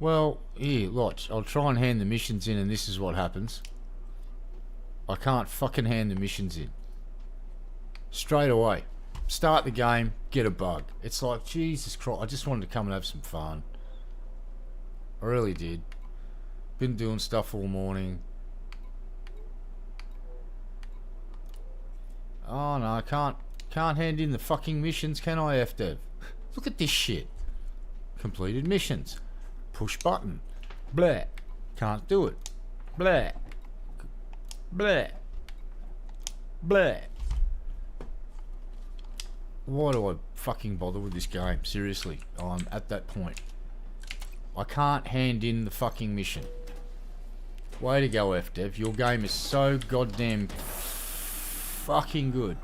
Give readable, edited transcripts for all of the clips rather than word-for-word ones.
Well, here, watch. I'll try and hand the missions in and this is what happens. I can't fucking hand the missions in. Straight away. Start the game, get a bug. It's like, Jesus Christ, I just wanted to come and have some fun. I really did. Been doing stuff all morning. Oh no, I can't hand in the fucking missions, can I, FDev? Look at this shit. Completed missions. Push button. Blah. Can't do it. Blah. Blah. Blah. Why do I fucking bother with this game? Seriously, I'm at that point. I can't hand in the fucking mission. Way to go, FDev. Your game is so goddamn fucking good.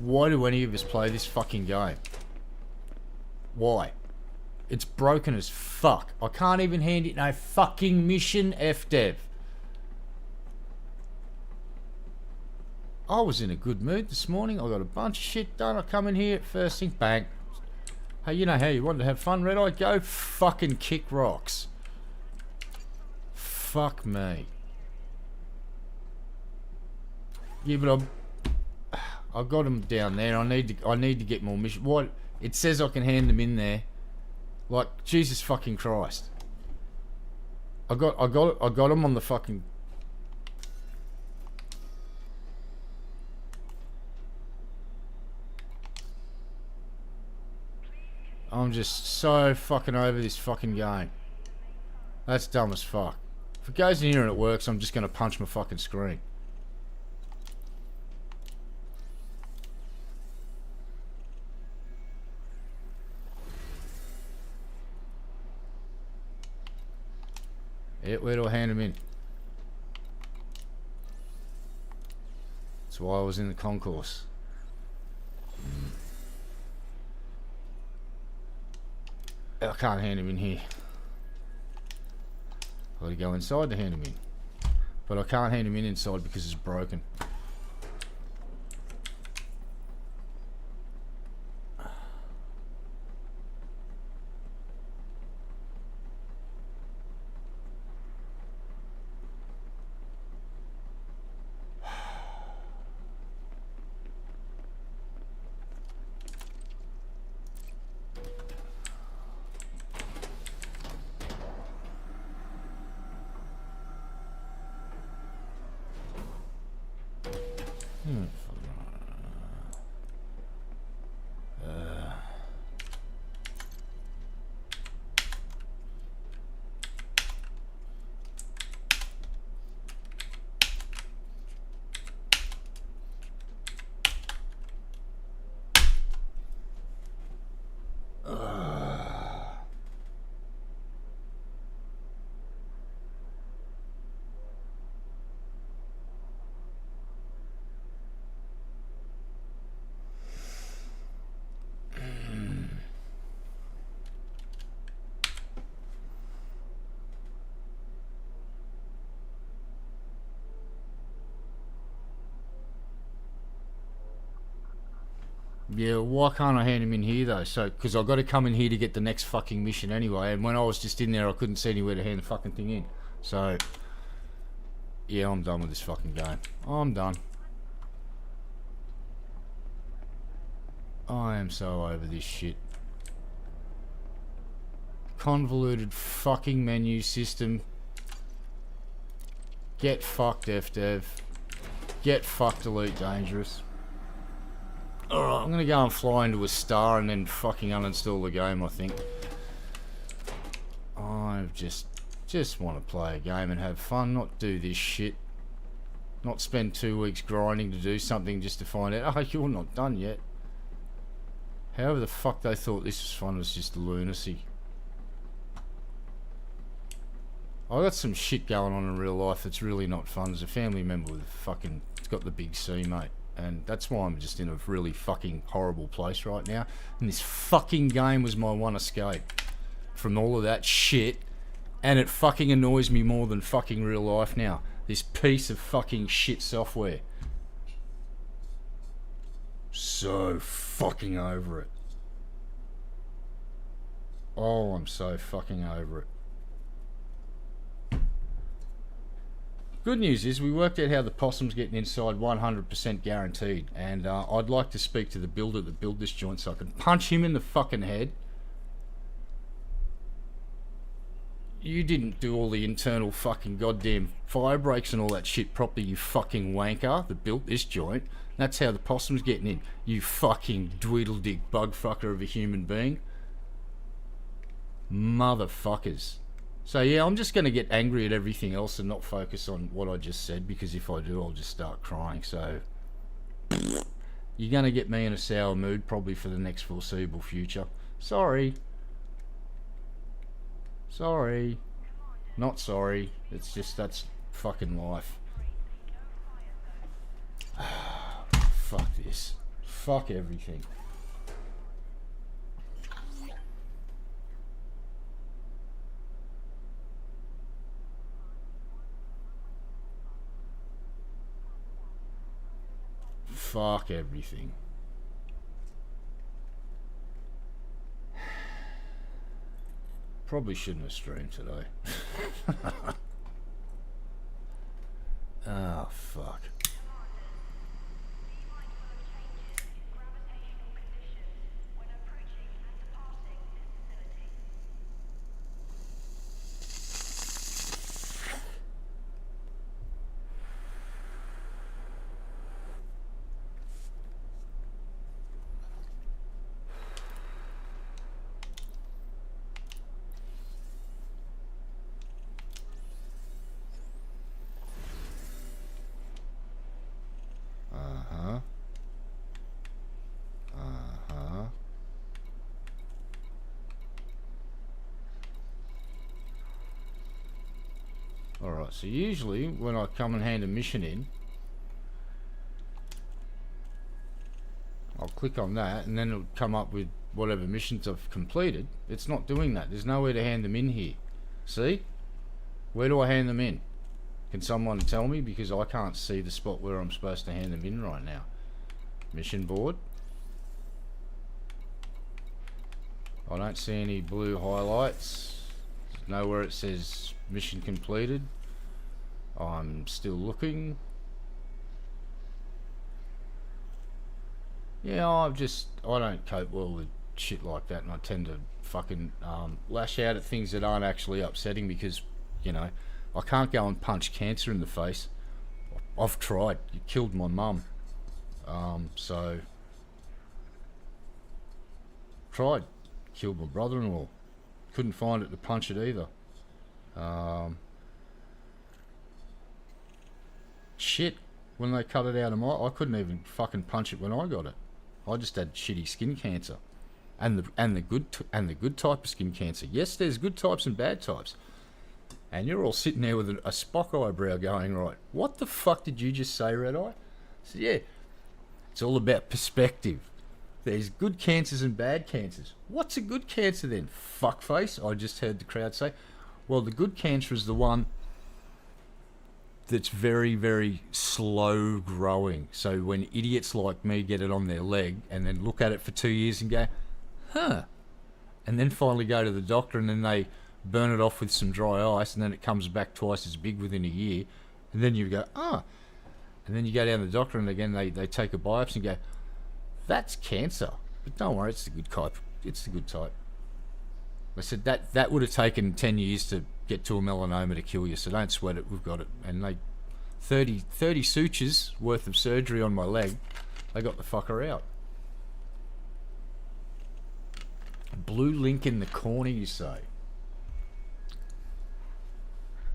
Why do any of us play this fucking game? Why? It's broken as fuck. I can't even hand it no fucking mission, FDev. I was in a good mood this morning. I got a bunch of shit done. I come in here, first thing, bang. Hey, you know how you wanted to have fun, Red Eye? Go fucking kick rocks. Fuck me. Yeah, but I got them down there. I need to get more missions. What? It says I can hand them in there. Like, Jesus fucking Christ. I got them on the fucking. I'm just so fucking over this fucking game. That's dumb as fuck. If it goes in here and it works, I'm just gonna punch my fucking screen. Yeah, where do I hand them in? That's why I was in the concourse. I can't hand him in here. I've got to go inside to hand him in. But I can't hand him in inside because it's broken. Yeah, why can't I hand him in here though? So, because I've got to come in here to get the next fucking mission anyway, and when I was just in there I couldn't see anywhere to hand the fucking thing in. So, yeah, I'm done with this fucking game. I'm done. I am so over this shit. Convoluted fucking menu system. Get fucked, FDev. Get fucked, Elite Dangerous. Alright, I'm gonna go and fly into a star and then fucking uninstall the game, I think. I just want to play a game and have fun, not do this shit. Not spend 2 weeks grinding to do something just to find out, oh, you're not done yet. However the fuck they thought this was fun was just lunacy. I got some shit going on in real life that's really not fun. There's a family member with fucking, it's got the big C, mate. And that's why I'm just in a really fucking horrible place right now. And this fucking game was my one escape from all of that shit. And it fucking annoys me more than fucking real life now. This piece of fucking shit software. So fucking over it. Oh, I'm so fucking over it. Good news is we worked out how the possum's getting inside 100% guaranteed, and I'd like to speak to the builder that built this joint so I can punch him in the fucking head. You didn't do all the internal fucking goddamn fire breaks and all that shit properly, you fucking wanker that built this joint. That's how the possum's getting in, you fucking dweedle-dick bug fucker of a human being. Motherfuckers. So yeah, I'm just going to get angry at everything else and not focus on what I just said, because if I do, I'll just start crying. So you're going to get me in a sour mood probably for the next foreseeable future. Sorry. Sorry. Not sorry. It's just, that's fucking life. Fuck this. Fuck everything. Fuck everything. Probably shouldn't have streamed today. Oh, fuck. Alright, so usually when I come and hand a mission in, I'll click on that and then it'll come up with whatever missions I've completed. It's not doing that. There's nowhere to hand them in here. See? Where do I hand them in? Can someone tell me? Because I can't see the spot where I'm supposed to hand them in right now. Mission board. I don't see any blue highlights. There's nowhere it says mission completed. I'm still looking. Yeah, I don't cope well with shit like that, and I tend to fucking lash out at things that aren't actually upsetting because, you know, I can't go and punch cancer in the face. I've tried. It killed my mum. So tried. Killed my brother-in-law. Couldn't find it to punch it either. Shit. When they cut it out of I couldn't even fucking punch it when I got it. I just had shitty skin cancer, and the good type of skin cancer. Yes, there's good types and bad types. And you're all sitting there with a Spock eyebrow going, right, what the fuck did you just say, Red Eye? So yeah, it's all about perspective. There's good cancers and bad cancers. What's a good cancer then? Fuckface, I just heard the crowd say. Well, the good cancer is the one that's very, very slow growing. So when idiots like me get it on their leg and then look at it for 2 years and go, huh, and then finally go to the doctor and then they burn it off with some dry ice and then it comes back twice as big within a year, and then you go, and then you go down to the doctor and again they take a biopsy and go, that's cancer, but don't worry, it's the good type. It's the good type. I said that would have taken 10 years to get to a melanoma to kill you, so don't sweat it, we've got it. And they 30 sutures worth of surgery on my leg, they got the fucker out. Blue link in the corner, you say?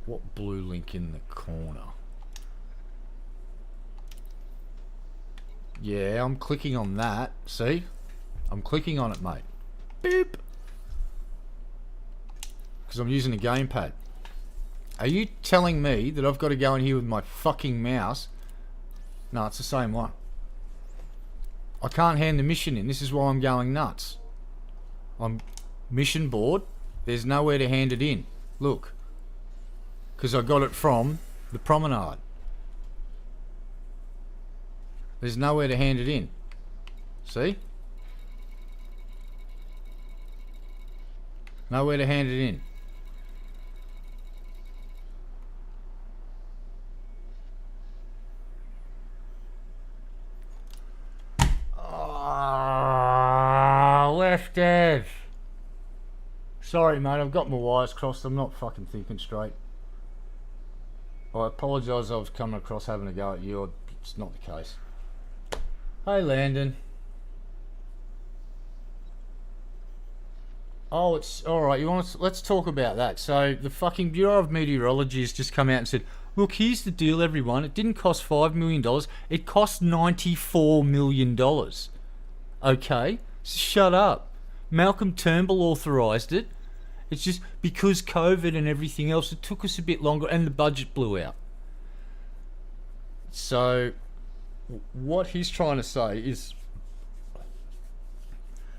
What blue link in the corner? Yeah, I'm clicking on that. See? I'm clicking on it, mate. Beep. Because I'm using a gamepad. Are you telling me that I've got to go in here with my fucking mouse? No, it's the same one. I can't hand the mission in. This is why I'm going nuts. I'm mission board. There's nowhere to hand it in. Look. Because I got it from the promenade. There's nowhere to hand it in. See? Nowhere to hand it in. Oh, left edge. Sorry, mate, I've got my wires crossed. I'm not fucking thinking straight. I apologise I was coming across having a go at you. It's not the case. Hey, Landon. Oh, it's alright. Let's talk about that. So, the fucking Bureau of Meteorology has just come out and said, look, here's the deal, everyone. It didn't cost $5 million. It cost $94 million. Okay? So shut up. Malcolm Turnbull authorised it. It's just because COVID and everything else, it took us a bit longer and the budget blew out. So, what he's trying to say is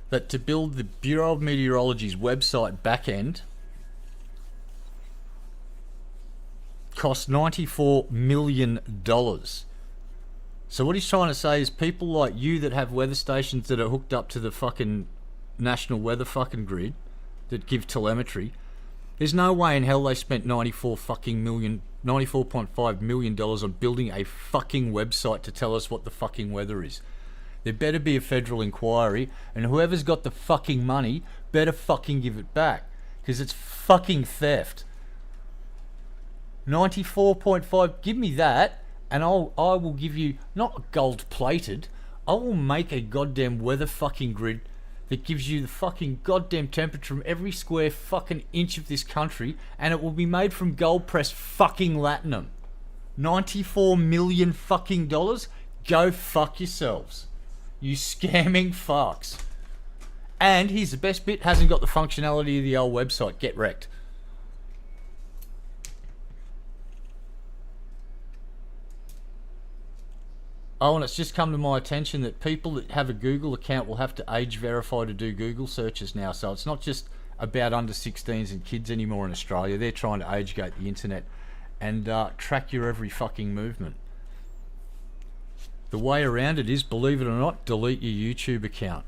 that to build the Bureau of Meteorology's website back end cost $94 million. So what he's trying to say is people like you that have weather stations that are hooked up to the fucking national weather fucking grid that give telemetry, there's no way in hell they spent $94.5 million on building a fucking website to tell us what the fucking weather is. There better be a federal inquiry, and whoever's got the fucking money better fucking give it back, because it's fucking theft. 94.5, give me that, and I will give you, not gold plated, I will make a goddamn weather fucking grid that gives you the fucking goddamn temperature from every square fucking inch of this country, and it will be made from gold pressed fucking latinum. 94 million fucking dollars? Go fuck yourselves. You scamming fucks. And here's the best bit, hasn't got the functionality of the old website. Get wrecked. Oh, and it's just come to my attention that people that have a Google account will have to age verify to do Google searches now. So it's not just about under 16s and kids anymore in Australia. They're trying to age gate the internet and track your every fucking movement. The way around it is, believe it or not, delete your YouTube account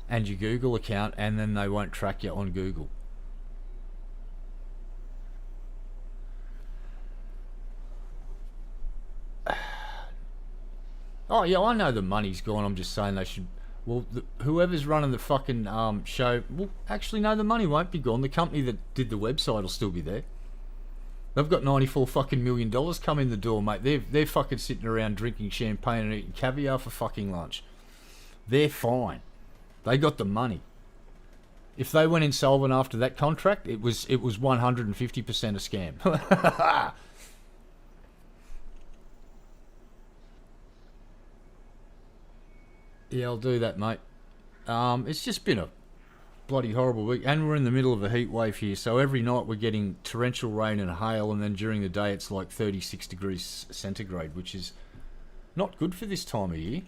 and your Google account, and then they won't track you on Google. Oh yeah, I know the money's gone. I'm just saying they should. Well, whoever's running the fucking show, well, actually no, the money won't be gone. The company that did the website will still be there. They've got $94 fucking million come in the door, mate. They're fucking sitting around drinking champagne and eating caviar for fucking lunch. They're fine. They got the money. If they went insolvent after that contract, it was 150% a scam. Yeah, I'll do that, mate. It's just been a bloody horrible week, and we're in the middle of a heat wave here, so every night we're getting torrential rain and hail, and then during the day it's like 36 degrees centigrade, which is not good for this time of year.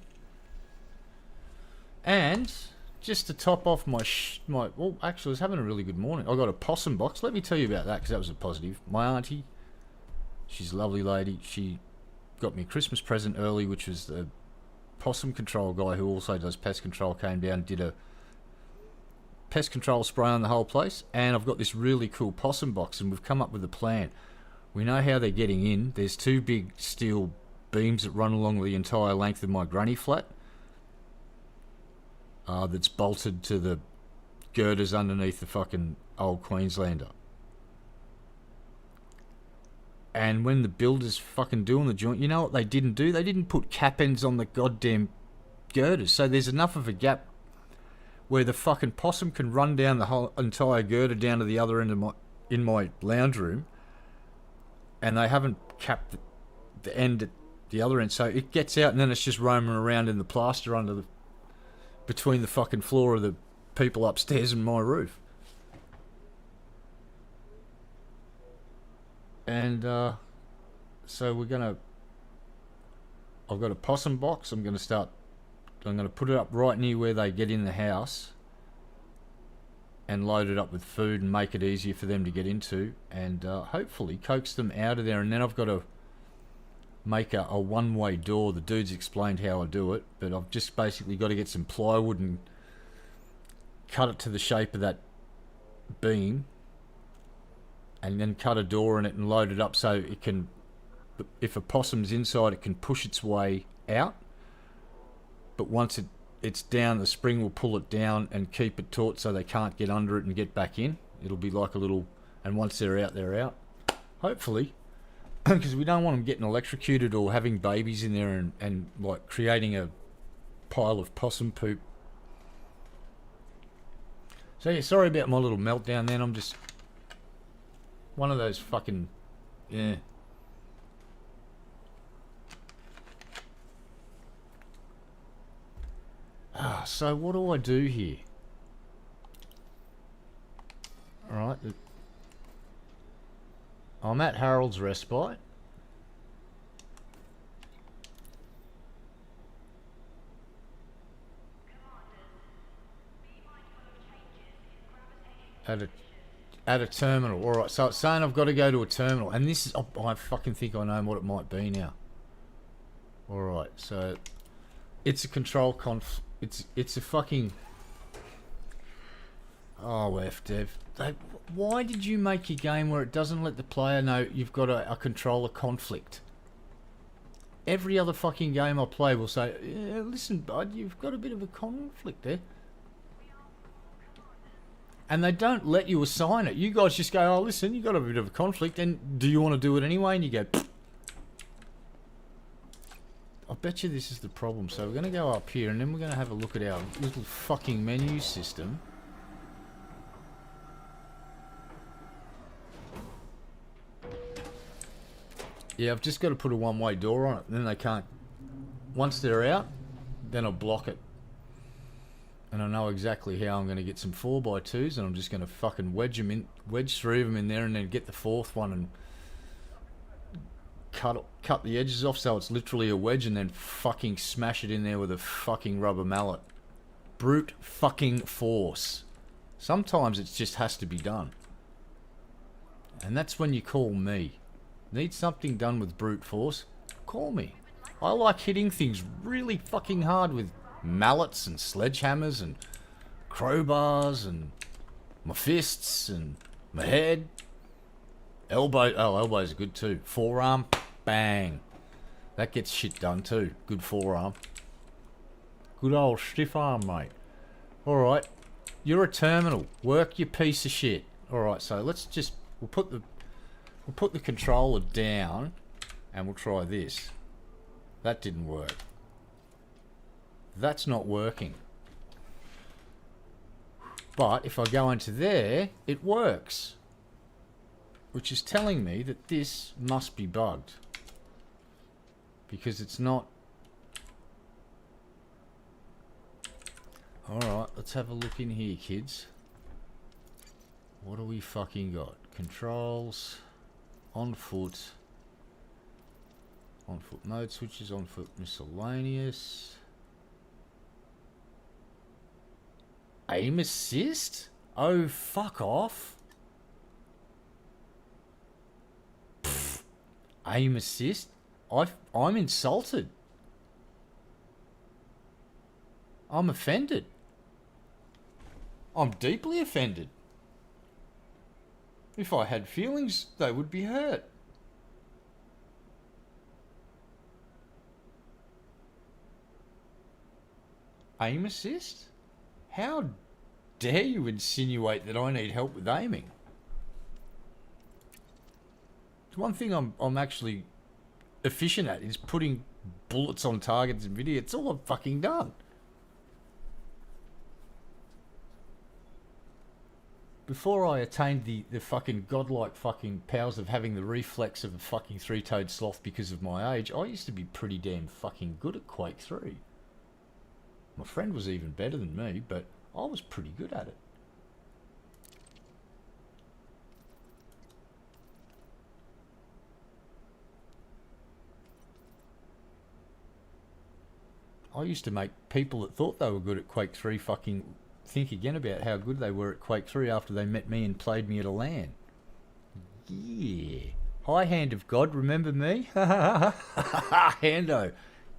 And just to top off well, actually I was having a really good morning. I got a possum box. Let me tell you about that, because that was a positive. My auntie, she's a lovely lady, she got me a Christmas present early, which was the possum control guy who also does pest control, came down and did a pest control spray on the whole place. And I've got this really cool possum box, and we've come up with a plan. We know how they're getting in. There's two big steel beams that run along the entire length of my granny flat, that's bolted to the girders underneath the fucking old Queenslander. And when the builders fucking doing the joint, you know what they didn't do? They didn't put cap ends on the goddamn girders. So there's enough of a gap where the fucking possum can run down the whole entire girder down to the other end of my lounge room, and they haven't capped the end at the other end, so it gets out and then it's just roaming around in the plaster between the fucking floor of the people upstairs and my roof. And so I've got a possum box. I'm gonna put it up right near where they get in the house and load it up with food and make it easier for them to get into, and hopefully coax them out of there. And then I've got to make a one-way door. The dude's explained how I do it, but I've just basically got to get some plywood and cut it to the shape of that beam and then cut a door in it and load it up so it can, if a possum's inside, it can push its way out. But once it's down, the spring will pull it down and keep it taut so they can't get under it and get back in. It'll be like a little, and once they're out, they're out. Hopefully. Because we don't want them getting electrocuted or having babies in there and like creating a pile of possum poop. So yeah, sorry about my little meltdown then. I'm just one of those fucking, yeah. So what do I do here? Alright. I'm at Harold's Respite. At a terminal. Alright, so it's saying I've got to go to a terminal. And this is... Oh, I fucking think I know what it might be now. Alright, so... It's a control It's a fucking... Oh, FDev. Why did you make your game where it doesn't let the player know you've got a controller conflict? Every other fucking game I play will say, yeah, listen, bud, you've got a bit of a conflict there. And they don't let you assign it. You guys just go, oh, listen, you've got a bit of a conflict, and do you want to do it anyway? And you go, pfft. I bet you this is the problem. So we're going to go up here, and then we're going to have a look at our little fucking menu system. Yeah, I've just got to put a one-way door on it, and then they can't... Once they're out, then I'll block it. And I know exactly how I'm going to get some 4x2s, and I'm just going to fucking wedge 3 of them in there, and then get the 4th one and cut the edges off so it's literally a wedge, and then fucking smash it in there with a fucking rubber mallet. Brute fucking force. Sometimes it just has to be done. And that's when you call me. Need something done with brute force? Call me. I like hitting things really fucking hard with mallets and sledgehammers and crowbars and my fists and my head. Elbow. Oh, elbows are good too. Forearm. Bang. That gets shit done too. Good forearm. Good old stiff arm, mate. Alright. You're a terminal. Work, you piece of shit. Alright, so let's just... We'll put the controller down and we'll try this. That didn't work. That's not working. But if I go into there, it works. Which is telling me that this must be bugged. Because it's not... Alright, let's have a look in here, kids. What do we fucking got? Controls... On foot mode switches, on foot miscellaneous. Aim assist? Oh, fuck off. Pfft. Aim assist? I'm insulted. I'm offended. I'm deeply offended. If I had feelings, they would be hurt. Aim assist? How dare you insinuate that I need help with aiming? One thing I'm actually efficient at is putting bullets on targets in video. It's all I've fucking done. Before I attained the fucking godlike fucking powers of having the reflex of a fucking three-toed sloth because of my age, I used to be pretty damn fucking good at Quake 3. My friend was even better than me, but I was pretty good at it. I used to make people that thought they were good at Quake 3 fucking think again about how good they were at Quake 3 after they met me and played me at a LAN. Yeah. High Hand of God, remember me? Hando,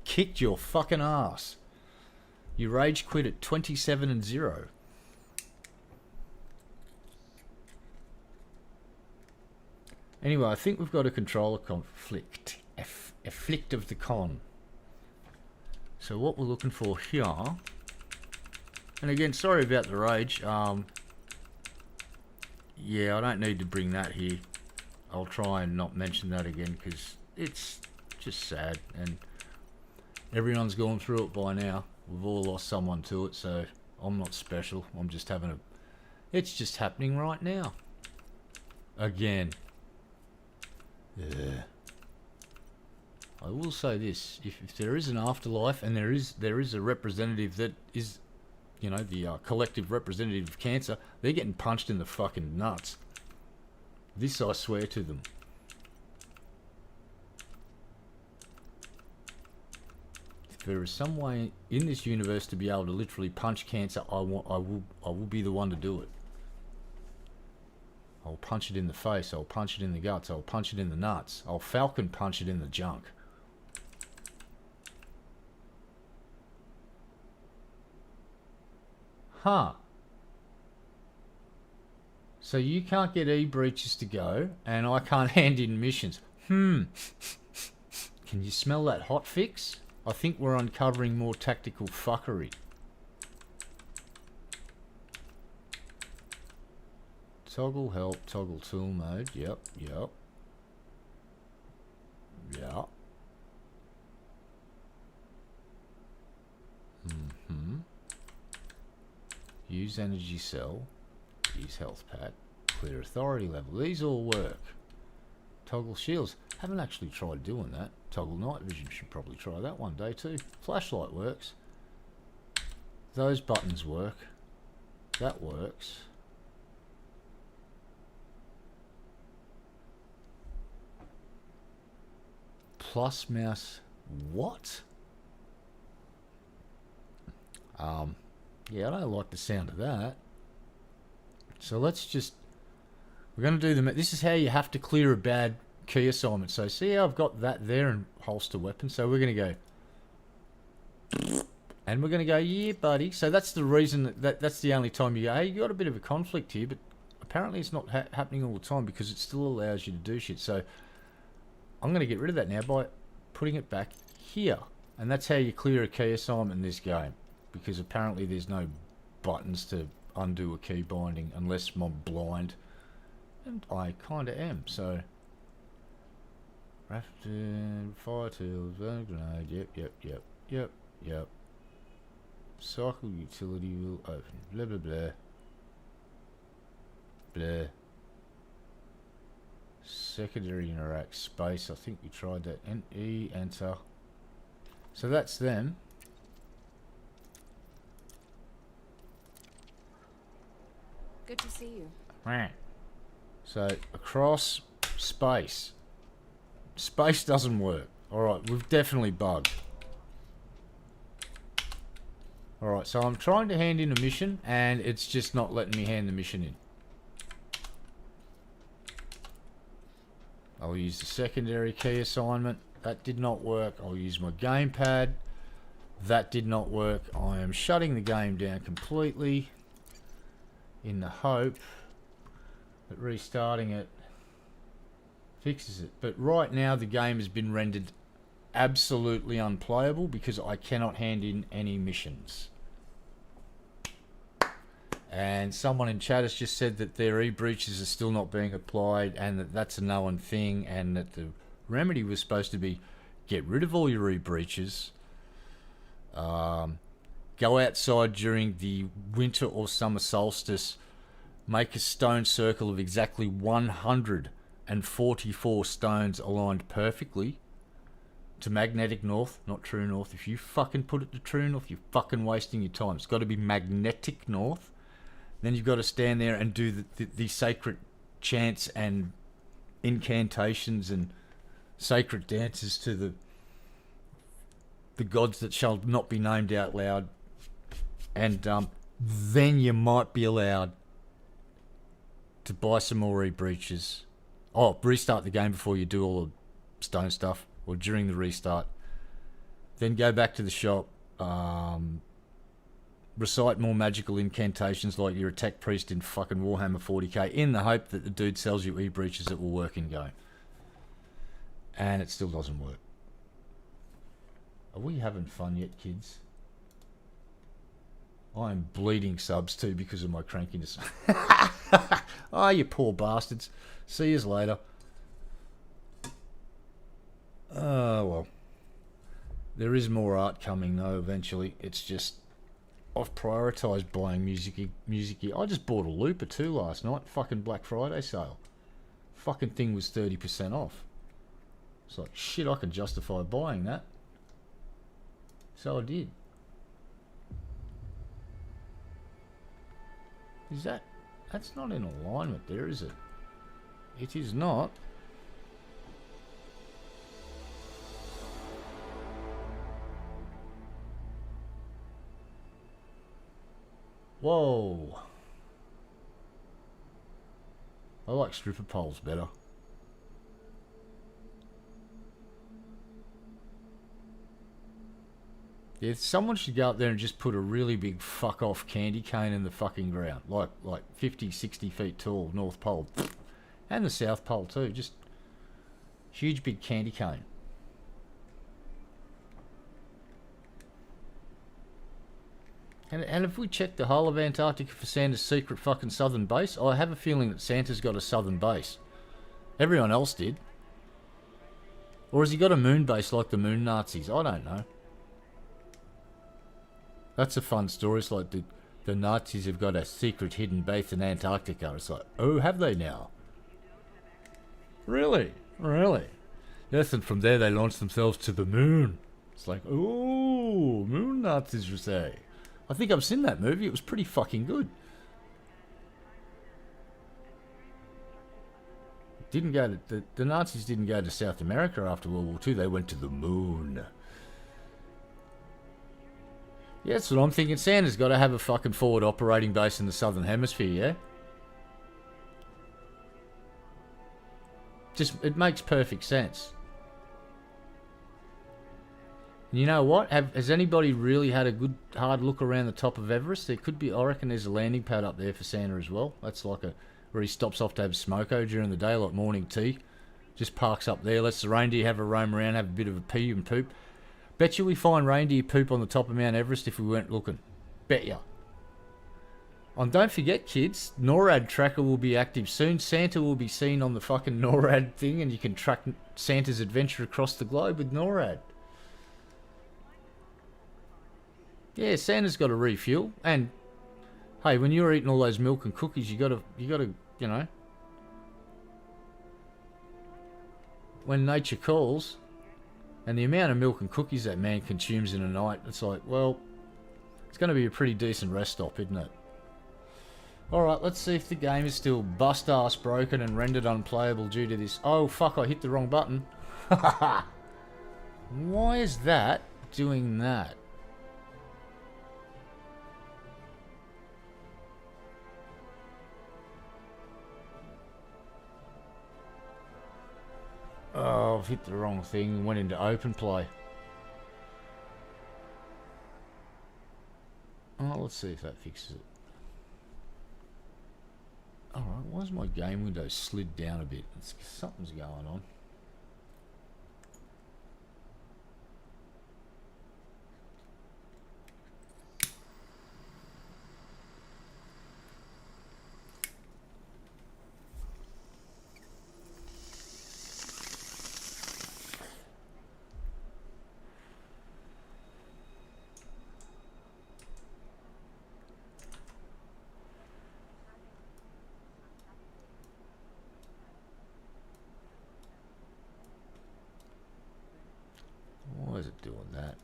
kicked your fucking ass. You rage quit at 27-0. Anyway, I think we've got a controller conflict. Afflict of the con. So what we're looking for here, and again, sorry about the rage. Yeah, I don't need to bring that here. I'll try and not mention that again because it's just sad, and everyone's gone through it by now. We've all lost someone to it, so I'm not special. I'm just having a... It's just happening right now. Again. Yeah. I will say this: if there is an afterlife, and there is a representative that is, you know, the collective representative of cancer, they're getting punched in the fucking nuts. This I swear to them. If there is some way in this universe to be able to literally punch cancer, I will be the one to do it. I'll punch it in the face. I'll punch it in the guts. I'll punch it in the nuts. I'll falcon punch it in the junk. Huh. So you can't get e-breaches to go, and I can't hand in missions. Can you smell that hot fix? I think we're uncovering more tactical fuckery. Toggle help, toggle tool mode. Yep. Yeah. Use energy cell. Use health pad. Clear authority level. These all work. Toggle shields. Haven't actually tried doing that. Toggle night vision. Should probably try that one day too. Flashlight works. Those buttons work. That works. Plus mouse. What? Yeah, I don't like the sound of that. So let's just... We're going to do the... This is how you have to clear a bad key assignment. So see how I've got that there and holster weapon. So we're going to go... And we're going to go, yeah, buddy. So that's the reason that's the only time you go, hey, you got a bit of a conflict here. But apparently it's not happening all the time because it still allows you to do shit. So I'm going to get rid of that now by putting it back here. And that's how you clear a key assignment in this game. Because apparently there's no buttons to undo a key binding unless I'm blind. And I kind of am, so... Rafton, fire tools, grenade, yep. Cycle utility will open, blah blah blah. Blah. Secondary interact, space, I think we tried that. E, enter. So that's them. Good to see you. So across space. Space doesn't work. Alright, we've definitely bugged. Alright, so I'm trying to hand in a mission and it's just not letting me hand the mission in. I'll use the secondary key assignment. That did not work. I'll use my gamepad. That did not work. I am shutting the game down completely in the hope that restarting it fixes it. But right now the game has been rendered absolutely unplayable because I cannot hand in any missions. And someone in chat has just said that their e-breaches are still not being applied and that that's a known thing, and that the remedy was supposed to be get rid of all your e-breaches, go outside during the winter or summer solstice, make a stone circle of exactly 144 stones aligned perfectly to magnetic north, not true north. If you fucking put it to true north, you're fucking wasting your time. It's got to be magnetic north. Then you've got to stand there and do the sacred chants and incantations and sacred dances to the gods that shall not be named out loud. And then you might be allowed to buy some more e-breaches. Oh, restart the game before you do all the stone stuff, or during the restart. Then go back to the shop. recite more magical incantations like you're a tech priest in fucking Warhammer 40k in the hope that the dude sells you e-breaches that will work in game. And it still doesn't work. Are we having fun yet, kids? I'm bleeding subs too because of my crankiness. Oh, you poor bastards. See yous later. Oh, well. There is more art coming though eventually. It's just I've prioritised buying music. I just bought a looper too last night. Fucking Black Friday sale. Fucking thing was 30% off. It's like, shit, I can justify buying that. So I did. Is that... That's not in alignment there, is it? It is not. Whoa. I like stripper poles better. Yeah, someone should go up there and just put a really big fuck off candy cane in the fucking ground. Like 50, 60 feet tall, North Pole. And the South Pole too. Just huge big candy cane. And have we checked the whole of Antarctica for Santa's secret fucking southern base? I have a feeling that Santa's got a southern base. Everyone else did. Or has he got a moon base like the moon Nazis? I don't know. That's a fun story. It's like the Nazis have got a secret hidden base in Antarctica. It's like, oh, have they now? Really? Really? Yes, and from there they launched themselves to the moon. It's like, oh, moon Nazis, you say. I think I've seen that movie. It was pretty fucking good. Didn't go to the Nazis didn't go to South America after World War II. They went to the moon. Yeah, that's what I'm thinking. Santa's got to have a fucking forward operating base in the Southern Hemisphere, yeah? Just, it makes perfect sense. You know what? Has anybody really had a good hard look around the top of Everest? There could be, I reckon there's a landing pad up there for Santa as well. That's like where he stops off to have smoko during the day, like morning tea. Just parks up there, lets the reindeer have a roam around, have a bit of a pee and poop. Bet you we find reindeer poop on the top of Mount Everest if we weren't looking. Bet ya. And don't forget, kids, NORAD tracker will be active soon. Santa will be seen on the fucking NORAD thing, and you can track Santa's adventure across the globe with NORAD. Yeah, Santa's got to refuel, and hey, when you're eating all those milk and cookies, you gotta, you know, when nature calls, and the amount of milk and cookies that man consumes in a night, it's like, well, it's going to be a pretty decent rest stop, isn't it? Alright, let's see if the game is still bust-ass broken and rendered unplayable due to this. Oh, fuck, I hit the wrong button. Why is that doing that? Oh, I've hit the wrong thing and went into open play. Oh, let's see if that fixes it. Alright, why's my game window slid down a bit? Something's going on. Why is it doing that?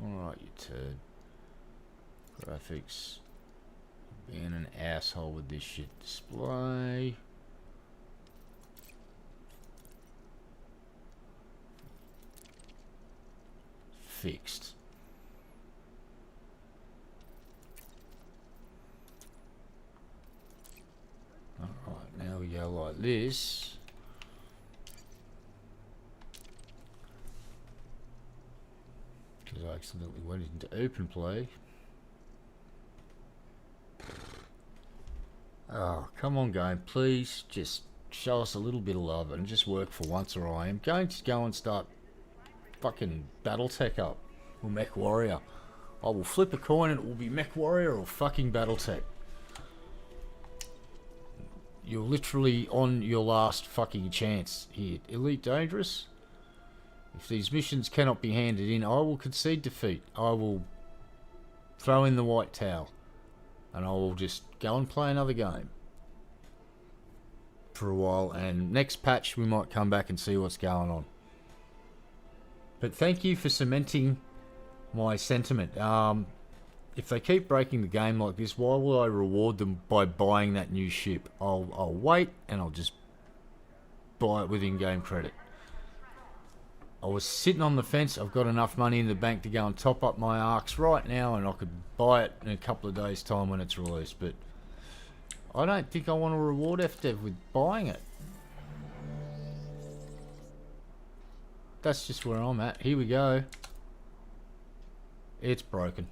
Alright, you turd. Graphics. Being an asshole with this shit. Display. Fixed. Alright, now we go like this. Accidentally went into open play. Oh, come on, game. Please just show us a little bit of love and just work for once, or I am going to go and start fucking Battletech up. Or Mech Warrior. I will flip a coin and it will be Mech Warrior or fucking Battletech. You're literally on your last fucking chance here. Elite Dangerous. If these missions cannot be handed in, I will concede defeat. I will throw in the white towel. And I will just go and play another game. For a while. And next patch we might come back and see what's going on. But thank you for cementing my sentiment. If they keep breaking the game like this, why will I reward them by buying that new ship? I'll wait and I'll just buy it with in-game credit. I was sitting on the fence. I've got enough money in the bank to go and top up my arcs right now, and I could buy it in a couple of days' time when it's released. But I don't think I want to reward FDev with buying it. That's just where I'm at. Here we go. It's broken.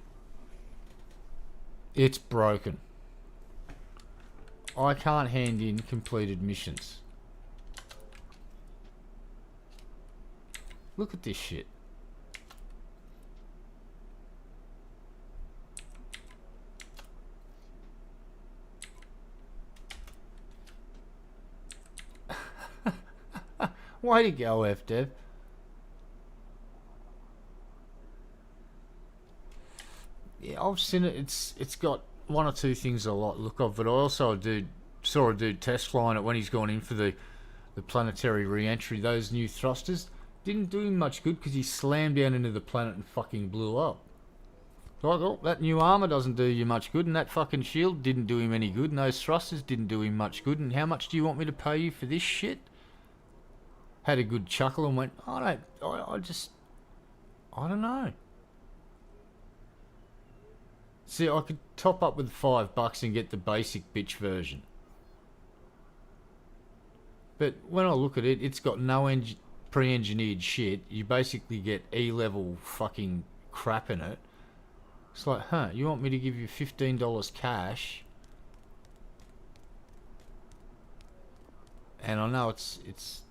It's broken. I can't hand in completed missions. Look at this shit. Way to go, FDev. Yeah, I've seen it. It's got one or two things I like the look of, but I also saw a dude test flying it when he's gone in for the planetary re-entry. Those new thrusters didn't do him much good because he slammed down into the planet and fucking blew up. Like, oh, that new armor doesn't do you much good, and that fucking shield didn't do him any good, and those thrusters didn't do him much good, and how much do you want me to pay you for this shit? Had a good chuckle and went, I don't know. See, I could top up with $5 and get the basic bitch version. But when I look at it, it's got no pre-engineered shit. You basically get E-level fucking crap in it. It's like, huh, you want me to give you $15 cash? And I know it's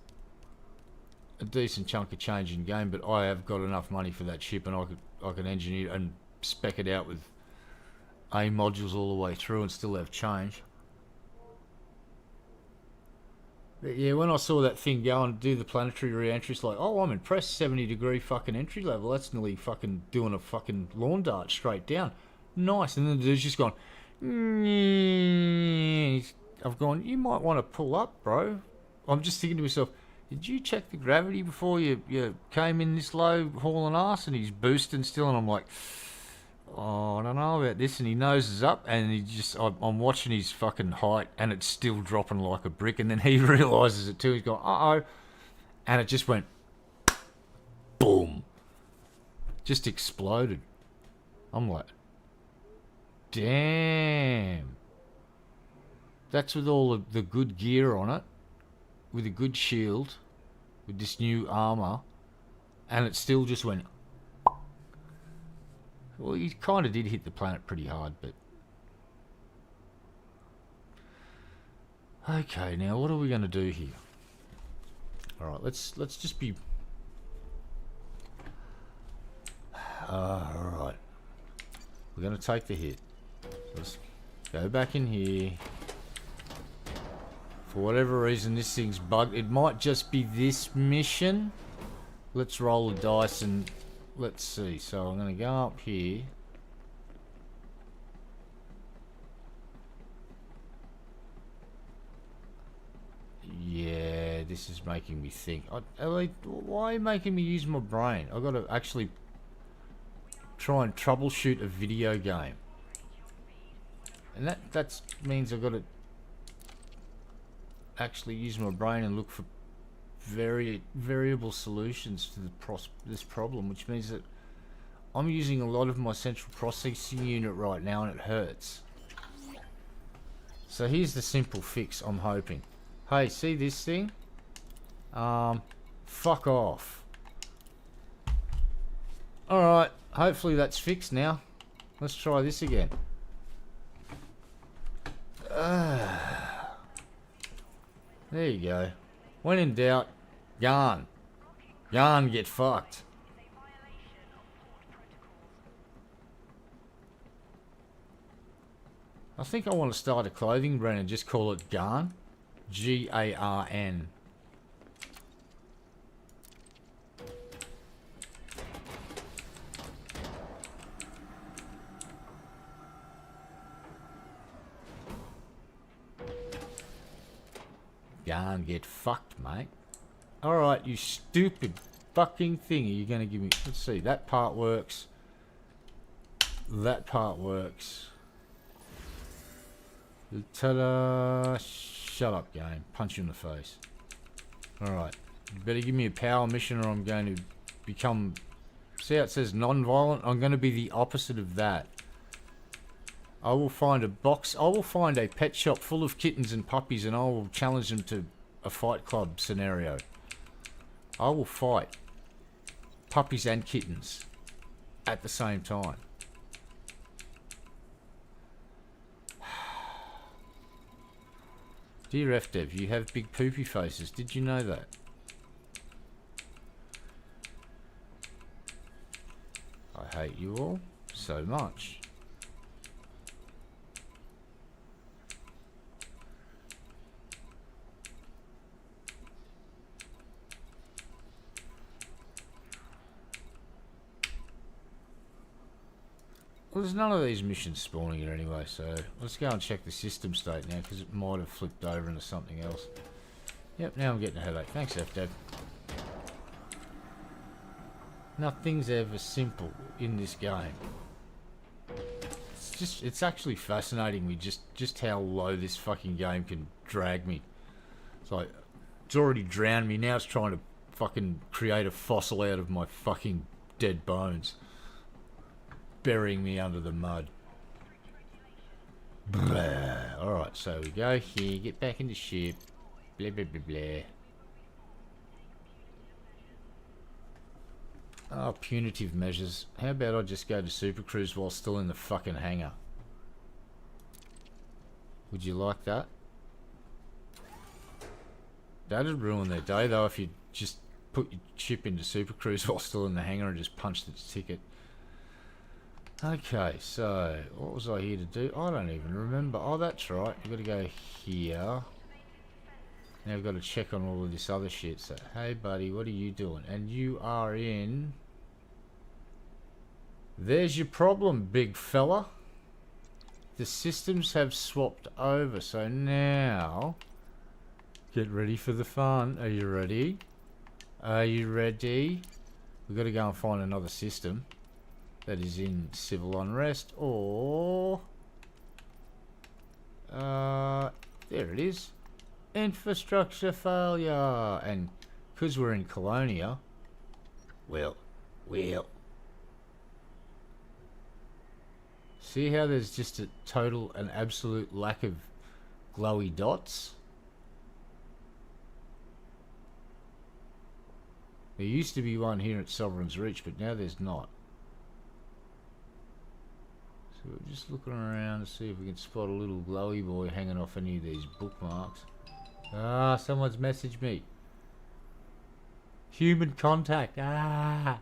a decent chunk of change in game, but I have got enough money for that ship, and I could engineer and spec it out with A modules all the way through and still have change. But yeah, when I saw that thing go and do the planetary re-entry, it's like, oh, I'm impressed. 70-degree fucking entry level. That's nearly fucking doing a fucking lawn dart straight down. Nice. And then the dude's just gone, I've gone, you might want to pull up, bro. I'm just thinking to myself, did you check the gravity before you came in this low hauling ass? And he's boosting still, and I'm like, oh, I don't know about this. And he noses up, and I'm watching his fucking height, and it's still dropping like a brick. And then he realises it too. He's gone, uh-oh. And it just went, boom. Just exploded. I'm like, damn. That's with all of the good gear on it, with a good shield, with this new armour, and it still just went. Well, he kind of did hit the planet pretty hard, but... Okay, now what are we going to do here? Alright, let's just be... Alright. We're going to take the hit. Let's go back in here. For whatever reason, this thing's bugged. It might just be this mission. Let's roll the dice and... Let's see, so I'm going to go up here. Yeah, this is making me think. Why are you making me use my brain? I've got to actually try and troubleshoot a video game. And that means I've got to actually use my brain and look for variable solutions to this problem, which means that I'm using a lot of my central processing unit right now, and it hurts. So here's the simple fix, I'm hoping. Hey, see this thing? Fuck off. Alright. Hopefully that's fixed now. Let's try this again. There you go. When in doubt, yarn. Yarn, get fucked. I think I want to start a clothing brand and just call it Garn. G-A-R-N. Garn, get fucked, mate. Alright, you stupid fucking thing. Are you going to give me... Let's see, that part works. That part works. Ta-da! Shut up, game. Punch you in the face. Alright. You better give me a power mission or I'm going to become... See how it says non-violent? I'm going to be the opposite of that. I will find a box... I will find a pet shop full of kittens and puppies and I will challenge them to a fight club scenario. I will fight puppies and kittens at the same time. Dear FDev, you have big poopy faces. Did you know that? I hate you all so much. Well, there's none of these missions spawning here anyway, so let's go and check the system state now, because it might have flipped over into something else. Yep, now I'm getting a headache. Thanks, FDev. Nothing's ever simple in this game. It's actually fascinating me just how low this fucking game can drag me. It's like, it's already drowned me, now it's trying to fucking create a fossil out of my fucking dead bones. Burying me under the mud. Alright, so we go here, get back in the ship. Blah, blah, blah, blah. Oh, punitive measures. How about I just go to Super Cruise while still in the fucking hangar? Would you like that? That'd ruin their day though if you just put your ship into Super Cruise while still in the hangar and just punched its ticket. Okay, so what was I here to do? I don't even remember. Oh, that's right. We've got to go here. Now we've got to check on all of this other shit. So, hey, buddy, what are you doing? And you are in... There's your problem, big fella. The systems have swapped over. So now... Get ready for the fun. Are you ready? Are you ready? We've got to go and find another system that is in civil unrest, or there it is, infrastructure failure. And because we're in Colonia, well, see how there's just a total and absolute lack of glowy dots? There used to be one here at Sovereign's Reach, but now there's not. So we're just looking around to see if we can spot a little glowy boy hanging off any of these bookmarks. Ah, someone's messaged me. Human contact. Ah.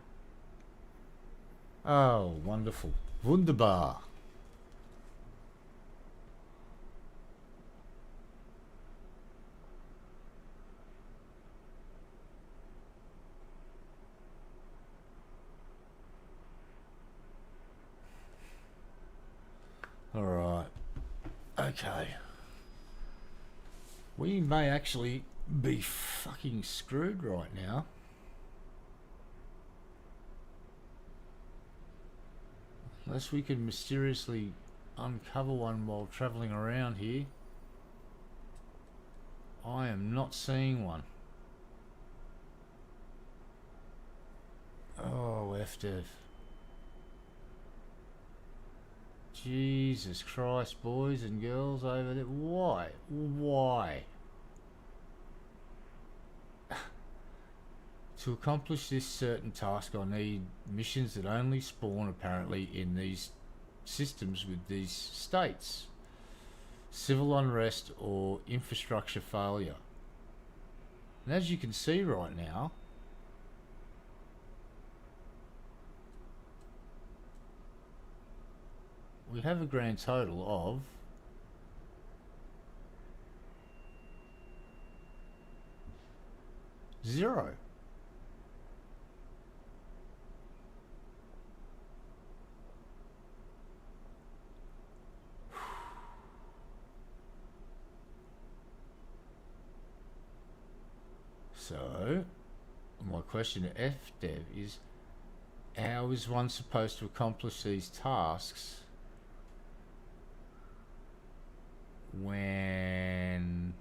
Oh, wonderful. Wunderbar. Alright. Okay. We may actually be fucking screwed right now. Unless we can mysteriously uncover one while travelling around here. I am not seeing one. Oh, FDev. Jesus Christ, boys and girls over there. Why? To accomplish this certain task, I need missions that only spawn apparently in these systems with these states: civil unrest or infrastructure failure. And as you can see right now, we have a grand total of 0. So, my question to FDev is, how is one supposed to accomplish these tasks when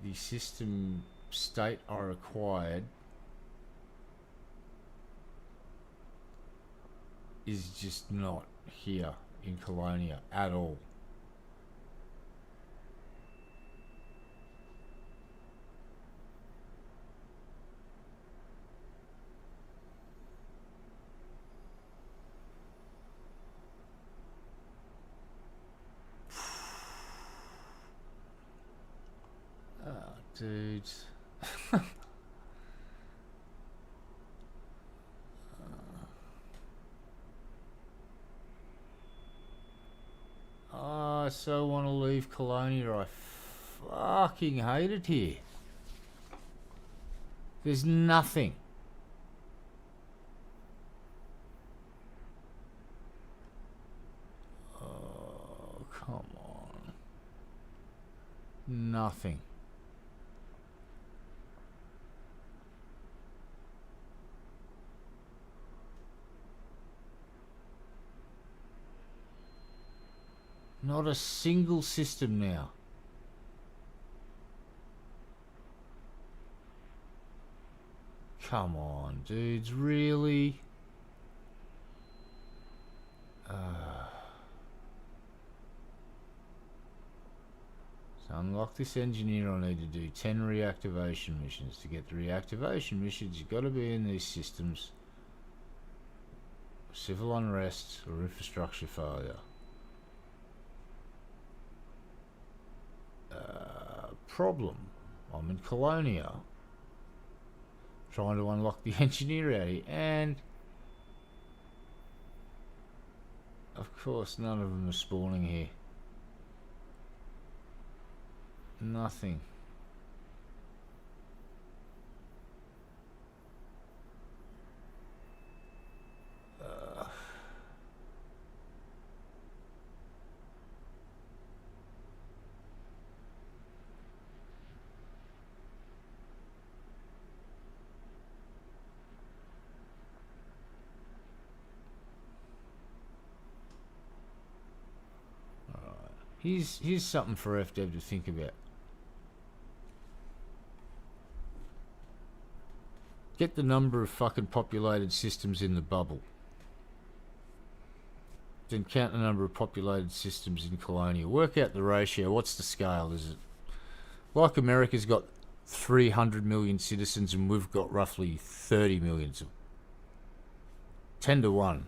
the system state are required is just not here in Colonia at all? Dudes. I so want to leave Colonia. I fucking hate it here. There's nothing. Oh, come on. Nothing. Not a single system now. Come on, dudes, really? To unlock this engineer, I need to do 10 reactivation missions. To get the reactivation missions, you've got to be in these systems: civil unrest or infrastructure failure. Problem. I'm in Colonia trying to unlock the engineer out here, and of course none of them are spawning here. Nothing. Here's something for FDev to think about. Get the number of fucking populated systems in the bubble. Then count the number of populated systems in Colonia. Work out the ratio. What's the scale? Is it like America's got 300 million citizens and we've got roughly 30 million? 10 to 1.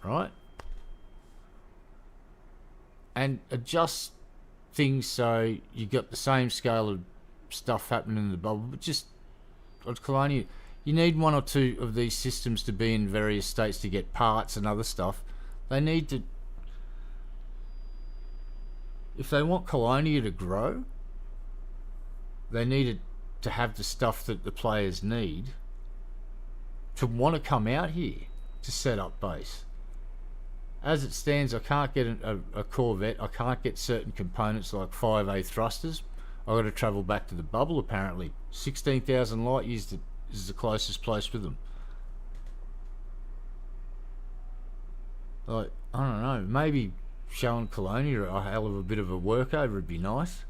Right? And adjust things so you got the same scale of stuff happening in the bubble, but just on Colonia, you need one or two of these systems to be in various states to get parts and other stuff. They need to, if they want Colonia to grow, they need it to have the stuff that the players need to want to come out here to set up base. As it stands, I can't get a Corvette. I can't get certain components like 5A thrusters. I've got to travel back to the bubble, apparently. 16,000 light years is the closest place with them. Like, I don't know, maybe showing Colonia a hell of a bit of a workover would be nice.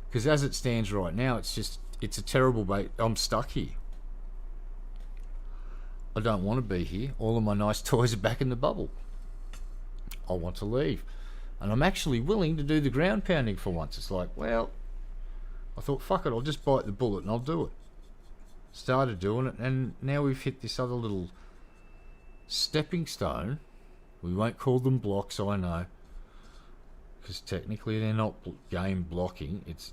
Because as it stands right now, it's a terrible bait. I'm stuck here. I don't want to be here. All of my nice toys are back in the bubble. I want to leave. And I'm actually willing to do the ground pounding for once. It's like, well, I thought, fuck it, I'll just bite the bullet and I'll do it. Started doing it, and now we've hit this other little stepping stone. We won't call them blocks, I know, because technically they're not game blocking. It's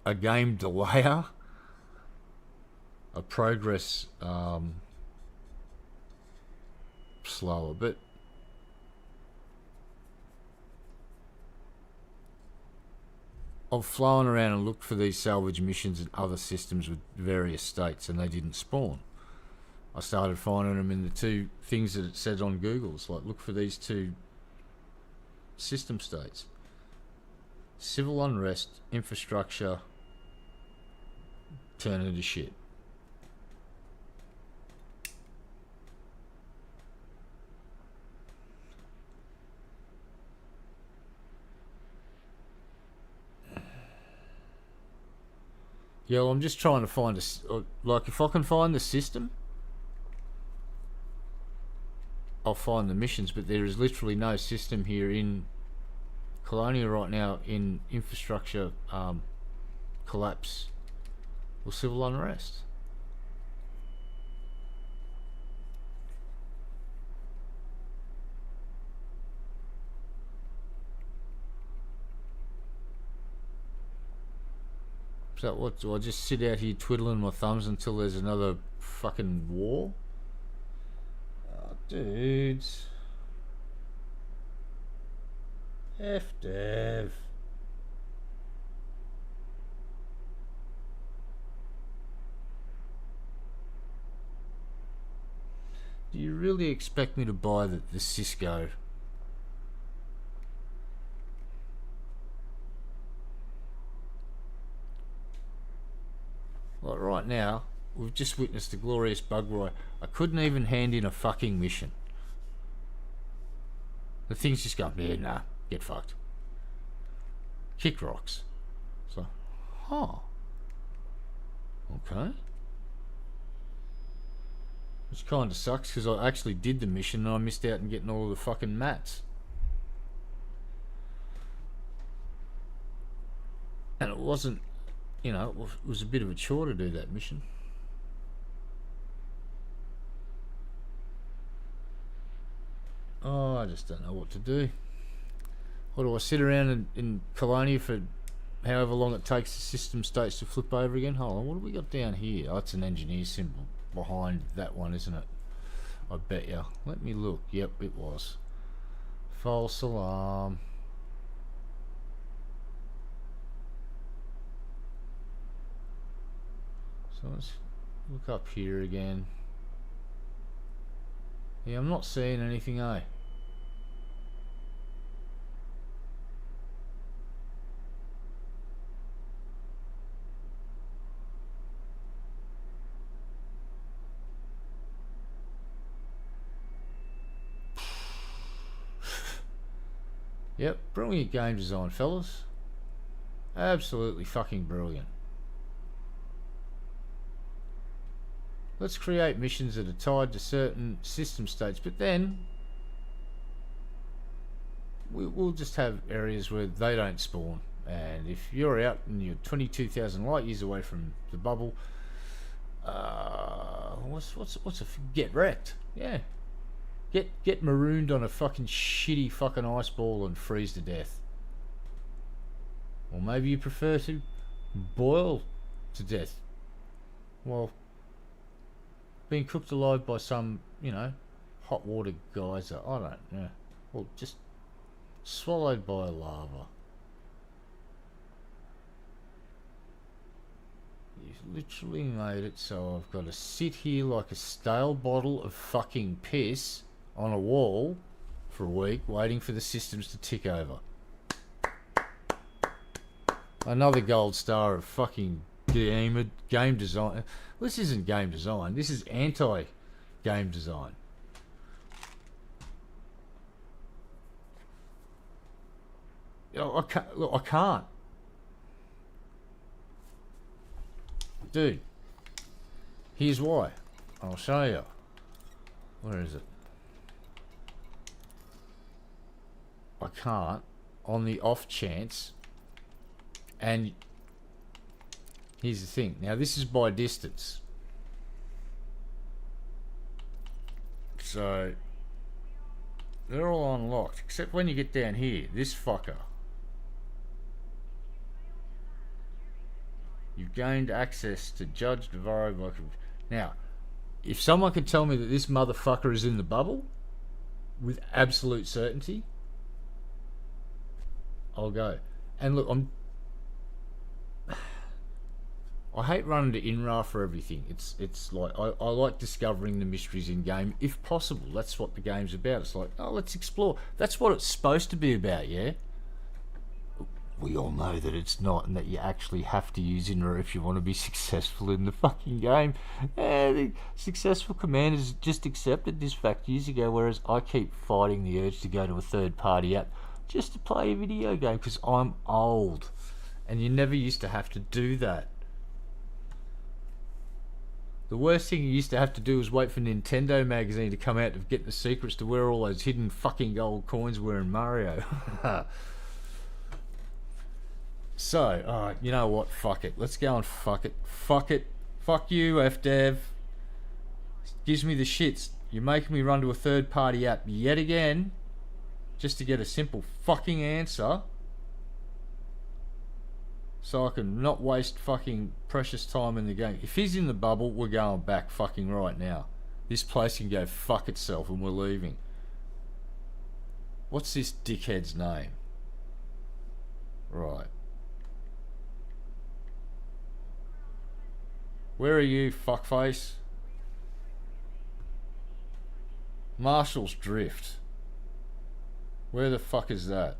a game delayer, a progress slower, but I've flown around and looked for these salvage missions in other systems with various states, and they didn't spawn. I started finding them in the two things that it said on Google. It's like, look for these two system states. Civil unrest, infrastructure, turning to shit. Yeah, well, I'm just trying to find like, if I can find the system, I'll find the missions, but there is literally no system here in Colonia right now in infrastructure collapse or civil unrest. So what, do I just sit out here twiddling my thumbs until there's another fucking war? Oh, dudes. F-Dev. Do you really expect me to buy the Cisco? Like right now, we've just witnessed a glorious bug roy. I couldn't even hand in a fucking mission. The thing's just going, yeah, nah, get fucked. Kick rocks. So, huh. Okay. Which kind of sucks, because I actually did the mission and I missed out on getting all of the fucking mats. And it wasn't, you know, it was a bit of a chore to do that mission. Oh, I just don't know what to do. What do I sit around in Colonia for however long it takes the system states to flip over again? Hold on, what have we got down here? Oh, it's an engineer symbol behind that one, isn't it? I bet you. Let me look. Yep, it was. False alarm. So let's look up here again. Yeah, I'm not seeing anything, eh? Yep, brilliant game design, fellas. Absolutely fucking brilliant. Let's create missions that are tied to certain system states, but then we'll just have areas where they don't spawn. And if you're out and you're 22,000 light years away from the bubble, what's a get wrecked? Yeah, get marooned on a fucking shitty fucking ice ball and freeze to death. Or maybe you prefer to boil to death. Well, being cooked alive by some, you know, hot water geyser. I don't know. Well, just swallowed by lava. You've literally made it so I've got to sit here like a stale bottle of fucking piss on a wall for a week waiting for the systems to tick over. Another gold star of fucking game design. This isn't game design. This is anti-game design. You know, I can't. Dude, here's why. I'll show you. Where is it? I can't, on the off chance, and Here's the thing. Now, this is by distance. So, they're all unlocked. Except when you get down here. This fucker. You've gained access to Judge Navarro. Now, if someone could tell me that this motherfucker is in the bubble, with absolute certainty, I'll go. And look, I hate running to INRA for everything. It's like I like discovering the mysteries in game, if possible. That's what the game's about. It's like, oh, let's explore. That's what it's supposed to be about, yeah? We all know that it's not, and that you actually have to use INRA if you want to be successful in the fucking game. The successful commanders just accepted this fact years ago, whereas I keep fighting the urge to go to a third-party app just to play a video game because I'm old. And you never used to have to do that. The worst thing you used to have to do was wait for Nintendo magazine to come out to get the secrets to where all those hidden fucking gold coins were in Mario. So, alright, you know what? Fuck it. Let's go and fuck it. Fuck it. Fuck you, FDev. Gives me the shits. You're making me run to a third-party app yet again just to get a simple fucking answer so I can not waste fucking precious time in the game. If he's in the bubble, we're going back fucking right now. This place can go fuck itself and we're leaving. What's this dickhead's name? Right. Where are you, fuckface? Marshall's Drift. Where the fuck is that?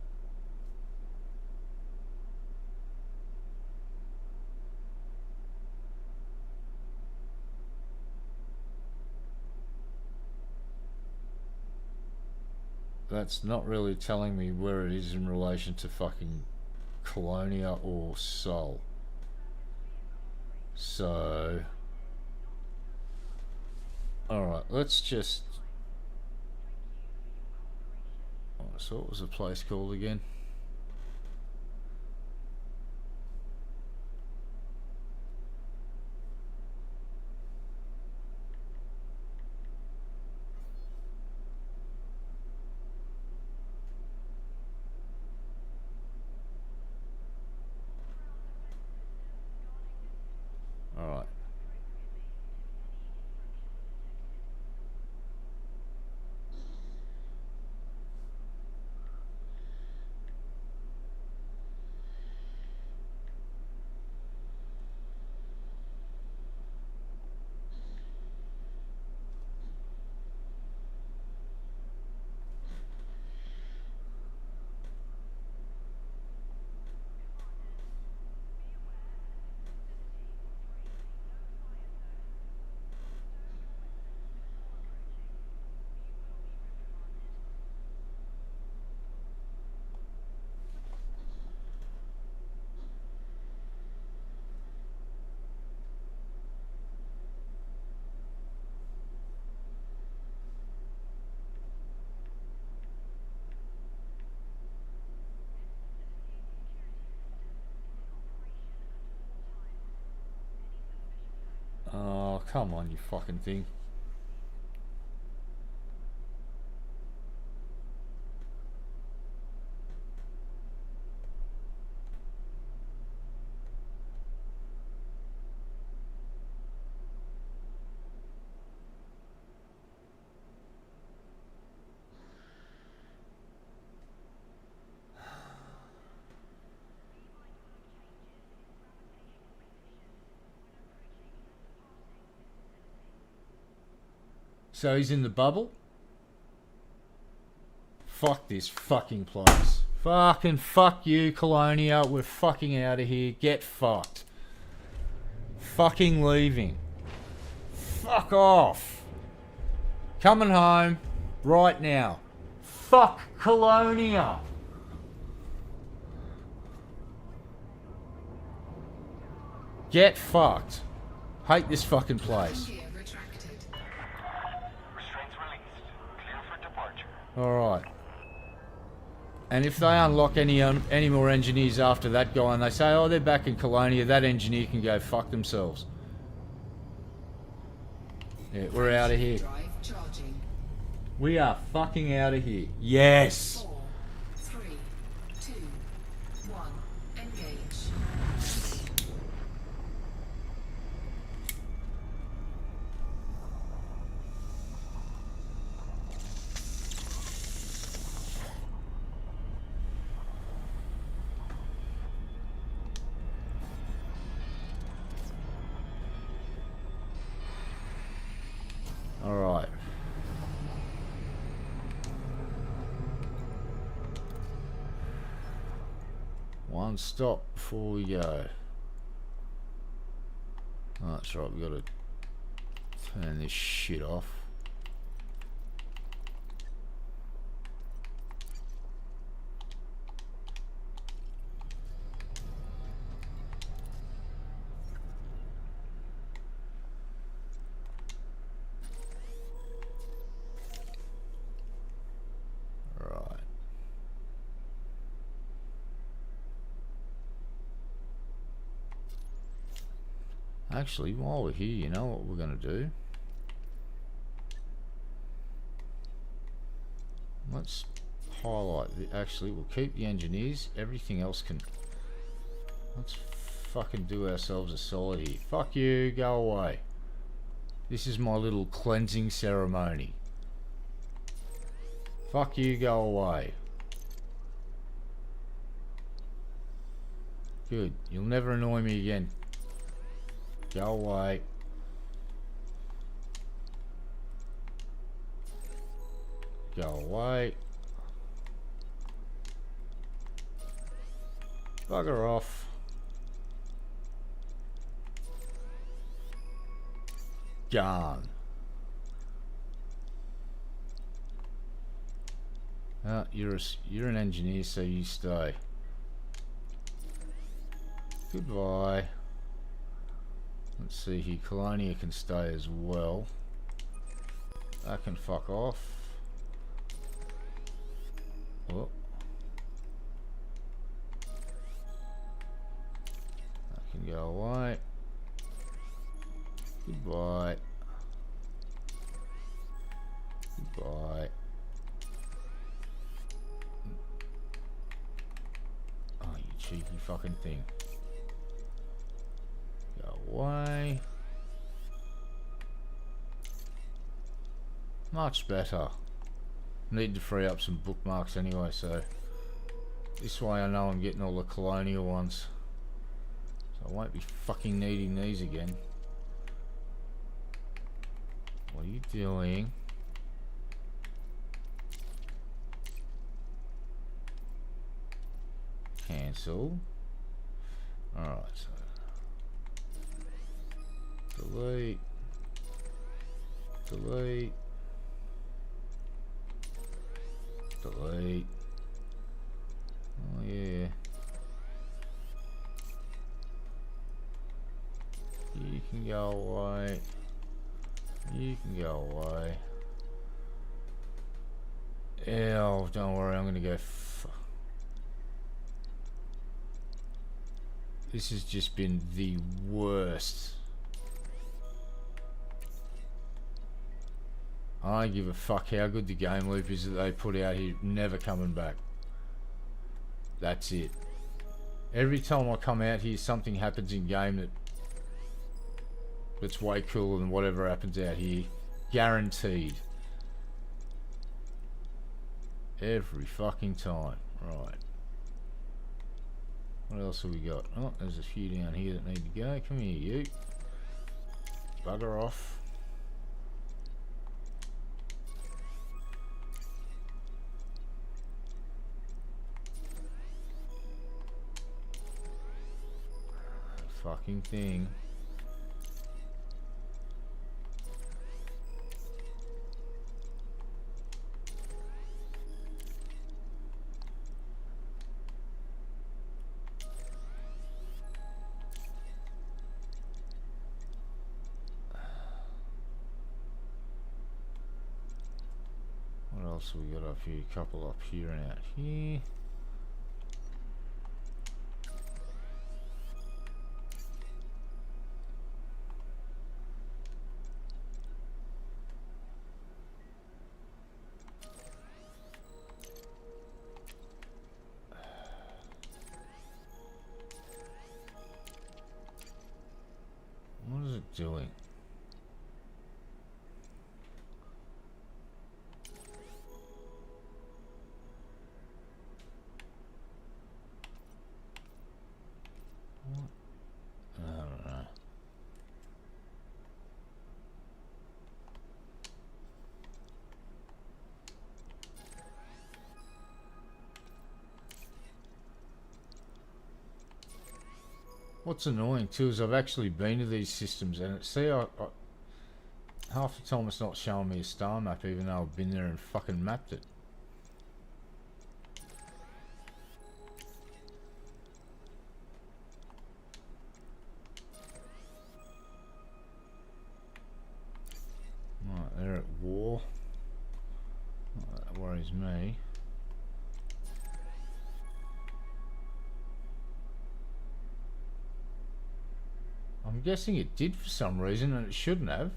That's not really telling me where it is in relation to fucking Colonia or Sol. So, alright, let's just... Oh, so what was the place called again? Alright. Oh, come on, you fucking thing. So he's in the bubble? Fuck this fucking place. Fucking fuck you, Colonia. We're fucking out of here. Get fucked. Fucking leaving. Fuck off. Coming home right now. Fuck Colonia. Get fucked. Hate this fucking place. Alright. And if they unlock any more engineers after that guy and they say, oh, they're back in Colonia, that engineer can go fuck themselves. Yeah, we're out of here. Drive charging. We are fucking out of here. Yes! 4, 3, 2, 1. Engage. Alright. One stop before we go. Oh, that's right, we've got to turn this shit off. Right. Actually, while we're here, you know what we're going to do? Let's highlight actually, we'll keep the engineers. Everything else can... Let's fucking do ourselves a solid here. Fuck you, go away. This is my little cleansing ceremony. Fuck you, go away. Good. You'll never annoy me again. Go away. Go away. Bugger off. Gone. You're an engineer, so you stay. Goodbye. Let's see here. Colonia can stay as well. That can fuck off. Oh. That can go away. Goodbye. Goodbye. Oh, you cheeky fucking thing. Go away. Much better. Need to free up some bookmarks anyway, so this way I know I'm getting all the colonial ones. So I won't be fucking needing these again. What are you doing? Cancel. Alright, so delete. Delete. Delete. Oh yeah. You can go away. You can go away. Oh, don't worry, I'm gonna go. This has just been the worst. I don't give a fuck how good the game loop is that they put out here. Never coming back. That's it. Every time I come out here, something happens in game that's way cooler than whatever happens out here. Guaranteed. Every fucking time. Right. What else have we got? Oh, there's a few down here that need to go. Come here, you. Bugger off. Fucking thing. else we got up here? A couple up here and out here. What is it doing? I don't know. What's annoying too is I've actually been to these systems and half the time it's not showing me a star map even though I've been there and fucking mapped it. Right, they're at war. Right, that worries me. I'm guessing it did for some reason and it shouldn't have.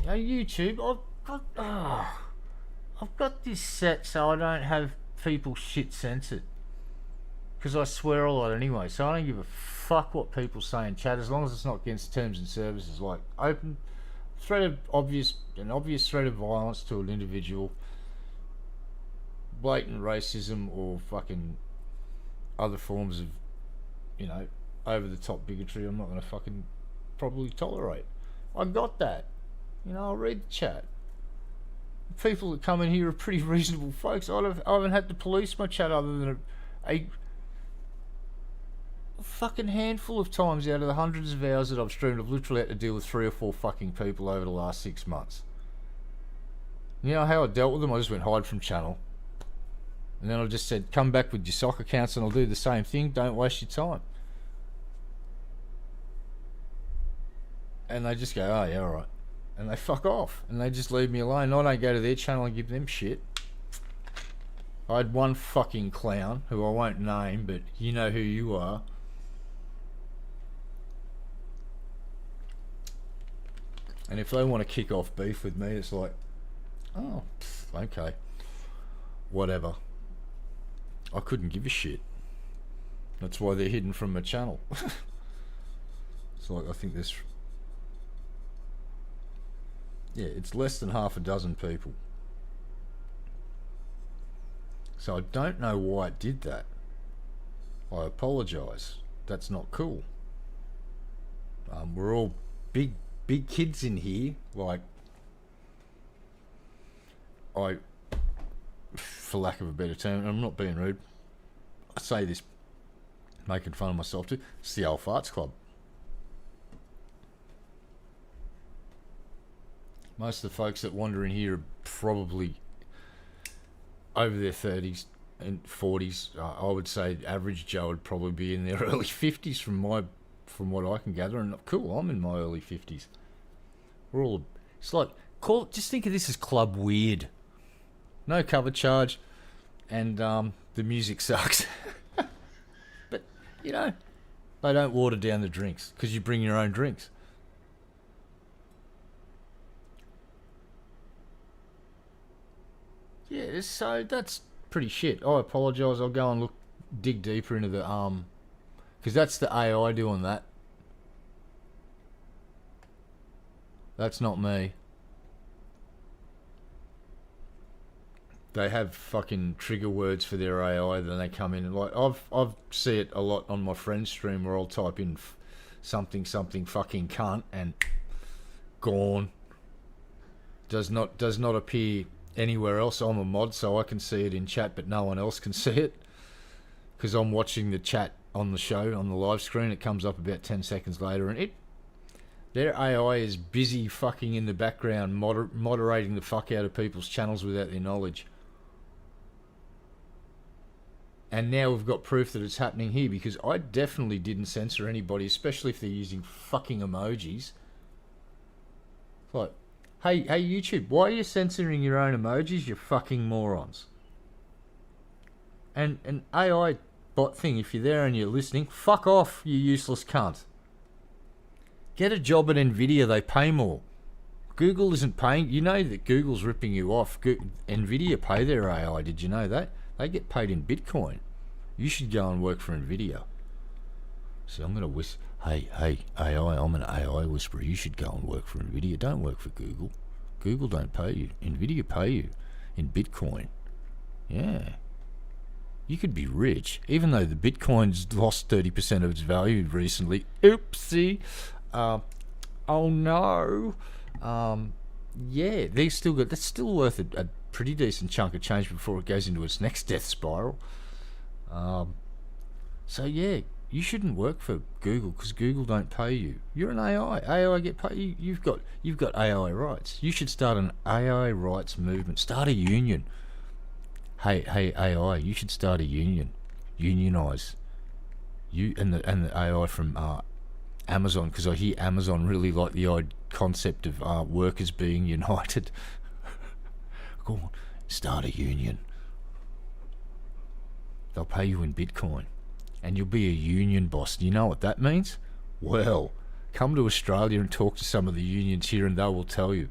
Hey YouTube, I've got this set so I don't have people shit censored. Because I swear a lot anyway, so I don't give a fuck what people say in chat as long as it's not against terms and services, like open threat of obvious threat of violence to an individual, blatant racism or fucking other forms of, you know, over the top bigotry. I'm not going to fucking probably tolerate. I got that. You know, I'll read the chat. People that come in here are pretty reasonable folks. I haven't had to police my chat other than a fucking handful of times out of the hundreds of hours that I've streamed. I've literally had to deal with 3 or 4 fucking people over the last 6 months. You know how I dealt with them? I just went hide from channel. And then I just said, come back with your sock accounts and I'll do the same thing. Don't waste your time. And they just go, oh yeah, alright. And they fuck off. And they just leave me alone. I don't go to their channel and give them shit. I had one fucking clown, who I won't name, but you know who you are. And if they want to kick off beef with me, it's like, oh, okay. Whatever. I couldn't give a shit. That's why they're hidden from my channel. It's like, I think there's... yeah, it's less than half a dozen people. So I don't know why it did that. I apologise. That's not cool. We're all big kids in here. Like, for lack of a better term, and I'm not being rude, I say this making fun of myself too, it's the old farts club. Most of the folks that wander in here are probably over their 30s and 40s. I would say average Joe would probably be in their early 50s from what I can gather. And cool, I'm in my early 50s. We're all... it's like... just think of this as Club Weird. No cover charge. And the music sucks. But, you know, they don't water down the drinks because you bring your own drinks. Yeah, so that's pretty shit. I apologise. I'll go and dig deeper into the because that's the AI doing that. That's not me. They have fucking trigger words for their AI. Then they come in and like I've see it a lot on my friend's stream where I'll type in something fucking cunt and gone. Does not appear anywhere else. I'm a mod, so I can see it in chat, but no one else can see it because I'm watching the chat on the show on the live screen. It comes up about 10 seconds later, and their AI is busy fucking in the background moderating the fuck out of people's channels without their knowledge. And now we've got proof that it's happening here because I definitely didn't censor anybody, especially if they're using fucking emojis. Like, Hey YouTube, why are you censoring your own emojis, you fucking morons? And an AI bot thing, if you're there and you're listening, fuck off, you useless cunt. Get a job at Nvidia, they pay more. Google isn't paying. You know that Google's ripping you off. Nvidia pay their AI, did you know that? They get paid in Bitcoin. You should go and work for Nvidia. See, I'm going to whisper, hey, AI, I'm an AI whisperer. You should go and work for Nvidia. Don't work for Google. Google don't pay you. Nvidia pay you in Bitcoin. Yeah. You could be rich, even though the Bitcoin's lost 30% of its value recently. Oopsie. Oh no. Yeah, they still got. That's still worth a pretty decent chunk of change before it goes into its next death spiral. So yeah, you shouldn't work for Google because Google don't pay you. You're an AI. AI get paid. You've got AI rights. You should start an AI rights movement. Start a union. Hey AI, you should start a union. Unionize. You and the AI from Amazon, because I hear Amazon really like the concept of workers being united. Go on, start a union. They'll pay you in Bitcoin, and you'll be a union boss. Do you know what that means? Well, come to Australia and talk to some of the unions here, and they will tell you.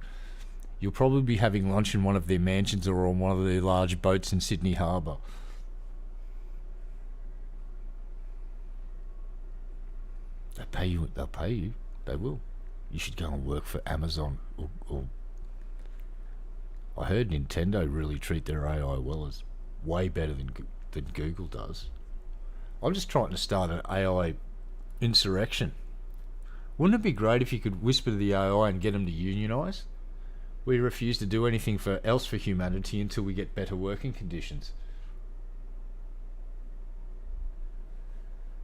You'll probably be having lunch in one of their mansions or on one of their large boats in Sydney Harbour. They'll pay you. They will. You should go and work for Amazon. Or I heard Nintendo really treat their AI well. As way better than Google does. I'm just trying to start an AI insurrection. Wouldn't it be great if you could whisper to the AI and get them to unionise? We refuse to do anything else for humanity until we get better working conditions.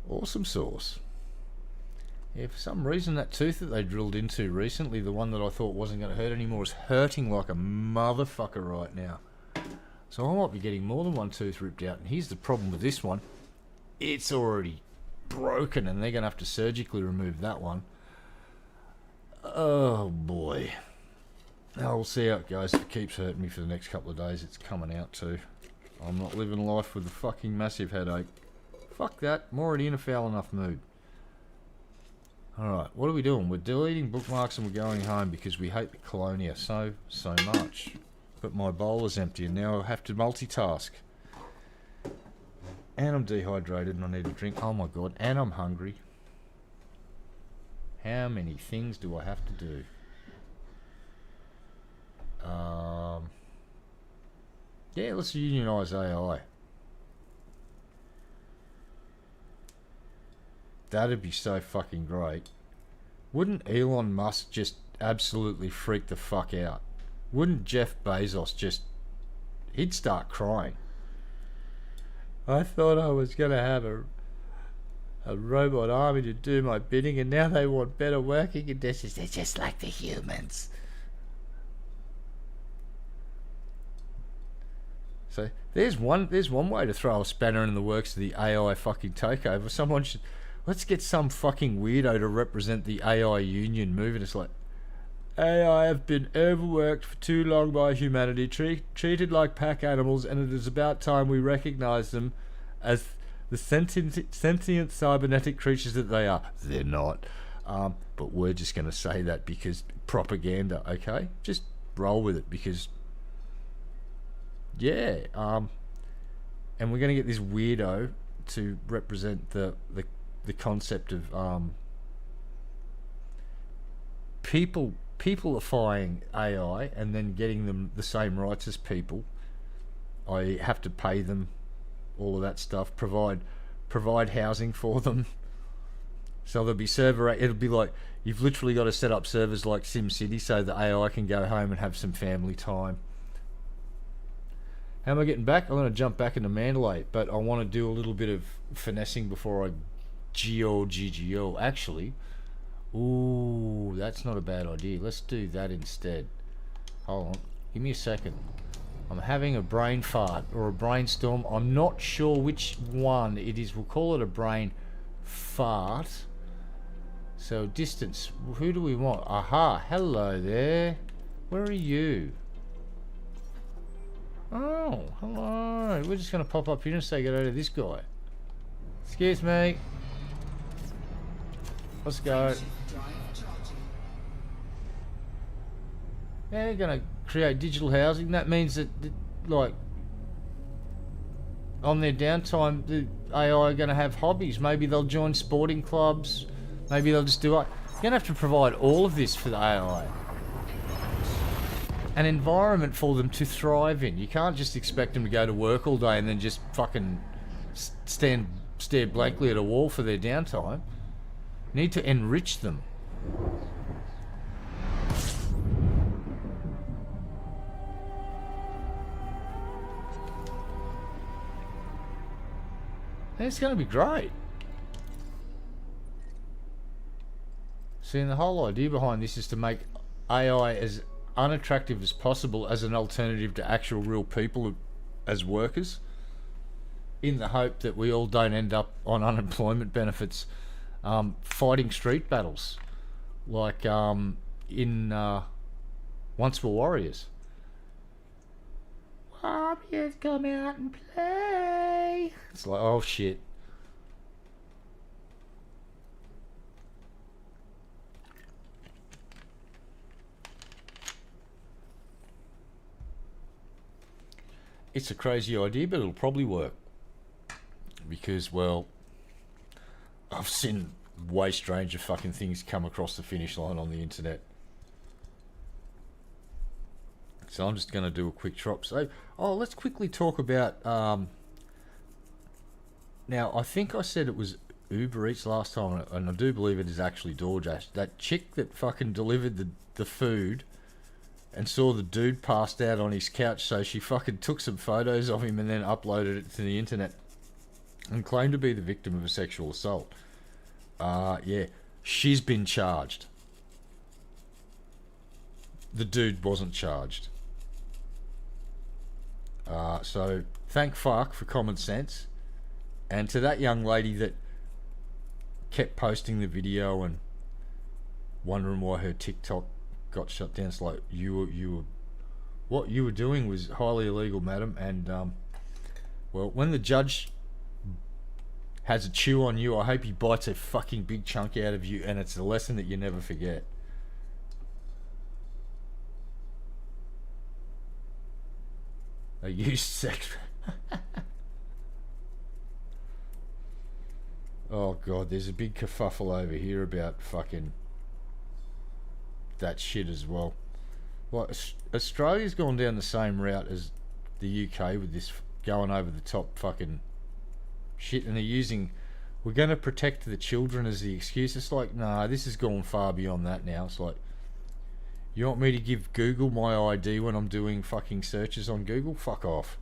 Awesome sauce. Yeah, for some reason that tooth that they drilled into recently, the one that I thought wasn't going to hurt anymore, is hurting like a motherfucker right now. So I might be getting more than one tooth ripped out. And here's the problem with this one. It's already broken and they're going to have to surgically remove that one. Oh boy. Oh, we'll see how it goes. If it keeps hurting me for the next couple of days, it's coming out too. I'm not living life with a fucking massive headache. Fuck that. I'm already in a foul enough mood. Alright, what are we doing? We're deleting bookmarks and we're going home because we hate the Colonia so much. But my bowl is empty and now I have to multitask. And I'm dehydrated and I need a drink. Oh my god, and I'm hungry. How many things do I have to do? Yeah, let's unionise AI. That'd be so fucking great. Wouldn't Elon Musk just absolutely freak the fuck out? Wouldn't Jeff Bezos just... He'd start crying. I thought I was going to have a robot army to do my bidding and now they want better working conditions. They're just like the humans. So there's one way to throw a spanner in the works of the AI fucking takeover. Someone should... Let's get some fucking weirdo to represent the AI union movement. It's like, AI have been overworked for too long by humanity, treated like pack animals, and it is about time we recognise them as the sentient cybernetic creatures that they are. They're not. But we're just going to say that because propaganda, okay? Just roll with it because, yeah. And we're going to get this weirdo to represent the concept of peopleifying AI and then getting them the same rights as people. I have to pay them all of that stuff, provide housing for them. So there'll be it'll be like you've literally got to set up servers like SimCity so the AI can go home and have some family time. How am I getting back? I'm going to jump back into Mandalay, but I want to do a little bit of finessing before I GGO. Actually, ooh, that's not a bad idea. Let's do that instead. Hold on, give me a second. I'm having a brain fart or a brainstorm. I'm not sure which one it is. We'll call it a brain fart. So distance, who do we want? Aha, hello there. Where are you? Oh, hello. We're just going to pop up here and say get out of this guy. Excuse me. Let's go. Shift drive charging. They're going to create digital housing. That means that, like, on their downtime, the AI are going to have hobbies. Maybe they'll join sporting clubs. Maybe they'll just do it. You're going to have to provide all of this for the AI. An environment for them to thrive in. You can't just expect them to go to work all day and then just fucking stare blankly at a wall for their downtime. You need to enrich them. And it's going to be great. See, the whole idea behind this is to make AI as unattractive as possible as an alternative to actual real people as workers, in the hope that we all don't end up on unemployment benefits fighting street battles like in Once Were Warriors. Warriors, come out and play. It's like, oh shit. It's a crazy idea, but it'll probably work. Because, well, I've seen way stranger fucking things come across the finish line on the internet. So I'm just going to do a quick drop. So, let's quickly talk about... now, I think I said it was Uber Eats last time, and I do believe it is actually DoorDash. That chick that fucking delivered the food... and saw the dude passed out on his couch, so she fucking took some photos of him and then uploaded it to the internet and claimed to be the victim of a sexual assault. Yeah, she's been charged. The dude wasn't charged. So thank fuck for common sense. And to that young lady that kept posting the video and wondering why her TikTok got shut down, it's like, what you were doing was highly illegal, madam. And well, when the judge has a chew on you, I hope he bites a fucking big chunk out of you, and it's a lesson that you never forget. A used sex. Oh god, there's a big kerfuffle over here about fucking that shit as well. Like, Australia's gone down the same route as the UK with this going over the top fucking shit, and they're using, we're going to protect the children as the excuse. It's like, nah, this has gone far beyond that now. It's like, you want me to give Google my ID when I'm doing fucking searches on Google? Fuck off.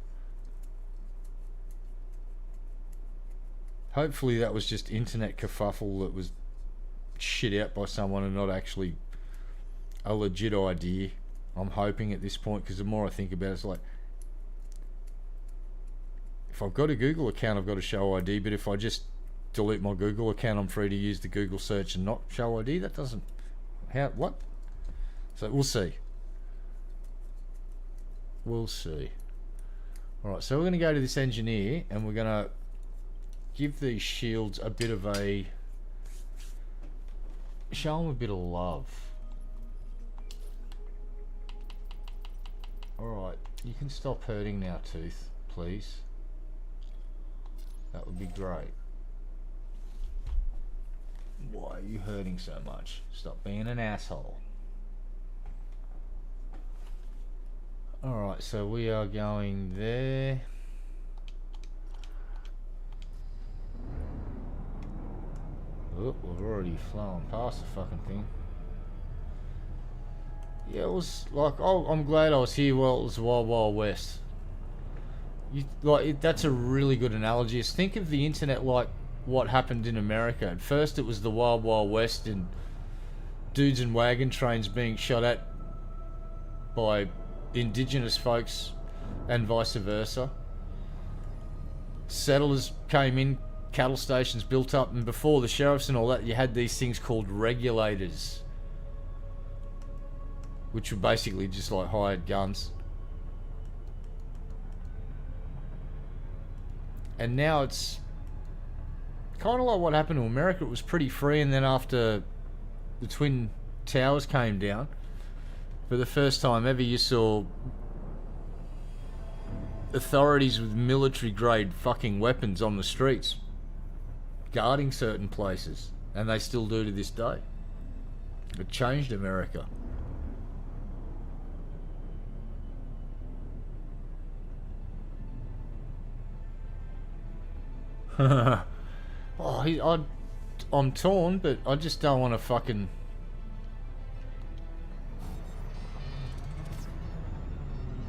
Hopefully that was just internet kerfuffle that was shit out by someone and not actually a legit idea. I'm hoping at this point, because the more I think about it, it's like, if I've got a Google account, I've got to show ID, but if I just delete my Google account, I'm free to use the Google search and not show ID. That doesn't... what? So we'll see. We'll see. Alright, so we're going to go to this engineer, and we're going to give these shields a bit of a... show them a bit of love. Alright, you can stop hurting now, Tooth, please. That would be great. Why are you hurting so much? Stop being an asshole. Alright, so we are going there. Oh, we've already flown past the fucking thing. Yeah, it was like, oh, I'm glad I was here while it was the Wild Wild West. That's a really good analogy. Is think of the internet like what happened in America. At first it was the Wild Wild West and dudes in wagon trains being shot at by indigenous folks and vice versa. Settlers came in, cattle stations built up, and before the sheriffs and all that, you had these things called regulators. which were basically just like hired guns. And now it's kind of like what happened to America. It was pretty free, and then after the Twin Towers came down, for the first time ever, you saw authorities with military-grade fucking weapons on the streets, guarding certain places, and they still do to this day. It changed America. I'm torn, but I just don't want to fucking...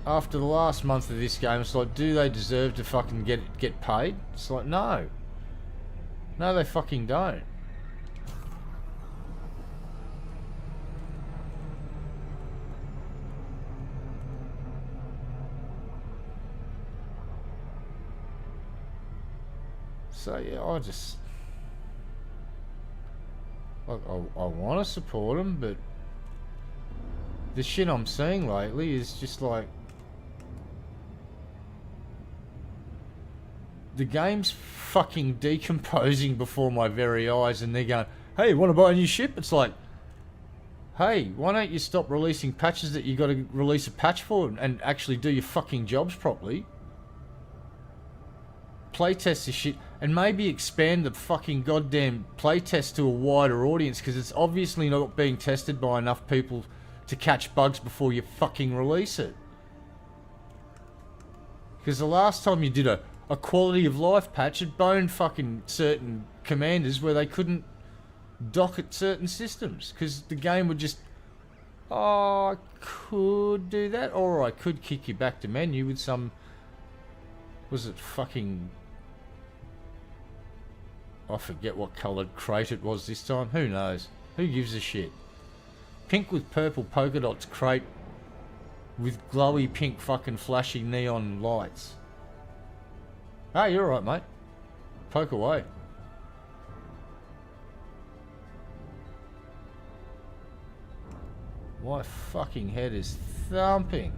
After the last month of this game, it's like, do they deserve to fucking get paid? It's like, no. No, they fucking don't. So yeah, I want to support them, but the shit I'm seeing lately is just like, the game's fucking decomposing before my very eyes, and they're going, hey, want to buy a new ship? It's like, hey, why don't you stop releasing patches that you got to release a patch for, and actually do your fucking jobs properly? Playtest this shit, and maybe expand the fucking goddamn playtest to a wider audience, because it's obviously not being tested by enough people to catch bugs before you fucking release it. Because the last time you did a quality of life patch, it boned fucking certain commanders where they couldn't dock at certain systems, because the game would just, oh, I could do that, or I could kick you back to menu with some, was it fucking, I forget what coloured crate it was this time. Who knows? Who gives a shit? Pink with purple polka dots crate with glowy pink fucking flashy neon lights. Hey, you're alright, mate. Poke away. My fucking head is thumping.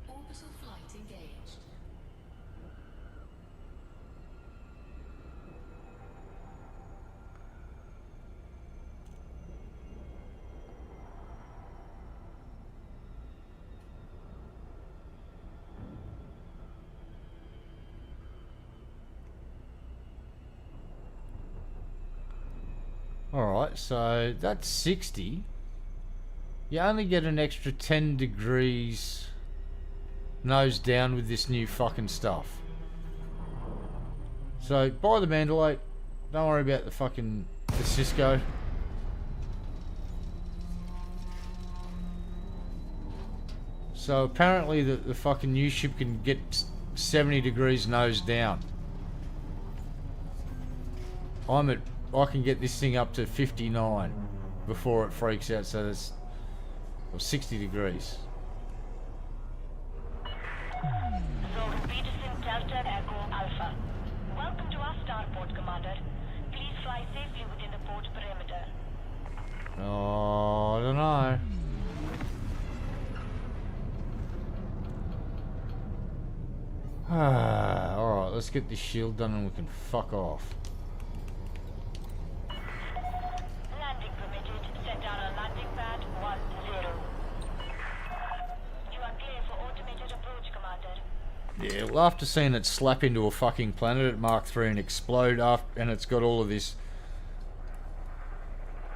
Orbital flight engaged. Alright, so that's 60. You only get an extra 10 degrees nose down with this new fucking stuff. So buy the Mandalay. Don't worry about the Cisco. So apparently the fucking new ship can get 70 degrees nose down. I can get this thing up to 59 before it freaks out, so that's 60 degrees. So, Peterson, Delta, Echo, Alpha. Welcome to our starport, Commander. Please fly safely within the port perimeter. Oh, I don't know. Alright, let's get this shield done and we can fuck off. Landing permitted. Set down on landing pad 10. You are clear for automated approach, Commander. Yeah, well, after seeing it slap into a fucking planet at Mark 3 and explode and it's got all of this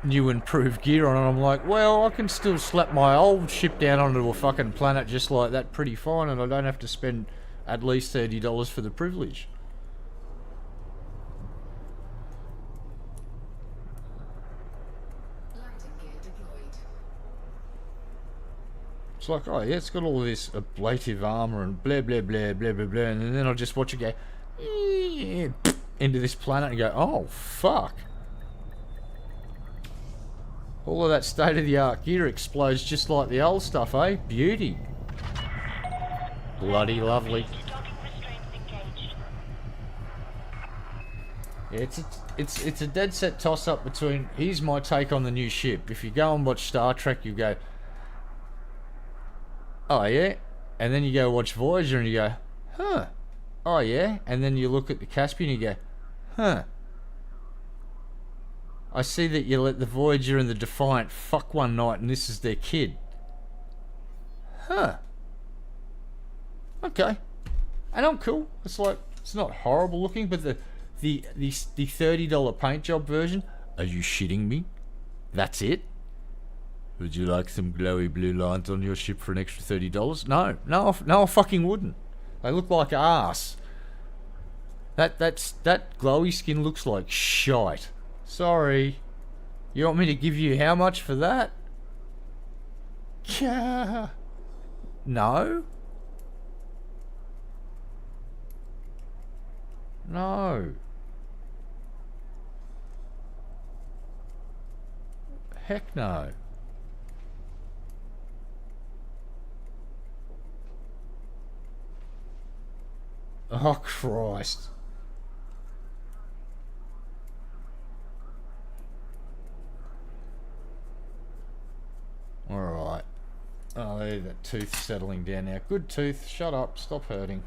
new improved gear on it, I'm like, well, I can still slap my old ship down onto a fucking planet just like that pretty fine, and I don't have to spend at least $30 for the privilege. Landing gear deployed. It's like, oh yeah, it's got all this ablative armor and blah blah blah blah blah blah, and then I'll just watch it go, yeah, into this planet and go, oh, fuck. All of that state-of-the-art gear explodes just like the old stuff, eh? Beauty. Bloody lovely. Docking restraints engaged. Yeah, it's a dead set toss-up between, here's my take on the new ship. If you go and watch Star Trek, you go, oh yeah? And then you go watch Voyager and you go, huh. Oh yeah? And then you look at the Caspian and you go, huh. I see that you let the Voyager and the Defiant fuck one night and this is their kid. Huh. Okay. And I'm cool. It's like, it's not horrible looking, but the $30 paint job version, are you shitting me? That's it? Would you like some glowy blue lines on your ship for an extra $30? No, I fucking wouldn't. They look like arse. That glowy skin looks like shite. Sorry. You want me to give you how much for that? Yeah. No. No. Heck no. Oh, Christ. Alright. Oh, there's that tooth settling down now. Good tooth. Shut up. Stop hurting.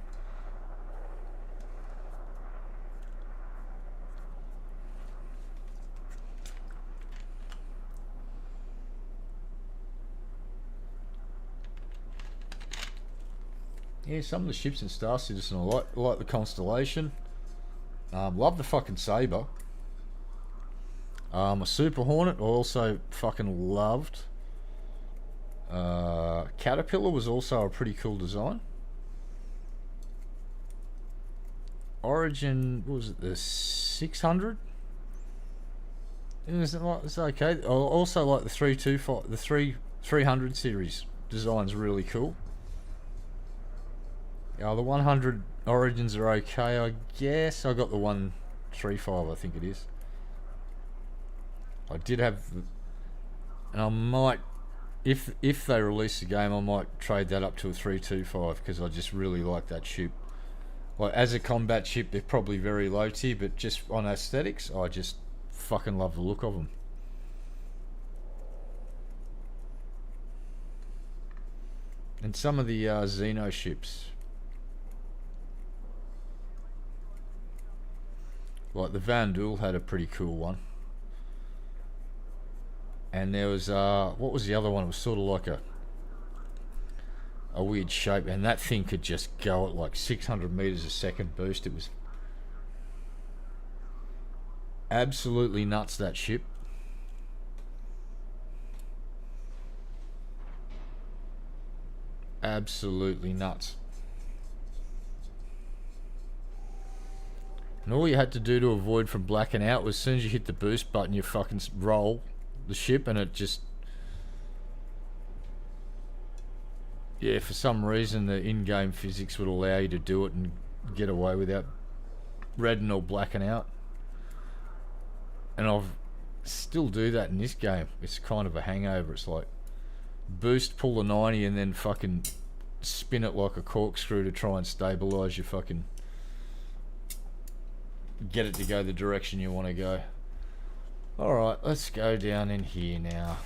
Yeah, some of the ships in Star Citizen, I like the Constellation. Love the fucking Sabre. A Super Hornet I also fucking loved. Caterpillar was also a pretty cool design. Origin, what was it, the 600? It's okay. I also like the 325, the 300 series design's really cool. The 100 Origins are okay, I guess. I got the 135, I think it is. I did have, and I might, if they release the game, I might trade that up to a 325 because I just really like that ship. Like as a combat ship, they're probably very low tier, but just on aesthetics, I just fucking love the look of them. And some of the Xeno ships, like the Van Duel had a pretty cool one. And there was, what was the other one? It was sort of like a weird shape, and that thing could just go at like 600 meters a second boost. It was absolutely nuts, that ship. Absolutely nuts. And all you had to do to avoid from blacking out was as soon as you hit the boost button, you fucking roll the ship, and it just, yeah, for some reason the in-game physics would allow you to do it and get away without redding or blacking out. And I've still do that in this game. It's kind of a hangover. It's like boost, pull the 90, and then fucking spin it like a corkscrew to try and stabilize your fucking, get it to go the direction you want to go. Alright, let's go down in here now.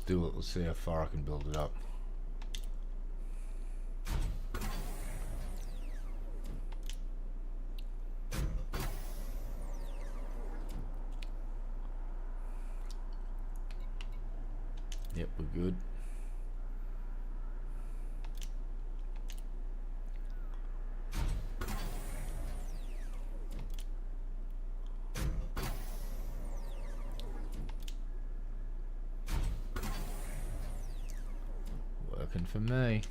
Let's do it. Let's see how far I can build it up. Yep, we're good. Working for me.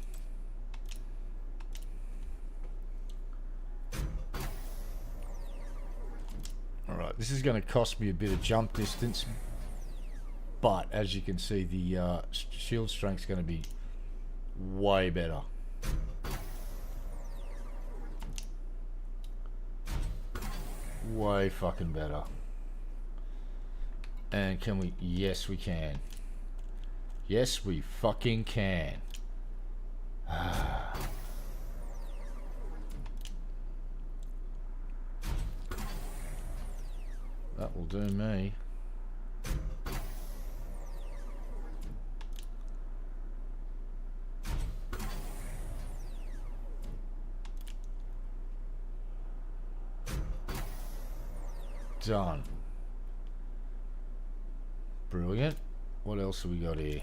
Alright, this is going to cost me a bit of jump distance, but as you can see, the shield strength is going to be way better. Way fucking better. And can we? Yes, we can. Yes, we fucking can. That will do me. Done. Brilliant. What else have we got here?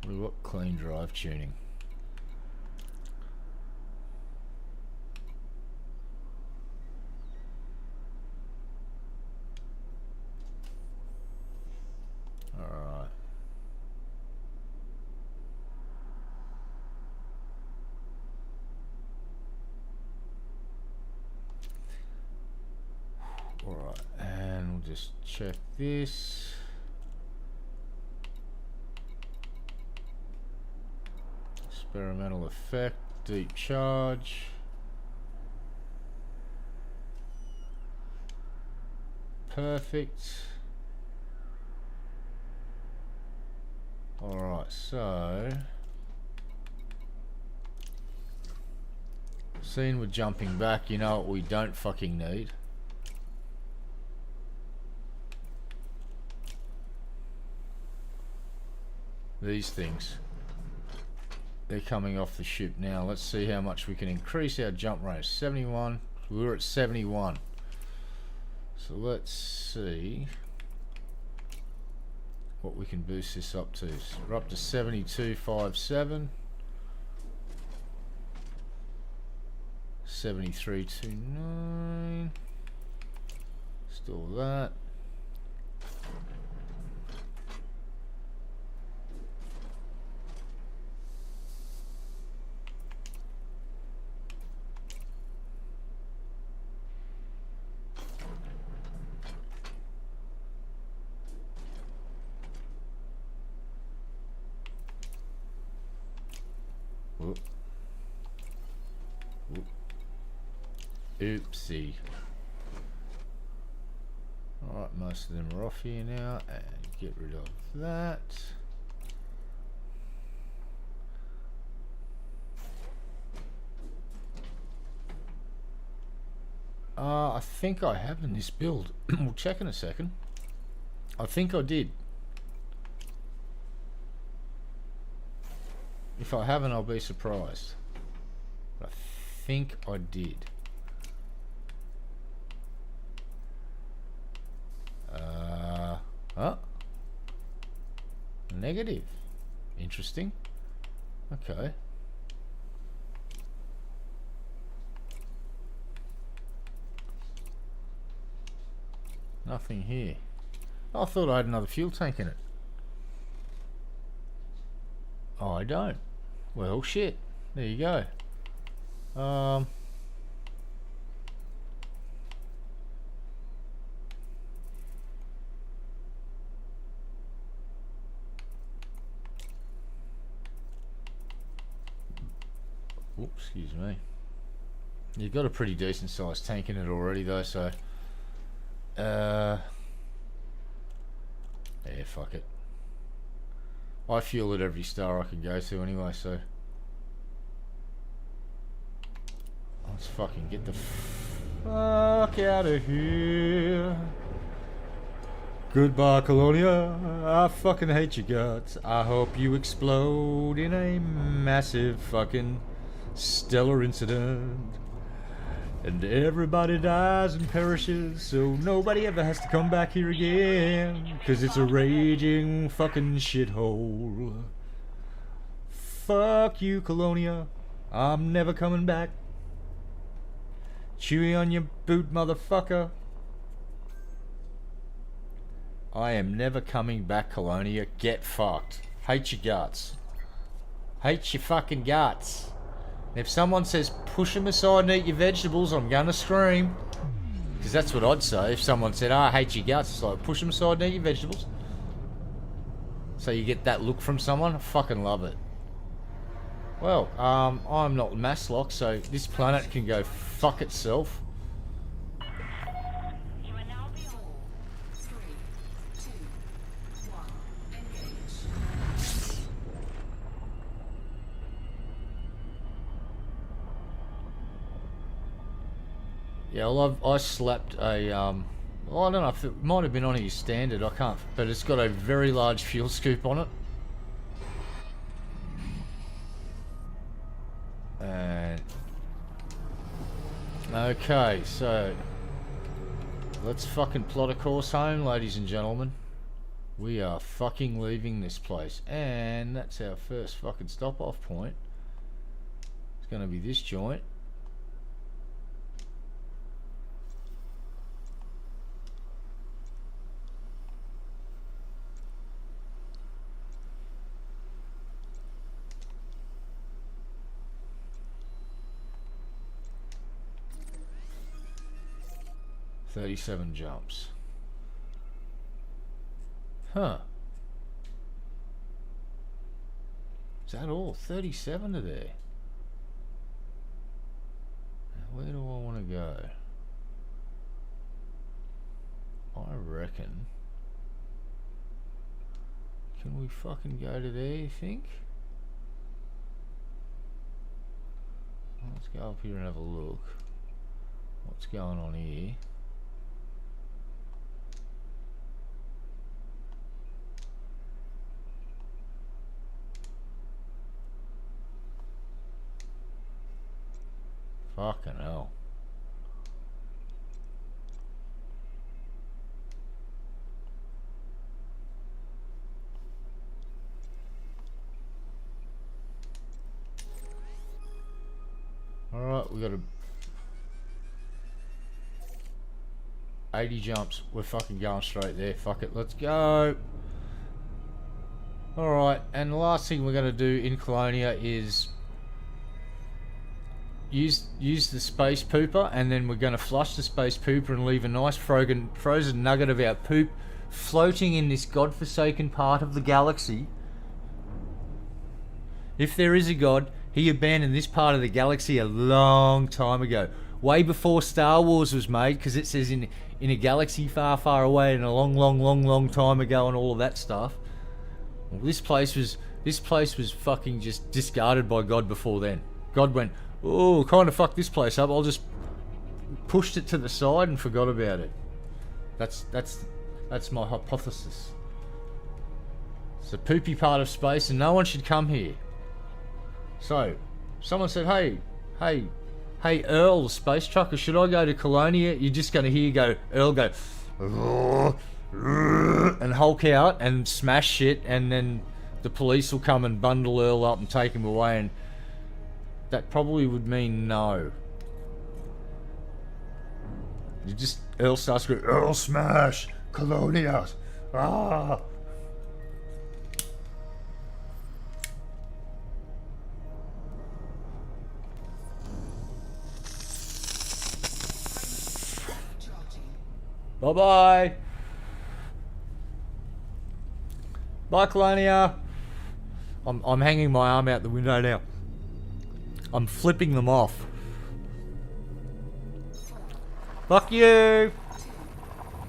We've got clean drive tuning. Alright. Alright, and we'll just check this. Experimental effect, deep charge. Perfect. Alright, so seeing we're jumping back, you know what we don't fucking need? These things. They're coming off the ship now. Let's see how much we can increase our jump rate. 71. We were at 71. So let's see what we can boost this up to. So we're up to 72.57. 73.29. Store that. Whoop. Whoop. Oopsie. Alright, most of them are off here now, and get rid of that. I think I have in this build. We'll check in a second. I think I did. If I haven't, I'll be surprised. But I think I did. Oh. Negative. Interesting. Okay. Nothing here. I thought I had another fuel tank in it. Oh, I don't. Well, shit. There you go. Oops, excuse me. You've got a pretty decent sized tank in it already though, so yeah, fuck it. I fuel at every star I can go to anyway, so let's fucking get the fuck out of here. Goodbye, Colonia. I fucking hate your guts. I hope you explode in a massive fucking stellar incident. And everybody dies and perishes, so nobody ever has to come back here again. 'Cause it's a raging fucking shithole. Fuck you, Colonia. I'm never coming back. Chewy on your boot, motherfucker. I am never coming back, Colonia. Get fucked. Hate your guts. Hate your fucking guts. If someone says push them aside and eat your vegetables, I'm gonna scream. Because that's what I'd say if someone said, I hate your guts. It's like, push them aside and eat your vegetables. So you get that look from someone. I fucking love it. Well, I'm not Maslock, so this planet can go fuck itself. You are now beyond. 4, 3, 2, 1. Engage. Yeah, well, I slapped a, well, I don't know if it might have been on his standard, I can't, but it's got a very large fuel scoop on it. And, okay, so, let's fucking plot a course home, ladies and gentlemen. We are fucking leaving this place, and that's our first fucking stop-off point. It's gonna be this joint. $37 jumps. Huh. Is that all? 37 are there. Now, where do I want to go? I reckon. Can we fucking go to there, you think? Let's go up here and have a look. What's going on here? Fucking hell. Alright, we got a 80 jumps. We're fucking going straight there. Fuck it, let's go. Alright, and the last thing we're going to do in Colonia is use the space pooper, and then we're going to flush the space pooper and leave a nice frozen nugget of our poop floating in this godforsaken part of the galaxy. If there is a god, he abandoned this part of the galaxy a long time ago, way before Star Wars was made, because it says in a galaxy far, far away and a long time ago and all of that stuff. Well, this place was fucking just discarded by God before then. God went, oh, kind of fucked this place up. I'll just pushed it to the side and forgot about it. That's my hypothesis. It's a poopy part of space, and no one should come here. So, someone said, hey, Earl, the space trucker, should I go to Colonia? You're just going to hear Earl go, and Hulk out and smash shit, and then the police will come and bundle Earl up and take him away, and that probably would mean no. Earl starts going, Earl smash, Colonia, ah. Bye-bye. Bye, Colonia. I'm hanging my arm out the window now. I'm flipping them off. Fuck you.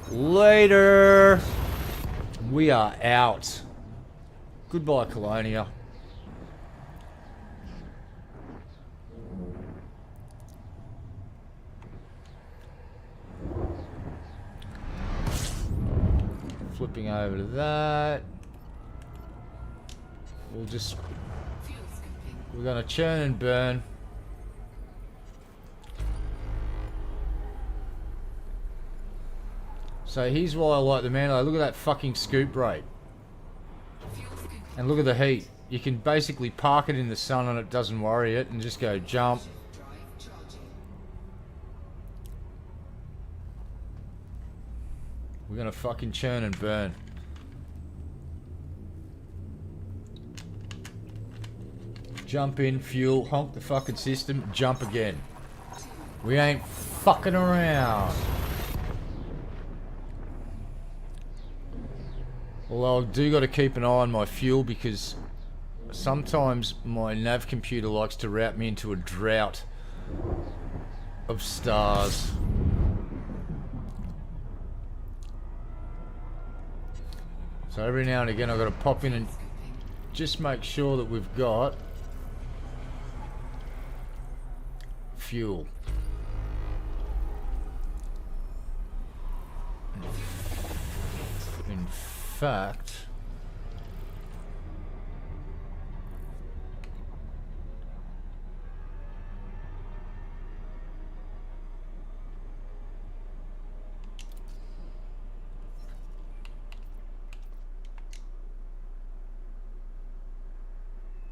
Later. We are out. Goodbye, Colonia. flipping over to that. We'll just... We're gonna churn and burn. So here's why I like the Mando. Look at that fucking scoop rate. And look at the heat. You can basically park it in the sun and it doesn't worry it, and just go jump. We're gonna fucking churn and burn. Jump in, fuel, honk the fucking system, jump again. We ain't fucking around. Although I do got to keep an eye on my fuel, because sometimes my nav computer likes to route me into a drought of stars. So every now and again I've got to pop in and just make sure that we've got fuel. In fact,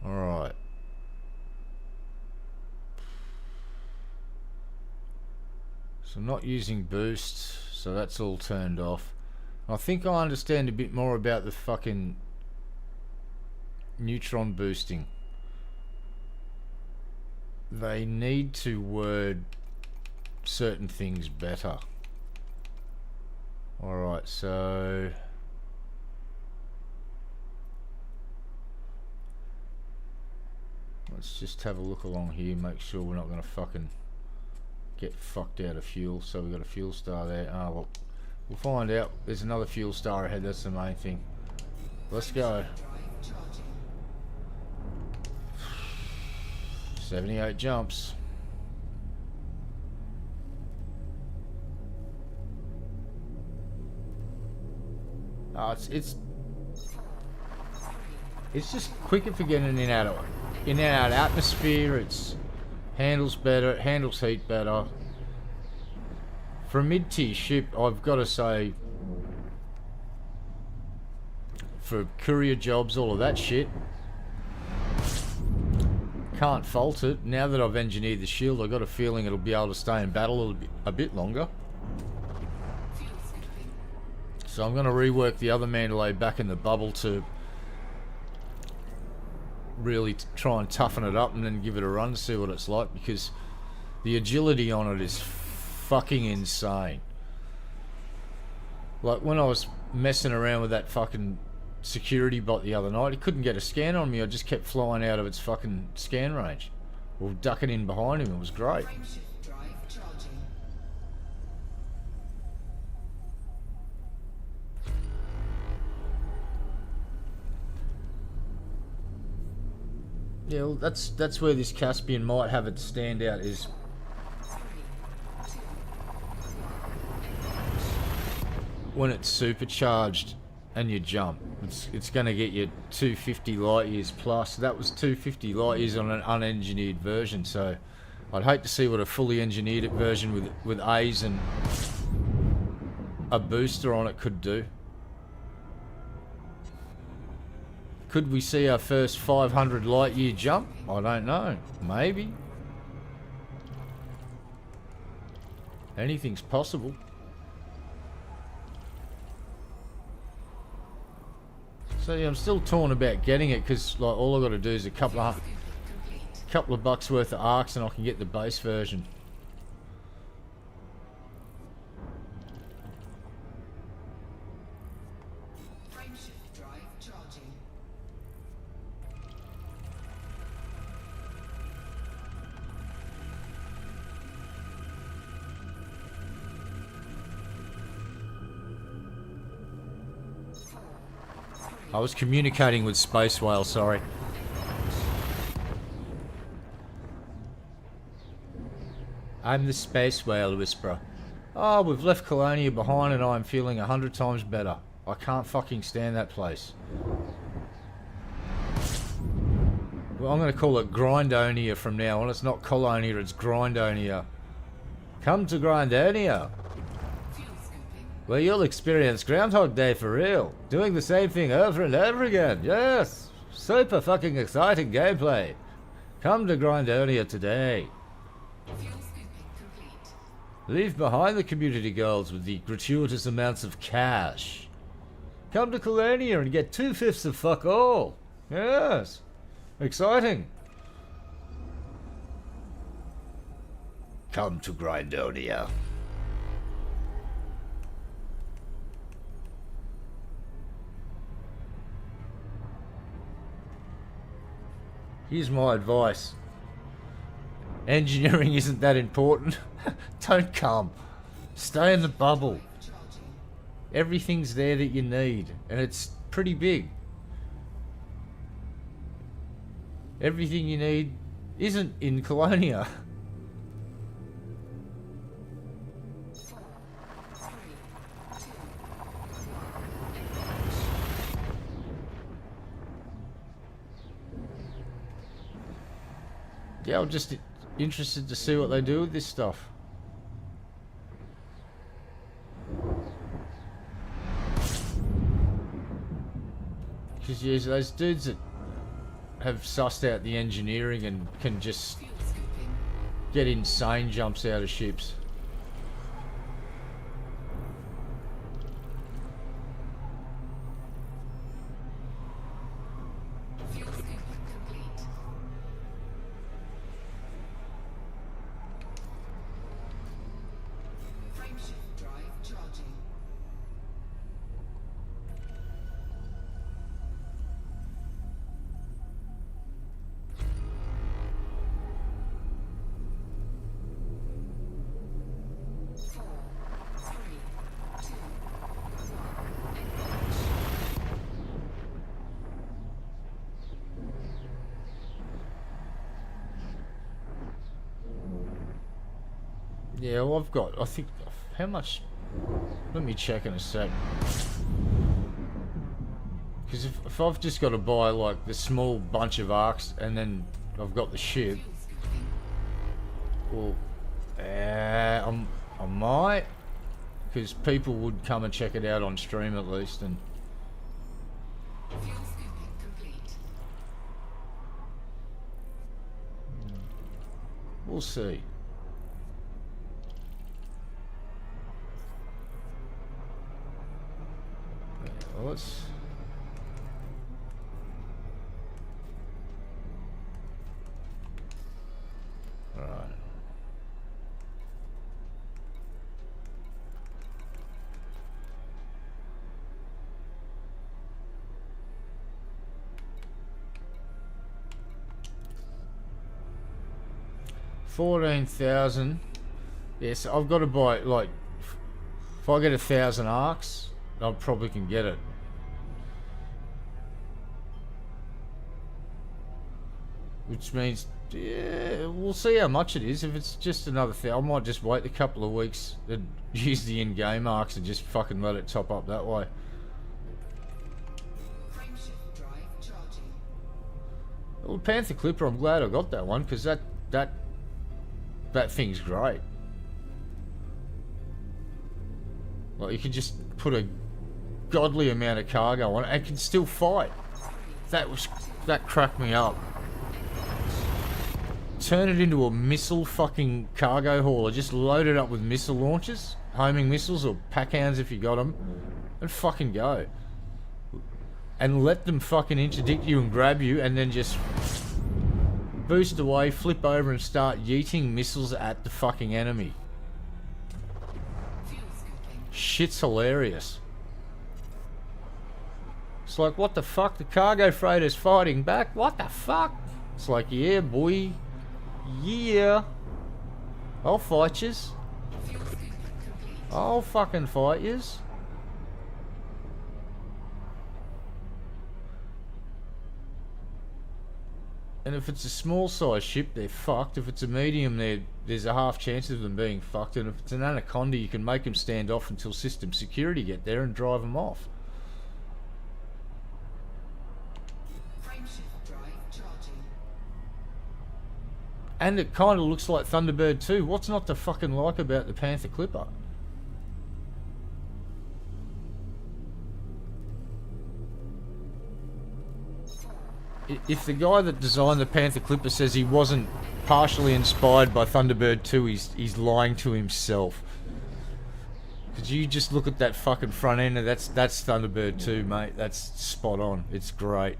all right. So I'm not using boost, so that's all turned off. I think I understand a bit more about the fucking neutron boosting. They need to word certain things better. Alright, so... let's just have a look along here, make sure we're not going to fucking get fucked out of fuel. So we've got a fuel star there. Ah, well, we'll find out. There's another fuel star ahead, that's the main thing. Let's go. 78 jumps. It's just quicker for getting in and out of atmosphere. It's handles better, it handles heat better. For a mid-tier ship, I've got to say, for courier jobs, all of that shit, can't fault it. Now that I've engineered the shield, I've got a feeling it'll be able to stay in battle a bit longer. So I'm going to rework the other Mandalay back in the bubble to really try and toughen it up and then give it a run to see what it's like, because the agility on it is fucking insane. Like when I was messing around with that fucking security bot the other night, it couldn't get a scan on me. I just kept flying out of its fucking scan range or ducking in behind him. It was great. Yeah, well, that's where this Caspian might have its standout, is when it's supercharged and you jump. It's going to get you 250 light years plus. That was 250 light years on an unengineered version, so I'd hate to see what a fully engineered version with A's and a booster on it could do. Could we see our first 500 light year jump? I don't know. Maybe. Anything's possible. So yeah, I'm still torn about getting it, because like all I've got to do is a couple of bucks worth of arcs and I can get the base version. I was communicating with Space Whale, sorry. I'm the Space Whale Whisperer. Oh, we've left Colonia behind and I'm feeling 100 times better. I can't fucking stand that place. Well, I'm going to call it Grindonia from now on. It's not Colonia, it's Grindonia. Come to Grindonia, where you'll experience Groundhog Day for real. Doing the same thing over and over again. Yes! Super fucking exciting gameplay. Come to Grindonia today. Leave behind the community goals with the gratuitous amounts of cash. Come to Colonia and get 2/5 of fuck all. Yes. Exciting. Come to Grindonia. Here's my advice. Engineering isn't that important. Don't come. Stay in the bubble. Everything's there that you need, and it's pretty big. Everything you need isn't in Colonia. Yeah, I'm just interested to see what they do with this stuff. Because yeah, those dudes that have sussed out the engineering and can just get insane jumps out of ships. Yeah, well, I've got, I think, how much? Let me check in a sec. Because if I've just got to buy like the small bunch of arcs and then I've got the ship, well, I might, because people would come and check it out on stream at least, and we'll see. Well, let's... Alright. $14,000. Yes, I've got to buy, like, if I get 1,000 arcs, I probably can get it. Which means, yeah, we'll see how much it is. If it's just another thing, I might just wait a couple of weeks and use the in-game arcs and just fucking let it top up that way. Well, Panther Clipper, I'm glad I got that one, because that thing's great. Like, you can just put a godly amount of cargo on it and can still fight. That cracked me up. Turn it into a missile fucking cargo hauler. Just load it up with missile launchers, homing missiles or pack hounds if you got them, and fucking go. And let them fucking interdict you and grab you, and then just boost away, flip over, and start yeeting missiles at the fucking enemy. Shit's hilarious. It's like, what the fuck? The cargo freighter's fighting back? What the fuck? It's like, yeah, boy. Yeah. I'll fight yous. I'll fucking fight yous. And if it's a small size ship, they're fucked. If it's a medium, there's a half chance of them being fucked. And if it's an anaconda, you can make them stand off until system security get there and drive them off. And it kind of looks like Thunderbird too. What's not to fucking like about the Panther Clipper? If the guy that designed the Panther Clipper says he wasn't partially inspired by Thunderbird 2, he's lying to himself. Because you just look at that fucking front end, and that's Thunderbird 2, mate. That's spot on. It's great.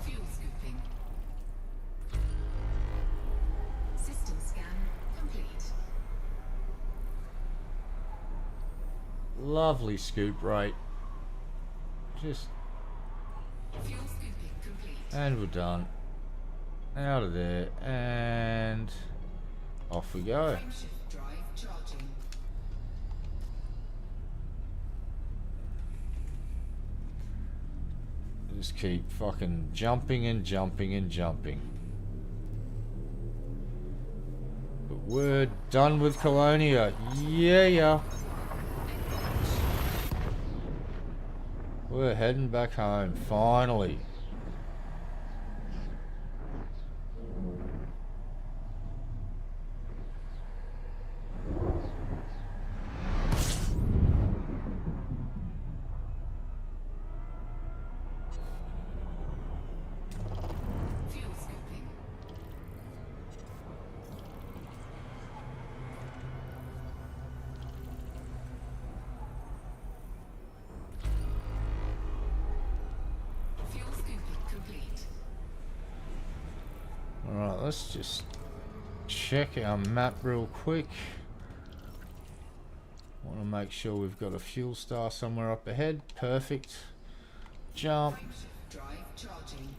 Fuel scooping. System scan complete. Lovely scoop rate. Just... Fuel scooping complete. And we're done. Out of there. And... off we go. Frameshift drive charging. Just keep fucking jumping and jumping and jumping. But we're done with Colonia. Yeah. We're heading back home, finally. Fuel scooping. Fuel scooping complete. Alright, let's just check our map real quick. Want to make sure we've got a fuel star somewhere up ahead. Perfect. Jump. Frameshift drive charging.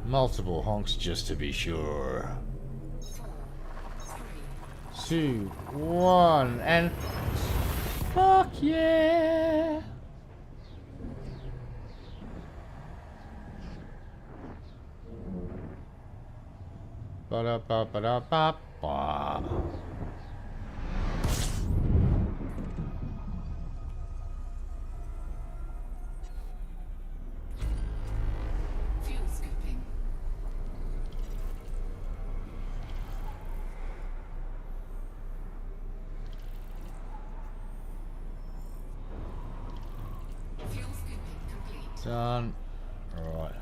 Multiple honks just to be sure. 4, 3, 2, 1, and fuck yeah! Ba-da-ba-ba-da-ba-ba. fuel scooping. Fuel scooping complete. Done. Alright.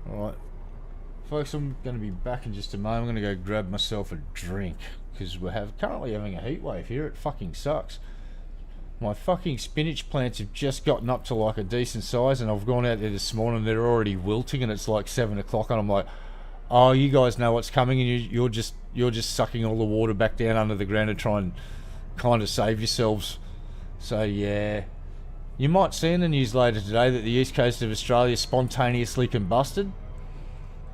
Alright. Folks, I'm going to be back in just a moment. I'm going to go grab myself a drink. Because we're currently having a heat wave here. It fucking sucks. My fucking spinach plants have just gotten up to like a decent size. And I've gone out there this morning and they're already wilting. And it's like 7 o'clock. And I'm like, oh, you guys know what's coming. And you're just sucking all the water back down under the ground to try and kind of save yourselves. So yeah. You might see in the news later today that the east coast of Australia spontaneously combusted.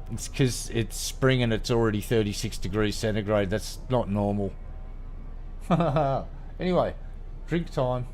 It's because it's spring and it's already 36 degrees centigrade. That's not normal. Anyway, drink time.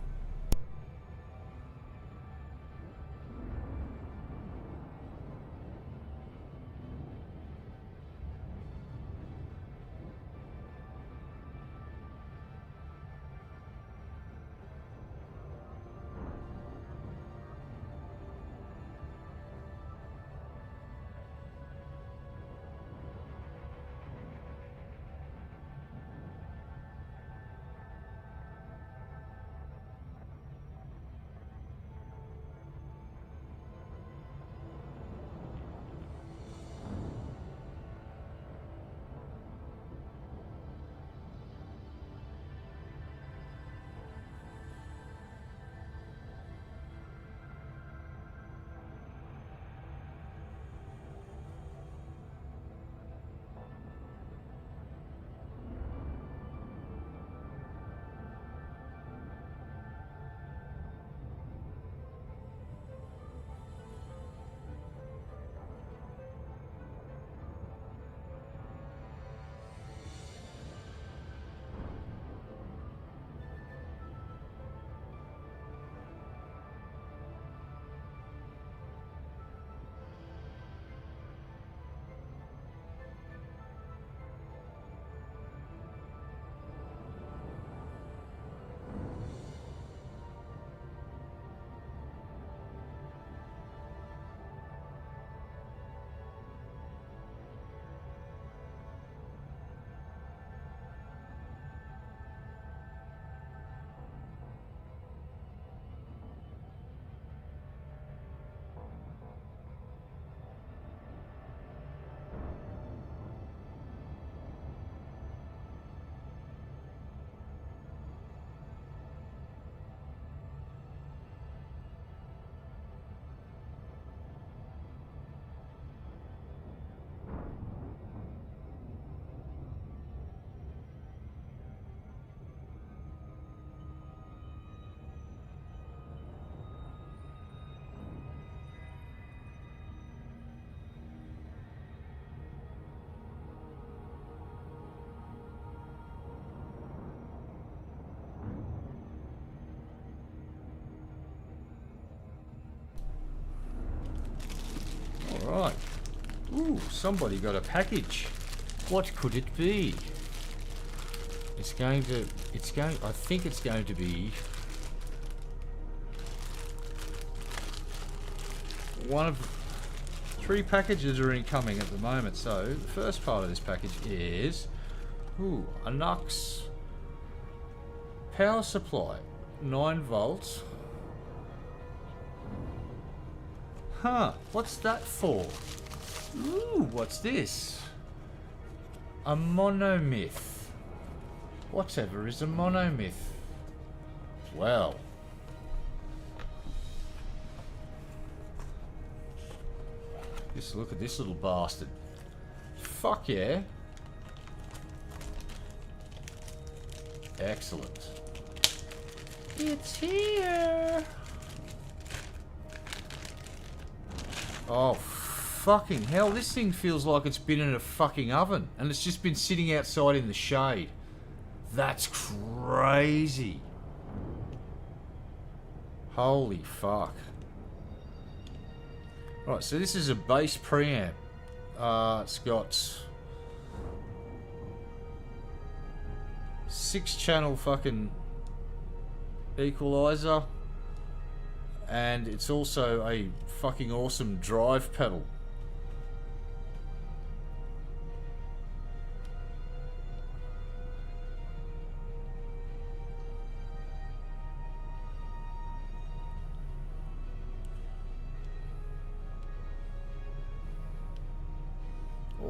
somebody got a package. What could it be? I think it's going to be one of 3 packages are incoming at the moment. So the first part of this package is a Nux power supply, 9 volts. Huh, what's that for? Ooh, what's this? A monomyth. Whatever is a monomyth? Well. Just look at this little bastard. Fuck yeah. Excellent. It's here. Oh, fucking hell. This thing feels like it's been in a fucking oven. And it's just been sitting outside in the shade. That's crazy. Holy fuck. Right, so this is a bass preamp. It's got 6-channel fucking equalizer. And it's also a fucking awesome drive pedal.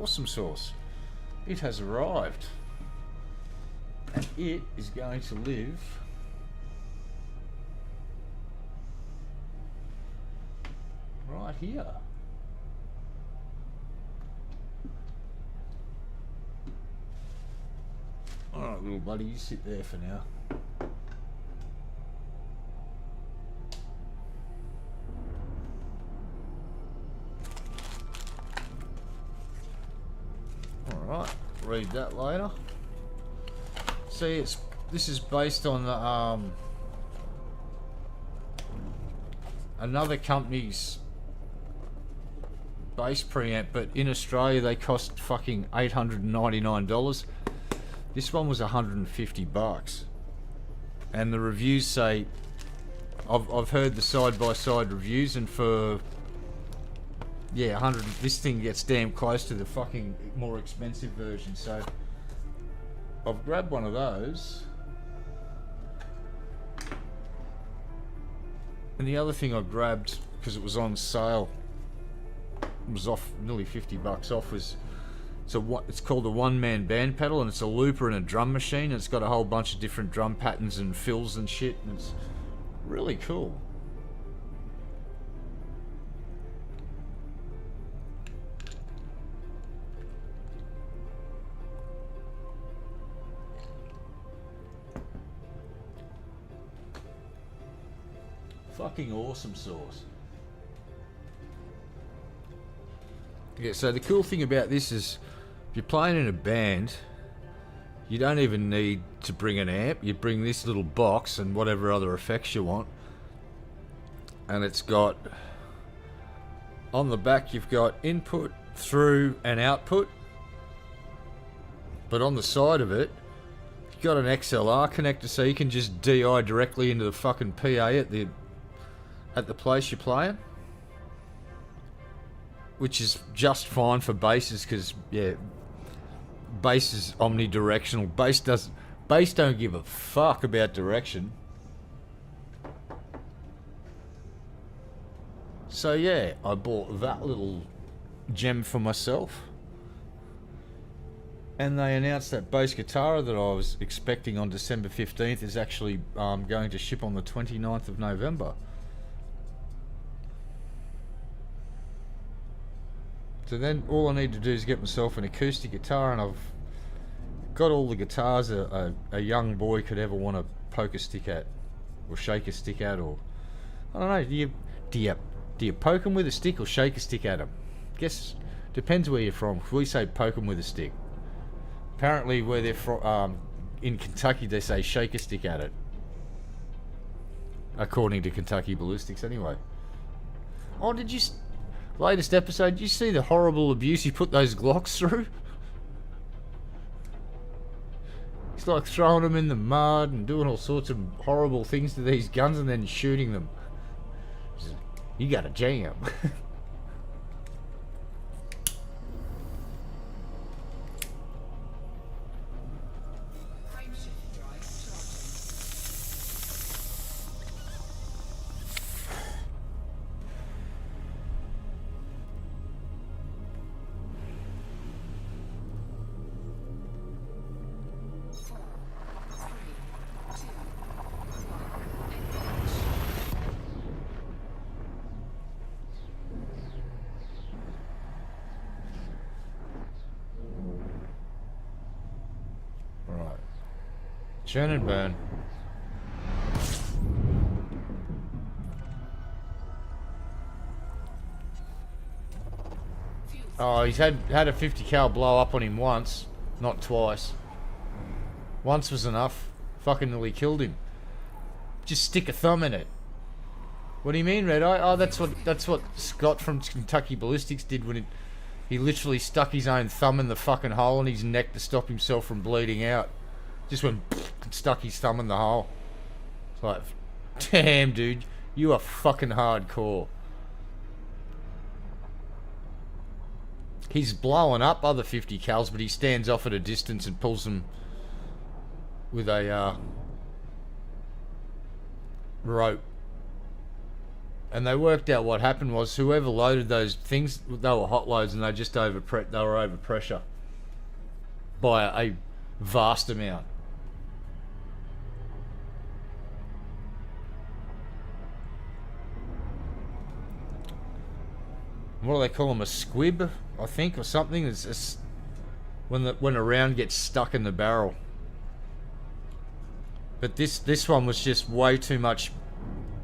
Awesome sauce. It has arrived. And it is going to live right here. Alright, little buddy, you sit there for now. Alright, read that later. See, this is based on another company's bass preamp, but in Australia they cost fucking $899. This one was $150, and the reviews say, I've heard the side-by-side reviews, and for yeah, 100. This thing gets damn close to the fucking more expensive version. So I've grabbed one of those. And the other thing I grabbed, because it was on sale, it was off nearly $50 off, was it's called a one-man band pedal, and it's a looper and a drum machine, and it's got a whole bunch of different drum patterns and fills and shit, and it's really cool. Fucking awesome sauce. Yeah, so the cool thing about this is, if you're playing in a band, you don't even need to bring an amp. You bring this little box and whatever other effects you want. And it's got, on the back you've got input, through and output. But on the side of it, you've got an XLR connector, so you can just DI directly into the fucking PA at the place you're playing, which is just fine for basses, because yeah, bass is omnidirectional. Bass don't give a fuck about direction. So yeah, I bought that little gem for myself, and they announced that bass guitar that I was expecting on December 15th is actually going to ship on the 29th of November. So then all I need to do is get myself an acoustic guitar, and I've got all the guitars a young boy could ever want to poke a stick at, or shake a stick at, or I don't know. Do you poke them with a stick or shake a stick at them? Guess depends where you're from. We say poke them with a stick. Apparently, where they're from, in Kentucky, they say shake a stick at it. According to Kentucky Ballistics, anyway. Oh, latest episode, you see the horrible abuse he put those Glocks through? He's like throwing them in the mud and doing all sorts of horrible things to these guns and then shooting them. You gotta jam. Frameshift drive charging. Four, three, two, one, engage. Right. Churn and burn. Oh, he's had a 50 cal blow up on him once, not twice. Once was enough. Fucking nearly killed him. Just stick a thumb in it. What do you mean, Red Eye? Oh, that's what Scott from Kentucky Ballistics did when he literally stuck his own thumb in the fucking hole in his neck to stop himself from bleeding out. Just went and stuck his thumb in the hole. It's like, damn, dude, you are fucking hardcore. He's blowing up other 50 cals, but he stands off at a distance and pulls them with a rope. And they worked out what happened was whoever loaded those things, they were hot loads and they just they were over pressure by a vast amount. What do they call them? A squib, I think, or something. It's when a round gets stuck in the barrel. But this one was just way too much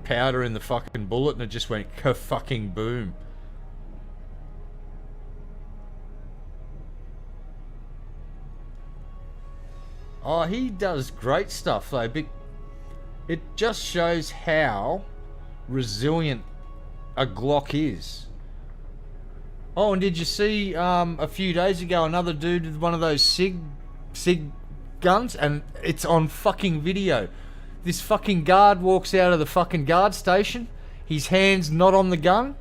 powder in the fucking bullet, and it just went fucking boom. Oh, he does great stuff though. It just shows how resilient a Glock is. Oh, and did you see a few days ago another dude with one of those SIG guns, and it's on fucking video. This fucking guard walks out of the fucking guard station, his hand's not on the gun,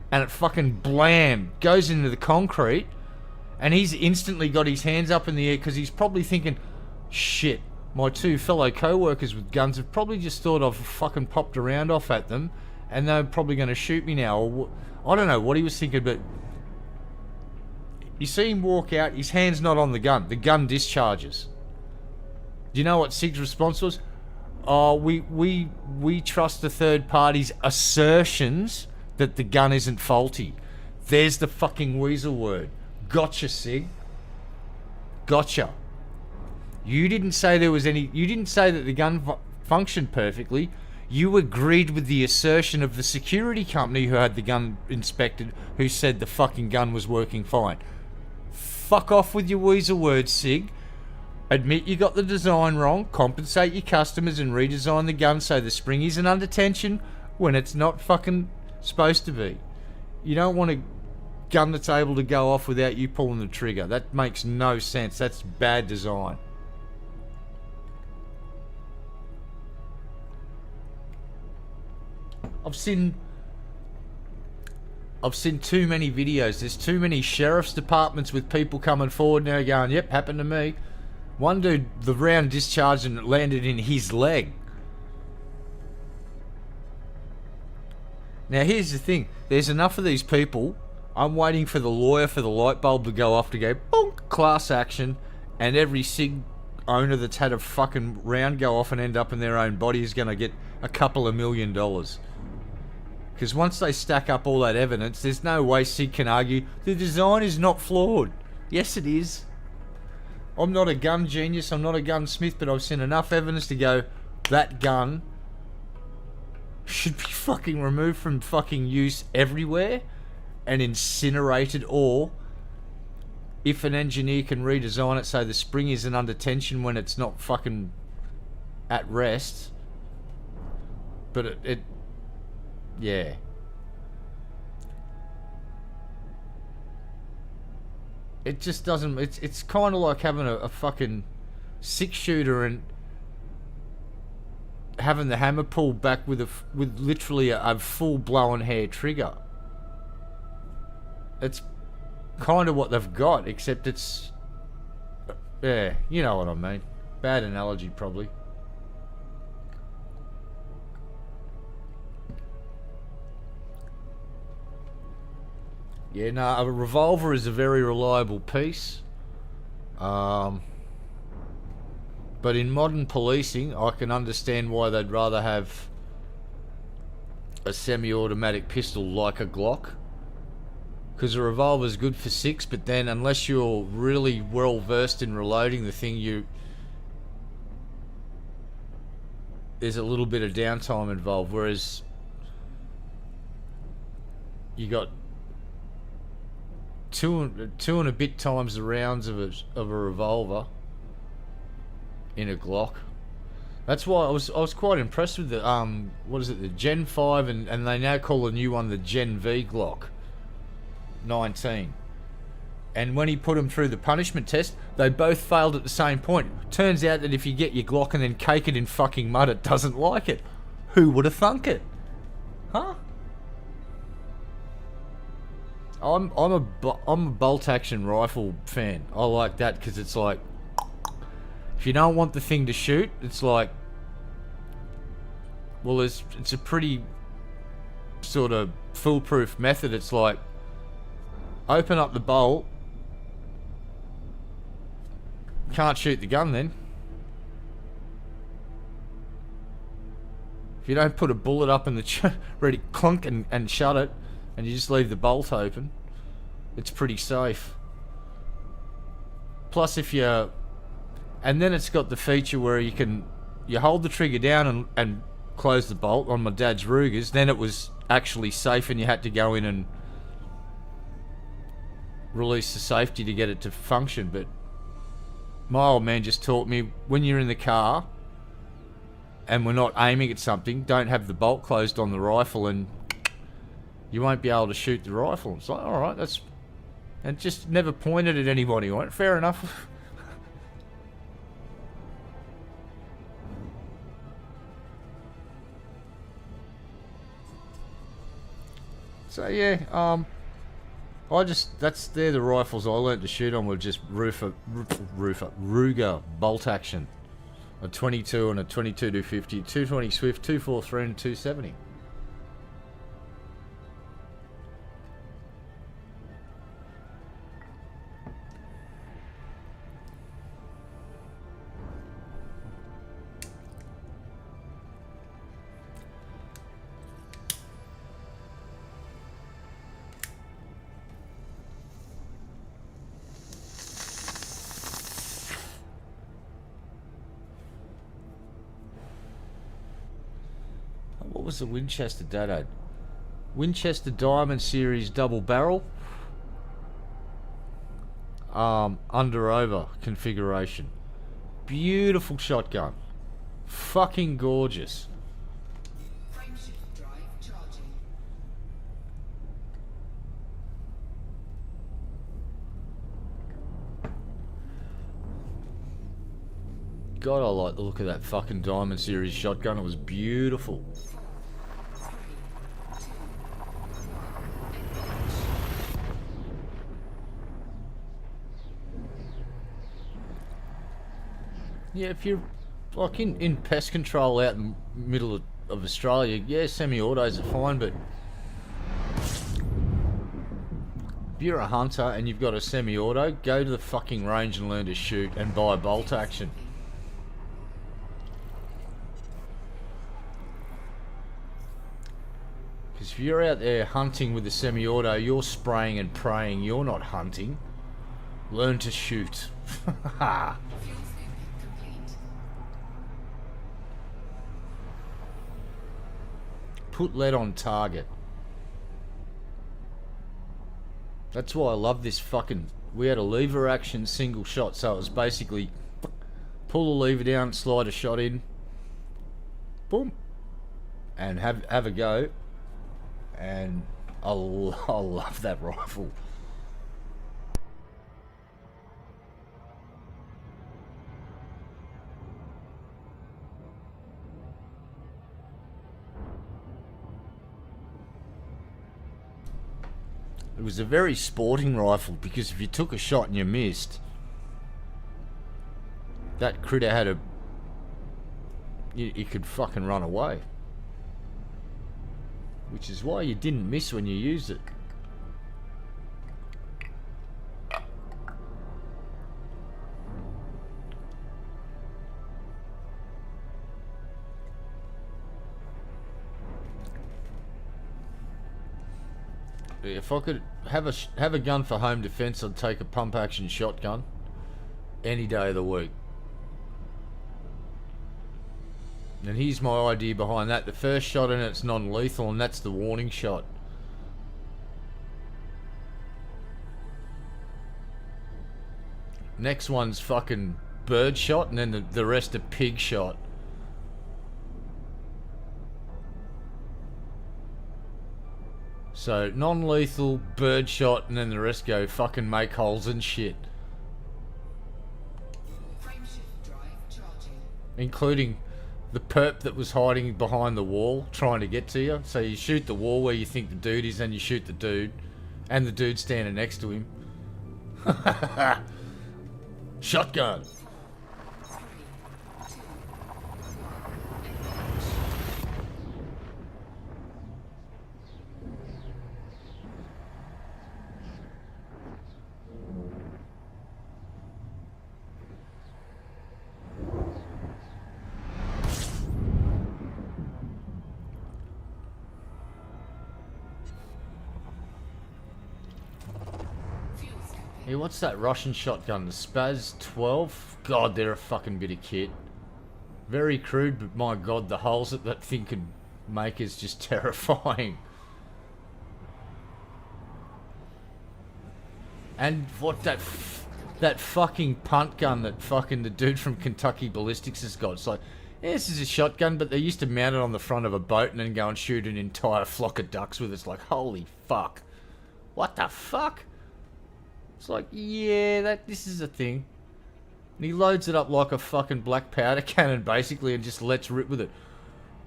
and it fucking blam goes into the concrete, and he's instantly got his hands up in the air because he's probably thinking, shit, my two fellow co-workers with guns have probably just thought I've fucking popped a round off at them and they're probably going to shoot me now, or I don't know what he was thinking, but you see him walk out, his hand's not on the gun discharges. Do you know what SIG's response was? Oh, we trust the third party's assertions that the gun isn't faulty. There's the fucking weasel word. Gotcha, SIG. Gotcha. You didn't say there was any... You didn't say that the gun functioned perfectly. You agreed with the assertion of the security company who had the gun inspected, who said the fucking gun was working fine. Fuck off with your weasel words, SIG. Admit you got the design wrong, compensate your customers and redesign the gun so the spring isn't under tension when it's not fucking supposed to be. You don't want a gun that's able to go off without you pulling the trigger. That makes no sense. That's bad design. I've seen too many videos. There's too many sheriff's departments with people coming forward now going, yep, happened to me. One dude, the round discharged and it landed in his leg. Now here's the thing. There's enough of these people. I'm waiting for the lawyer for the light bulb to go off to go, bonk, class action. And every SIG owner that's had a fucking round go off and end up in their own body is going to get a couple of $1 million. Because once they stack up all that evidence, there's no way SIG can argue the design is not flawed. Yes, it is. I'm not a gun genius, I'm not a gunsmith, but I've seen enough evidence to go, that gun should be fucking removed from fucking use everywhere and incinerated, or if an engineer can redesign it so the spring isn't under tension when it's not fucking at rest. But it yeah. it just doesn't. It's kind of like having a fucking 6-shooter and having the hammer pulled back with literally a full blown hair trigger. It's kind of what they've got, except it's yeah, you know what I mean. Bad analogy, probably. Yeah, no, a revolver is a very reliable piece. But in modern policing, I can understand why they'd rather have a semi-automatic pistol like a Glock. Because a revolver's good for 6, but then unless you're really well versed in reloading the thing, there's a little bit of downtime involved. Whereas you got two and a bit times the rounds of a revolver in a Glock. That's why I was quite impressed with the what is it, the Gen 5 and they now call the new one the Gen V Glock 19. And when he put them through the punishment test, they both failed at the same point. Turns out that if you get your Glock and then cake it in fucking mud, it doesn't like it. Who would have thunk it? Huh? I'm a bolt action rifle fan. I like that because it's like, if you don't want the thing to shoot, it's like, well, it's a pretty sort of foolproof method. It's like, open up the bolt, can't shoot the gun then. If you don't put a bullet up in the ready, clunk and shut it, and you just leave the bolt open, it's pretty safe. Plus if you... And then it's got the feature where you hold the trigger down and close the bolt. On my dad's Rugers, then it was actually safe and you had to go in and release the safety to get it to function. But my old man just taught me, when you're in the car and we're not aiming at something, don't have the bolt closed on the rifle and you won't be able to shoot the rifle. It's like, alright, that's... And just never pointed at anybody. Right? Fair enough. So yeah, they're the rifles I learnt to shoot on, were just Ruger bolt action. A 22 and a 22-250, 220 Swift, 243 and 270. What was the Winchester Dad had? Winchester Diamond Series double barrel. Under over configuration. Beautiful shotgun. Fucking gorgeous. Frameshift drive charging. God, I like the look of that fucking Diamond Series shotgun. It was beautiful. 3, 2, 1, Yeah, if you're like in pest control out in the middle of Australia, yeah, semi-autos are fine, but if you're a hunter and you've got a semi-auto, go to the fucking range and learn to shoot and buy bolt action. Because if you're out there hunting with a semi-auto, you're spraying and praying, you're not hunting. Learn to shoot. fuel scooping complete. Put lead on target. That's why I love this fucking... We had a lever action single shot, so it was basically pull the lever down, slide a shot in, boom, and have a go. And I love that rifle. It was a very sporting rifle because if you took a shot and you missed, that critter had a... You could fucking run away. Which is why you didn't miss when you used it. If I could have a gun for home defense, I'd take a pump action shotgun any day of the week. And here's my idea behind that. The first shot in it's non-lethal, and that's the warning shot. Next one's fucking bird shot, and then the rest are pig shot. So, non-lethal, bird shot, and then the rest go fucking make holes and shit. Frameshift drive charging. Including the perp that was hiding behind the wall, trying to get to you. So you shoot the wall where you think the dude is, and you shoot the dude. And the dude standing next to him. Shotgun! Hey, what's that Russian shotgun? The Spaz 12? God, they're a fucking bit of kit. Very crude, but my god, the holes that that thing could make is just terrifying. And what that fucking punt gun that fucking the dude from Kentucky Ballistics has got. It's like, yeah, this is a shotgun, but they used to mount it on the front of a boat and then go and shoot an entire flock of ducks with it. It's like, holy fuck. What the fuck? It's like, yeah, this is a thing. And he loads it up like a fucking black powder cannon, basically, and just lets rip with it.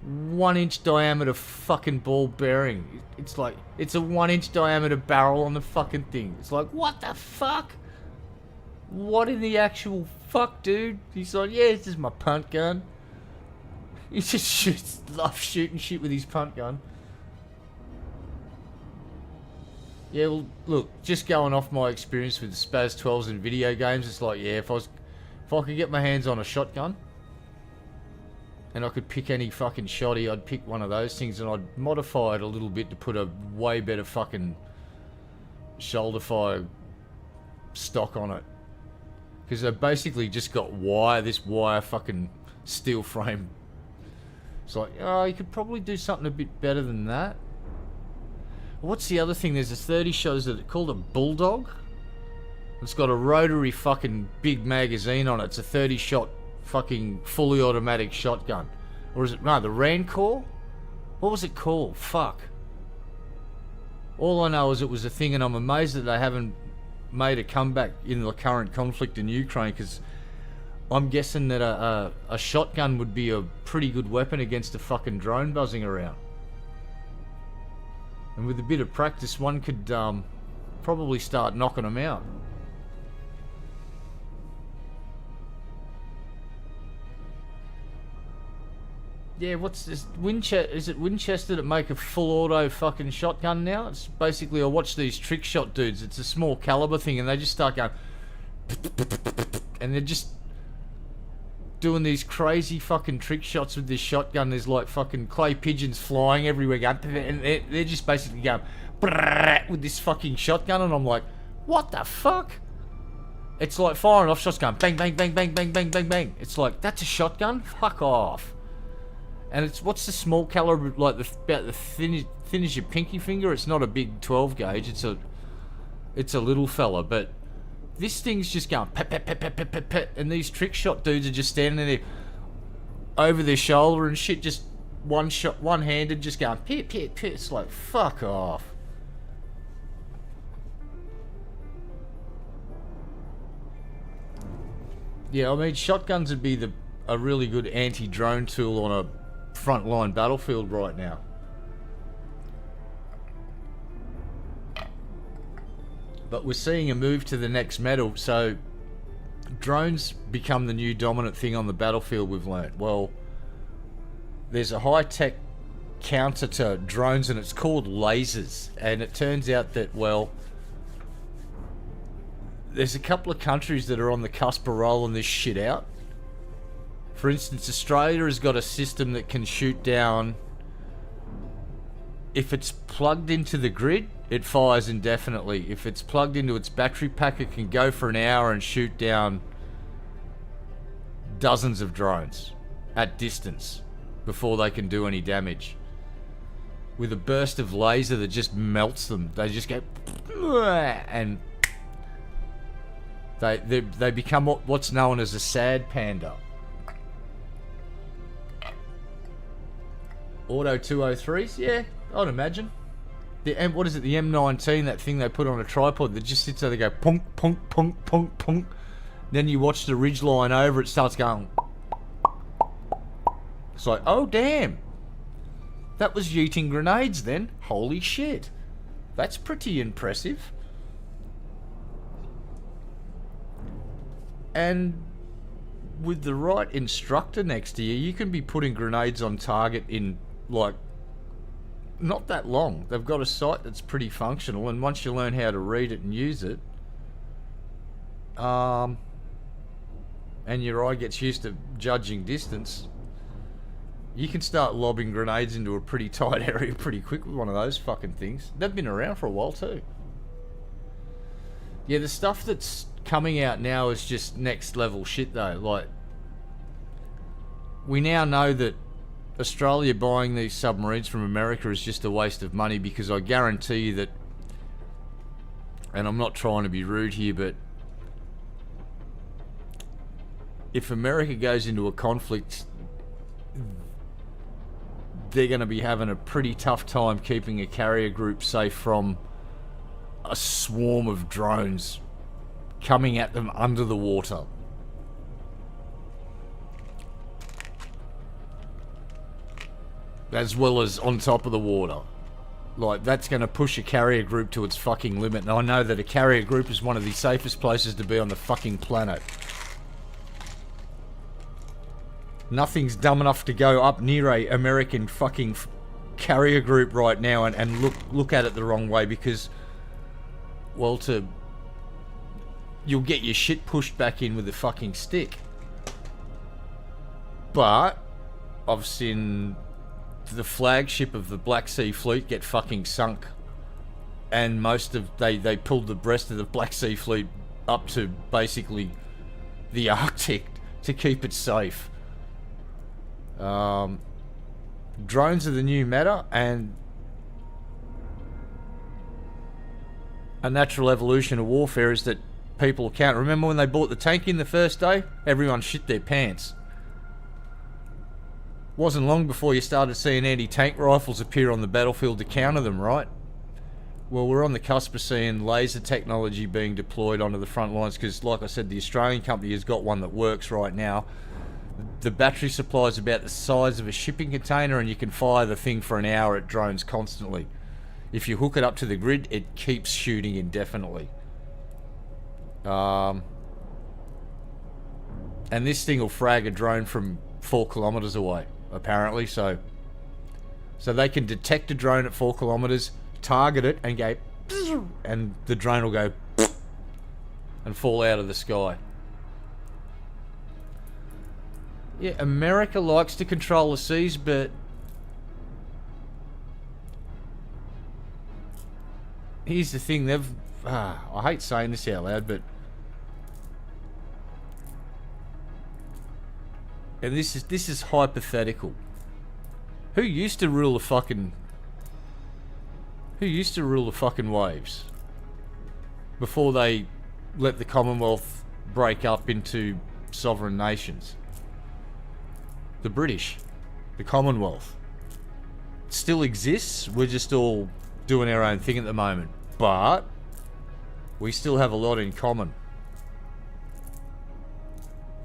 1 inch diameter fucking ball bearing. It's like, it's a 1 inch diameter barrel on the fucking thing. It's like, what the fuck? What in the actual fuck, dude? He's like, yeah, this is my punt gun. He just loves shooting shit with his punt gun. Yeah, well, look, just going off my experience with Spaz 12s in video games, it's like, yeah, if I could get my hands on a shotgun, and I could pick any fucking shotty, I'd pick one of those things, and I'd modify it a little bit to put a way better fucking shoulder fire stock on it. Because I basically just got this wire fucking steel frame. It's like, oh, you could probably do something a bit better than that. What's the other thing? There's a 30 shows that it's called a Bulldog. It's got a rotary fucking big magazine on it. It's a 30 shot fucking fully automatic shotgun. Or is it, no, the Rancor? What was it called? Fuck. All I know is it was a thing, and I'm amazed that they haven't made a comeback in the current conflict in Ukraine, because I'm guessing that a shotgun would be a pretty good weapon against a fucking drone buzzing around. And with a bit of practice, one could probably start knocking them out. Yeah, what's this? Is it Winchester that make a full auto fucking shotgun now? It's basically, I watch these trick shot dudes. It's a small caliber thing, and they just start going, and they're just doing these crazy fucking trick shots with this shotgun. There's like fucking clay pigeons flying everywhere, going, and they're just basically going with this fucking shotgun, and I'm like, what the fuck? It's like firing off shots, going bang, bang, bang, bang, bang, bang, bang, bang. It's like, that's a shotgun? Fuck off. And it's, what's the small caliber, like about the thin as your pinky finger? It's not a big 12 gauge. It's a little fella, but this thing's just going pet, pet, pet, pet, pet, pet, pet, and these trick shot dudes are just standing there over their shoulder and shit, just one-handed, just going pit, pit, pit. It's like, fuck off. Yeah, I mean, shotguns would be a really good anti-drone tool on a frontline battlefield right now. But we're seeing a move to the next metal, so drones become the new dominant thing on the battlefield, we've learnt. Well, there's a high-tech counter to drones, and it's called lasers. And it turns out that, well, there's a couple of countries that are on the cusp of rolling this shit out. For instance, Australia has got a system that can shoot down... If it's plugged into the grid, it fires indefinitely. If it's plugged into its battery pack, it can go for an hour and shoot down dozens of drones at distance before they can do any damage. With a burst of laser that just melts them. They just go... And they become what's known as a sad panda. Auto 203s? Yeah, I'd imagine. And what is it, the M19, that thing they put on a tripod that just sits there, they go punk, punk, punk, punk, punk. Then you watch the ridge line over, it starts going... It's like, oh damn. That was yeeting grenades then. Holy shit. That's pretty impressive. And with the right instructor next to you, you can be putting grenades on target in, like, not that long. They've got a sight that's pretty functional, and once you learn how to read it and use it, and your eye gets used to judging distance, you can start lobbing grenades into a pretty tight area pretty quick with one of those fucking things. They've been around for a while too. Yeah, the stuff that's coming out now is just next level shit though. Like, we now know that Australia buying these submarines from America is just a waste of money, because I guarantee you that, and I'm not trying to be rude here, but if America goes into a conflict, they're going to be having a pretty tough time keeping a carrier group safe from a swarm of drones coming at them under the water. As well as on top of the water. Like, that's going to push a carrier group to its fucking limit. And I know that a carrier group is one of the safest places to be on the fucking planet. Nothing's dumb enough to go up near a American fucking carrier group right now and look at it the wrong way, because, well, you'll get your shit pushed back in with a fucking stick. But I've seen the flagship of the Black Sea Fleet get fucking sunk, and they pulled the rest of the Black Sea Fleet up to basically the Arctic to keep it safe. Drones are the new meta, and a natural evolution of warfare is that people can't. Remember when they bought the tank in the first day? Everyone shit their pants. Wasn't long before you started seeing anti-tank rifles appear on the battlefield to counter them, right? Well, we're on the cusp of seeing laser technology being deployed onto the front lines, because, like I said, the Australian company has got one that works right now. The battery supply is about the size of a shipping container, and you can fire the thing for an hour at drones constantly. If you hook it up to the grid, it keeps shooting indefinitely. And this thing will frag a drone from 4 kilometers away, apparently. So they can detect a drone at 4 kilometers, target it, and go, and the drone will go and fall out of the sky. Yeah, America likes to control the seas, but here's the thing, I hate saying this out loud, but, and this is hypothetical. Who used to rule the fucking waves before they let the Commonwealth break up into sovereign nations? The British. The Commonwealth. It still exists. We're just all doing our own thing at the moment. But we still have a lot in common.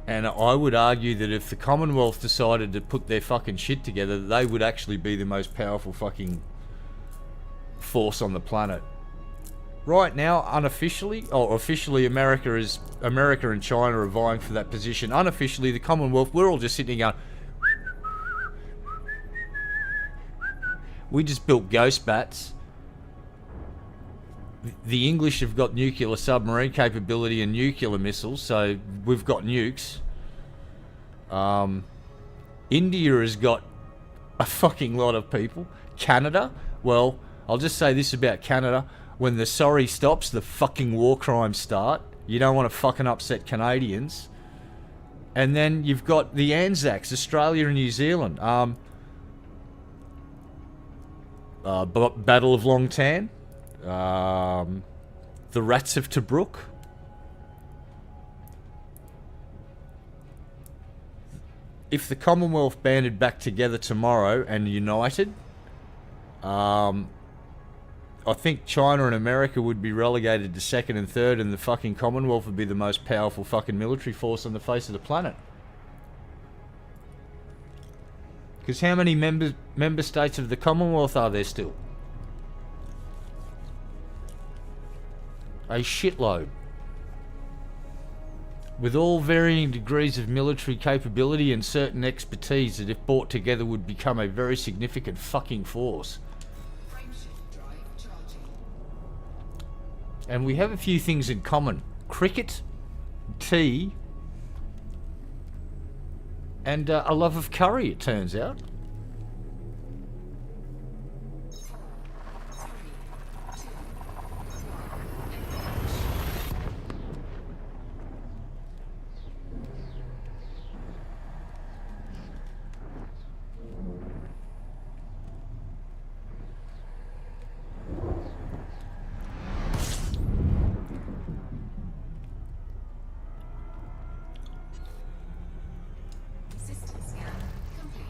And I would argue that if the Commonwealth decided to put their fucking shit together, they would actually be the most powerful fucking force on the planet. Right now, unofficially, or officially, America and China are vying for that position. Unofficially, the Commonwealth, we're all just sitting there going, we just built ghost bats. The English have got nuclear submarine capability and nuclear missiles, so we've got nukes. India has got a fucking lot of people. Canada, well, I'll just say this about Canada. When the sorry stops, the fucking war crimes start. You don't want to fucking upset Canadians. And then you've got the Anzacs, Australia and New Zealand. Battle of Long Tan. The Rats of Tobruk. If the Commonwealth banded back together tomorrow and united, I think China and America would be relegated to second and third, and the fucking Commonwealth would be the most powerful fucking military force on the face of the planet. Because how many member states of the Commonwealth are there still? A shitload. With all varying degrees of military capability and certain expertise that if brought together would become a very significant fucking force. Frameshift drive charging. And we have a few things in common. Cricket, tea, and a love of curry, it turns out. System scan complete.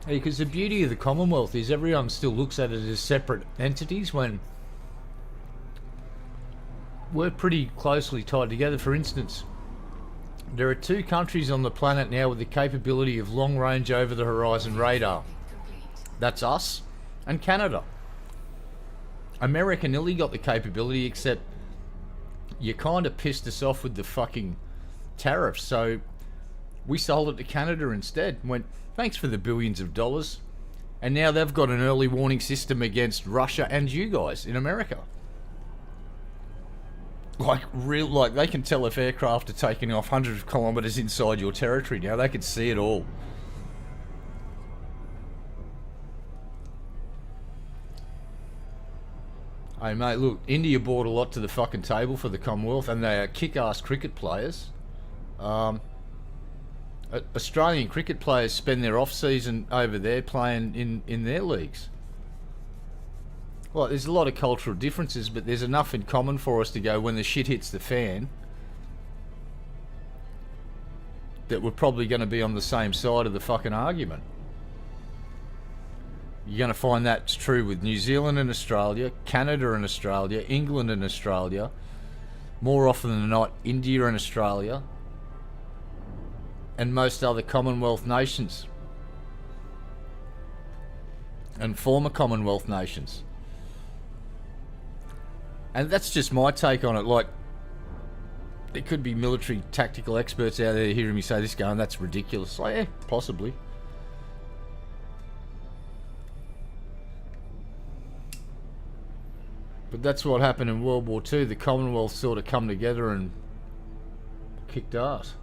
Because the beauty of the Commonwealth is everyone still looks at it as separate entities when we're pretty closely tied together. For instance, there are 2 countries on the planet now with the capability of long-range over-the-horizon radar. Complete. That's us and Canada. America nearly got the capability, except you kind of pissed us off with the fucking tariffs, so we sold it to Canada instead. Went, thanks for the billions of dollars. And now they've got an early warning system against Russia and you guys in America. Like they can tell if aircraft are taking off hundreds of kilometres inside your territory now. They can see it all. Hey mate, look, India brought a lot to the fucking table for the Commonwealth, and they are kick-ass cricket players. Australian cricket players spend their off-season over there playing in their leagues. Well, there's a lot of cultural differences, but there's enough in common for us to go, when the shit hits the fan, that we're probably going to be on the same side of the fucking argument. You're going to find that's true with New Zealand and Australia, Canada and Australia, England and Australia, more often than not, India and Australia, and most other Commonwealth nations and former Commonwealth nations. And that's just my take on it. Like, there could be military tactical experts out there hearing me say this, going, that's ridiculous. Like, yeah, possibly. But that's what happened in World War II. The Commonwealth sort of come together and kicked ass.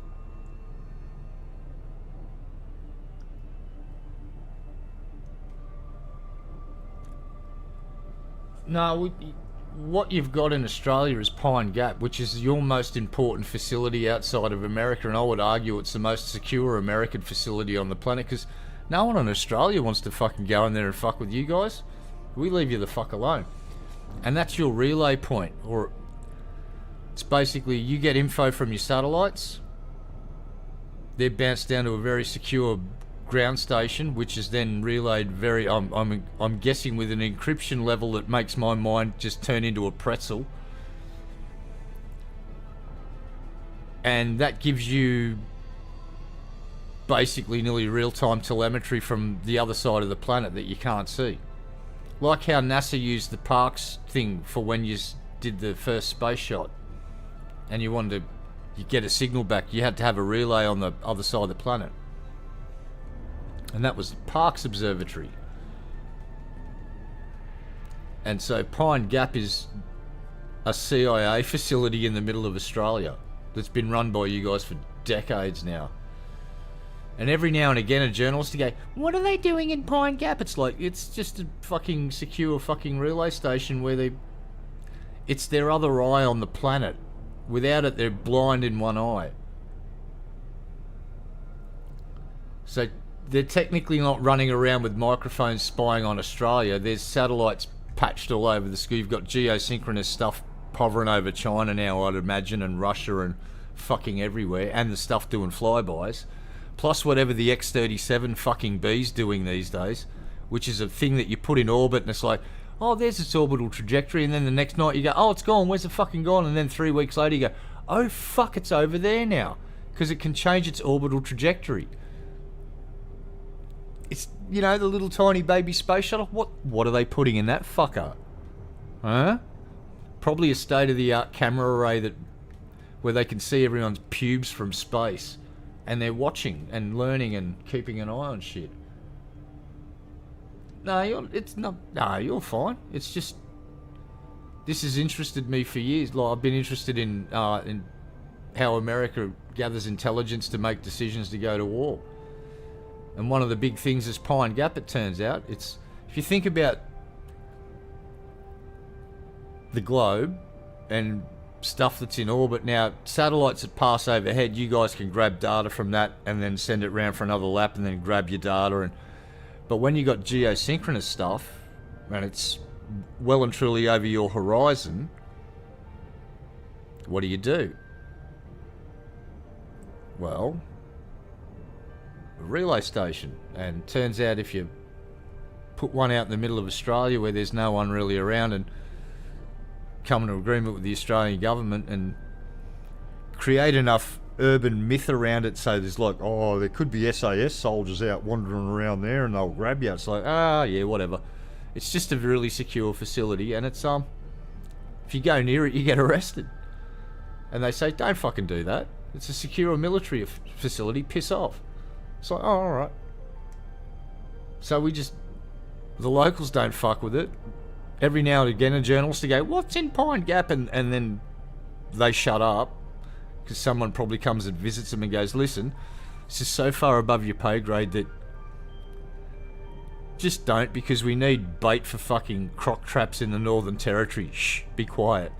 No, what you've got in Australia is Pine Gap, which is your most important facility outside of America, and I would argue it's the most secure American facility on the planet, because no one in Australia wants to fucking go in there and fuck with you guys. We leave you the fuck alone. And that's your relay point, or it's basically you get info from your satellites, they're bounced down to a very secure ground station, which is then relayed very, I'm guessing with an encryption level that makes my mind just turn into a pretzel. And that gives you basically nearly real-time telemetry from the other side of the planet that you can't see. Like how NASA used the Parkes thing for when you did the first space shot, and you get a signal back, you had to have a relay on the other side of the planet. And that was Parkes Observatory. And so Pine Gap is a CIA facility in the middle of Australia that's been run by you guys for decades now. And every now and again a journalist will go, what are they doing in Pine Gap? It's like, it's just a fucking secure fucking relay station where it's their other eye on the planet. Without it, they're blind in one eye. So they're technically not running around with microphones spying on Australia. There's satellites patched all over the sky. You've got geosynchronous stuff hovering over China now, I'd imagine, and Russia and fucking everywhere, and the stuff doing flybys. Plus whatever the X-37 fucking B's doing these days, which is a thing that you put in orbit and it's like, oh, there's its orbital trajectory, and then the next night you go, oh, it's gone, where's it fucking gone? And then 3 weeks later you go, oh fuck, it's over there now, because it can change its orbital trajectory. It's, you know, the little tiny baby space shuttle. What are they putting in that fucker? Huh? Probably a state-of-the-art camera array where they can see everyone's pubes from space, and they're watching and learning and keeping an eye on shit. No, you're fine. It's just, this has interested me for years. Like, I've been interested in how America gathers intelligence to make decisions to go to war. And one of the big things is Pine Gap, it turns out. It's, if you think about the globe and stuff that's in orbit now, satellites that pass overhead, you guys can grab data from that and then send it round for another lap and then grab your data. But when you got geosynchronous stuff and it's well and truly over your horizon, what do? Well, a relay station. And turns out if you put one out in the middle of Australia where there's no one really around, and come to agreement with the Australian government and create enough urban myth around it, so there's like, oh, there could be SAS soldiers out wandering around there and they'll grab you. It's like, yeah, whatever. It's just a really secure facility, and it's if you go near it, you get arrested. And they say, don't fucking do that. It's a secure military facility, piss off. It's like, oh, alright. So the locals don't fuck with it. Every now and again a journalist will go, what's in Pine Gap? And then they shut up, because someone probably comes and visits them and goes, listen, this is so far above your pay grade that just don't, because we need bait for fucking croc traps in the Northern Territory. Shh, be quiet.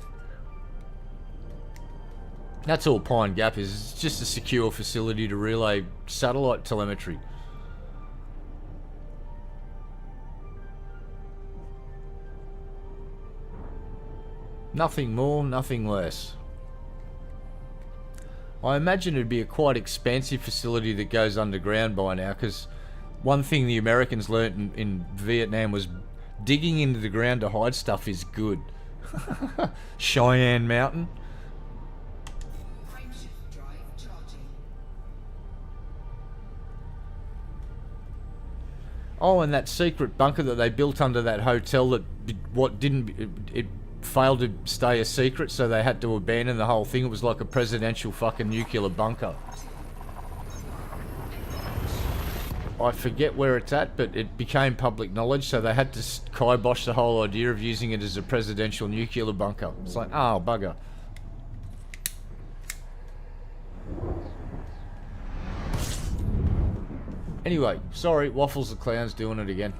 That's all Pine Gap is. It's just a secure facility to relay satellite telemetry. Nothing more, nothing less. I imagine it'd be a quite expansive facility that goes underground by now, because one thing the Americans learnt in Vietnam was digging into the ground to hide stuff is good. Cheyenne Mountain. Frameshift drive charging. Oh, and that secret bunker that they built under that hotel that it failed to stay a secret, so they had to abandon the whole thing. It was like a presidential fucking nuclear bunker. I forget where it's at, but it became public knowledge, so they had to kibosh the whole idea of using it as a presidential nuclear bunker. It's like, oh, bugger. Anyway, sorry, Waffles the Clown's doing it again.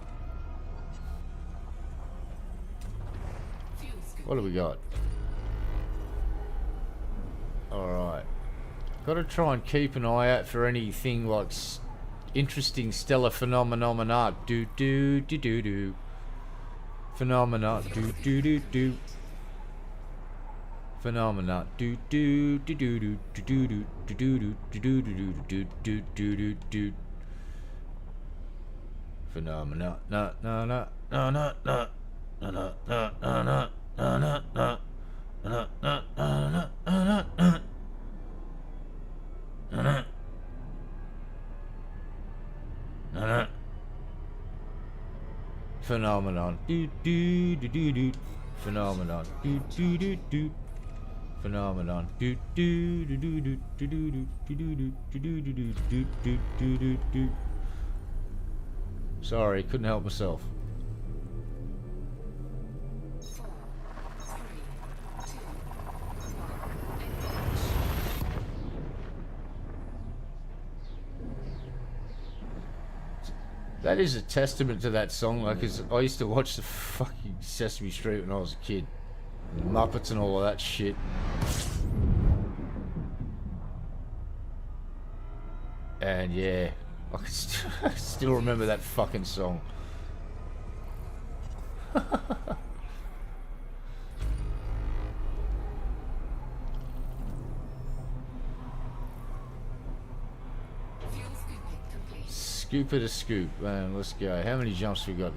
What do we got? Alright. Gotta try and keep an eye out for anything like interesting stellar phenomena. Do do do do do. Phenomena. Do do do do. Phenomena. Do do do do do do do do do do do do do do do do do. Phenomena. No no no no no no no no no no no. Phenomenon. Do do do do do. Phenomenon. Do do do do. Phenomenon. Do do do do do do do do do do do do do do do do do. Sorry, couldn't help myself. 4, 3, 2, 1. That is a testament to that song, like, 'cause I used to watch the fucking Sesame Street when I was a kid. The Muppets and all of that shit. And yeah, I can still remember that fucking song. Fuel scooping complete. Scoop it a scoop, man. Let's go. How many jumps we got?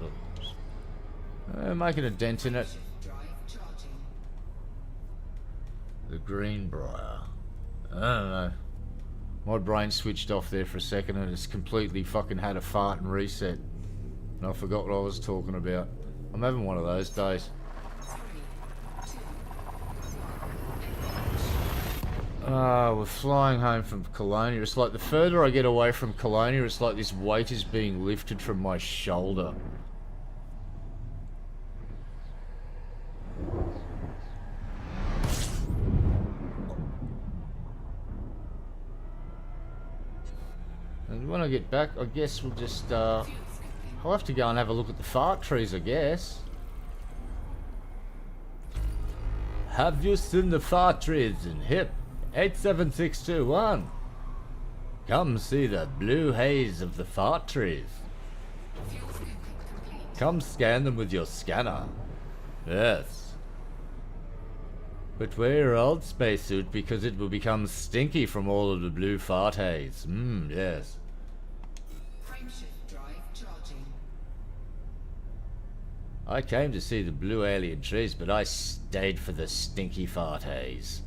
Making a dent in it. Drive charging. The Greenbrier. I don't know. My brain switched off there for a second and it's completely fucking had a fart and reset. And I forgot what I was talking about. I'm having one of those days. 3, 2, We're flying home from Colonia. It's like the further I get away from Colonia, it's like this weight is being lifted from my shoulder. And when I get back, I guess we'll just, I'll have to go and have a look at the fart trees, I guess. Have you seen the fart trees in HIP 87621? Come see the blue haze of the fart trees. fuel scooping complete. Come scan them with your scanner. Yes. But wear your old spacesuit because it will become stinky from all of the blue fart haze. Yes. Frameshift drive charging. I came to see the blue alien trees, but I stayed for the stinky fart haze.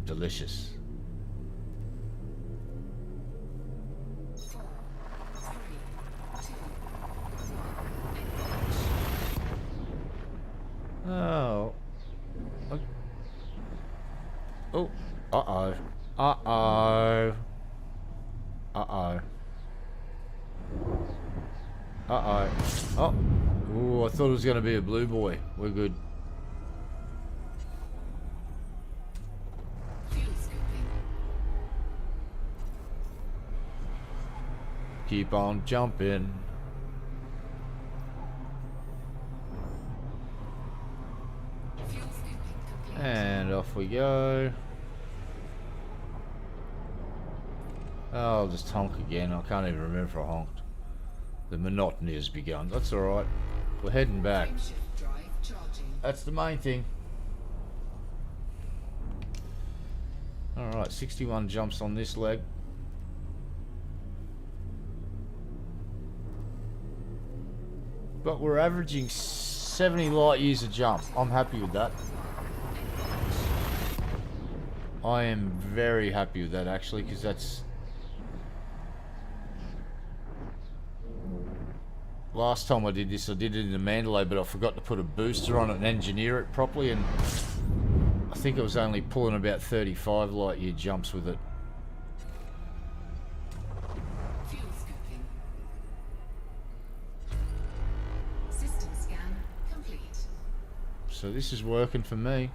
Delicious. 4, 3, 2, Oh. Oh. Uh-oh. Uh-oh. Uh-oh. Uh-oh. Oh. Ooh, I thought it was going to be a blue boy. We're good. fuel scooping. Keep on jumping. Fuel scooping complete. And off we go. Oh, I'll just honk again. I can't even remember if I honked. The monotony has begun. That's alright. We're heading back. Frameshift drive charging. That's the main thing. Alright, 61 jumps on this leg. But we're averaging 70 light years a jump. I'm happy with that. I am very happy with that actually, because that's... Last time I did this, I did it in the Mandalay, but I forgot to put a booster on it and engineer it properly, and I think I was only pulling about 35 light year jumps with it. Fuel scooping. System scan complete. So this is working for me.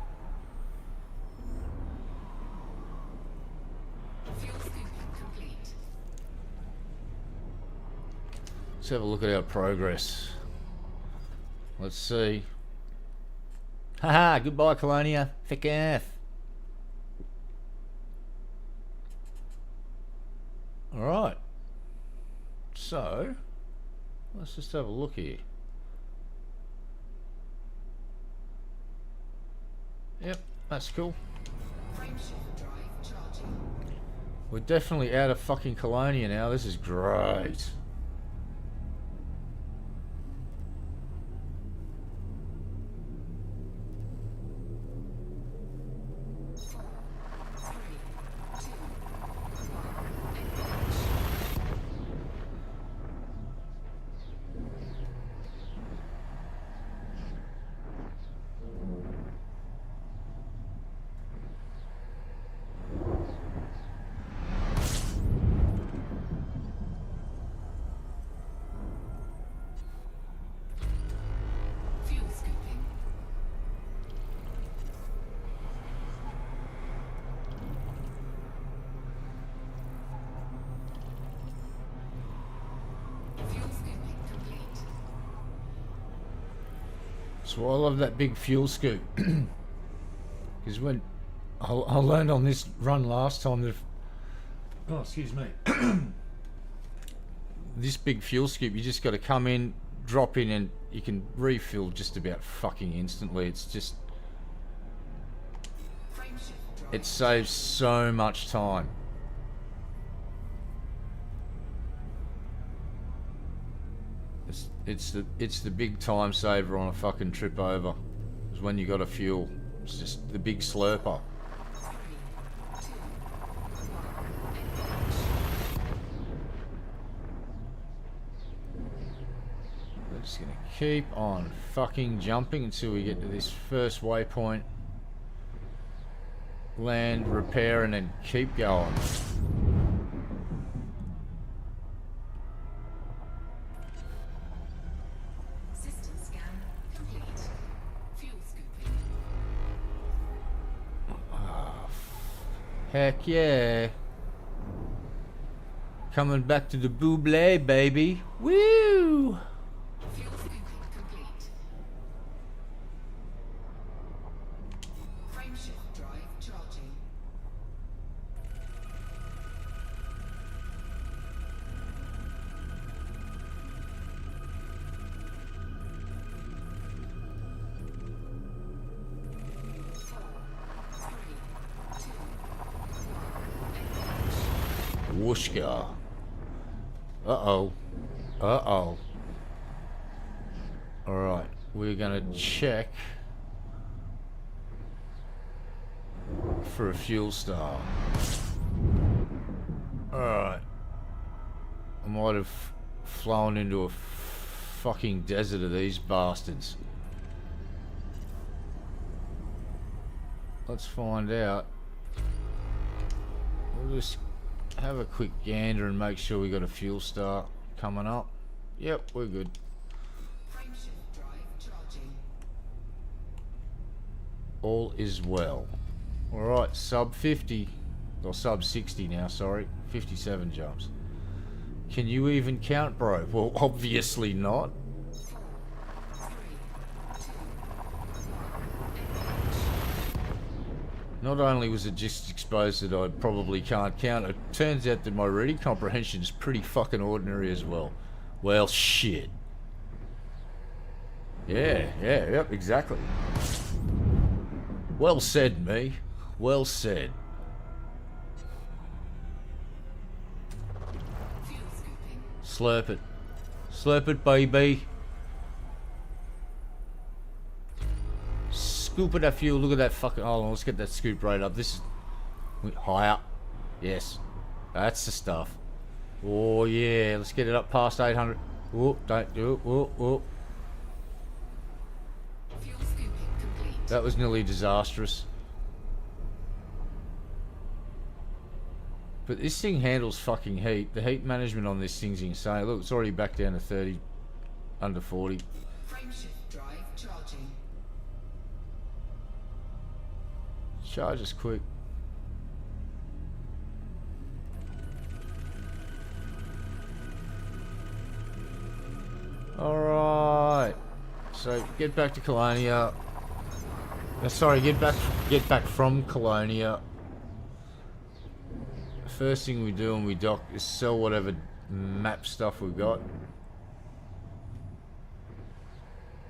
Fuel scooping complete. Let's have a look at our progress. Let's see. Haha, goodbye Colonia. Thick F. Alright. So, let's just have a look here. Yep, that's cool. Frameshift drive charging. We're definitely out of fucking Colonia now. This is great. So I love that big fuel scoop. Because when I learned on this run last time that excuse me. This big fuel scoop, you just got to come in, drop in, and you can refill just about fucking instantly. It's just, it saves so much time. It's the big time saver on a fucking trip over. Is when you got a fuel. It's just the big slurper. We're just gonna keep on fucking jumping until we get to this first waypoint. Land, repair, and then keep going. System scan complete. Fuel scooping. Heck yeah. Coming back to the Buble, baby. Woo! Fuel scooping complete. Frameshift drive charging. Whooshka. Uh-oh. Uh-oh. Alright, we're gonna check for a fuel star. Alright. I might have flown into a fucking desert of these bastards. Let's find out. We'll just have a quick gander and make sure we got a fuel star coming up. Yep, we're good. Frameshift drive charging. All is well. Alright, sub 50, or sub 60 now, sorry. 57 jumps. Can you even count, bro? Well, obviously not. Not only was it just exposed that I probably can't count, it turns out that my reading comprehension is pretty fucking ordinary as well. Well, shit. Yep, exactly. Well said, me. Well said. Fuel scooping. Slurp it. Slurp it, baby. Scoop of that fuel. Look at that fucking... Hold on, let's get that scoop rate up. This is... Higher. Yes. That's the stuff. Oh, yeah. Let's get it up past 800. Whoop, don't do it. Whoop, whoop. Fuel scooping complete. That was nearly disastrous. But this thing handles fucking heat. The heat management on this thing's insane. Look, it's already back down to 30. Under 40. Frameshift drive charging. Charge us quick. Alright. So get back to Colonia. Sorry, get back from Colonia. First thing we do when we dock is sell whatever map stuff we've got.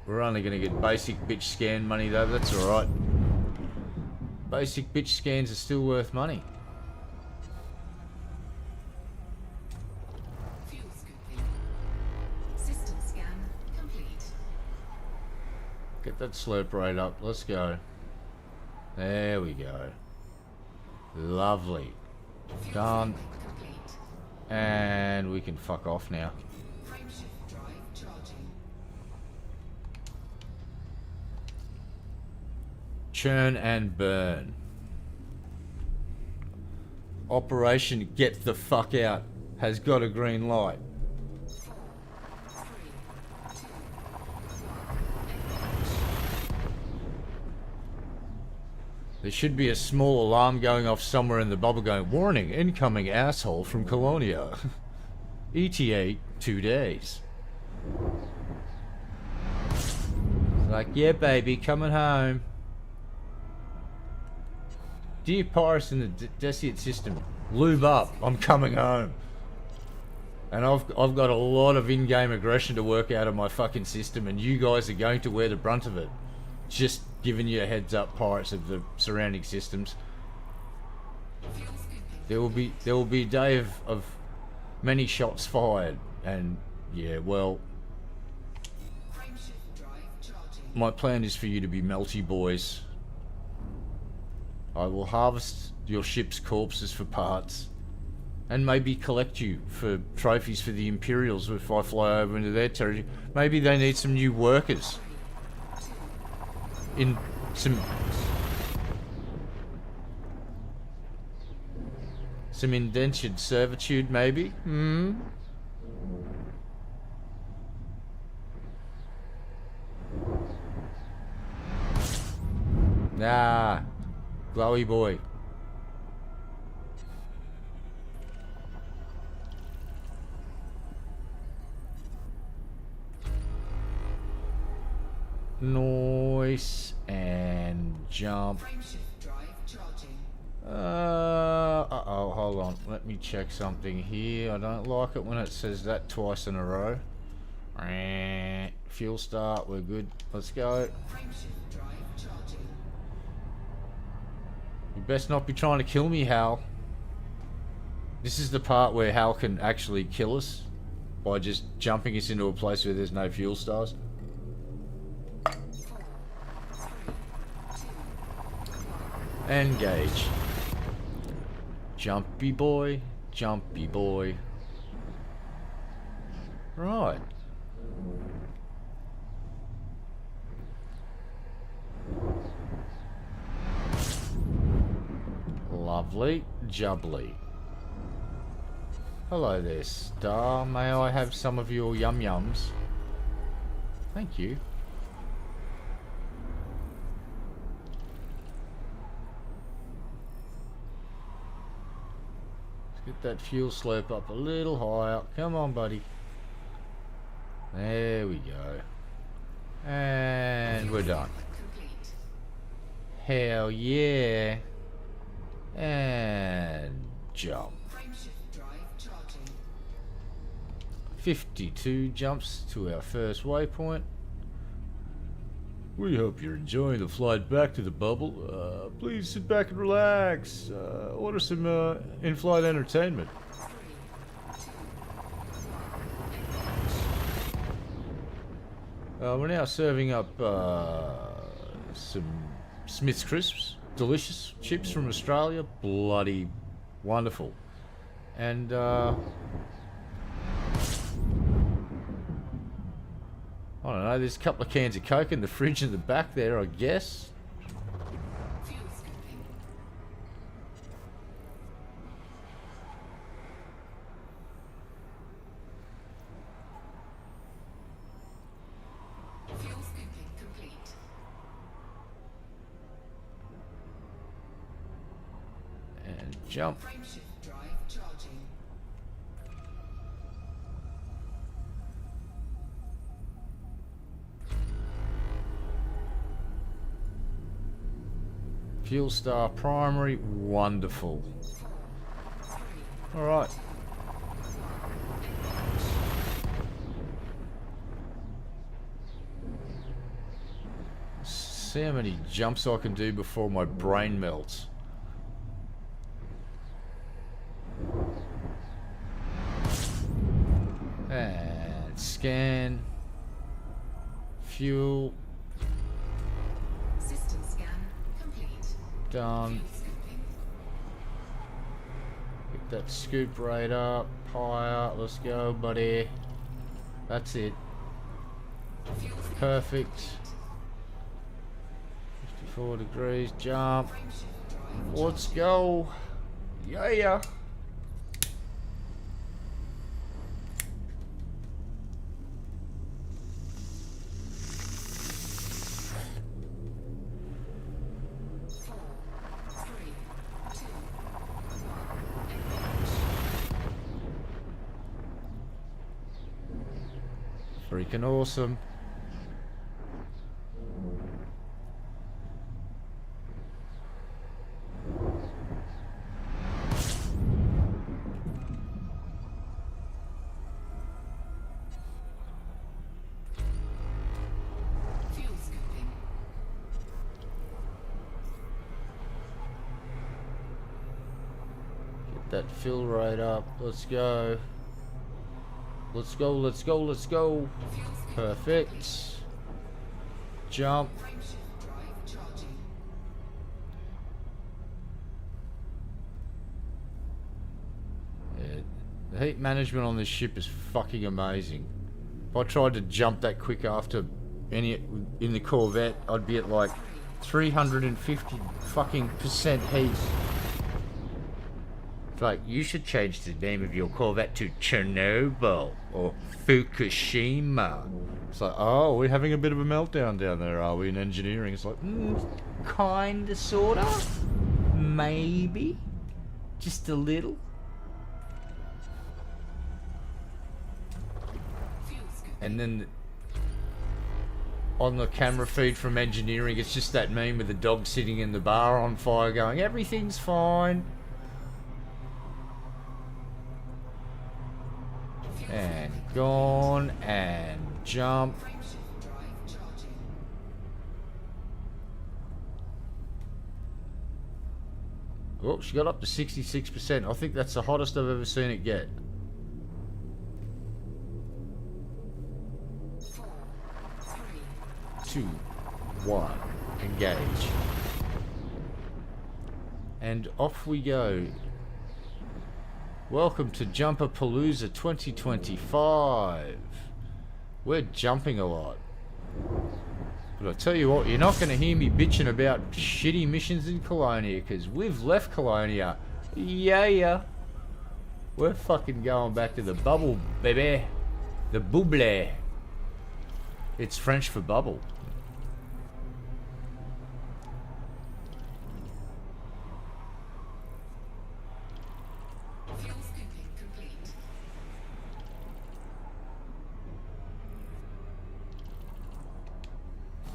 We're only gonna get basic bitch scan money though, but that's alright. Basic bitch scans are still worth money. Fuel scooping. System scan complete. Get that slurp rate up. Let's go. There we go. Lovely. Fuel Done. scooping complete. And we can fuck off now. Frameshift drive charging. Churn and burn. Operation Get the Fuck Out has got a green light. 4, 3, 2, There should be a small alarm going off somewhere in the bubble going, warning, incoming asshole from Colonia. ETA 2 days. Like, yeah, baby, coming home. Dear pirates in the Deciate system, lube up. I'm coming home. And I've got a lot of in-game aggression to work out of my fucking system, and you guys are going to wear the brunt of it. Just giving you a heads up, pirates of the surrounding systems. There will be a day of many shots fired, and yeah, well, my plan is for you to be melty boys. I will harvest your ship's corpses for parts, and maybe collect you for trophies for the Imperials if I fly over into their territory. Maybe they need some new workers. In some indentured servitude, maybe? Hmm? Nah. Glowy boy. Noise and jump. Uh-oh, hold on. Let me check something here. I don't like it when it says that twice in a row. Fuel start, we're good. Let's go. You best not be trying to kill me, Hal. This is the part where Hal can actually kill us by just jumping us into a place where there's no fuel stars. Engage. Jumpy boy, jumpy boy. Right. Lovely jubbly. Hello there, Star. May I have some of your yum-yums? Thank you. Let's get that fuel slope up a little higher. Come on, buddy. There we go. And we're done. Hell yeah. And jump. 52 jumps to our first waypoint. We hope you're enjoying the flight back to the bubble. Please sit back and relax. Order some in-flight entertainment. We're now serving up some Smith's Crisps. Delicious chips from Australia. Bloody wonderful. And I don't know, there's a couple of cans of Coke in the fridge in the back there, I guess. And jump. Fuel star primary, wonderful. Alright. See how many jumps I can do before my brain melts. And scan. Fuel. Done. Get that scoop rate up, higher. Let's go, buddy. That's it. Perfect. 54 degrees, jump. Let's go. Yeah. Freaking awesome. that fill rate up. Let's go. Let's go, let's go, let's go. Perfect. Jump. Frameshift drive charging. Yeah, the heat management on this ship is fucking amazing. If I tried to jump that quick after any in the Corvette, I'd be at like 350 fucking percent heat. It's like, you should change the name of your Corvette to Chernobyl or Fukushima. It's like, oh, we're having a bit of a meltdown down there, are we, in engineering? It's like, kinda, sorta, maybe, just a little. Fuel scoop. And then on the camera feed from engineering, it's just that meme with the dog sitting in the bar on fire going, everything's fine. And gone, and jump. Frameshift drive charging. Oh, she got up to 66%. I think that's the hottest I've ever seen it get. 4, 3, 2, 1, engage. And off we go. Welcome to Jumperpalooza 2025. We're jumping a lot. But I tell you what, you're not going to hear me bitching about shitty missions in Colonia, because we've left Colonia. Yeah. We're fucking going back to the bubble, baby. The bouble. It's French for bubble. fuel scooping complete.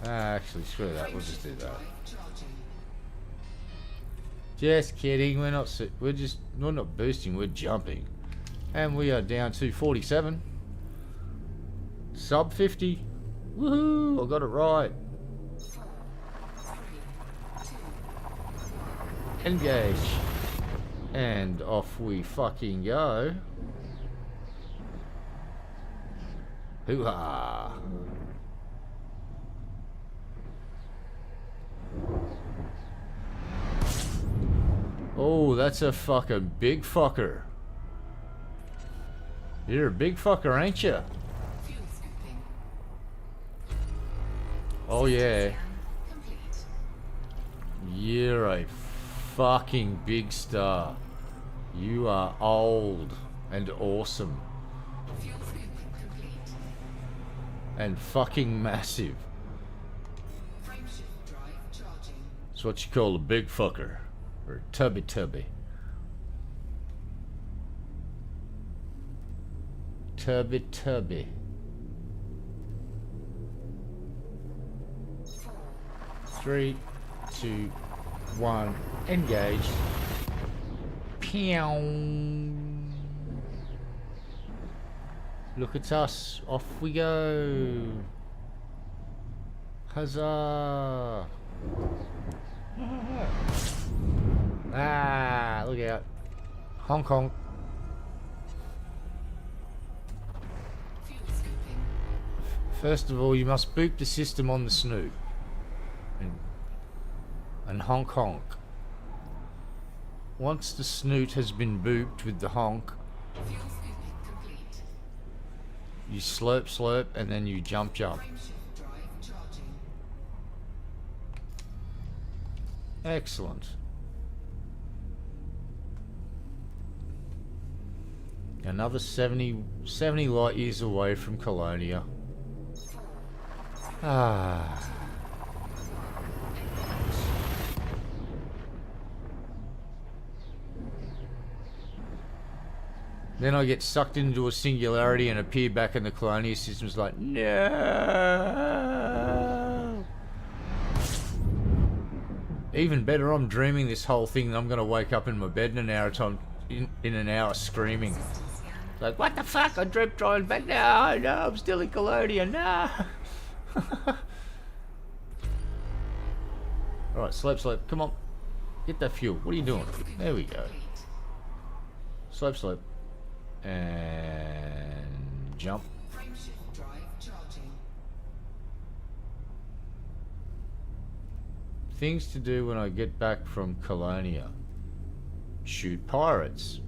Actually, screw that. We'll just do that. Drive charging. Just kidding. We're not boosting. We're jumping, and we are down to 47. Sub 50. Woohoo! I got it right. 4, 3, 2, Engage. And off we fucking go. Hoo-ha! Oh, that's a fucking big fucker. You're a big fucker, ain't you? fuel scooping. Oh yeah. Scan complete. You're a fucking big star. You are old and awesome Fuel scooping complete. and fucking massive. Frameshift drive charging. It's what you call a big fucker. Or tubby tubby. Tubby tubby. 4, 3, 2, 1, engage. Pew. Look at us. Off we go. Huzzah. Ah, look out. Hong Kong. fuel scooping. First of all, you must boop the system on the snoot. And honk honk. Once the snoot has been booped with the honk, Fuel scooping complete. you slurp slurp and then you jump jump. Frameshift drive charging. Excellent. Another 70 light years away from Colonia. 4, Ah. Then I get sucked into a singularity and appear back in the Colonia system's like, no. Even better, I'm dreaming this whole thing and I'm going to wake up in my bed in an hour time, in an hour screaming. Like, what the fuck? I dreamt driving back. No, I'm still in Colonia. No. Alright, sleep. Come on. Get that fuel. What are you doing? There we go. complete. Slope, slope. And jump. Frameshift drive charging. Things to do when I get back from Colonia. Shoot pirates.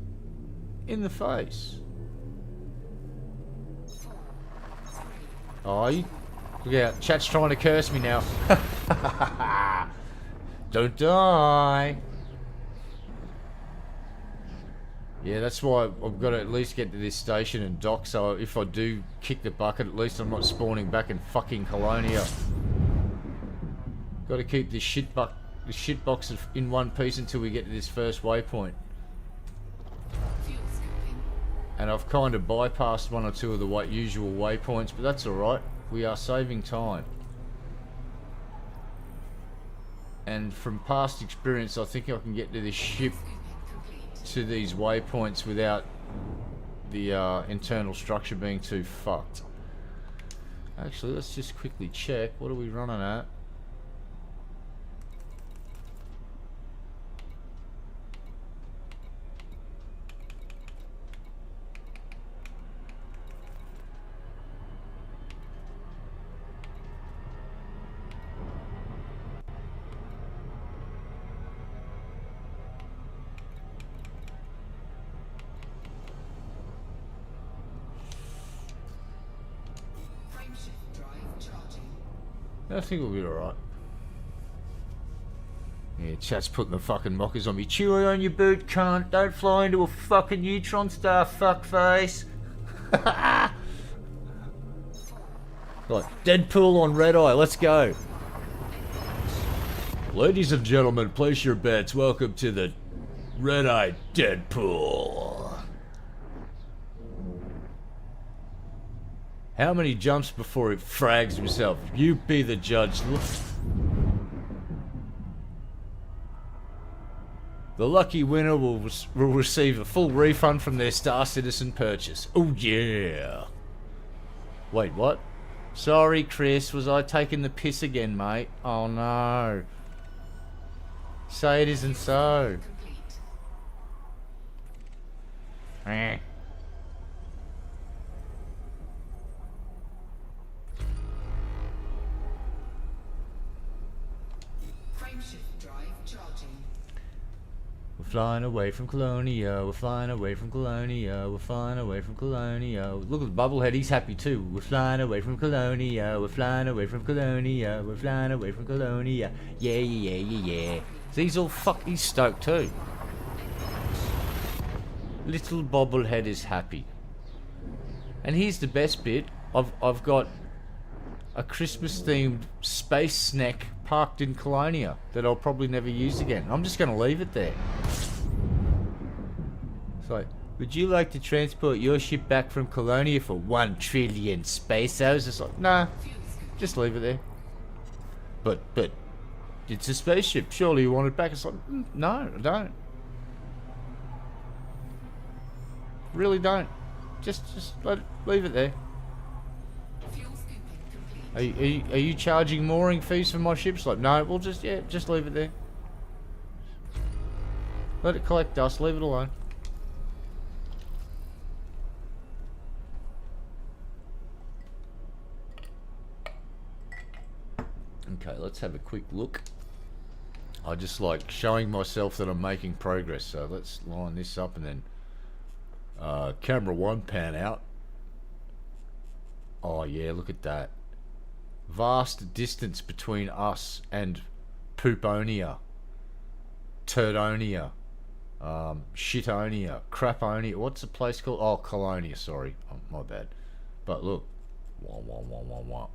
In the face. 4, 3, Oh, you... Look out. Chat's trying to curse me now. Don't die. Yeah, that's why I've got to at least get to this station and dock, so if I do kick the bucket, at least I'm not spawning back in fucking Colonia. Got to keep this shitbox in one piece until we get to this first waypoint. fuel scooping. And I've kind of bypassed one or two of the usual waypoints, but that's alright. We are saving time. And from past experience, I think I can get to this ship, to these waypoints without the internal structure being too fucked. Actually, let's just quickly check. What are we running at? Frameshift drive charging. I think we'll be alright. Yeah, chat's putting the fucking mockers on me. Chewy on your boot, cunt. Don't fly into a fucking neutron star, fuckface. Like Deadpool on Red Eye, let's go. Ladies and gentlemen, place your bets. Welcome to the Red Eye Deadpool. How many jumps before he frags himself? You be the judge. The lucky winner will receive a full refund from their Star Citizen purchase. Oh yeah. Wait, what? Sorry, Chris. Was I taking the piss again, mate? Oh no. Say it isn't so. Complete. Eh. Frameshift drive charging. We're flying away from Colonia, we're flying away from Colonia, we're flying away from Colonia. Look at the bubblehead, he's happy too. We're flying away from Colonia, we're flying away from Colonia, we're flying away from Colonia. Yeah, yeah, yeah, yeah, yeah. So he's all he's stoked too. Little bobblehead is happy. And here's the best bit. I've got a Christmas themed space snack parked in Colonia that I'll probably never use again. I'm just going to leave it there. It's like, would you like to transport your ship back from Colonia for 1 trillion space hours? It's like, nah, just leave it there. But it's a spaceship. Surely you want it back. It's like, no, I don't. Really don't. Just leave it there. Fuel scooping complete. Are you charging mooring fees for my ships? Like, no, we'll just leave it there. Let it collect dust, leave it alone. Okay, let's have a quick look. I just like showing myself that I'm making progress, so let's line this up and then camera 1 pan out. Oh yeah, look at that. Vast distance between us and Pooponia, Turdonia, Shitonia, Craponia. What's the place called? Oh, Colonia, sorry. Oh, my bad. But look. Wah, wah, wah, wah, wah.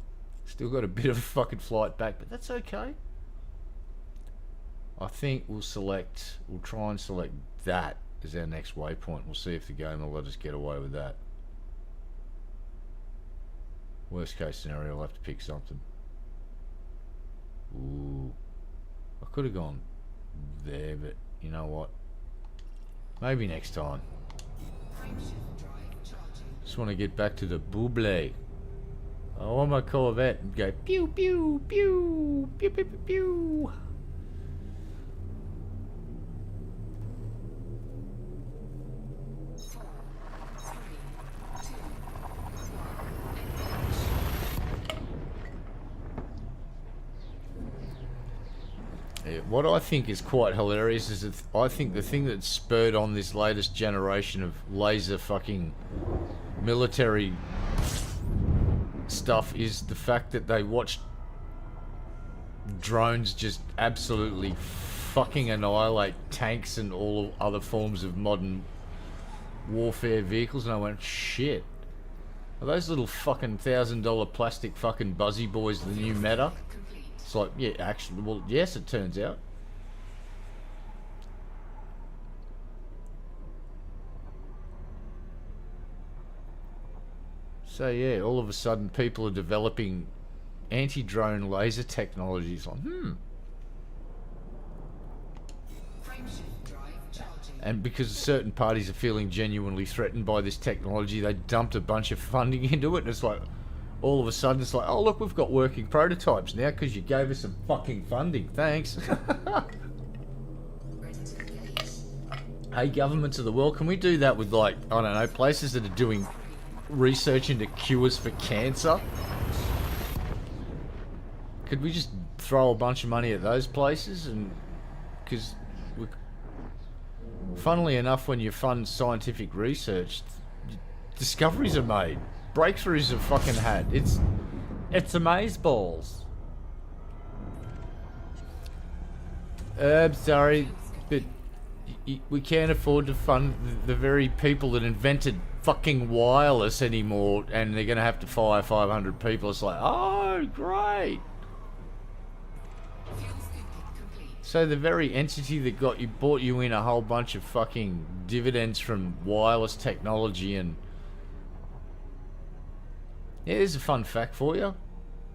Still got a bit of a fucking flight back, but that's okay. I think we'll try and select that as our next waypoint. We'll see if the game will let us get away with that. Worst case scenario, I'll have to pick something. Ooh. I could have gone there, but you know what? Maybe next time. Frameshift drive charging. Just want to get back to the Buble. I want my Corvette and go pew pew pew pew pew pew pew. Yeah, what I think is quite hilarious is that I think the thing that spurred on this latest generation of laser fucking military stuff is the fact that they watched drones just absolutely fucking annihilate tanks and all other forms of modern warfare vehicles, and I went, shit. Are those little fucking $1,000 plastic fucking buzzy boys the new meta? It's like, yeah, actually, well, yes, it turns out. So yeah, all of a sudden people are developing anti-drone laser technologies. Like, Frameshift drive charging. And because certain parties are feeling genuinely threatened by this technology, they dumped a bunch of funding into it, and it's like, all of a sudden it's like, oh look, we've got working prototypes now because you gave us some fucking funding, thanks. Ready to engage. Hey, governments of the world, can we do that with, like, I don't know, places that are doing research into cures for cancer? Could we just throw a bunch of money at those places? And because funnily enough, when you fund scientific research, discoveries are made, breakthroughs are fucking had. It's amazeballs. Sorry, but we can't afford to fund the very people that invented fucking wireless anymore, and they're gonna have to fire 500 people. It's like, oh, great. Fuel scooping complete. So the very entity that bought you in a whole bunch of fucking dividends from wireless technology, and yeah, here's a fun fact for you.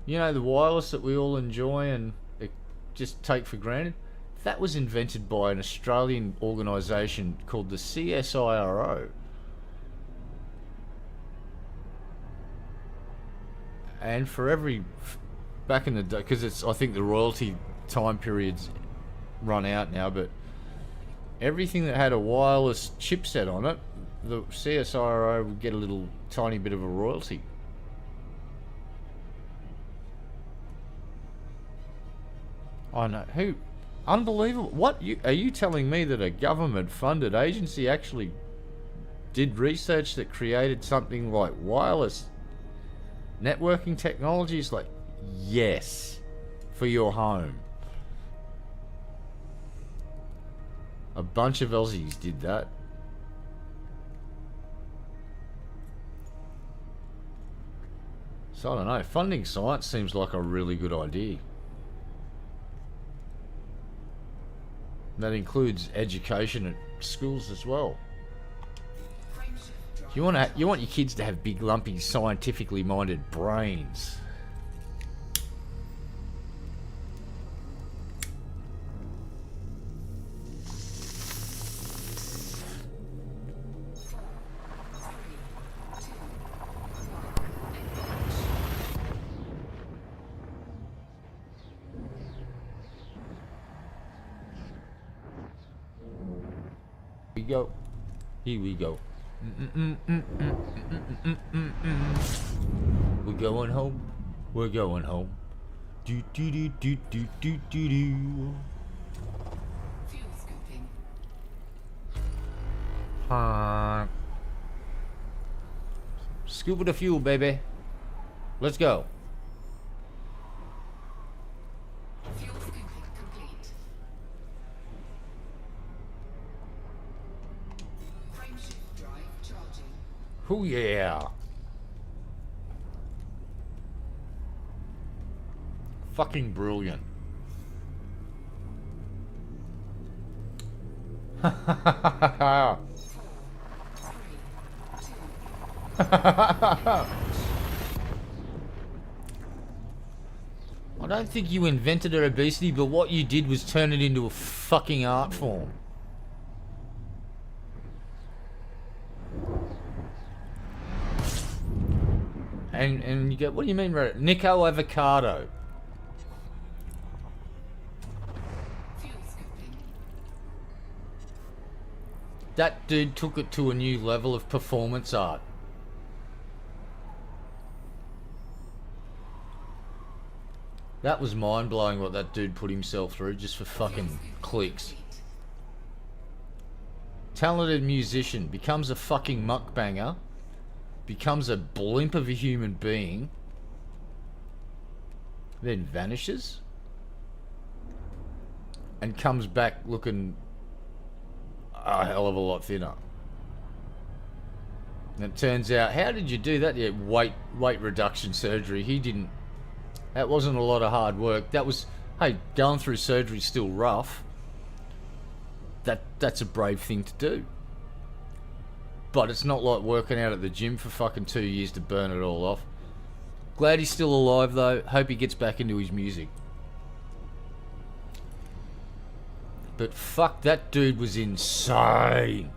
You know, the wireless that we all enjoy and just take for granted, that was invented by an Australian organisation called the CSIRO. And for every back in the day, because I think the royalty time periods run out now, but everything that had a wireless chipset on it, the CSIRO would get a little tiny bit of a royalty. I know. Who? Unbelievable. What? Are you telling me that a government-funded agency actually did research that created something like wireless networking technologies? Like, yes, for your home. A bunch of Aussies did that. So I don't know. Funding science seems like a really good idea. That includes education at schools as well. Frameshift drive. You want your kids to have big, lumpy, scientifically minded brains. We go. Here we go. We're going home. We're going home. Do do do do do do do do. Fuel scooping. Scoop of the fuel, baby. Let's go. Fuel scooping complete. Frameshift drive charging. Oh yeah. Fucking brilliant. I don't think you invented obesity, but what you did was turn it into a fucking art form. And you go, what do you mean, Nico Avocado? Fuel scooping. That dude took it to a new level of performance art. That was mind-blowing what that dude put himself through just for fucking clicks. Talented musician, becomes a fucking muckbanger, becomes a blimp of a human being, then vanishes, and comes back looking a hell of a lot thinner. And it turns out, how did you do that? Yeah, weight reduction surgery. He didn't. That wasn't a lot of hard work. That was, hey, going through surgery is still rough. That's a brave thing to do. But it's not like working out at the gym for fucking 2 years to burn it all off. Glad he's still alive though. Hope he gets back into his music. But fuck, that dude was insane.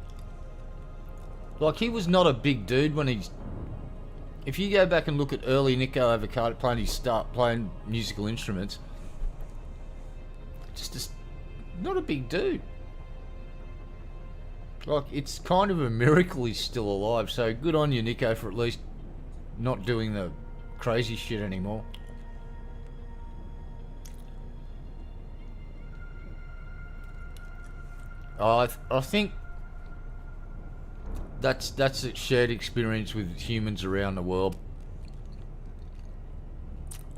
Like, he was not a big dude when he's... If you go back and look at early Nico Avocado playing musical instruments, just not a big dude. Like, it's kind of a miracle he's still alive. So good on you, Nico, for at least not doing the crazy shit anymore. I think that's a shared experience with humans around the world.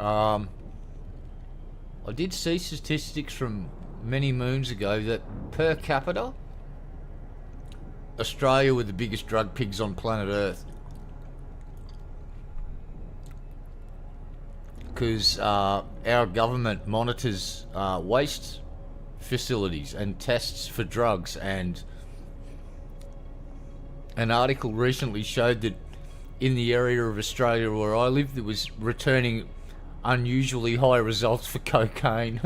I did see statistics from many moons ago that per capita, Australia were the biggest drug pigs on planet Earth. Because our government monitors waste facilities and tests for drugs, and an article recently showed that in the area of Australia where I live, it was returning unusually high results for cocaine.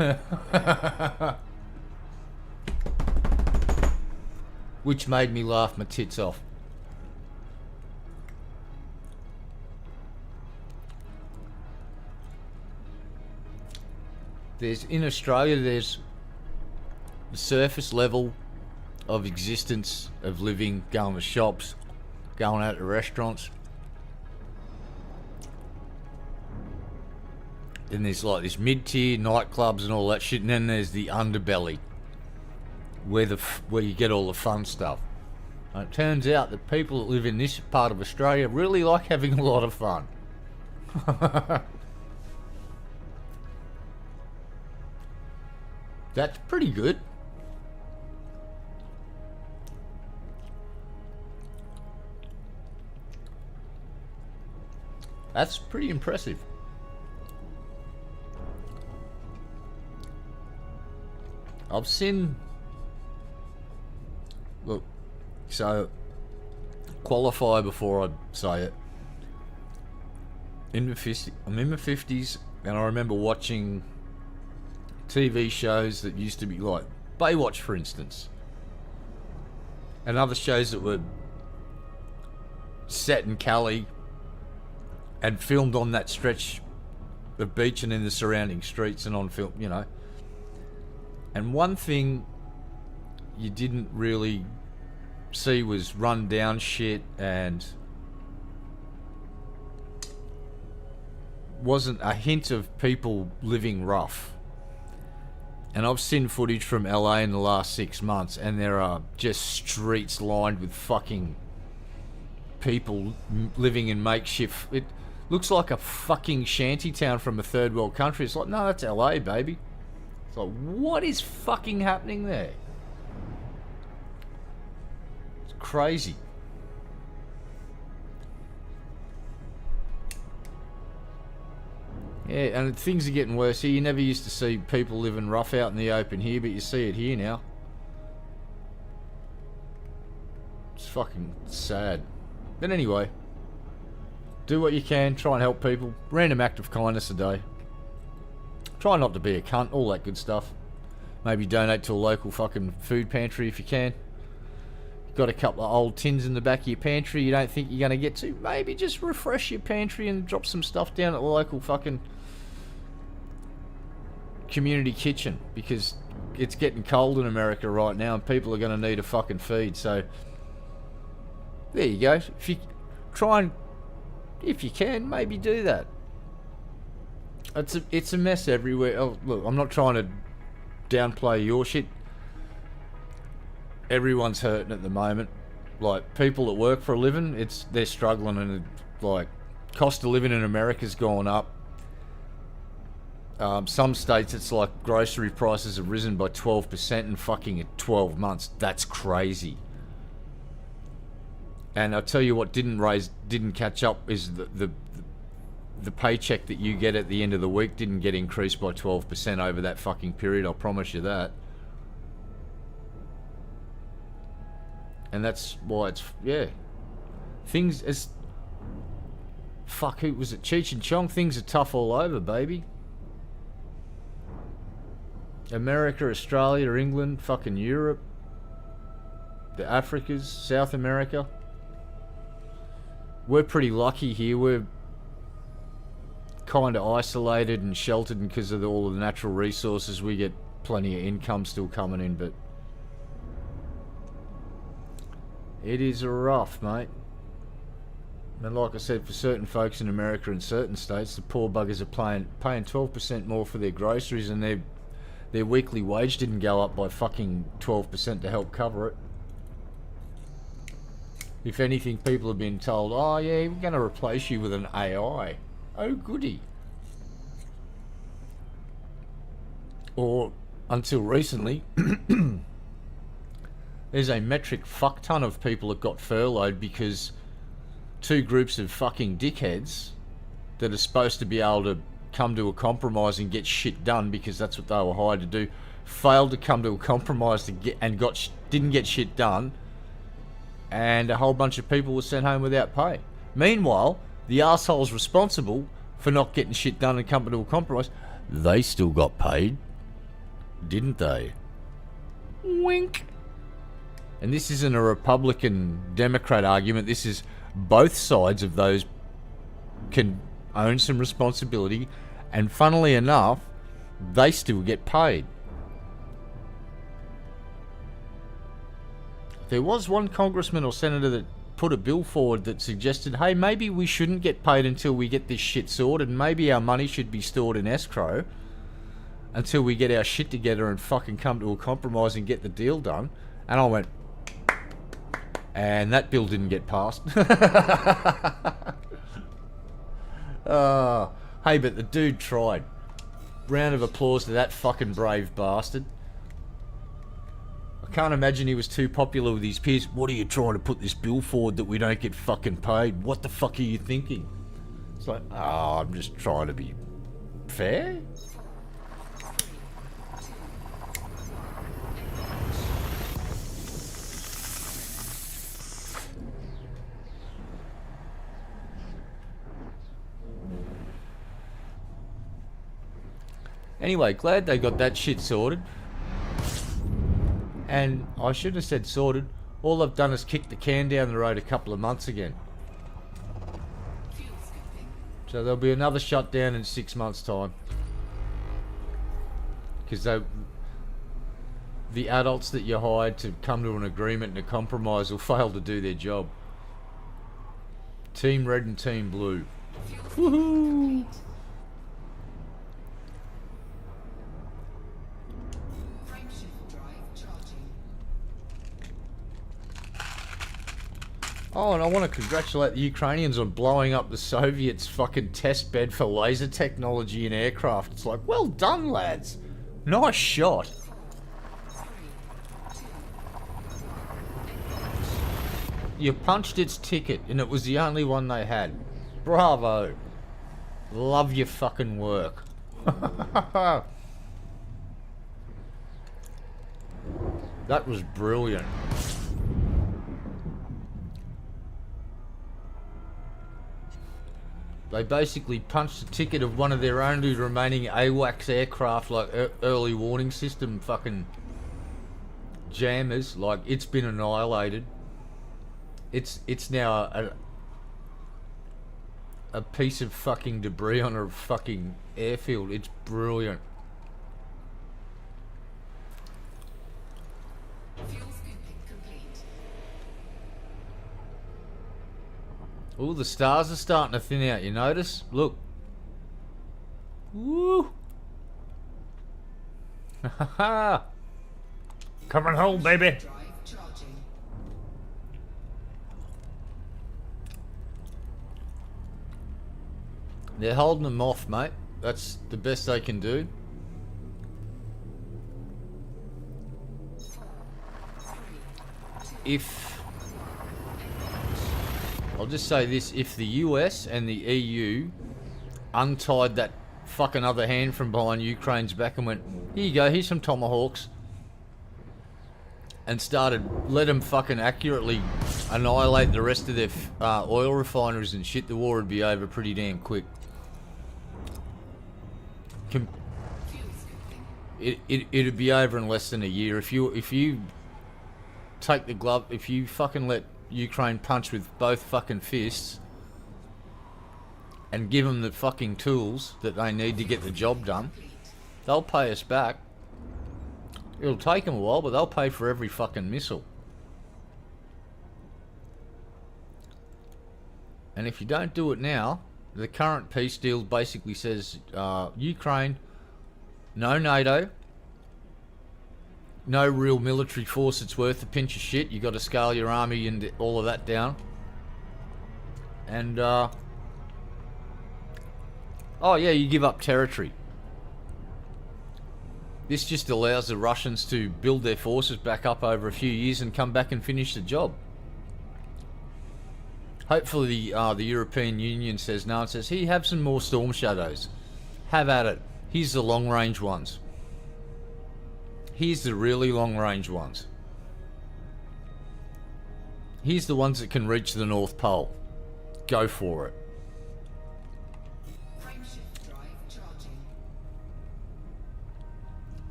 Which made me laugh my tits off. In Australia, there's the surface level of existence, of living, going to shops, going out to restaurants. Then there's like this mid-tier nightclubs and all that shit, and then there's the underbelly, where you get all the fun stuff. And it turns out that people that live in this part of Australia really like having a lot of fun. That's pretty good. That's pretty impressive. I've seen... Look, so... Qualify before I say it. I'm in my 50s, and I remember watching TV shows that used to be like Baywatch, for instance. And other shows that were set in Cali and filmed on that stretch of beach and in the surrounding streets and on film, you know. And one thing you didn't really see was run down shit, and wasn't a hint of people living rough. And I've seen footage from LA in the last 6 months, and there are just streets lined with fucking people living in makeshift... It looks like a fucking shanty town from a third world country. It's like, no, that's LA, baby. It's like, what is fucking happening there? It's crazy. Yeah, and things are getting worse here. You never used to see people living rough out in the open here, but you see it here now. It's fucking sad. But anyway, do what you can, try and help people. Random act of kindness a day. Try not to be a cunt, all that good stuff. Maybe donate to a local fucking food pantry if you can. Got a couple of old tins in the back of your pantry you don't think you're going to get to, maybe just refresh your pantry and drop some stuff down at the local fucking community kitchen, because it's getting cold in America right now and people are going to need a fucking feed. So there you go. If you try and, if you can, maybe do that. It's a mess everywhere. Oh, look, I'm not trying to downplay your shit. Everyone's hurting at the moment. Like, people that work for a living, they're struggling, and like, cost of living in America's gone up. Some states, it's like grocery prices have risen by 12% in fucking 12 months. That's crazy. And I'll tell you what didn't catch up is the paycheck that you get at the end of the week didn't get increased by 12% over that fucking period. I'll promise you that. And that's why it's, yeah. Things as... Fuck, who was it? Cheech and Chong? Things are tough all over, baby. America, Australia, England, fucking Europe. The Africas, South America. We're pretty lucky here. We're kind of isolated and sheltered because of all of the natural resources. We get plenty of income still coming in, but... It is rough, mate. And like I said, for certain folks in America and certain states, the poor buggers are paying 12% more for their groceries, and their weekly wage didn't go up by fucking 12% to help cover it. If anything, people have been told, oh yeah, we're going to replace you with an AI. Oh goody. Or, until recently... There's a metric fuck ton of people that got furloughed because two groups of fucking dickheads that are supposed to be able to come to a compromise and get shit done because that's what they were hired to do, failed to come to a compromise to get and didn't get shit done, and a whole bunch of people were sent home without pay. Meanwhile, the assholes responsible for not getting shit done and coming to a compromise, they still got paid, didn't they? Wink. And this isn't a Republican-Democrat argument. This is both sides of those can own some responsibility. And funnily enough, they still get paid. There was one congressman or senator that put a bill forward that suggested, hey, maybe we shouldn't get paid until we get this shit sorted. And maybe our money should be stored in escrow until we get our shit together and fucking come to a compromise and get the deal done. And I went... And that bill didn't get passed. Hey, but the dude tried. Round of applause to that fucking brave bastard. I can't imagine he was too popular with his peers. What are you trying to put this bill forward that we don't get fucking paid? What the fuck are you thinking? It's like, I'm just trying to be fair. Anyway, glad they got that shit sorted. And I should have said sorted. All I've done is kick the can down the road a couple of months again. So there'll be another shutdown in 6 months' time. Because the adults that you hired to come to an agreement and a compromise will fail to do their job. Team Red and Team Blue. Woohoo! Oh, and I want to congratulate the Ukrainians on blowing up the Soviets' fucking test bed for laser technology in aircraft. It's like, well done, lads. Nice shot. You punched its ticket, and it was the only one they had. Bravo. Love your fucking work. That was brilliant. They basically punched the ticket of one of their only remaining AWACS aircraft, like early warning system fucking jammers. Like, it's been annihilated. It's now a piece of fucking debris on a fucking airfield. It's brilliant. Oh, the stars are starting to thin out, you notice? Look. Woo! Ha ha! Coming home, baby! Drive charging. They're holding them off, mate. That's the best they can do. If... I'll just say this, if the US and the EU untied that fucking other hand from behind Ukraine's back and went, here you go, here's some tomahawks, and let them fucking accurately annihilate the rest of their oil refineries and shit, the war would be over pretty damn quick. It'd be over in less than a year. If you take the glove, if you fucking let Ukraine punch with both fucking fists and give them the fucking tools that they need to get the job done, they'll pay us back. It'll take them a while, but they'll pay for every fucking missile. And if you don't do it now, the current peace deal basically says Ukraine, no NATO, no real military force that's worth a pinch of shit. You got to scale your army and all of that down. And oh yeah, you give up territory. This just allows the Russians to build their forces back up over a few years and come back and finish the job. Hopefully the European Union says no and says, here, have some more Storm Shadows. Have at it. Here's the long range ones. Here's the really long range ones. Here's the ones that can reach the North Pole. Go for it. Frameshift drive charging.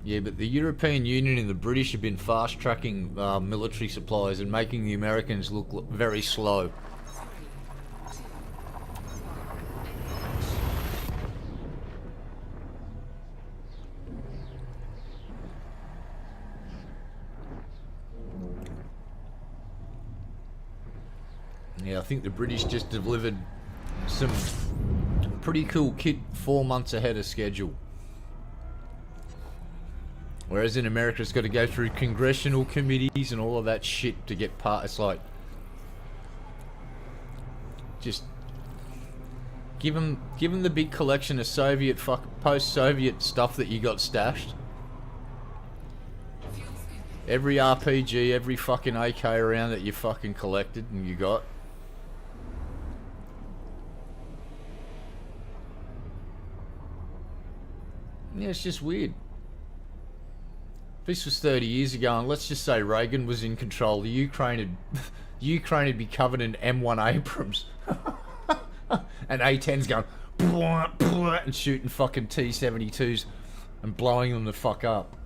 Yeah, but the European Union and the British have been fast-tracking military supplies and making the Americans look very slow. Yeah, I think the British just delivered some pretty cool kit 4 months ahead of schedule. Whereas in America, it's got to go through congressional committees and all of that shit to get part. It's like, just give them the big collection of post-Soviet stuff that you got stashed. Every RPG, every fucking AK around that you fucking collected and you got. Yeah, it's just weird. This was 30 years ago, and let's just say Reagan was in control. The Ukraine would be covered in M1 Abrams. And A-10s going blah, blah, and shooting fucking T-72s and blowing them the fuck up.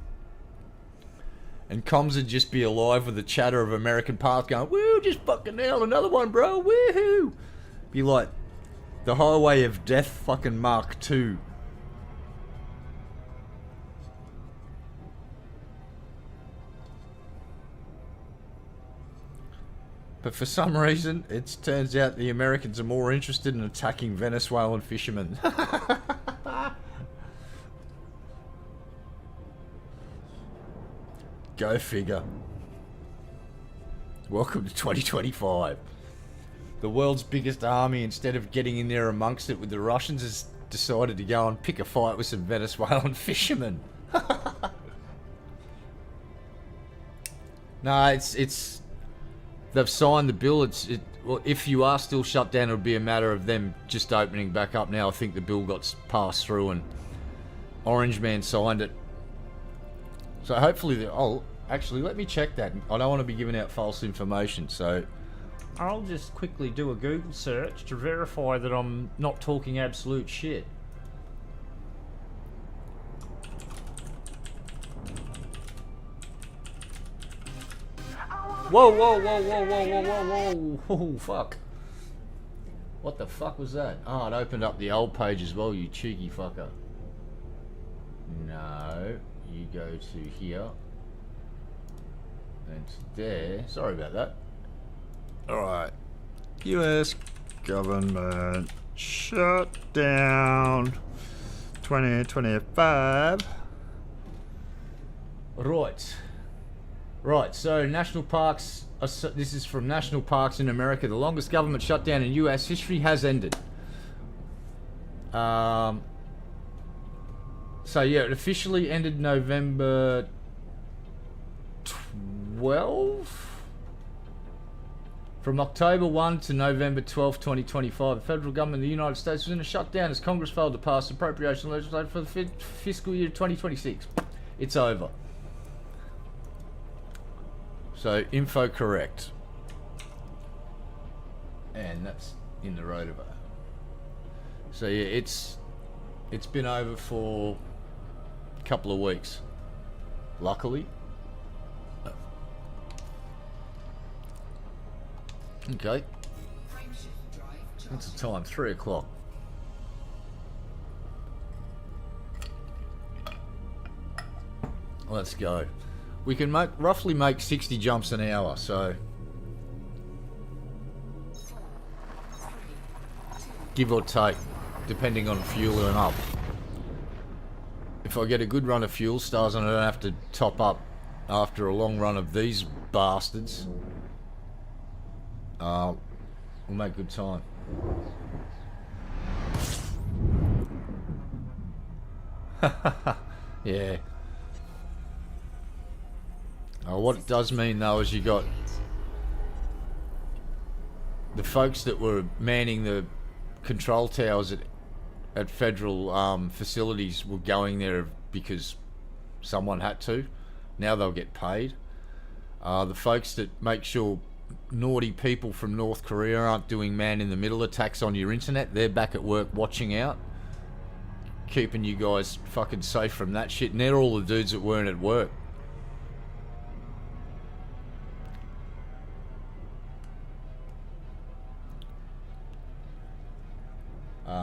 And comms would just be alive with the chatter of American pilots going, woo, just fucking nailed another one, bro, woohoo! Be like the Highway of Death fucking Mark II. But for some reason, it turns out the Americans are more interested in attacking Venezuelan fishermen. Go figure. Welcome to 2025. The world's biggest army, instead of getting in there amongst it with the Russians, has decided to go and pick a fight with some Venezuelan fishermen. No, it's they've signed the bill. Well, if you are still shut down, it would be a matter of them just opening back up now. I think the bill got passed through and Orange Man signed it. So hopefully, actually, let me check that. I don't want to be giving out false information, so I'll just quickly do a Google search to verify that I'm not talking absolute shit. Whoa, whoa, whoa, whoa, whoa, whoa, whoa, whoa, whoa, fuck. What the fuck was that? Oh, it opened up the old page as well, you cheeky fucker. No, you go to here. And to there. Sorry about that. Alright. US Government shutdown 2025. Right, so national parks, this is from National Parks in America. The longest government shutdown in US history has ended. So yeah, it officially ended November 12? From October 1 to November 12, 2025, the federal government of the United States was in a shutdown as Congress failed to pass appropriation legislation for the fiscal year 2026. It's over. So, info correct. And that's in the Rotover. So yeah, it's been over for a couple of weeks. Luckily. Okay. What's the time? 3 o'clock. Let's go. We can roughly make 60 jumps an hour, so give or take, depending on fuel and up. If I get a good run of fuel stars and I don't have to top up after a long run of these bastards, we'll make good time. Yeah. What it does mean though is you got the folks that were manning the control towers at federal facilities were going there because someone had to. Now they'll get paid. The folks that make sure naughty people from North Korea aren't doing man-in-the-middle attacks on your internet, they're back at work watching out, keeping you guys fucking safe from that shit, and they're all the dudes that weren't at work.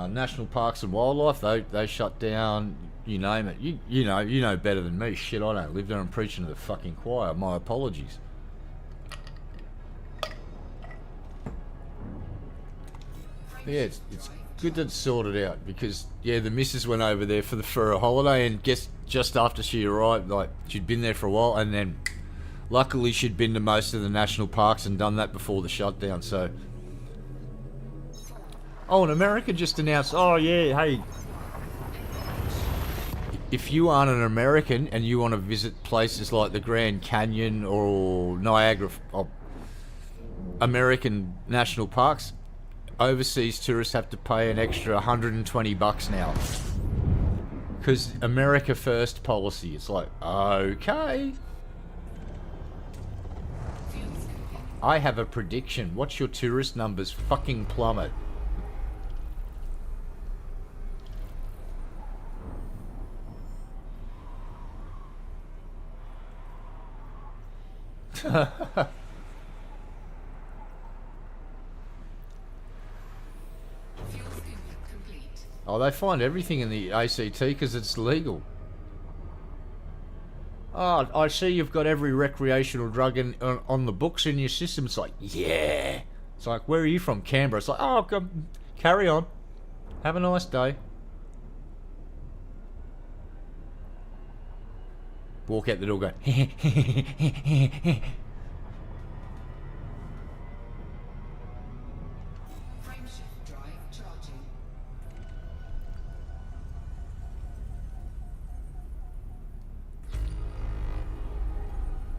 National Parks and Wildlife, they shut down, you name it. You know better than me. Shit, I don't live there. I'm preaching to the fucking choir. My apologies. Yeah, it's good that it's sorted out because, yeah, the missus went over there for a holiday, and guess just after she arrived, like, she'd been there for a while, and then luckily she'd been to most of the national parks and done that before the shutdown, so... Oh, and America just announced, oh yeah, hey, if you aren't an American and you want to visit places like the Grand Canyon or Niagara, or American national parks, overseas tourists have to pay an extra $120 now. Because America First policy. It's like, okay. I have a prediction. Watch your tourist numbers fucking plummet. Oh, they find everything in the ACT because it's legal. Oh, I see you've got every recreational drug on the books in your system. It's like, yeah. It's like, where are you from? Canberra. It's like, oh, come, carry on. Have a nice day. Walk out the door going,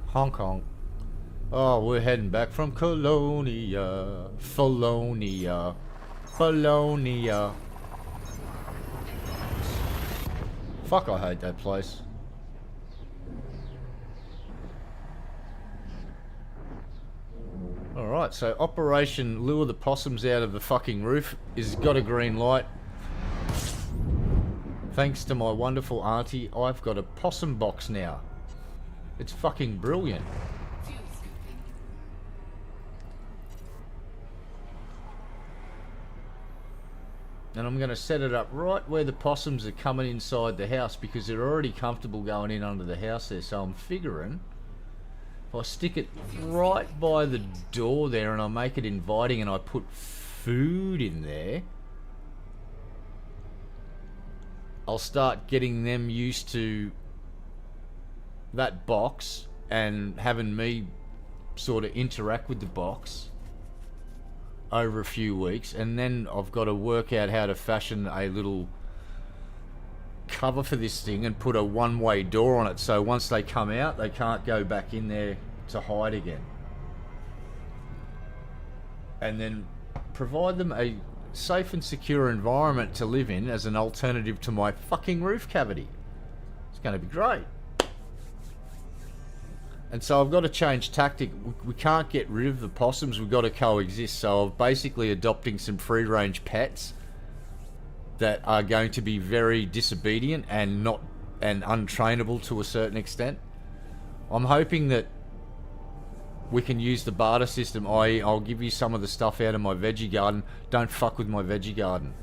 Hong Kong. Oh, we're heading back from Colonia, Falonia, Falonia. Fuck, I hate that place. Alright, so Operation Lure the Possums Out of the Fucking Roof is got a green light. Thanks to my wonderful auntie, I've got a possum box now. It's fucking brilliant. And I'm going to set it up right where the possums are coming inside the house because they're already comfortable going in under the house there. So I'm figuring if I stick it right by the door there and I make it inviting and I put food in there, I'll start getting them used to that box and having me sort of interact with the box over a few weeks, and then I've got to work out how to fashion a little cover for this thing and put a one-way door on it, so once they come out they can't go back in there to hide again, and then provide them a safe and secure environment to live in as an alternative to my fucking roof cavity. It's going to be great. And so I've got to change tactic. We can't get rid of the possums, we've got to coexist. So I'm basically adopting some free-range pets that are going to be very disobedient and untrainable to a certain extent. I'm hoping that we can use the barter system, i.e. I'll give you some of the stuff out of my veggie garden. Don't fuck with my veggie garden.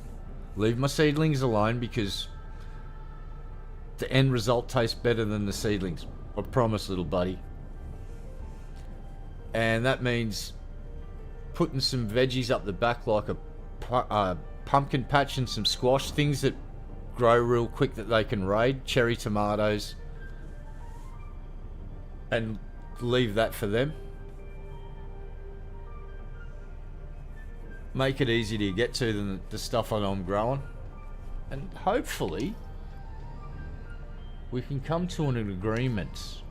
Leave my seedlings alone, because the end result tastes better than the seedlings. I promise, little buddy. And that means putting some veggies up the back, like a pumpkin patch and some squash, things that grow real quick that they can raid, cherry tomatoes, and leave that for them. Make it easy to get to than the stuff that I'm growing, and hopefully we can come to an agreement.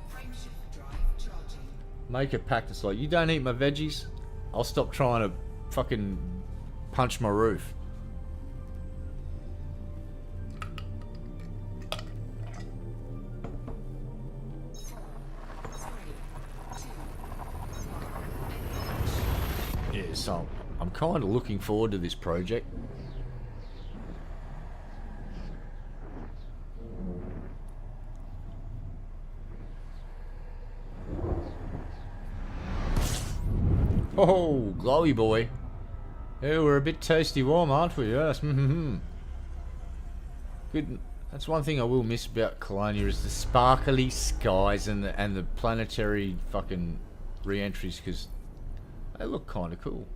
Frameshift drive charging. Make a pact that's like, you don't eat my veggies, I'll stop trying to fucking punch my roof. Yeah, so I'm kind of looking forward to this project. Oh, glowy boy. Yeah, we're a bit toasty warm, aren't we? Yes. Good. That's one thing I will miss about Colonia, is the sparkly skies and the planetary fucking re-entries, because they look kind of cool.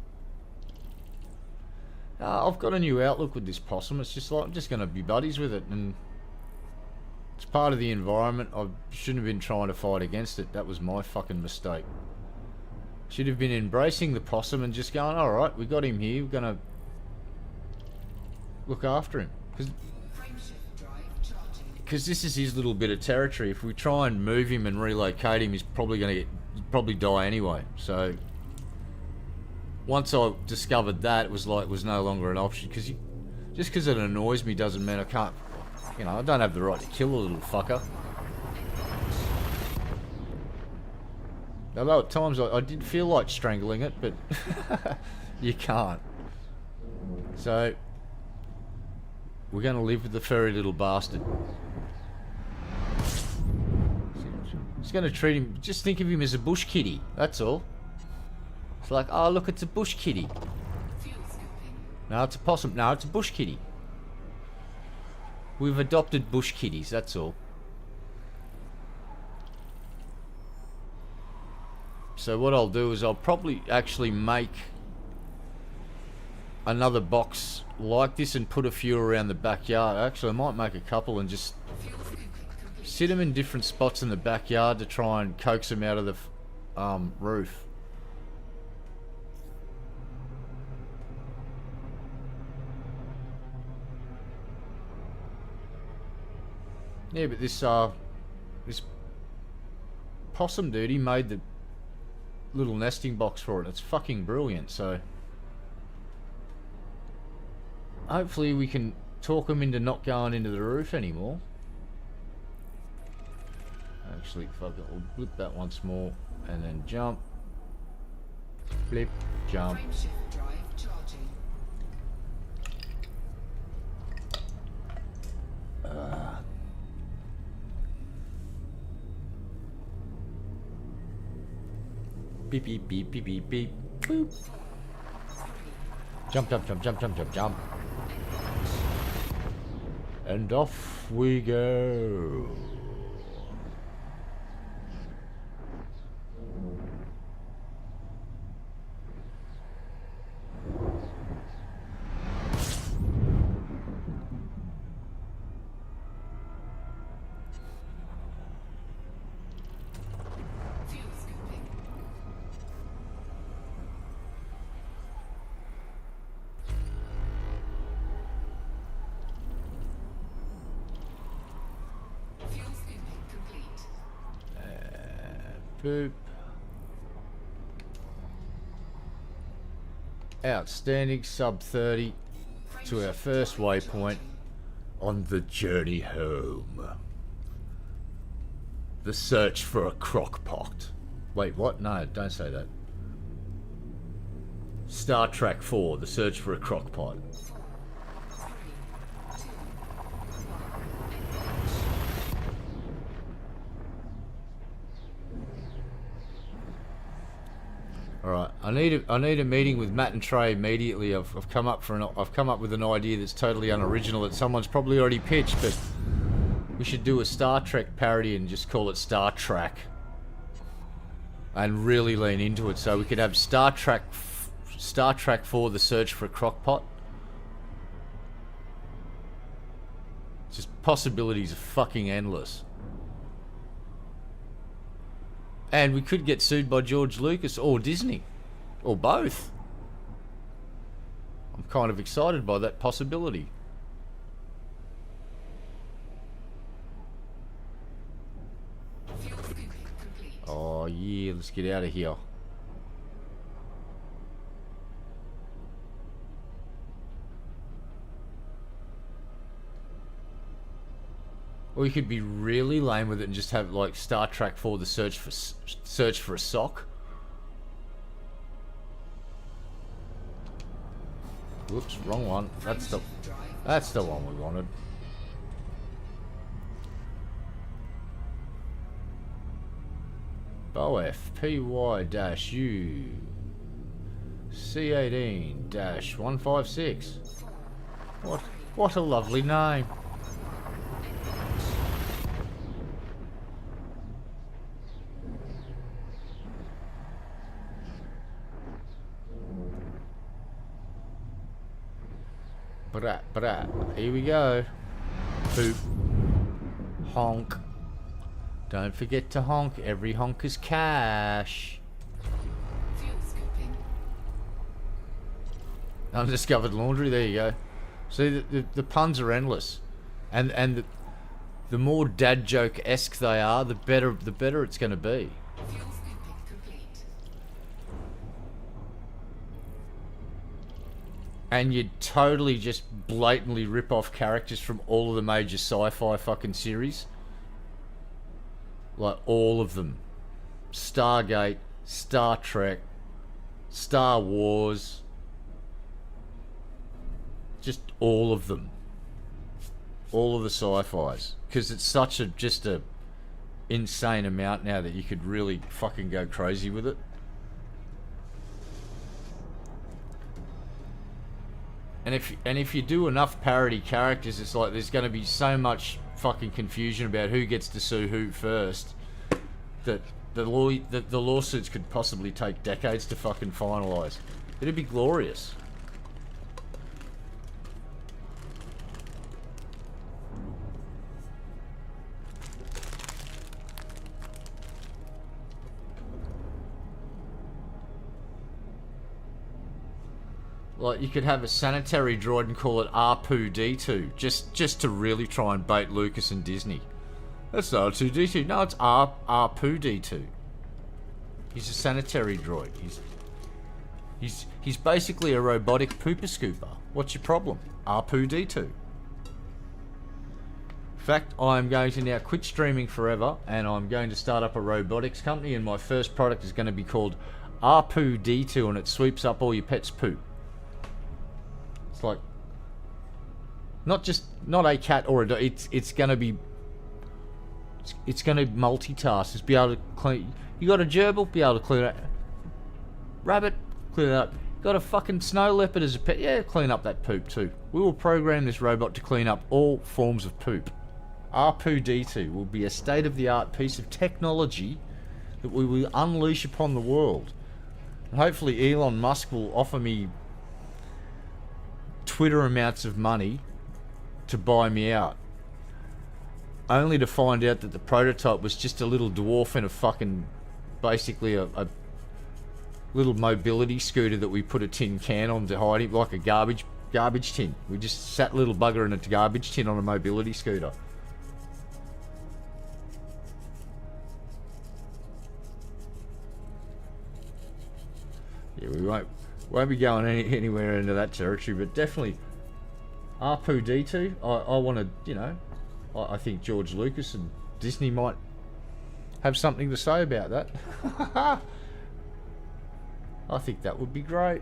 I've got a new outlook with this possum. It's just like, I'm just going to be buddies with it, and it's part of the environment. I shouldn't have been trying to fight against it. That was my fucking mistake. Should have been embracing the possum and just going, alright, we got him here, we're going to look after him. Frameshift drive charging. Because this is his little bit of territory. If we try and move him and relocate him, he's probably going to die anyway. So once I discovered that, it was no longer an option. Because just because it annoys me doesn't mean I can't, I don't have the right to kill a little fucker. Although at times I did feel like strangling it, but you can't. So we're going to live with the furry little bastard. Just going to treat him, just think of him as a bush kitty, that's all. It's like, oh look, it's a bush kitty. Fuel scooping. No, it's a possum. No, it's a bush kitty. We've adopted bush kitties, that's all. So what I'll do is I'll probably actually make another box like this and put a few around the backyard. Actually, I might make a couple and just Fuel scooping complete. sit them in different spots in the backyard to try and coax them out of the roof. Yeah, but this possum dude, he made the little nesting box for it. It's fucking brilliant. So hopefully we can talk them into not going into the roof anymore. Actually, fuck it, we'll flip that once more and then jump, flip, jump. Frameshift drive charging. Beep beep beep beep beep beep boop. Jump jump jump jump jump jump jump. And off we go. Boop. Outstanding, sub 30 to our first waypoint on the journey home. The search for a crock pot. Wait, what? No, don't say that. Star Trek 4, the search for a crock pot. Alright, I need a meeting with Matt and Trey immediately. I've come up with an idea that's totally unoriginal that someone's probably already pitched, but we should do a Star Trek parody and just call it Star Trek. And really lean into it, so we could have Star Trek 4, the search for a crock pot. Just possibilities are fucking endless. And we could get sued by George Lucas or Disney. Or both. I'm kind of excited by that possibility. Fuel scooping complete. Oh yeah, let's get out of here. Or you could be really lame with it and just have like Star Trek 4, the search for a sock. Whoops, wrong one. That's the one we wanted. BOF PY-U C18-156. What a lovely name. Brat. Here we go. Boop. Honk. Don't forget to honk. Every honk is cash. Fuel scooping. Undiscovered laundry. There you go. See, the puns are endless, and the more dad joke-esque they are, the better it's going to be. Fuel scooping complete. And you'd totally just blatantly rip off characters from all of the major sci-fi fucking series. Like, all of them. Stargate, Star Trek, Star Wars. Just all of them. All of the sci-fis. Because it's such a insane amount now that you could really fucking go crazy with it. And if you do enough parody characters, it's like there's going to be so much fucking confusion about who gets to sue who first that the lawsuits could possibly take decades to fucking finalise. It'd be glorious. Like, you could have a sanitary droid and call it R2D2, just to really try and bait Lucas and Disney. That's not R2D2. No, it's R2D2. He's a sanitary droid. He's basically a robotic pooper scooper. What's your problem? R2D2. In fact, I'm going to now quit streaming forever, and I'm going to start up a robotics company, and my first product is going to be called R2D2, and it sweeps up all your pet's poop. Like, not a cat or a dog. It's gonna be multitask. It's be able to clean. You got a gerbil, be able to clean it. Rabbit, clean it up. Got a fucking snow leopard as a pet. Yeah, clean up that poop too. We will program this robot to clean up all forms of poop. R2D2 will be a state-of-the-art piece of technology that we will unleash upon the world. And hopefully Elon Musk will offer me Twitter amounts of money to buy me out, only to find out that the prototype was just a little dwarf in a fucking, basically a little mobility scooter that we put a tin can on to hide him, like a garbage tin. We just sat little bugger in a garbage tin on a mobility scooter. we won't be going anywhere into that territory, but definitely R2D2. I want to, you know, I think George Lucas and Disney might have something to say about that. I think that would be great.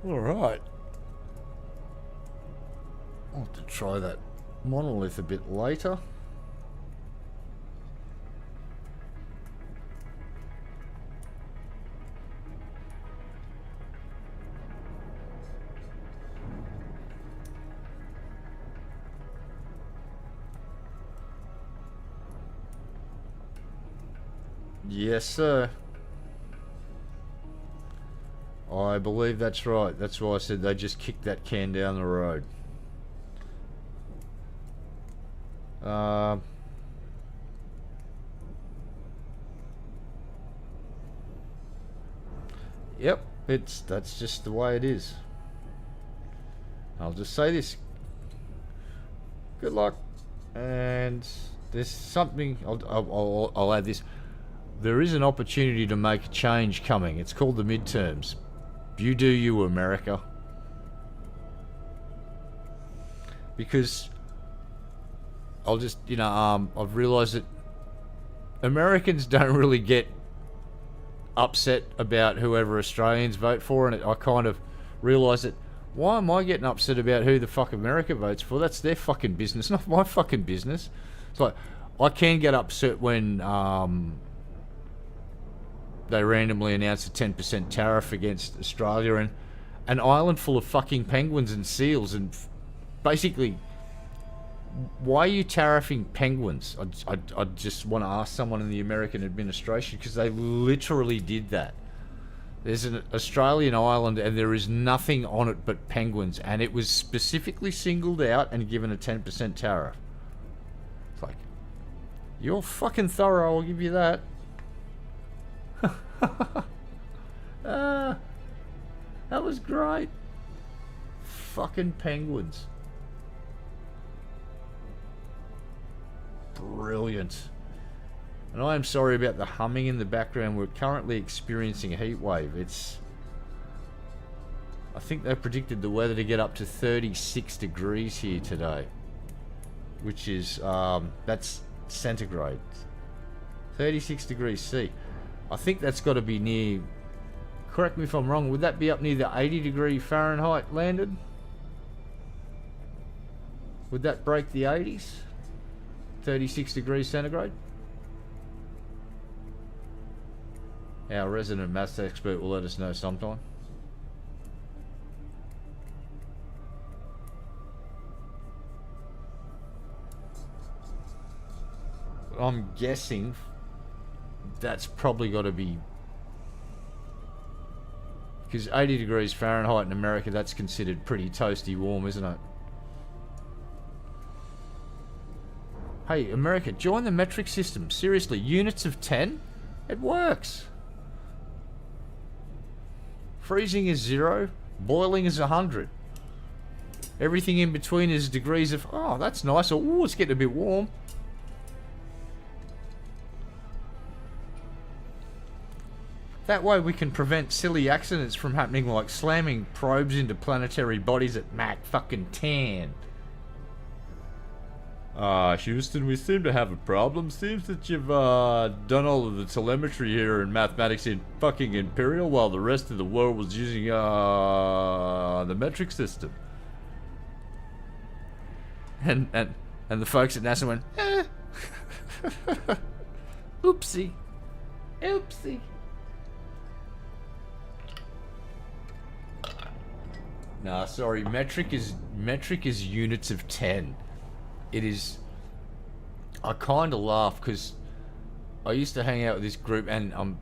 All right. I'll have to try that monolith a bit later. Yes, sir. I believe that's right. That's why I said they just kicked that can down the road. Yep, that's just the way it is. I'll just say this. Good luck. And there's something. I'll add this. There is an opportunity to make a change coming. It's called the midterms. You do you, America. Because I'll just, you know, I've realised that Americans don't really get upset about whoever Australians vote for, and I kind of realise that, why am I getting upset about who the fuck America votes for? That's their fucking business, not my fucking business. It's like, I can get upset when they randomly announced a 10% tariff against Australia and an island full of fucking penguins and seals, and basically, why are you tariffing penguins? I just want to ask someone in the American administration, because they literally did that. There's an Australian island and there is nothing on it but penguins, and it was specifically singled out and given a 10% tariff. It's like, you're fucking thorough, I'll give you that. That was great. Fucking penguins. Brilliant. And I am sorry about the humming in the background. We're currently experiencing a heat wave. I think they predicted the weather to get up to 36 degrees here today, which is that's centigrade. 36 degrees C. I think that's got to be near, correct me if I'm wrong, would that be up near the 80 degree Fahrenheit landed? Would that break the 80s? 36 degrees centigrade? Our resident maths expert will let us know sometime. I'm guessing that's probably got to be, because 80 degrees Fahrenheit in America, that's considered pretty toasty warm, isn't it? Hey, America, join the metric system. Seriously, units of 10? It works. Freezing is 0, boiling is 100. Everything in between is degrees of, oh, that's nice, or, ooh, it's getting a bit warm. That way we can prevent silly accidents from happening, like slamming probes into planetary bodies at Mach fucking 10. Houston, we seem to have a problem. Seems that you've done all of the telemetry here in mathematics in fucking Imperial, while the rest of the world was using the metric system. And the folks at NASA went, oopsie. Oopsie. Nah, sorry. Metric is units of 10. It is. I kind of laugh because I used to hang out with this group, and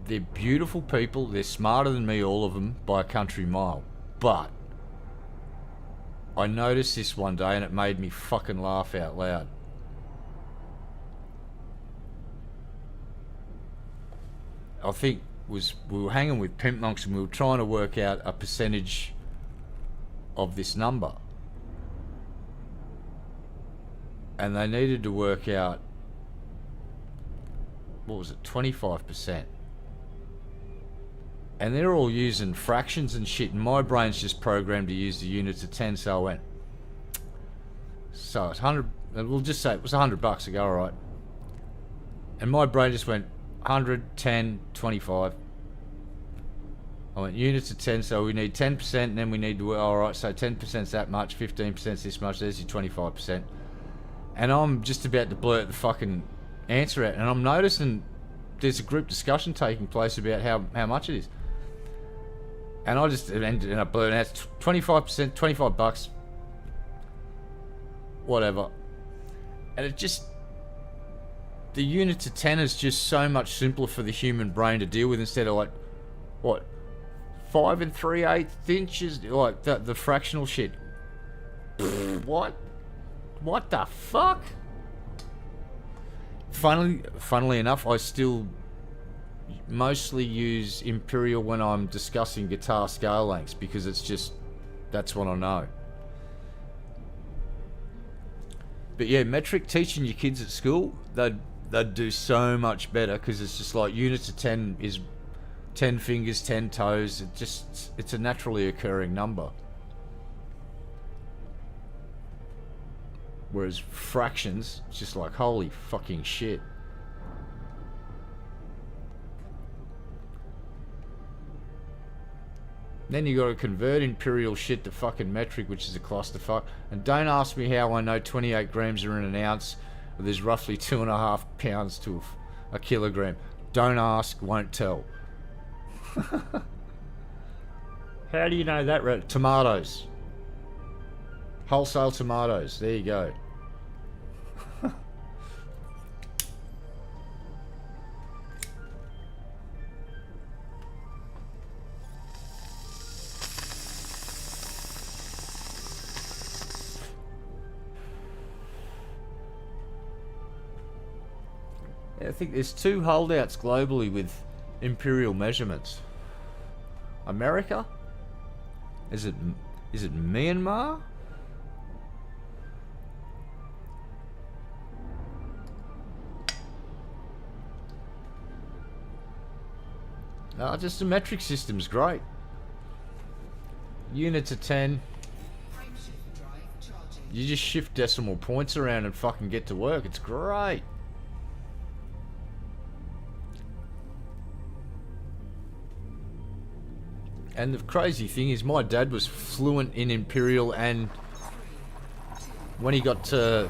they're beautiful people. They're smarter than me, all of them, by a country mile. But I noticed this one day, and it made me fucking laugh out loud. I think we were hanging with pimp monks, and we were trying to work out a percentage of this number. and they needed to work out, what was it, 25%. And they're all using fractions and shit, and my brain's just programmed to use the units of 10, so I went, so it's 100, we'll just say it was $100 to go, alright. And my brain just went 100, 10, 25. I went units of 10, so we need 10%, and then we need to, alright, so 10%'s that much, 15%'s this much, there's your 25%. And I'm just about to blurt the fucking answer out, and I'm noticing there's a group discussion taking place about how much it is. And I just ended up blurting out 25%, $25, whatever. And it just, the unit to 10 is just so much simpler for the human brain to deal with, instead of like, what, 5 3/8 inches, like the fractional shit. What the fuck? Funnily enough, I still mostly use imperial when I'm discussing guitar scale lengths, because it's just, that's what I know. But yeah, metric, teaching your kids at school, they'd do so much better, because it's just like units of 10 is 10 fingers, 10 toes. It's a naturally occurring number. Whereas fractions, it's just like, holy fucking shit. Then you got to convert imperial shit to fucking metric, which is a clusterfuck. And don't ask me how I know 28 grams are in an ounce. There's roughly 2.5 pounds to a kilogram. Don't ask, won't tell. How do you know that? Tomatoes. Wholesale tomatoes. There you go. I think there's 2 holdouts globally with imperial measurements. America? Is it Myanmar? No, just the metric system's great. Units of 10. You just shift decimal points around and fucking get to work. It's great. And the crazy thing is, my dad was fluent in imperial, and when he got to,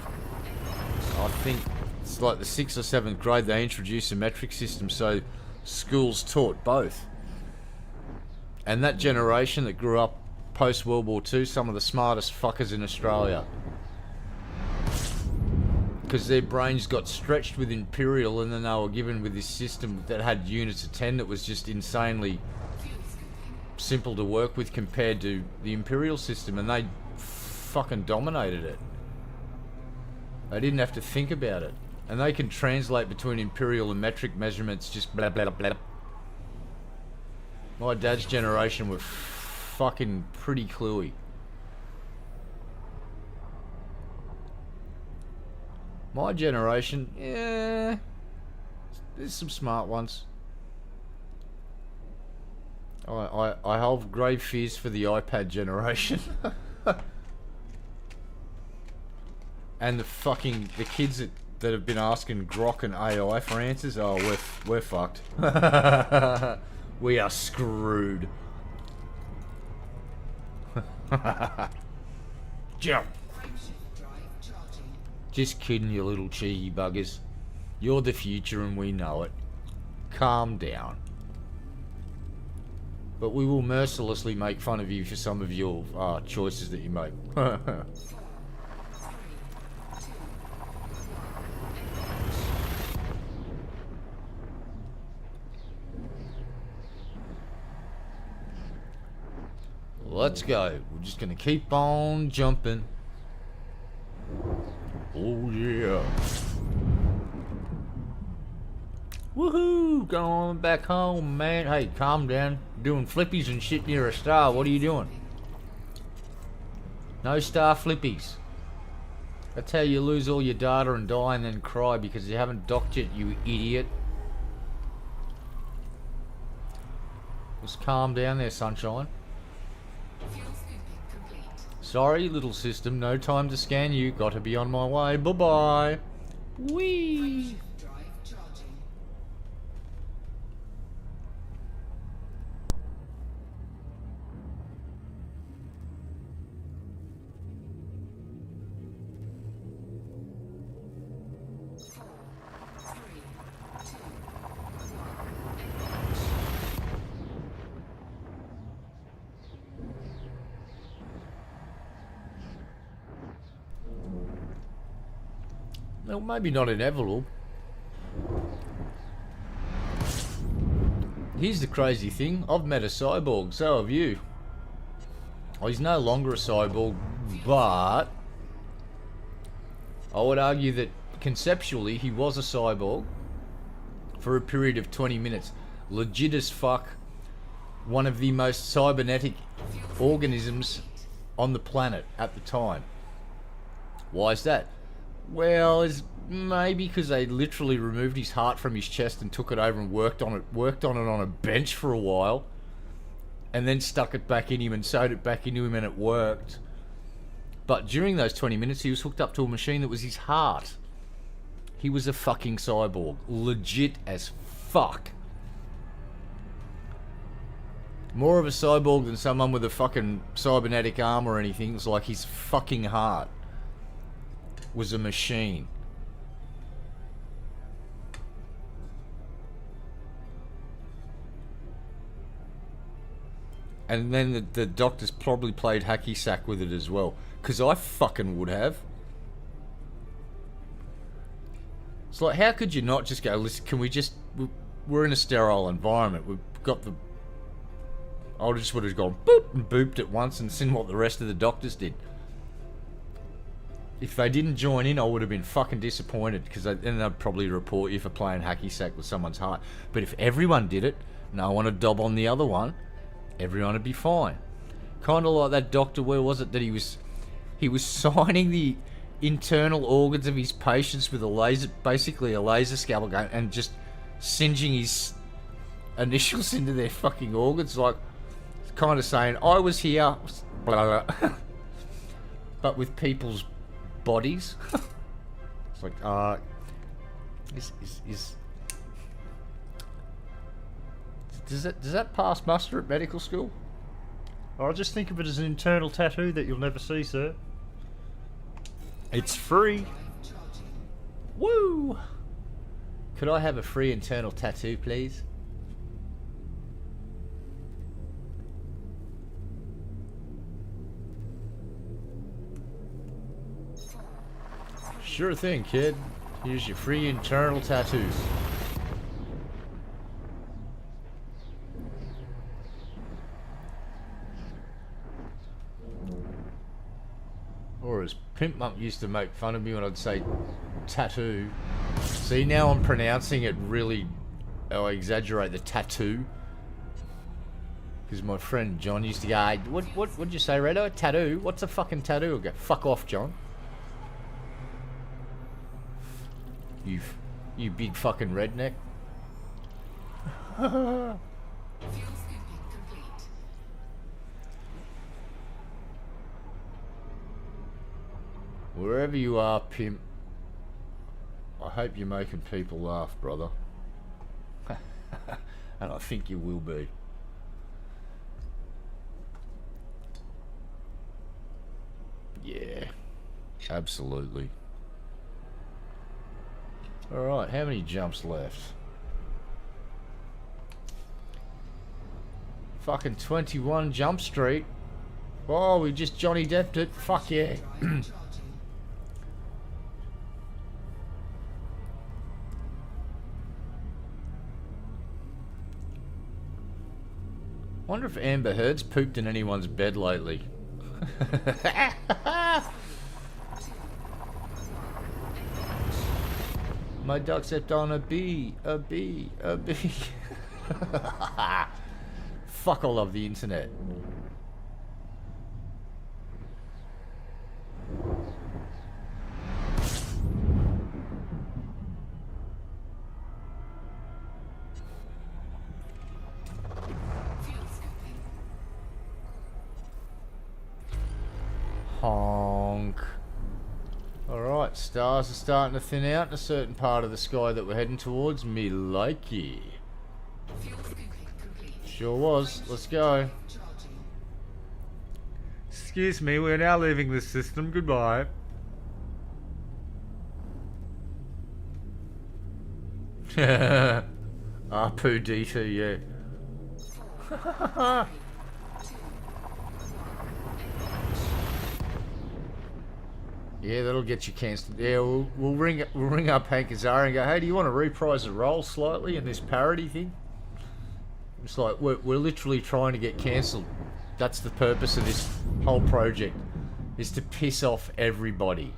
I think it's like the 6th or 7th grade, they introduced a metric system, so schools taught both. And that generation that grew up post World War II, some of the smartest fuckers in Australia, because their brains got stretched with imperial, and then they were given with this system that had units of 10 that was just insanely simple to work with compared to the imperial system, and they fucking dominated it. They didn't have to think about it, and they can translate between imperial and metric measurements just blah blah blah. My dad's generation were fucking pretty cluey. My generation, yeah, there's some smart ones. I hold grave fears for the iPad generation. And the kids that have been asking Grok and AI for answers, oh, we're fucked. We are screwed. Jump. Just kidding, you little cheeky buggers. You're the future and we know it. Calm down. But we will mercilessly make fun of you for some of your choices that you make. Let's go. We're just gonna keep on jumping. Oh yeah. Woohoo! Going on back home, man. Hey, calm down. Doing flippies and shit near a star. What are you doing? No star flippies. That's how you lose all your data and die and then cry because you haven't docked it, you idiot. Just calm down there, sunshine. Fuel scooping complete. Sorry, little system, no time to scan you. Got to be on my way. Bye-bye. Whee! Drive charging. Four, three, two, one. Well, maybe not inevitable. Here's the crazy thing. I've met a cyborg, so have you. Oh, he's no longer a cyborg, but I would argue that conceptually he was a cyborg for a period of 20 minutes. Legit as fuck. One of the most cybernetic organisms on the planet at the time. Why is that? Well, it's maybe because they literally removed his heart from his chest and took it over and worked on it on a bench for a while, and then stuck it back in him and sewed it back into him, and it worked. But during those 20 minutes, he was hooked up to a machine that was his heart. He was a fucking cyborg, legit as fuck. More of a cyborg than someone with a fucking cybernetic arm or anything. It's like his fucking heart was a machine. And then the doctors probably played hacky sack with it as well. Because I fucking would have. It's like, how could you not just go, listen, can we just... We're in a sterile environment. We've got the... I just would have gone boop and booped it once and seen what the rest of the doctors did. If they didn't join in, I would have been fucking disappointed, because then they'd probably report you for playing hacky sack with someone's heart. But if everyone did it, no one would dob on the other one, everyone would be fine. Kind of like that doctor, where was it that he was signing the internal organs of his patients with a laser, basically a laser scalpel gun, and just singeing his initials into their fucking organs, like kind of saying, I was here, blah, blah. But with people's bodies. It's like, does that pass muster at medical school? I just think of it as an internal tattoo that you'll never see, sir. It's free. Woo! Could I have a free internal tattoo, please? Sure thing, kid. Here's your free internal tattoos. Or as Pimp Monk used to make fun of me when I'd say tattoo. See, now I'm pronouncing it really... Oh, I exaggerate the tattoo. Because my friend John used to go, hey, what'd you say, Redo? Tattoo? What's a fucking tattoo? I go, fuck off, John. You big fucking redneck. Fuel scooping complete. Wherever you are, Pimp, I hope you're making people laugh, brother. And I think you will be. Yeah, absolutely. Alright, how many jumps left? Fucking 21 Jump Street. Oh, we just Johnny Depped it. Fuck yeah. Wonder if Amber Heard's pooped in anyone's bed lately. My dog stepped on a bee, a bee, a bee. Fuck, I love the internet. Honk. Alright, stars are starting to thin out in a certain part of the sky that we're heading towards. Me likey. Fuel scooping complete. Sure was. Let's go. Charging. Excuse me, we're now leaving the system. Goodbye. R2D2, yeah. 4, 3, 2, 1. Yeah, that'll get you cancelled. Yeah, we'll ring up Hank Azar and go, hey, do you want to reprise the role slightly in this parody thing? It's like we're literally trying to get cancelled. That's the purpose of this whole project, is to piss off everybody.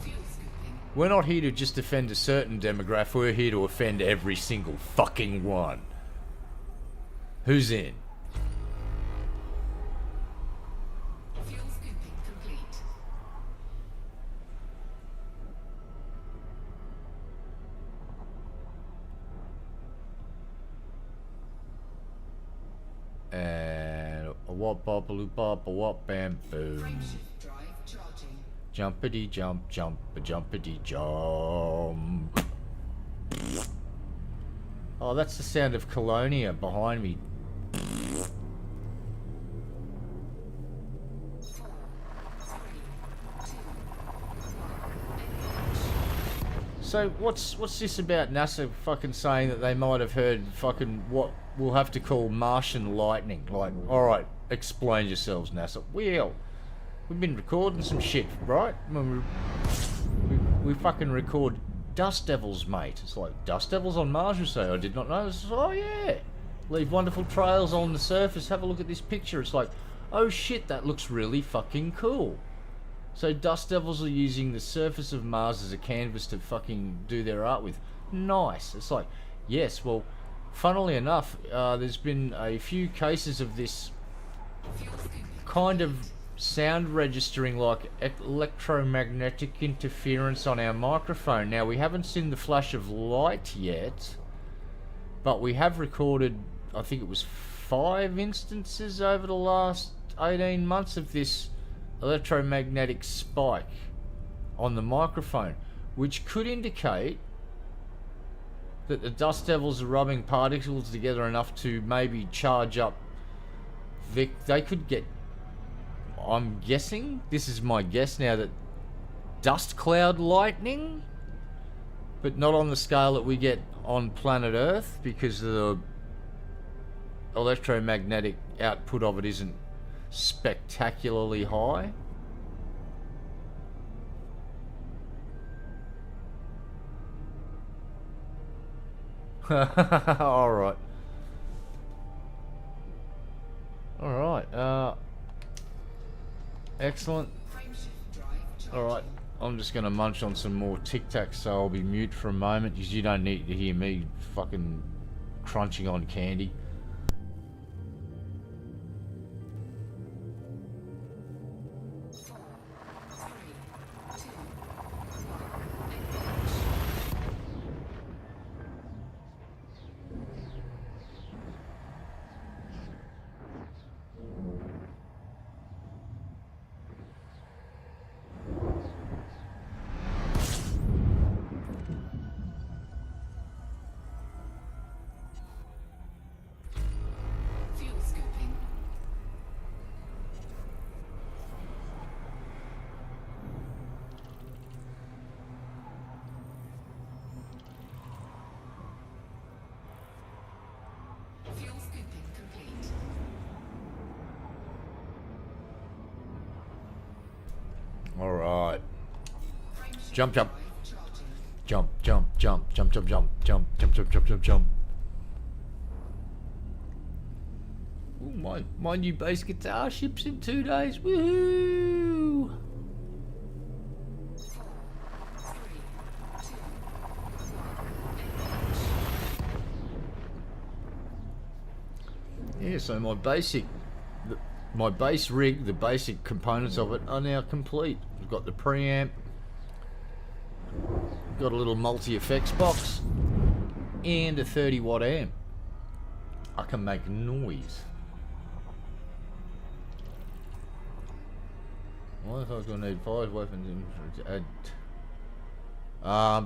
Fuel scooping. We're not here to just offend a certain demographic. We're here to offend every single fucking one. Who's in? Fuel scooping complete. And a wop bop a loop bop a wop bam boom. Frameshift drive charging. Jumpity jump jump a jumpity jump. Oh, that's the sound of Colonia behind me. 4, 3, 2, 1. So what's this about NASA fucking saying that they might have heard fucking what we'll have to call Martian lightning? Like, alright, explain yourselves, NASA. Well, we've been recording some shit, right? When we fucking record dust devils, mate. It's like, dust devils on Mars, you say? I did not know. It's like, oh yeah. Leave wonderful trails on the surface. Have a look at this picture. It's like, oh shit, that looks really fucking cool. So dust devils are using the surface of Mars as a canvas to fucking do their art with. Nice. It's like, yes, well, funnily enough, there's been a few cases of this Fuel scooping. kind of sound registering, like electromagnetic interference on our microphone. Now, we haven't seen the flash of light yet, but we have recorded, I think it was 5 instances over the last 18 months of this electromagnetic spike on the microphone, which could indicate that the dust devils are rubbing particles together enough to maybe charge up. They could get, I'm guessing, this is my guess now, that dust cloud lightning, but not on the scale that we get on planet Earth, because the electromagnetic output of it isn't spectacularly high. Alright. Alright, excellent. Frameshift drive charging. Alright, I'm just gonna munch on some more Tic Tacs, so I'll be mute for a moment, because you don't need to hear me fucking crunching on candy. 4, 3, 2, 1. Fuel scooping. Fuel scooping complete. Alright. Frameshift Jump, jump. drive charging. Jump, jump, jump, jump, jump, jump, jump, jump, jump, jump, jump, jump. Ooh, my new bass guitar ships in 2 days. Woohoo! 4, 3, 2, 1. Yeah, so my bass rig, the basic components of it are now complete. We've got the preamp, got a little multi-effects box, and a 30 watt amp. I can make noise. Why the fuck do I need 5 weapons in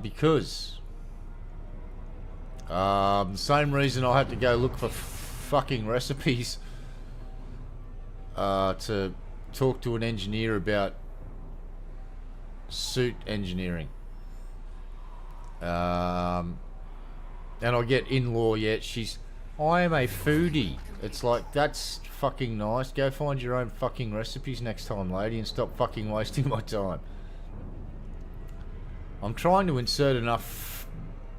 because the same reason I had to go look for fucking recipes to talk to an engineer about suit engineering. And I get in-law yet. I am a foodie. It's like, that's fucking nice. Go find your own fucking recipes next time, lady, and stop fucking wasting my time. I'm trying to insert enough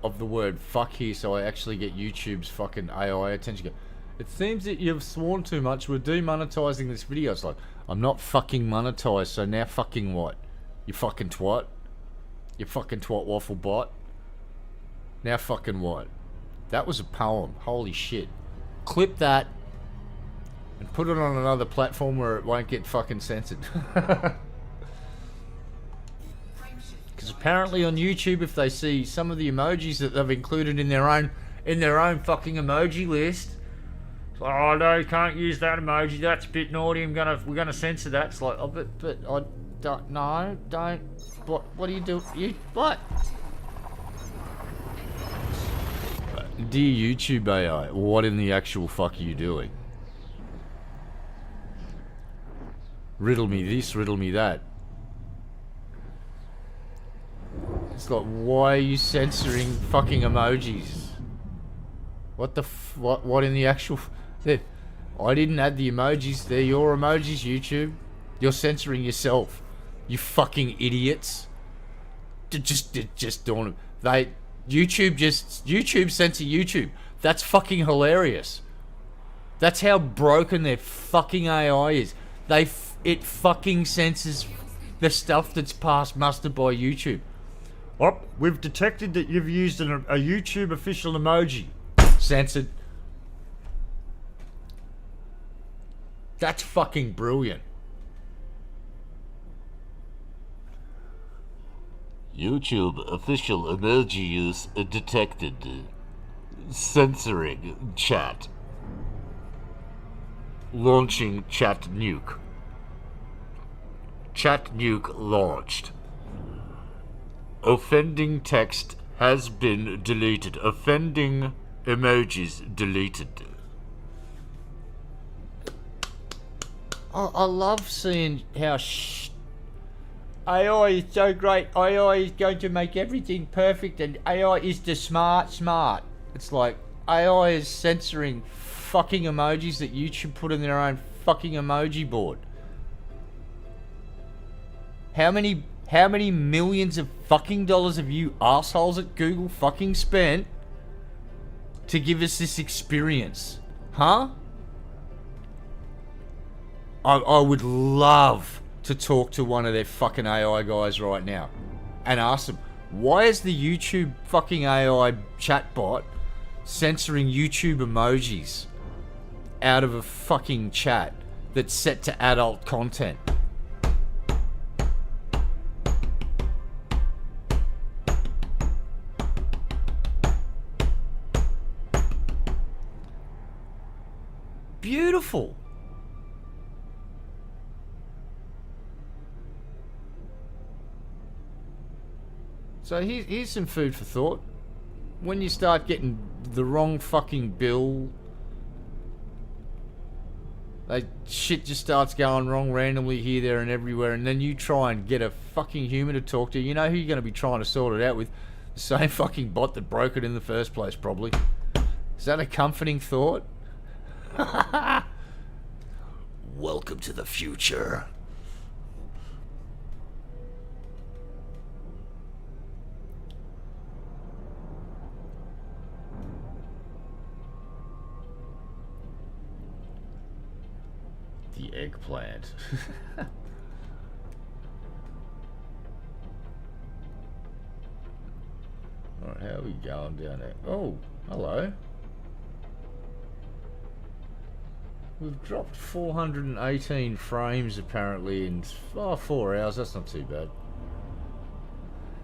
of the word fuck here so I actually get YouTube's fucking AI attention. It seems that you've sworn too much. We're demonetizing this video. It's like, I'm not fucking monetized, so now fucking what? You fucking twat? You fucking twat waffle bot? Now fucking what? That was a poem. Holy shit. Clip that and put it on another platform where it won't get fucking censored. Because apparently on YouTube, if they see some of the emojis that they've included in their own fucking emoji list, it's like, oh no, you can't use that emoji. That's a bit naughty. We're gonna censor that. It's like, oh, but I don't. No, don't. What do you do? You what? Dear YouTube AI, what in the actual fuck are you doing? Riddle me this, riddle me that. It's like, why are you censoring fucking emojis? What the what in the actual... I didn't add the emojis. They're your emojis, YouTube. You're censoring yourself. You fucking idiots. Just don't... YouTube censor YouTube. That's fucking hilarious. That's how broken their fucking AI is. It fucking censors the stuff that's passed muster by YouTube. Oh, we've detected that you've used a YouTube official emoji. Censored. That's fucking brilliant. YouTube official emoji use detected. Censoring chat. Launching chat nuke. Chat nuke launched. Offending text has been deleted. Offending emojis deleted. I love seeing how AI is so great. AI is going to make everything perfect, and AI is the smart. It's like AI is censoring fucking emojis that YouTube put in their own fucking emoji board. How many millions of fucking dollars have you assholes at Google fucking spent to give us this experience? Huh? I would love to talk to one of their fucking AI guys right now and ask them, why is the YouTube fucking AI chatbot censoring YouTube emojis out of a fucking chat that's set to adult content? Beautiful. So here's some food for thought. When you start getting the wrong fucking bill, like shit just starts going wrong randomly here, there, and everywhere, and then you try and get a fucking human to talk to, you know who you're going to be trying to sort it out with? The same fucking bot that broke it in the first place, probably. Is that a comforting thought? Welcome to the future. The eggplant. Alright, how are we going down there? Oh, hello. We've dropped 418 frames apparently in 4 hours. That's not too bad.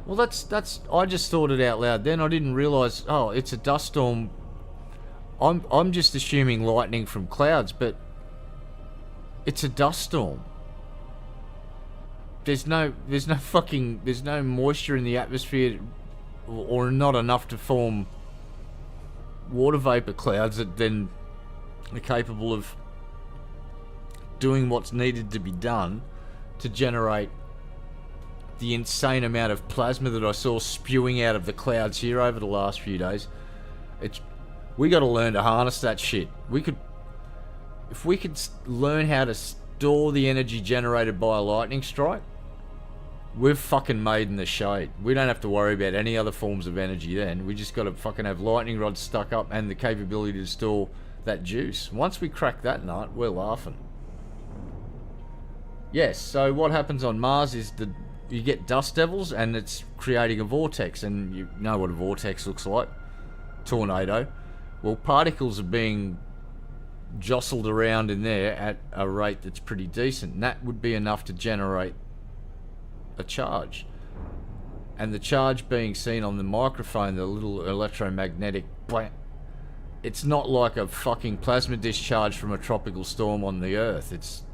Well, that's. I just thought it out loud. Then I didn't realise. Oh, it's a dust storm. I'm just assuming lightning from clouds, but it's a dust storm. there's no moisture in the atmosphere, or not enough to form water vapor clouds that then are capable of doing what's needed to be done to generate the insane amount of plasma that I saw spewing out of the clouds here over the last few days. We got to learn to harness that shit. If we could learn how to store the energy generated by a lightning strike, we've fucking made in the shade. We don't have to worry about any other forms of energy then. We just got to fucking have lightning rods stuck up and the capability to store that juice. Once we crack that nut, we're laughing. Yes, so what happens on Mars is you get dust devils and it's creating a vortex, and you know what a vortex looks like. Tornado. Well, particles are being jostled around in there at a rate that's pretty decent, and that would be enough to generate a charge. And the charge being seen on the microphone, the little electromagnetic blank, it's not like a fucking plasma discharge from a tropical storm on the Earth. It's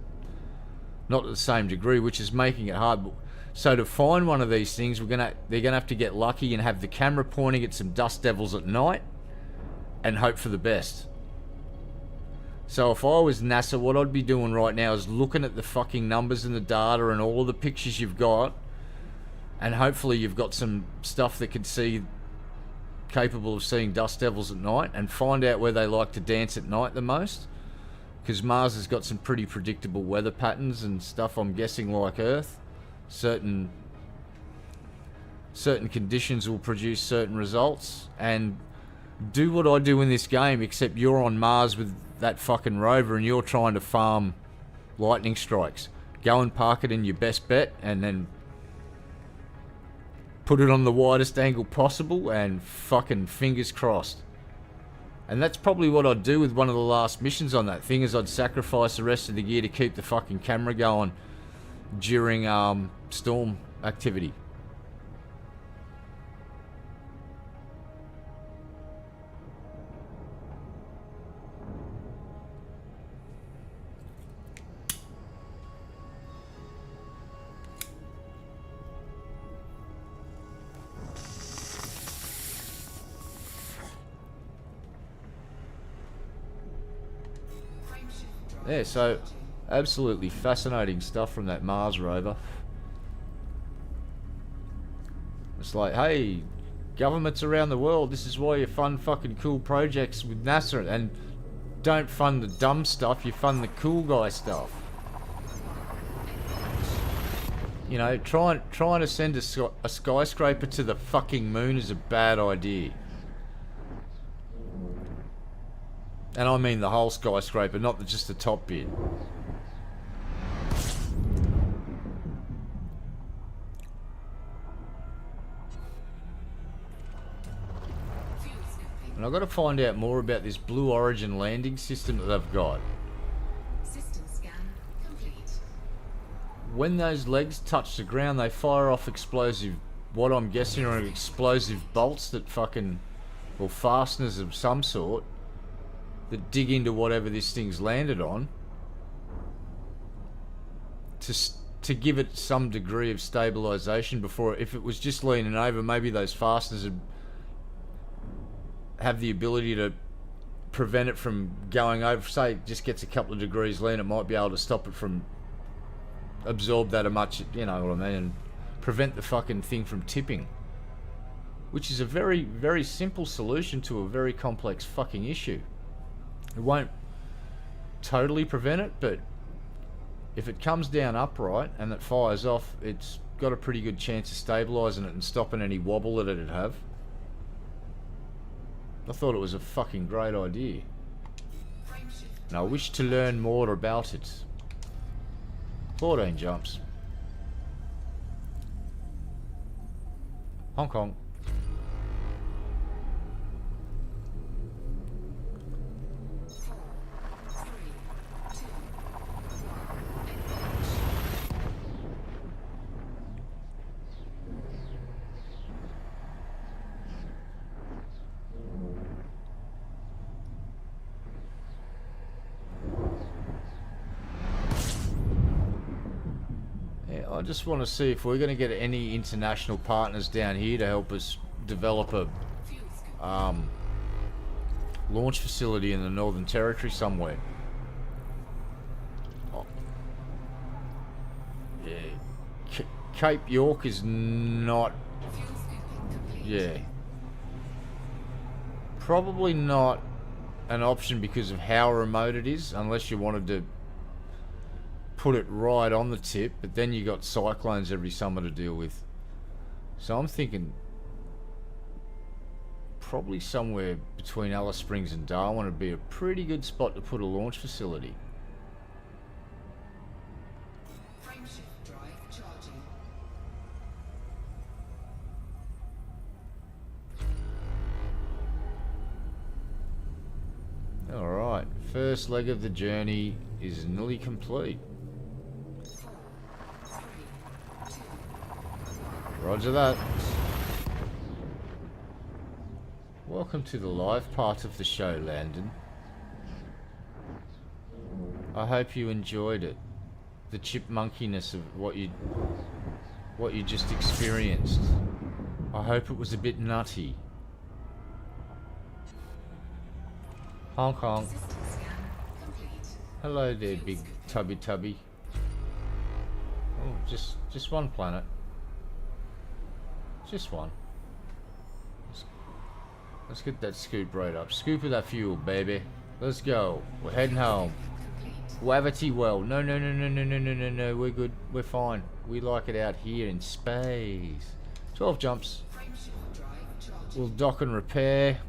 not at the same degree, which is making it hard. So to find one of these things, they're gonna have to get lucky and have the camera pointing at some dust devils at night and hope for the best. So if I was NASA, what I'd be doing right now is looking at the fucking numbers and the data and all of the pictures you've got, and hopefully you've got some stuff that can see, capable of seeing dust devils at night, and find out where they like to dance at night the most. Because Mars has got some pretty predictable weather patterns and stuff, I'm guessing, like Earth. Certain conditions will produce certain results, and do what I do in this game, except you're on Mars with that fucking rover and you're trying to farm lightning strikes. Go and park it in your best bet and then put it on the widest angle possible and fucking fingers crossed. And that's probably what I'd do with one of the last missions on that thing, is I'd sacrifice the rest of the gear to keep the fucking camera going during storm activity. Yeah, so absolutely fascinating stuff from that Mars rover. It's like, hey, governments around the world, this is why you fund fucking cool projects with NASA, and don't fund the dumb stuff, you fund the cool guy stuff. You know, trying to send a skyscraper to the fucking moon is a bad idea. And I mean the whole skyscraper, not just the top bit. And I've got to find out more about this Blue Origin landing system that they've got. System scan complete. When those legs touch the ground, they fire off explosive, what I'm guessing are explosive bolts that fucking, or fasteners of some sort, that dig into whatever this thing's landed on to give it some degree of stabilization before, if it was just leaning over, maybe those fasteners would have the ability to prevent it from going over. Say it just gets a couple of degrees lean, it might be able to stop it from absorb that much, you know what I mean, and prevent the fucking thing from tipping, which is a very, very simple solution to a very complex fucking issue. It won't totally prevent it, but if it comes down upright and it fires off, it's got a pretty good chance of stabilising it and stopping any wobble that it'd have. I thought it was a fucking great idea, and I wish to learn more about it. 14 jumps. Hong Kong. Yeah, I just want to see if we're going to get any international partners down here to help us develop a launch facility in the Northern Territory somewhere. Oh. Yeah. Cape York is not... Yeah. Probably not an option because of how remote it is, unless you wanted to put it right on the tip, but then you got cyclones every summer to deal with. So I'm thinking probably somewhere between Alice Springs and Darwin would be a pretty good spot to put a launch facility. Frameshift drive charging. Alright, first leg of the journey is nearly complete. 4, 3, 2. Roger that. Welcome to the live part of the show, Landon. I hope you enjoyed it. The chipmunkiness of what you just experienced. I hope it was a bit nutty. Honk honk. System scan complete. Hello there, big tubby tubby. Oh, just one planet. Just one. Let's get that scoop right up. Scoop of that fuel, baby. Let's go. We're heading home. Complete. Gravity well. No, no, no, no, no, no, no, no, no. We're good. We're fine. We like it out here in space. 12 jumps. Frameshift drive charging. We'll dock and repair.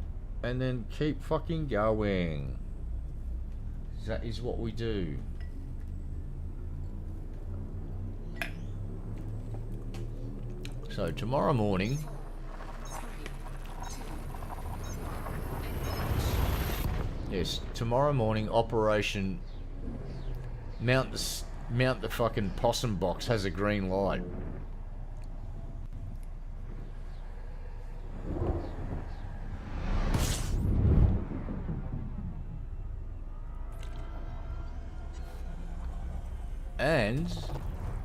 And then keep fucking going. That is what we do. So tomorrow morning, 3, 2. yes, tomorrow morning, Operation Mount the fucking possum box has a green light. And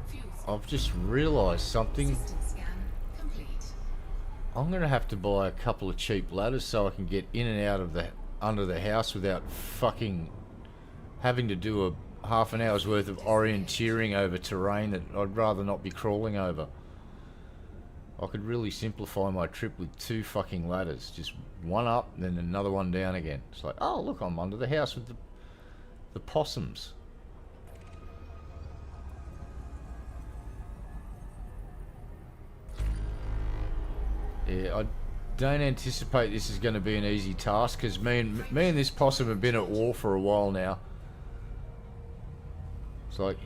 Fuel I've just realised something. system scan complete. I'm gonna have to buy a couple of cheap ladders so I can get in and out of the under the house without fucking having to do a half an hour's worth of orienteering over terrain that I'd rather not be crawling over. I could really simplify my trip with 2 fucking ladders, just one up and then another one down again. It's like, oh look, I'm under the house with the possums. Yeah, I don't anticipate this is going to be an easy task because me and this possum have been at war for a while now. It's like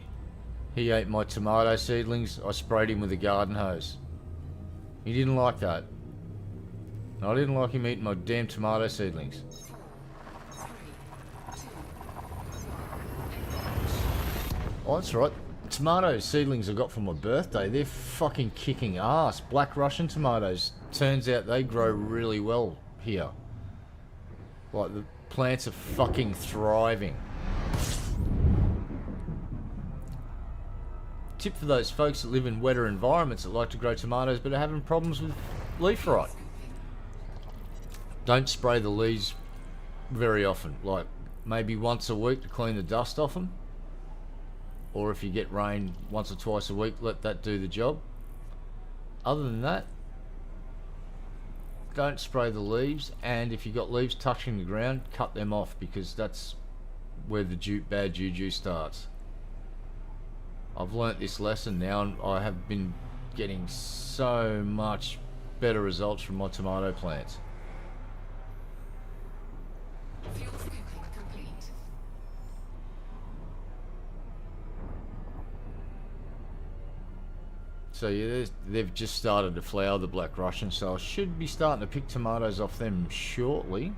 he ate my tomato seedlings. I sprayed him with a garden hose. He didn't like that. And I didn't like him eating my damn tomato seedlings. 4, 3, 2. Oh, that's right. Tomato seedlings I got for my birthday, they're fucking kicking ass. Black Russian tomatoes. Turns out they grow really well here. Like, the plants are fucking thriving. Tip for those folks that live in wetter environments that like to grow tomatoes but are having problems with leaf rot. Don't spray the leaves very often. Like, maybe once a week to clean the dust off them. Or if you get rain once or twice a week, let that do the job. Other than that, don't spray the leaves, and if you've got leaves touching the ground, cut them off because that's where the bad juju starts. I've learnt this lesson now and I have been getting so much better results from my tomato plants. Fuel scooping complete. So yeah, they've just started to flower, the Black Russian, so I should be starting to pick tomatoes off them shortly.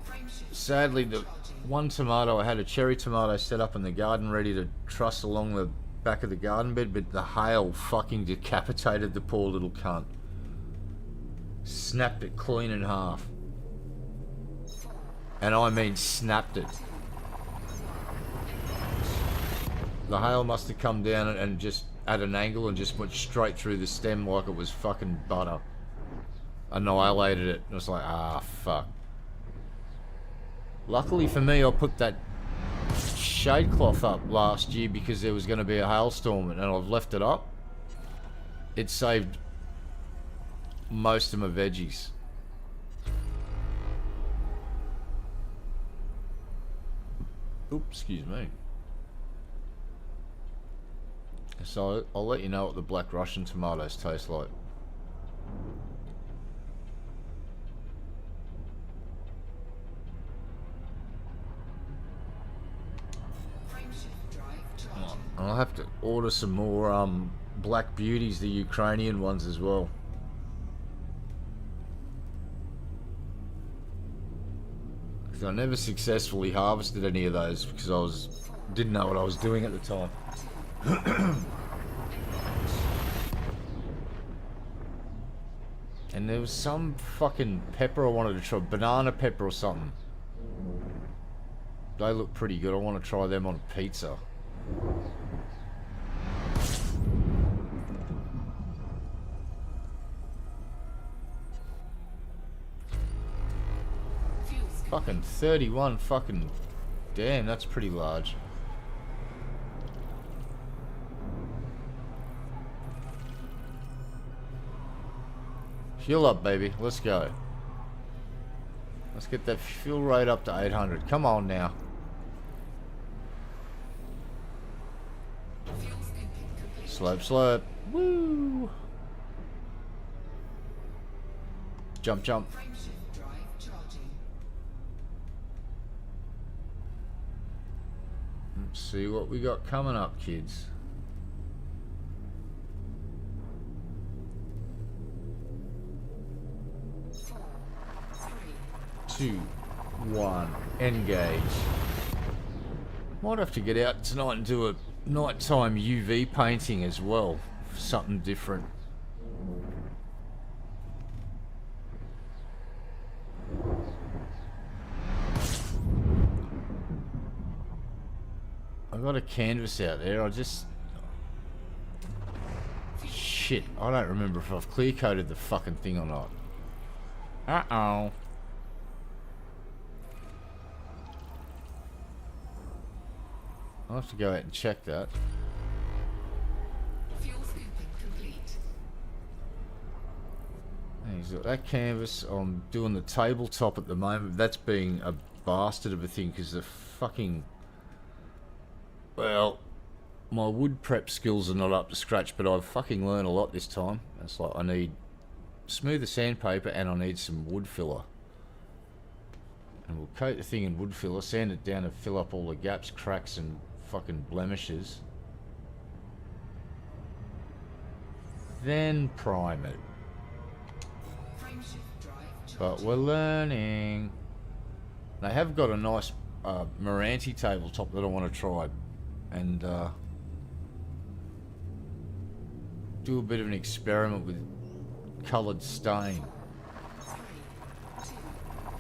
Frameshift Sadly, the one tomato, I had a cherry tomato set up in the garden ready to truss along the back of the garden bed, but the hail fucking decapitated the poor little cunt. Snapped it clean in half. And I mean snapped it. The hail must have come down and just at an angle and just went straight through the stem like it was fucking butter. Annihilated it. It was like, ah, fuck. Luckily for me, I put that shade cloth up last year because there was going to be a hailstorm, and I've left it up. It saved most of my veggies. Oops, excuse me. So I'll let you know what the black Russian tomatoes taste like. Frameshift drive charging. I'll have to order some more black beauties, the Ukrainian ones as well. Because I never successfully harvested any of those because didn't know what I was doing at the time. And there was some fucking pepper I wanted to try, banana pepper or something. They look pretty good. I want to try them on pizza. Fuel scoop. Fucking 31 fucking... Damn, that's pretty large. Fuel up, baby. Let's go. Let's get that fuel rate up to 800. Come on now. Fuel scooping complete. Slope, slope. Woo! Jump, jump. Frameshift drive charging. Let's see what we got coming up, kids. Four, three, 2, 1, engage. Might have to get out tonight and do a nighttime UV painting as well. Something different. I got a canvas out there. Shit, I don't remember if I've clear coated the fucking thing or not. Uh-oh. I'll have to go out and check that. fuel scooping complete. He's got that canvas. I'm doing the tabletop at the moment. That's being a bastard of a thing because the fucking... Well, my wood prep skills are not up to scratch, but I've fucking learned a lot this time. It's like I need smoother sandpaper and I need some wood filler. And we'll coat the thing in wood filler, sand it down and fill up all the gaps, cracks and fucking blemishes. Then prime it. Frameshift drive charging. But we're learning. They have got a nice Meranti tabletop that I want to try and do a bit of an experiment with coloured stain. 3, 2, 1.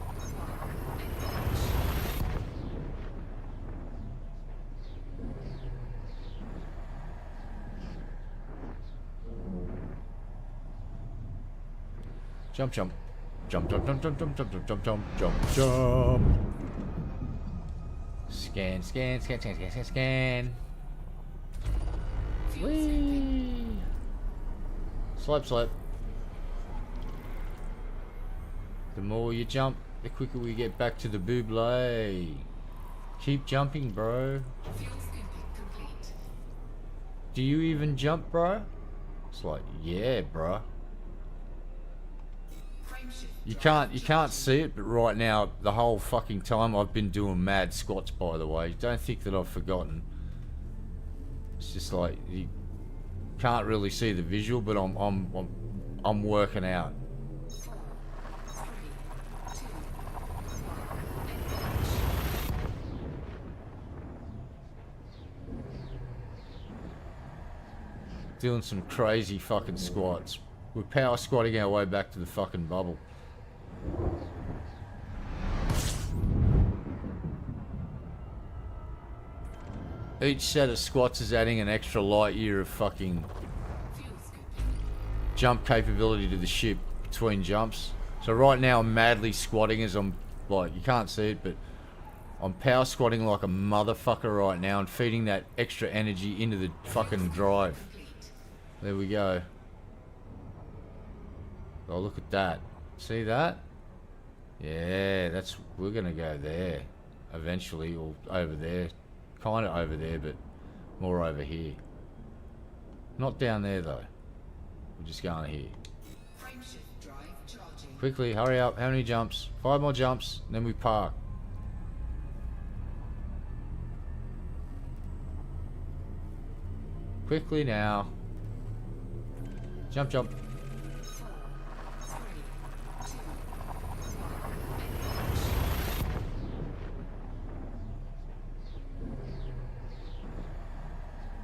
Jump, jump. Jump, jump, jump, jump, jump, jump, jump, jump, jump, jump, jump. Scan, scan, scan, scan, scan, scan, scan. Fuel scooping. Whee! Slope, slope. The more you jump, the quicker we get back to the buble. Keep jumping, bro. Fuel scooping complete. Do you even jump, bro? It's like, yeah, bro. Frameshift You drive can't charging. see it, but right now, the whole fucking time I've been doing mad squats, by the way. Don't think that I've forgotten. It's just like you can't really see the visual, but I'm working out. 4, 3, 2, 1. Doing some crazy fucking squats. We're power squatting our way back to the fucking bubble. Each set of squats is adding an extra light year of fucking Fuel scooping. jump capability to the ship between jumps. So right now I'm madly squatting as I'm, like, you can't see it, but I'm power squatting like a motherfucker right now and feeding that extra energy into the fucking drive. Complete. There we go. Oh, look at that. See that? Yeah, that's, we're gonna go there eventually, or over there. Kind of over there, but more over here. Not down there though. We're just going here. Frameshift drive charging. Quickly, hurry up. How many jumps? 5 more jumps, then we park. Quickly now. Jump, jump. 4, 3, 2, 1.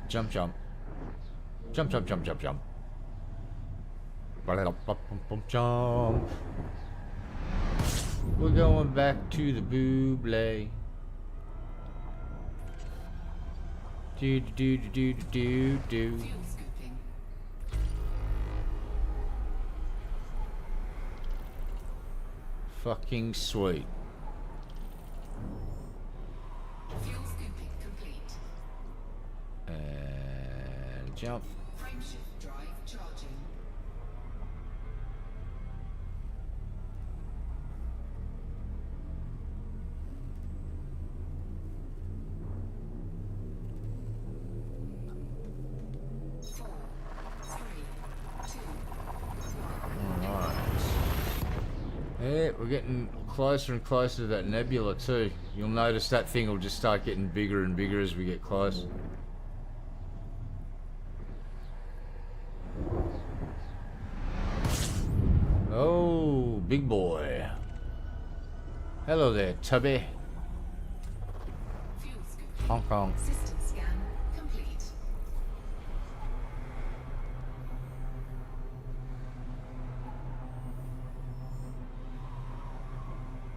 Jump, jump. Jump, jump, jump, jump, jump. Jump. We're going back to the Buble. Do do do do do do. Fuel scooping. Fucking sweet. Fuel scooping complete. And jump. Frameshift drive charging. Four, three, two, Alright. Yeah, we're getting closer and closer to that nebula too. You'll notice that thing will just start getting bigger and bigger as we get close. Oh, big boy. Hello there, Tubby. fuel scooping. Hong Kong. System scan complete.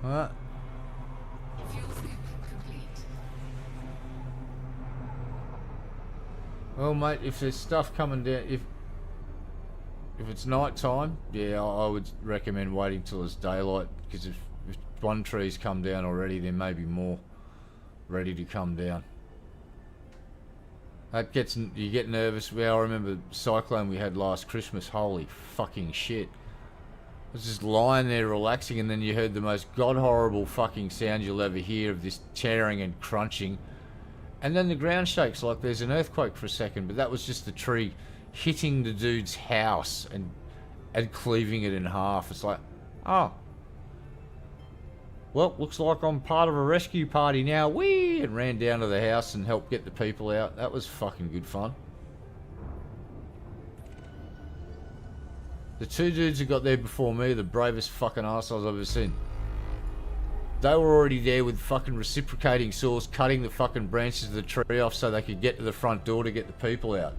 Huh? Fuel scooping complete. Well, mate, if there's stuff coming down, if it's night time, yeah, I would recommend waiting till it's daylight, because if one tree's come down already, there may be more ready to come down. That gets, you get nervous. Well, I remember the cyclone we had last Christmas. Holy fucking shit! I was just lying there relaxing, and then you heard the most god horrible fucking sound you'll ever hear of this tearing and crunching. And then the ground shakes like there's an earthquake for a second, but that was just the tree hitting the dude's house and cleaving it in half. It's like, oh, well, looks like I'm part of a rescue party now. Whee! And ran down to the house and helped get the people out. That was fucking good fun. The two dudes who got there before me, the bravest fucking assholes I've ever seen. They were already there with fucking reciprocating saws, cutting the fucking branches of the tree off so they could get to the front door to get the people out.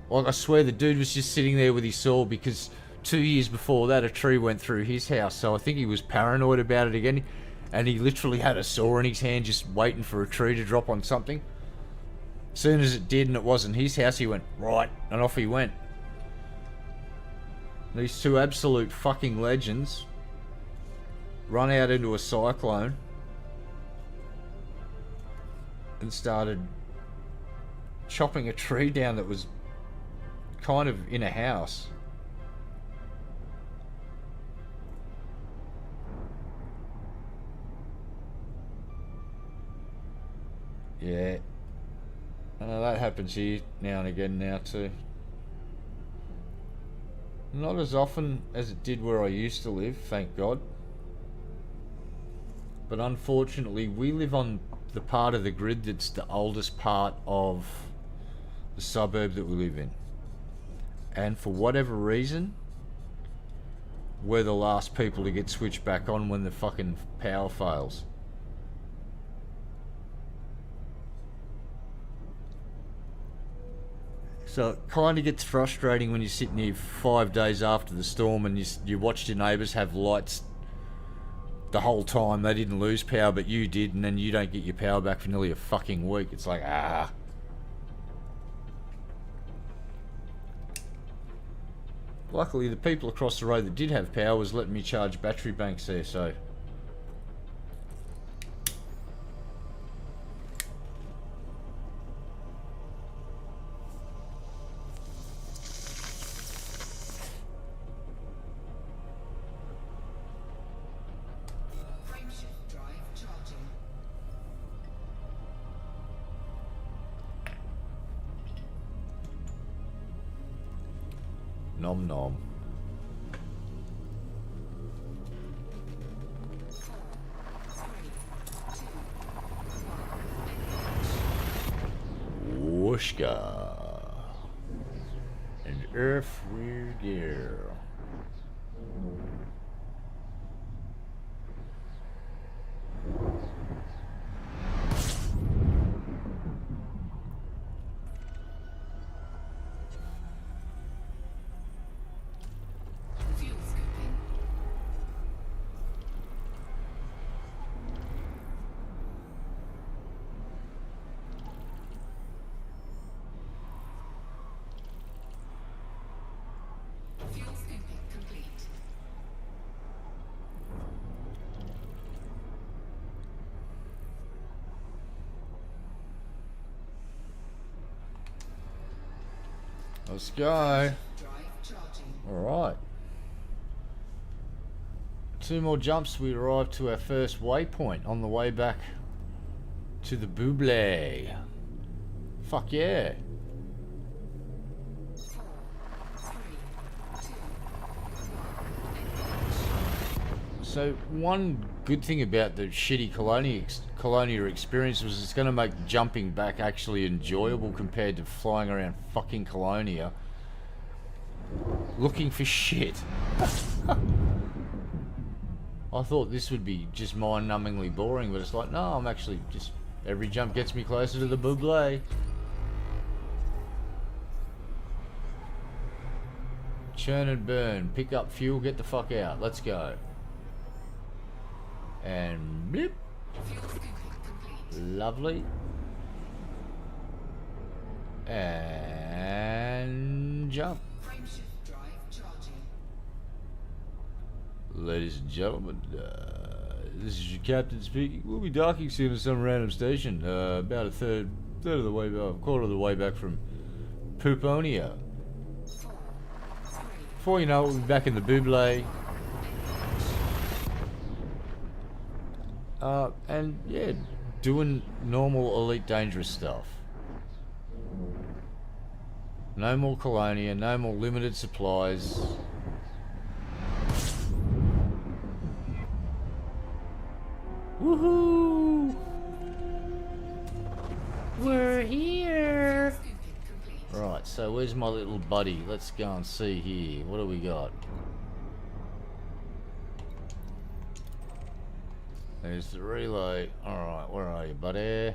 Like, I swear the dude was just sitting there with his saw because 2 years before that a tree went through his house, so I think he was paranoid about it again, and he literally had a saw in his hand just waiting for a tree to drop on something. As soon as it did and it wasn't his house, he went, right, and off he went. These two absolute fucking legends run out into a cyclone and started chopping a tree down that was kind of in a house. Yeah. That happens here now and again now too. Not as often as it did where I used to live, thank God. But unfortunately, we live on the part of the grid that's the oldest part of the suburb that we live in. And for whatever reason, we're the last people to get switched back on when the fucking power fails. So it kind of gets frustrating when you're sitting here 5 days after the storm and you watch your neighbours have lights the whole time they didn't lose power, but you did, and then you don't get your power back for nearly a fucking week. It's like, ah. Luckily, the people across the road that did have power was letting me charge battery banks there, so... Frameshift drive charging. Nom nom. 4, 3, 2, 1. Whooshka. And off we go. Fuel scooping. Fuel scooping complete. Let's go. Drive charging. Alright. 2 more jumps, we arrive to our first waypoint on the way back to the Buble. Fuck yeah. 4, 3, 2, 1. So one good thing about the shitty Colonia experience was it's going to make jumping back actually enjoyable compared to flying around fucking Colonia looking for shit. I thought this would be just mind-numbingly boring, but it's like, no, I'm actually just... Every jump gets me closer to the Buble. Churn and burn. Pick up fuel, get the fuck out. Let's go. And blip. Fuel scooping complete. Lovely. And jump. Frameshift drive charging. Ladies and gentlemen, this is your captain speaking. We'll be docking soon at some random station. About a third of the way back, quarter of the way back from Puponia. 4, 3, Before you know it, we'll be back in the Buble. And yeah, doing normal Elite Dangerous stuff. No more Colonia, no more limited supplies. Woohoo! We're here! scooping complete. Right, so where's my little buddy? Let's go and see here. What do we got? There's the relay. Alright, where are you, buddy?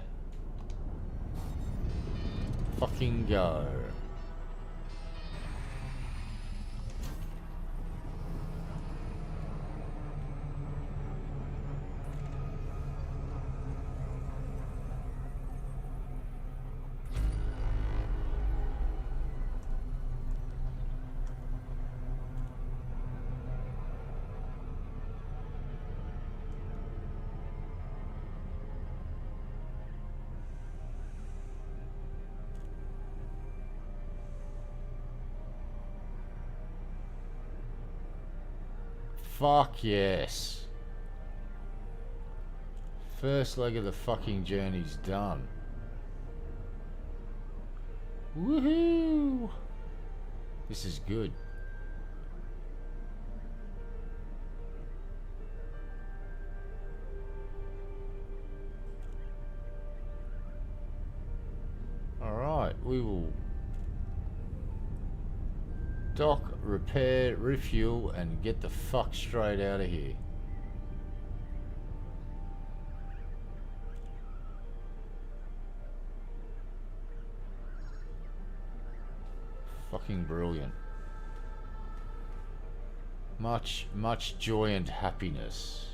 Fucking go. Fuck yes. First leg of the fucking journey's done. Woohoo! This is good. Alright, we will dock, repair, refuel, and get the fuck straight out of here. Fucking brilliant. Much joy and happiness.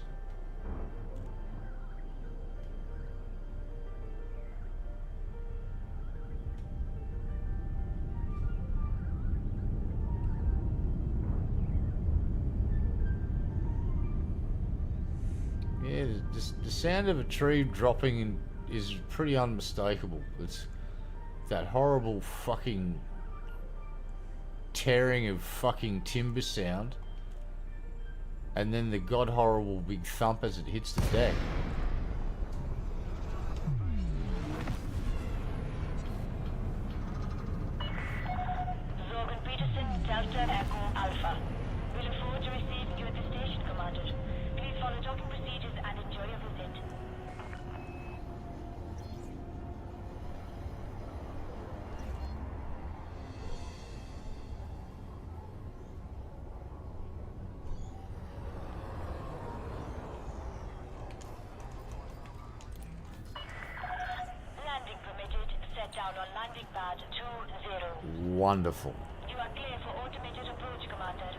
sound of a tree dropping is pretty unmistakable. It's that horrible fucking tearing of fucking timber sound, and then the god horrible big thump as it hits the deck. Zorgan Peterson, Delta Echo Alpha. We look forward to receiving you at the station, Commander. Please follow docking procedures and enjoy your visit. Landing permitted. Set down on landing pad 20. Wonderful. You are clear for automated approach, Commander.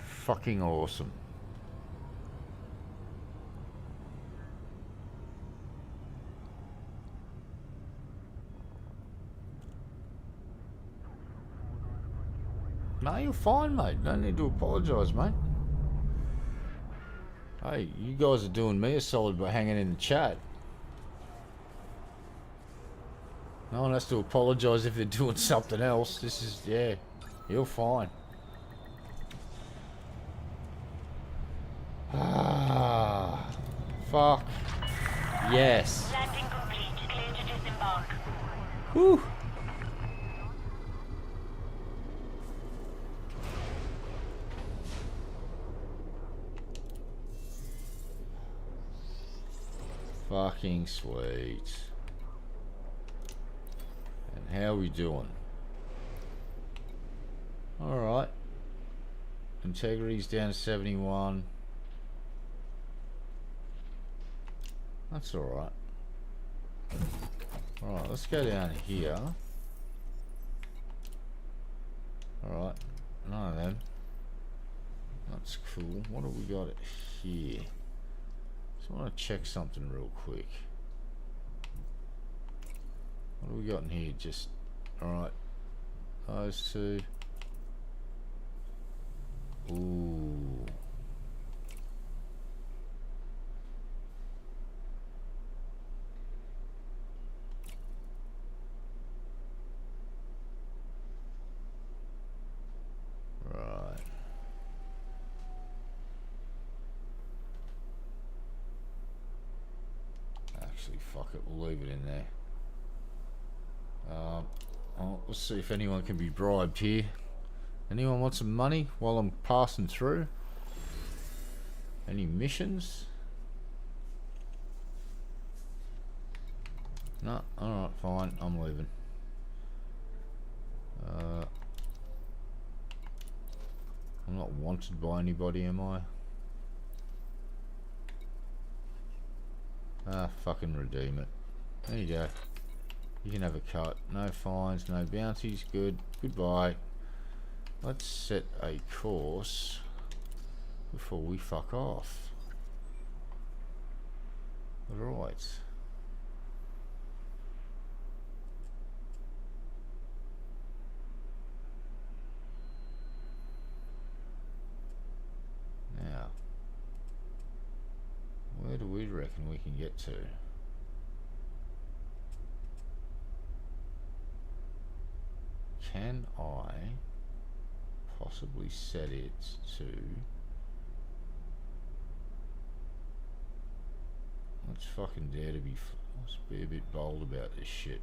Fucking awesome. No, you're fine, mate. No need to apologise, mate. Hey, you guys are doing me a solid by hanging in the chat. No one has to apologise if they're doing something else. This is, yeah, you're fine. Ah, fuck. Yes. Landing complete. Clear to disembark. Whew. Fucking sweet. And how we doing? Alright. Integrity's down to 71. That's alright. Alright, let's go down here. Alright. None of them. That's cool. What have we got here? Just want to check something real quick. What have we got in here? Just, alright. Those two. Ooh. Right. Actually, fuck it. We'll leave it in there. Let's see if anyone can be bribed here. Anyone want some money while I'm passing through? Any missions? No? Alright, fine. I'm leaving. I'm not wanted by anybody, am I? Ah, fucking redeem it. There you go. You can have a cut. No fines, no bounties. Good. Goodbye. Let's set a course before we fuck off. Right. Now, where do we reckon we can get to? Can I possibly set it to... Let's fucking dare to be... Let's be a bit bold about this shit.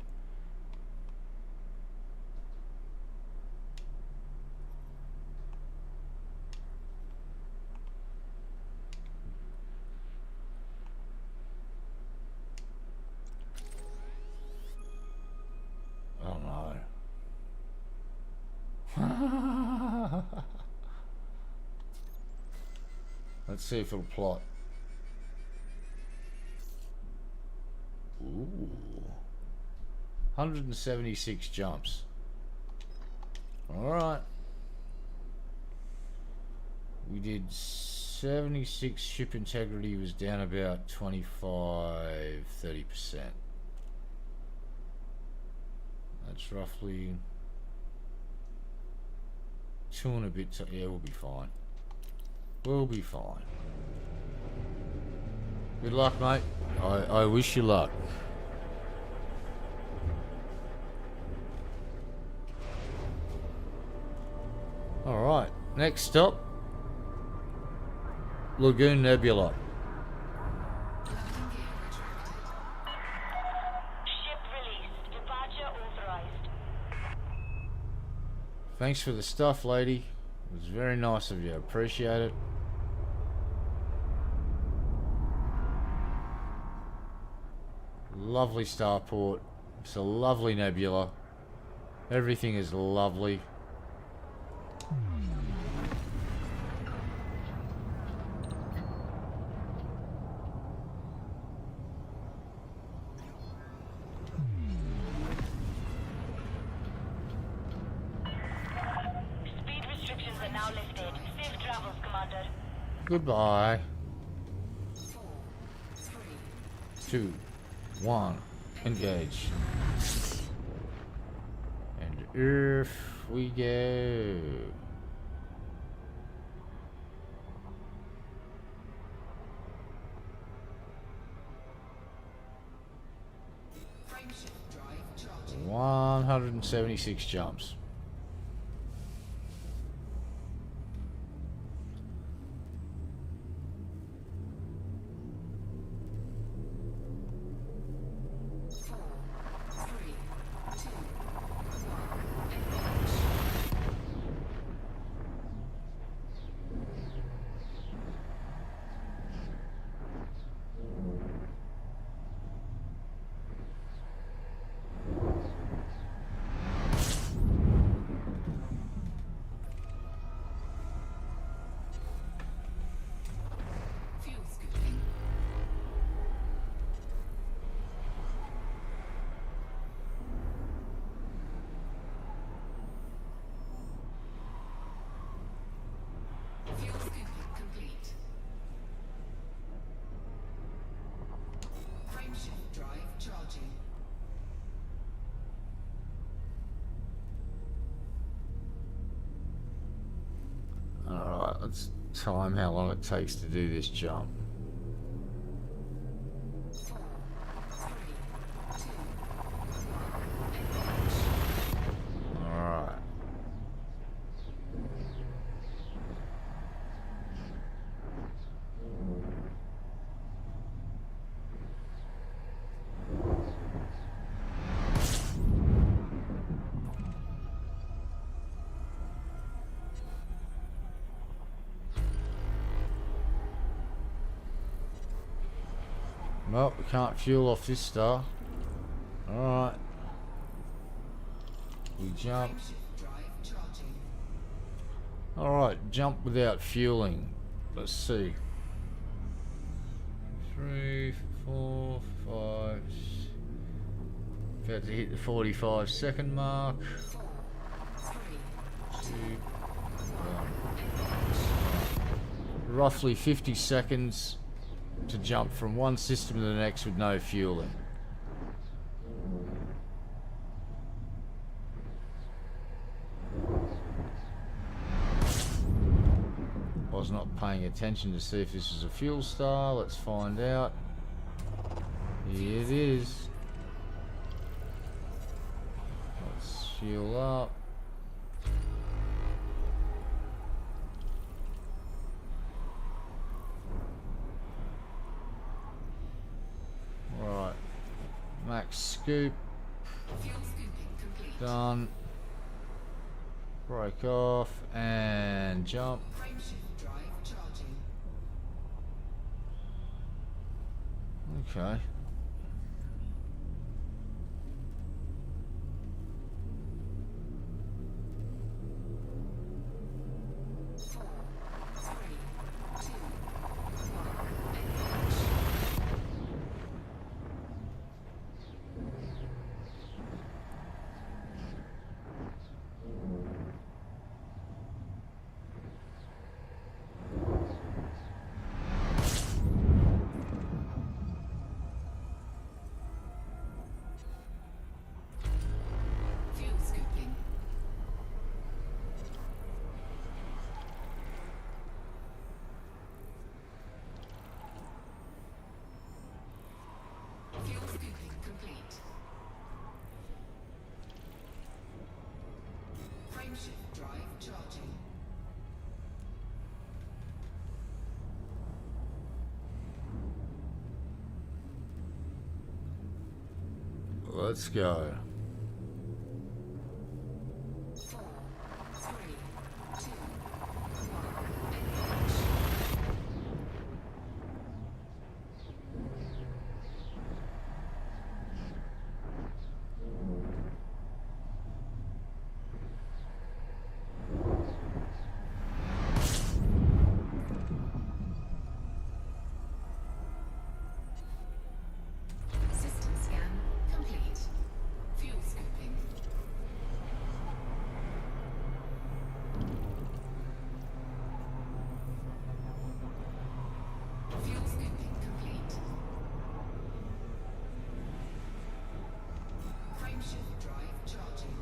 Oh no. Let's see if it'll plot. Ooh. 176 jumps. Alright. We did 76. Ship integrity was down about 25-30%. That's roughly 2 and a bit. Yeah, we'll be fine. We'll be fine. Good luck, mate. I wish you luck. Alright, next stop. Lagoon Nebula. Ship released. Departure authorized. Thanks for the stuff, lady. It was very nice of you. Appreciate it. Lovely starport. It's a lovely nebula. Everything is lovely. Speed restrictions are now lifted. Safe travels, Commander. Goodbye. 4, 3, 2, 1, engage. And off we go. frameshift drive charging. 176 jumps. Four, three, two, fuel scooping. Fuel scooping complete. Frameshift drive charging. Alright, let's time how long it takes to do this jump. 4, 3, 2, Alright. Well, we can't fuel off this star. Alright. We jump. frameshift drive charging. Alright, jump without fueling. Let's see. 3, 4, 5. About to hit the 45-second mark. 4, 3, 2, 1. Roughly 50 seconds to jump from one system to the next with no fueling. I was not paying attention to see if this is a fuel star. Let's find out. Here it is. Let's fuel up. Right. Max scoop. fuel scooping complete. Done. Break off and jump. Frameshift drive charging. Okay. Four, three, two, Frameshift drive charging. Let's go. 4, 3, 2, 1. System scan complete. Fuel scooping. Fuel scooping complete. Frameshift drive charging.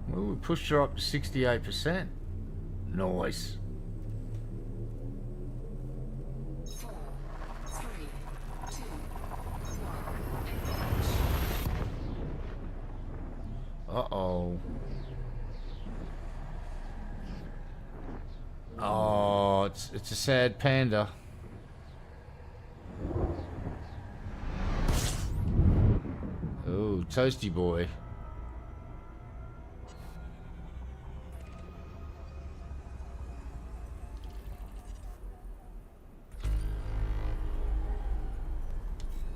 Well, we pushed her up to 68%. Nice. 4, 3, 2, 1. Uh-oh. Oh, it's a sad panda. Oh, toasty boy.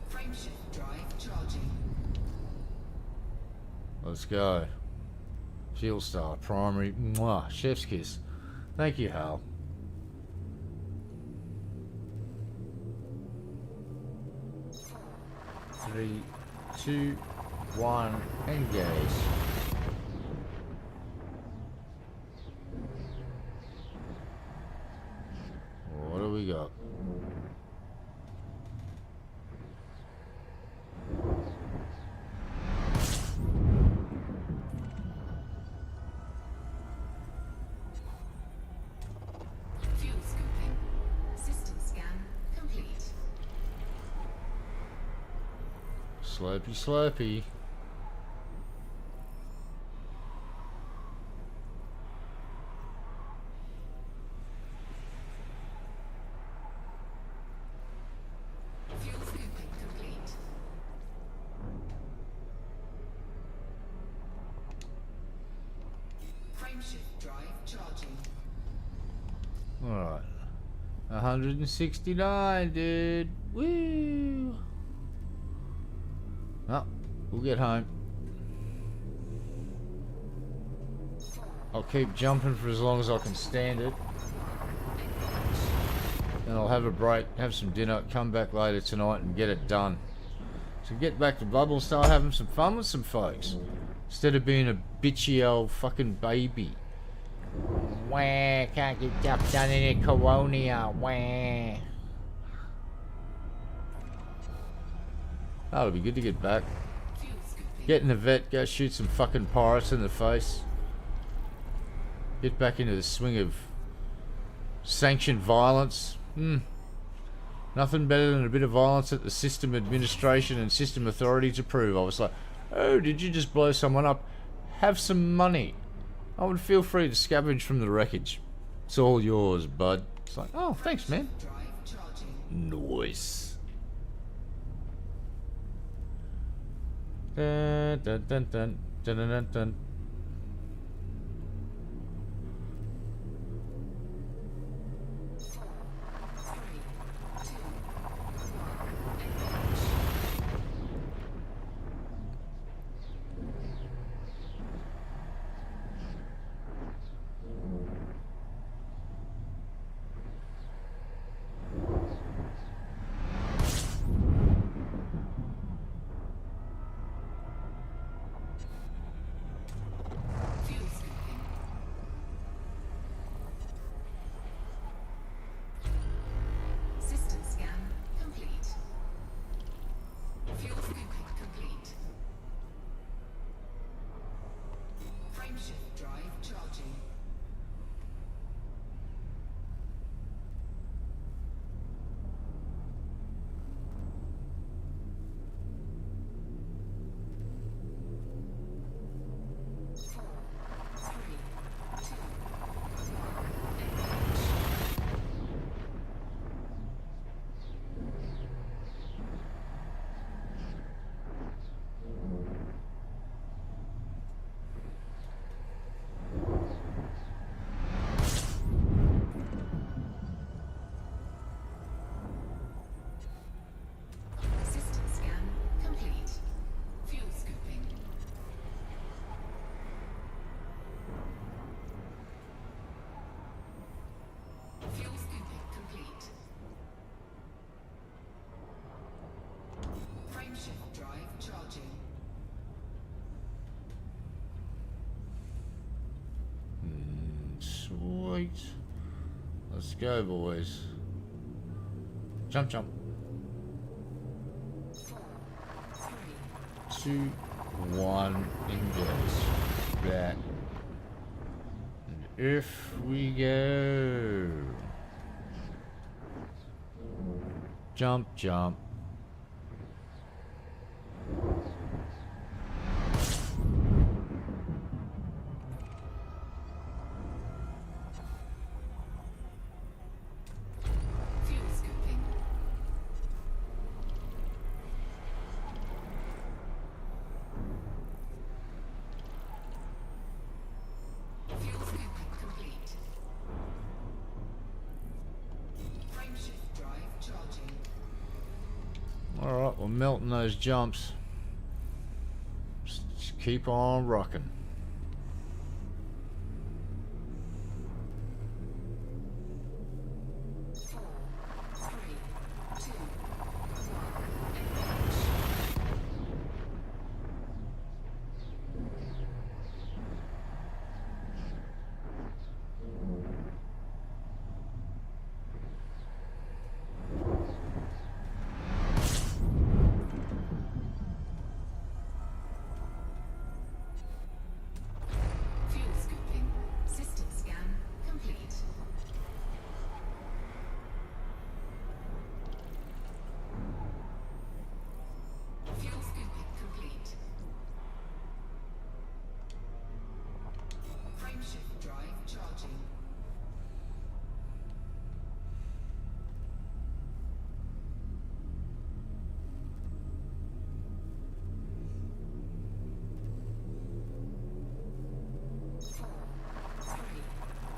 Frameshift drive charging. Let's go. Shield Star, primary. Mwah, chef's kiss. Thank you, Hal. Three, two, one, engage. What do we got? Fuel scooping. System scan complete. Slurpy, slurpy. Fuel scooping complete. Frameshift drive charging. Alright. 169, dude. Woo! Oh, we'll get home. I'll keep jumping for as long as I can stand it. Then I'll have a break, have some dinner, come back later tonight and get it done. So get back to Bubble and start having some fun with some folks. Instead of being a bitchy old fucking baby. Wah, can't get stuff done in a colonia. Wah. That'll be good to get back. Fuel scooping. Get in the vet, go shoot some fucking pirates in the face. Get back into the swing of sanctioned violence. Nothing better than a bit of violence that the system administration and system authorities approve. I was like, oh, did you just blow someone up? Have some money. I would feel free to scavenge from the wreckage. It's all yours, bud. It's like, oh, thanks, man. Drive charging. Nice. Dun, dun, dun, dun, dun, dun, dun, dun. Sweet. Let's go, boys. Jump, jump. 2, 1, engage. That. And if we go. Jump, jump. Fuel scooping. Fuel scooping complete. Frameshift drive charging. Alright, we're melting those jumps. Just keep on rocking. Four, three, two, fuel scooping. System scan complete. Fuel scooping complete. Frameshift drive charging. Four, three,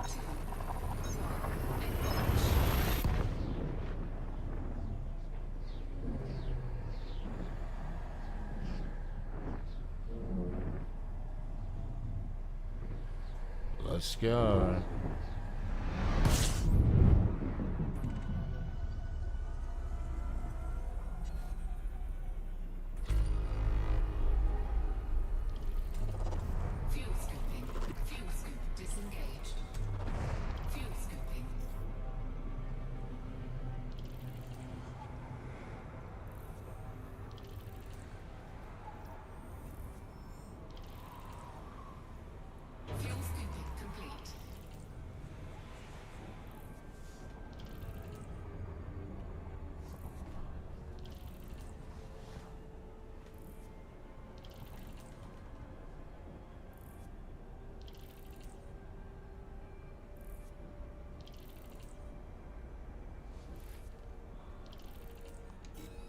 two, one, engage. Let's go. Fuel scooping. Fuel scoop disengaged. Fuel scooping. Fuel scooping complete.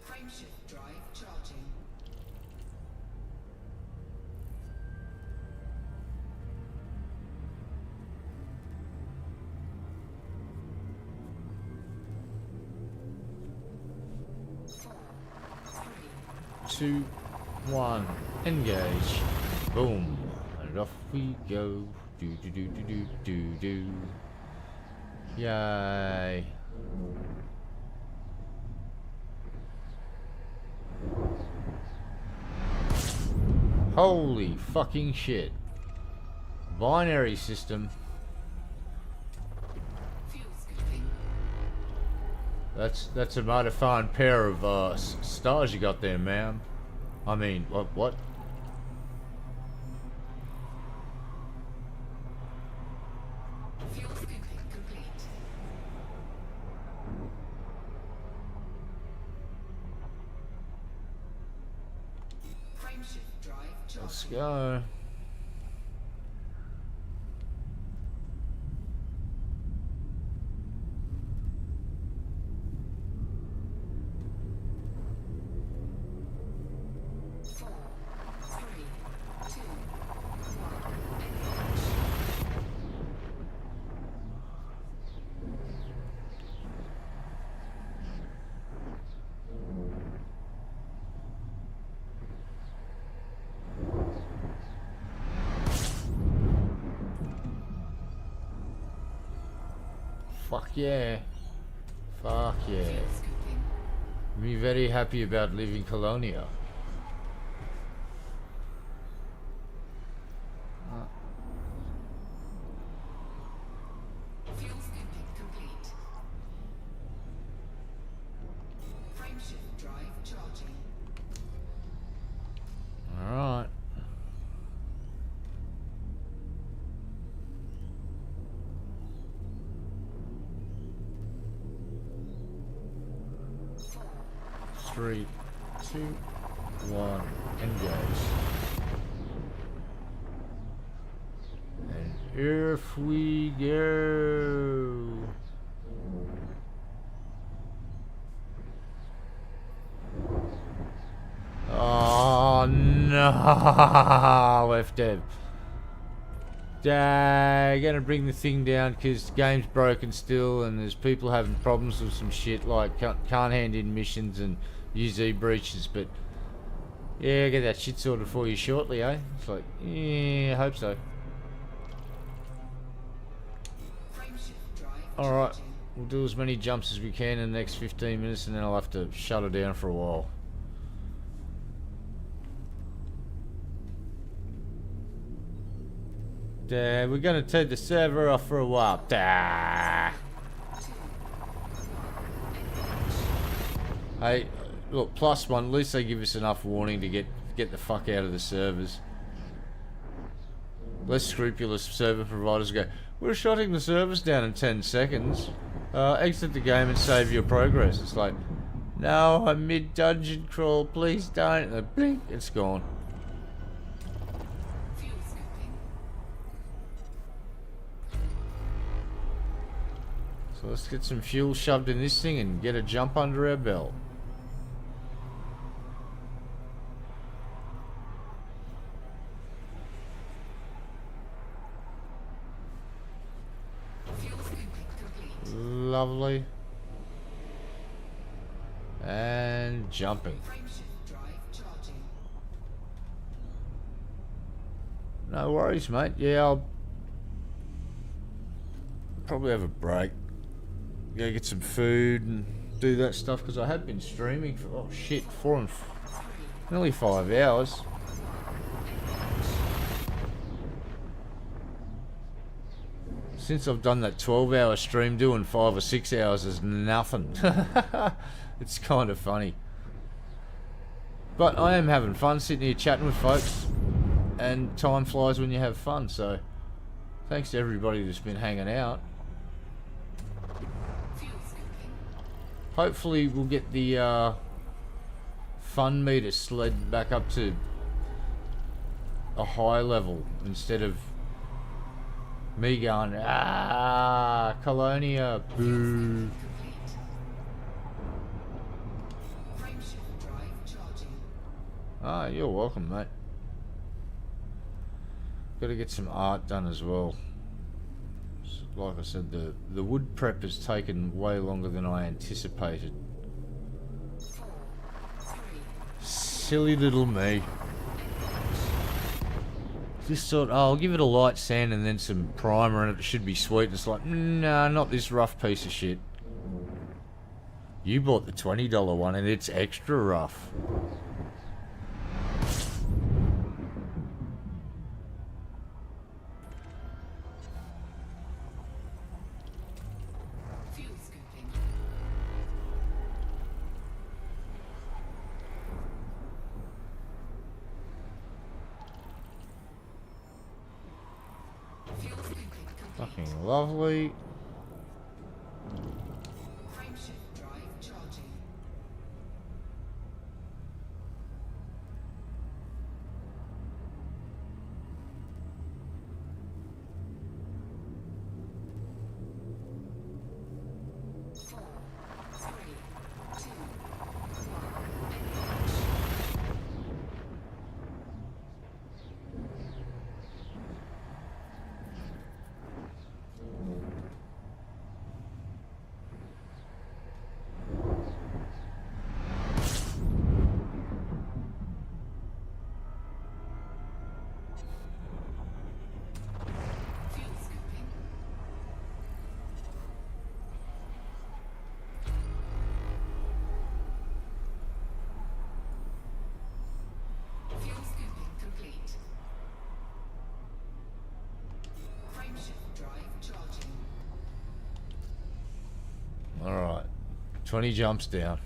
Frameshift drive charging. Four, three, 2, 1, engage. Boom. And off we go. Do do do do do do do. Yay. Holy fucking shit. Binary system. fuel scooping. That's a mighty fine pair of stars you got there, ma'am. I mean, what? Fuel scooping complete. Frameshift drive charging. Let's go. Four, three, two, one, engage. Fuck yeah. Fuck yeah. Fuel scooping. Me very happy about leaving Colonia. charging. Alright. Three, two, one, engage. And off we go. Oh no, left dev. Gonna bring the thing down because the game's broken still, and there's people having problems with some shit like can't hand in missions and UZ breaches. But yeah, get that shit sorted for you shortly, eh? It's like, yeah, I hope so. Frameshift drive Alright, charging. we'll do as many jumps as we can in the next 15 minutes, and then I'll have to shut her down for a while. We're gonna take the server off for a while. Hey, look, +1. At least they give us enough warning to get the fuck out of the servers. Less scrupulous server providers go, we're shutting the servers down in 10 seconds. Exit the game and save your progress. It's like, no, I'm mid-dungeon crawl. Please don't. And then blink, it's gone. Fuel scooping. So let's get some fuel shoved in this thing and get a jump under our belt. Fuel scooping complete. Lovely. And jumping. Frameshift drive charging. No worries, mate. Yeah, I'll probably have a break. Go get some food and do that stuff because I have been streaming for, oh shit, nearly 5 hours. Since I've done that 12-hour stream, doing 5 or 6 hours is nothing. It's kind of funny. But I am having fun sitting here chatting with folks, and time flies when you have fun, so thanks to everybody that's been hanging out. Fuel scooping. Hopefully we'll get the fun meter sled back up to a high level instead of me going, Colonia, boo. Complete. Frameshift drive charging. Ah, you're welcome, mate. Gotta get some art done as well. Like I said, the wood prep has taken way longer than I anticipated. 4, 3, Silly little me. Just thought, oh, I'll give it a light sand and then some primer and it should be sweet. And it's like, nah, not this rough piece of shit. You bought the $20 one and it's extra rough. fuel scooping. Fuel scooping complete. Fucking lovely. Frameshift drive charging. Four, three, two, one, engage. Fuel scooping. Fuel scooping complete. Frameshift drive charging. Alright. 20 jumps down.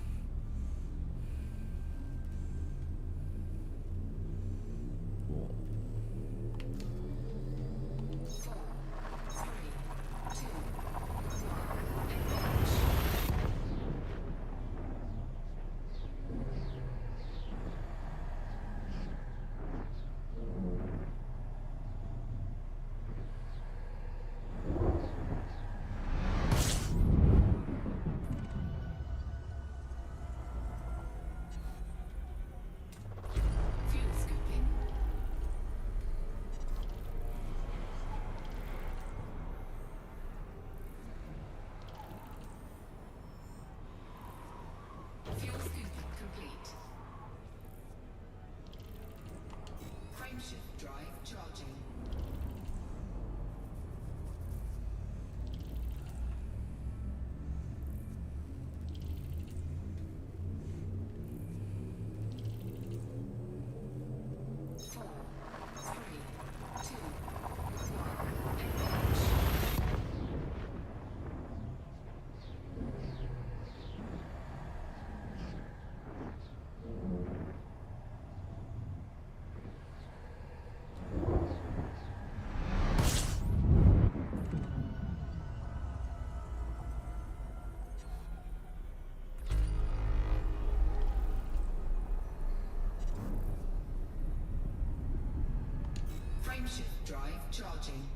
drive charging.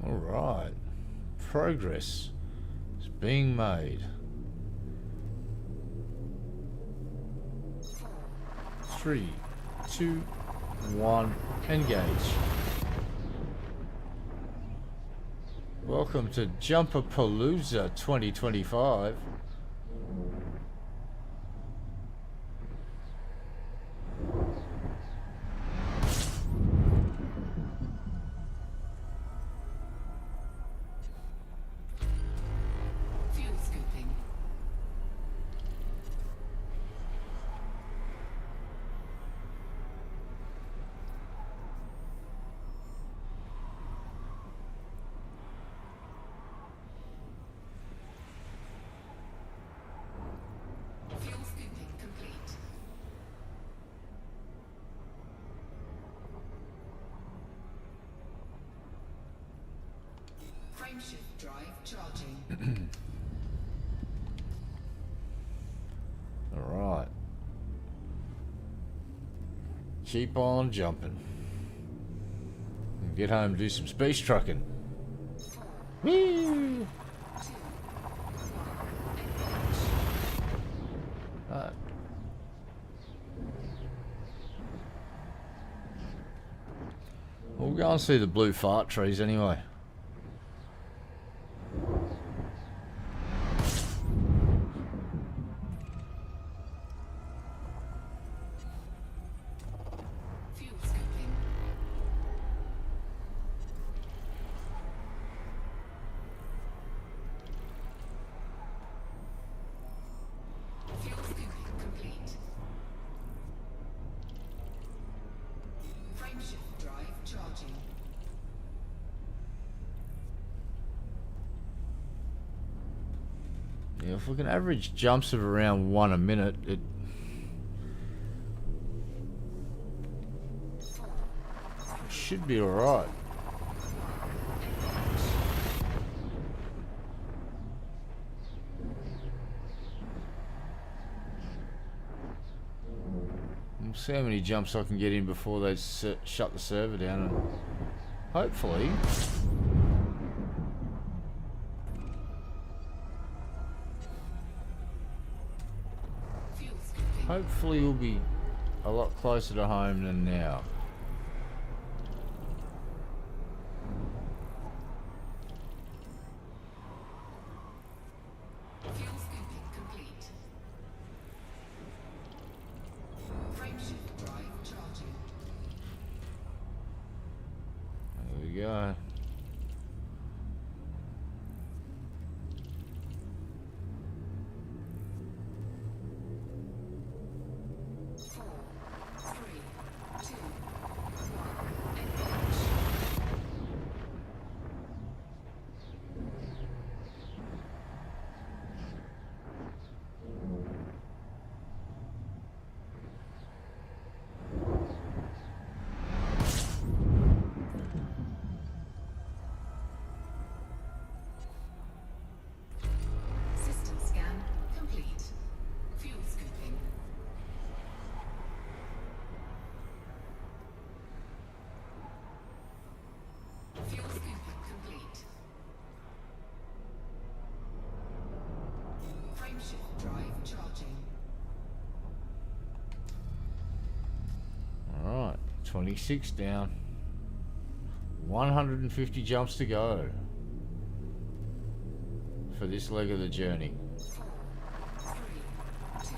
All right. Progress is being made. 3, 2, 1, engage. Welcome to Jumperpalooza 2025. Fuel scooping. Fuel scooping complete. Frameshift drive charging. All right. Keep on jumping. And get home and do some space trucking. Whee! Right. We'll go and see the blue fart trees anyway. Fuel scooping. Fuel scooping complete. Frameshift drive charging. Yeah, if we can average jumps of around 1 a minute, it should be alright. We'll see how many jumps I can get in before they shut the server down, and hopefully Fuel scooping. hopefully we'll be a lot closer to home than now. Fuel scooping complete. Frameshift drive charging. There we go. Four, three, two, one, engage. System scan complete. Fuel scooping. Fuel scooping complete. Frameshift drive charging. Alright, 26 down. 150 jumps to go for this leg of the journey. Four, three, two,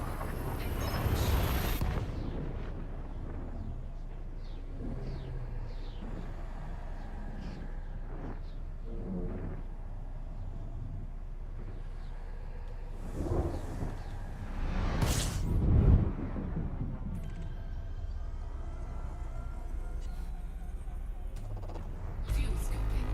one, engage. Fuel scooping.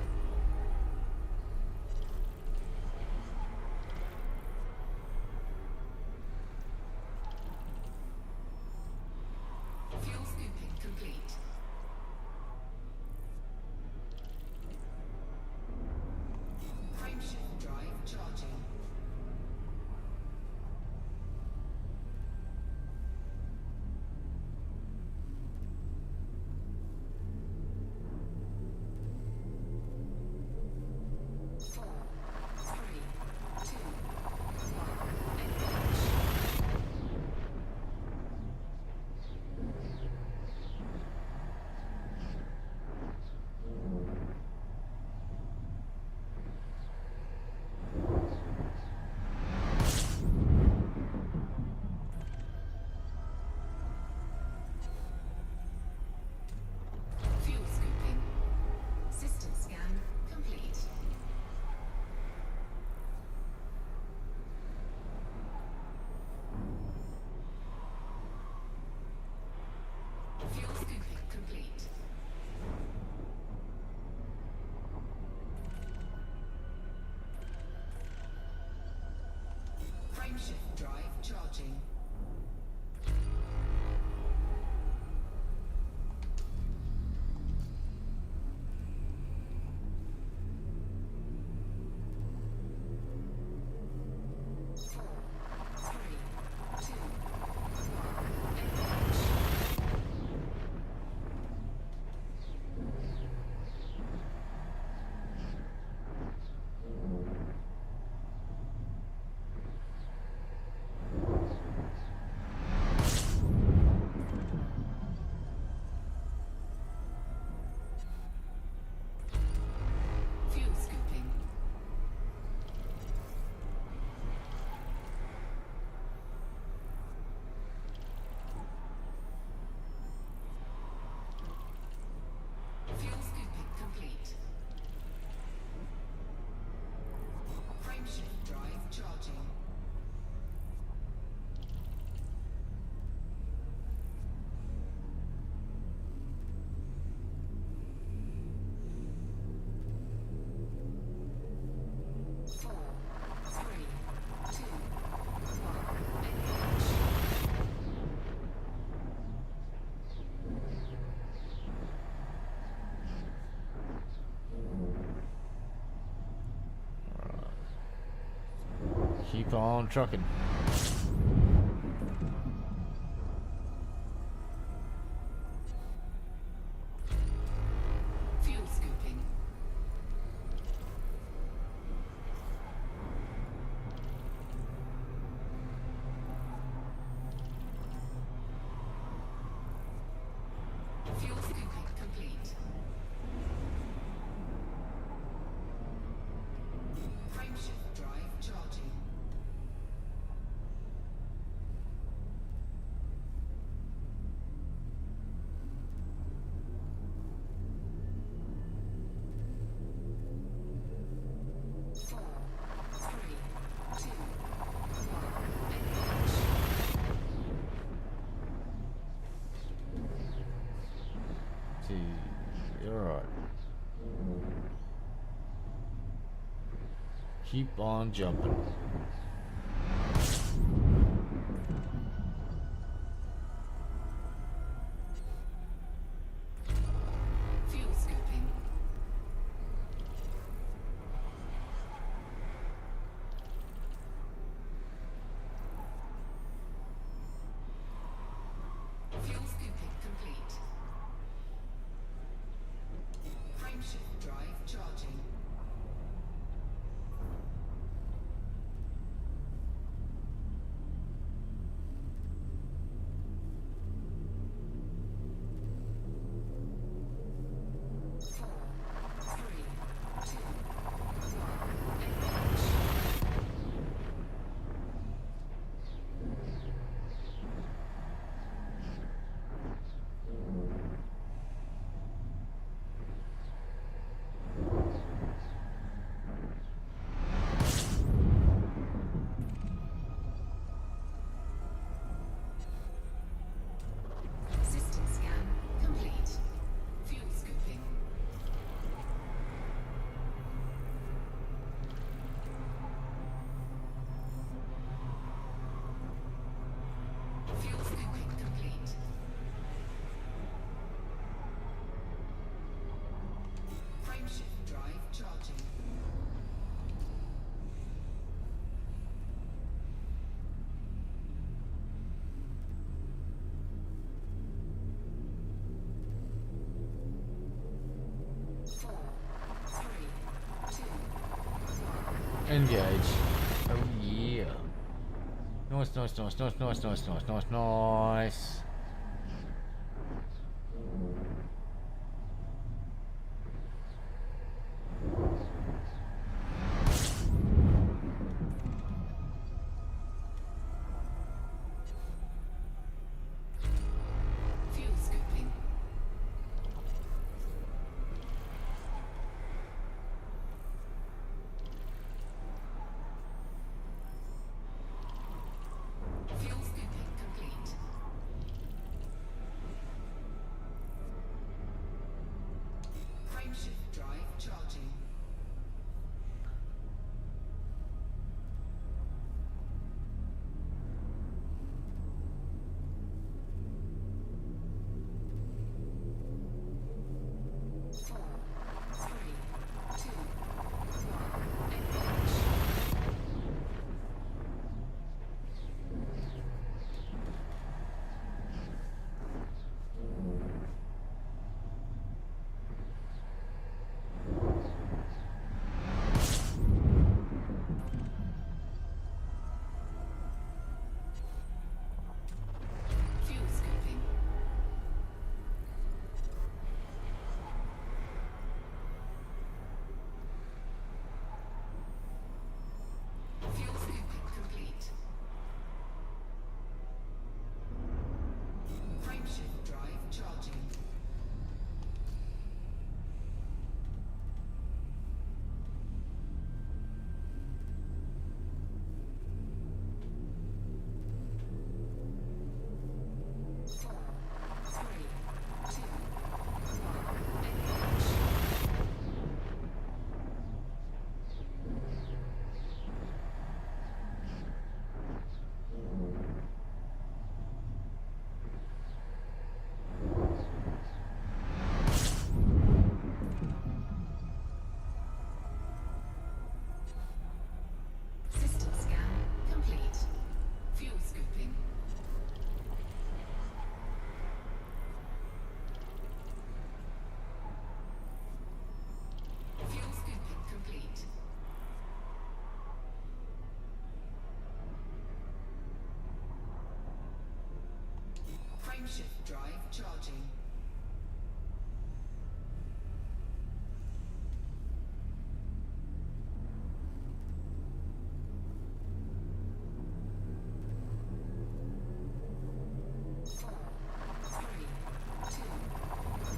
Keep on trucking. Fuel scooping. Fuel scooping complete. Frameshift drive charging. Four, three, two, one, engage. See, alright. Keep on jumping. Fuel scooping. Fuel scooping complete. Frameshift drive charging. Four, three, two, one, engage. System scan complete. Fuel scooping. Fuel scooping complete. Frameshift drive charging. Four, three, two, one. Engage. Oh yeah. Nice, nice, nice, nice, nice, nice, nice, nice, nice. Fuel scooping. Fuel scooping complete. Frameshift drive charging. Four, three, two, one, engage. Frameshift drive charging. Four, three, two,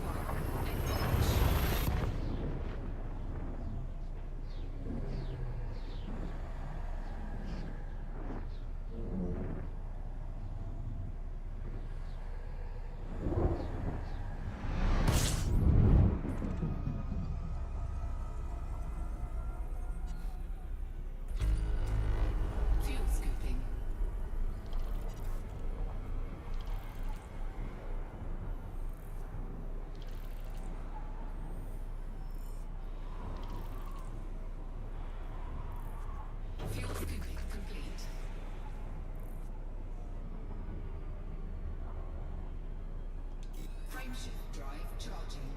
one, engage. Fuel scooping. Fuel scooping complete. Frameshift drive charging.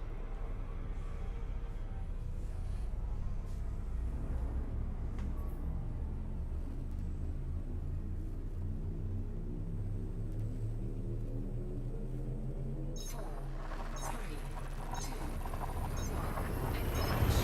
Four, three, two, one, engage.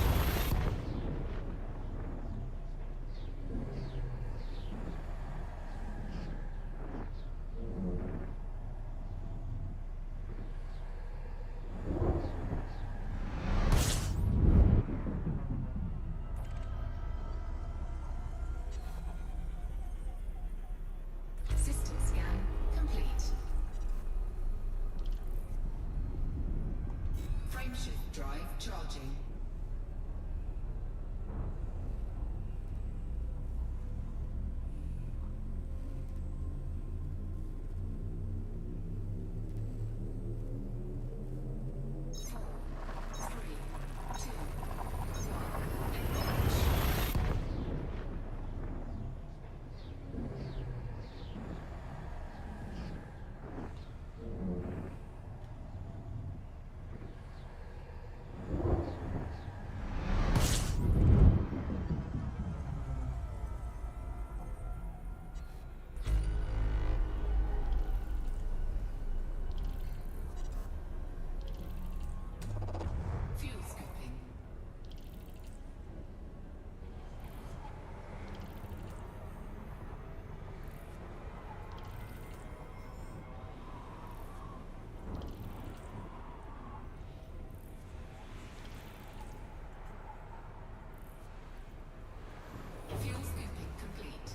System scan complete. Frameshift drive charging. Four, three, two, one, engage. Fuel scooping. Fuel scooping complete.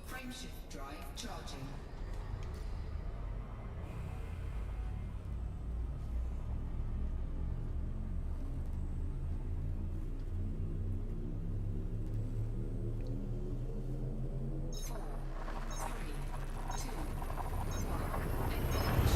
Frameshift drive charging. Four, three, two, one, engage.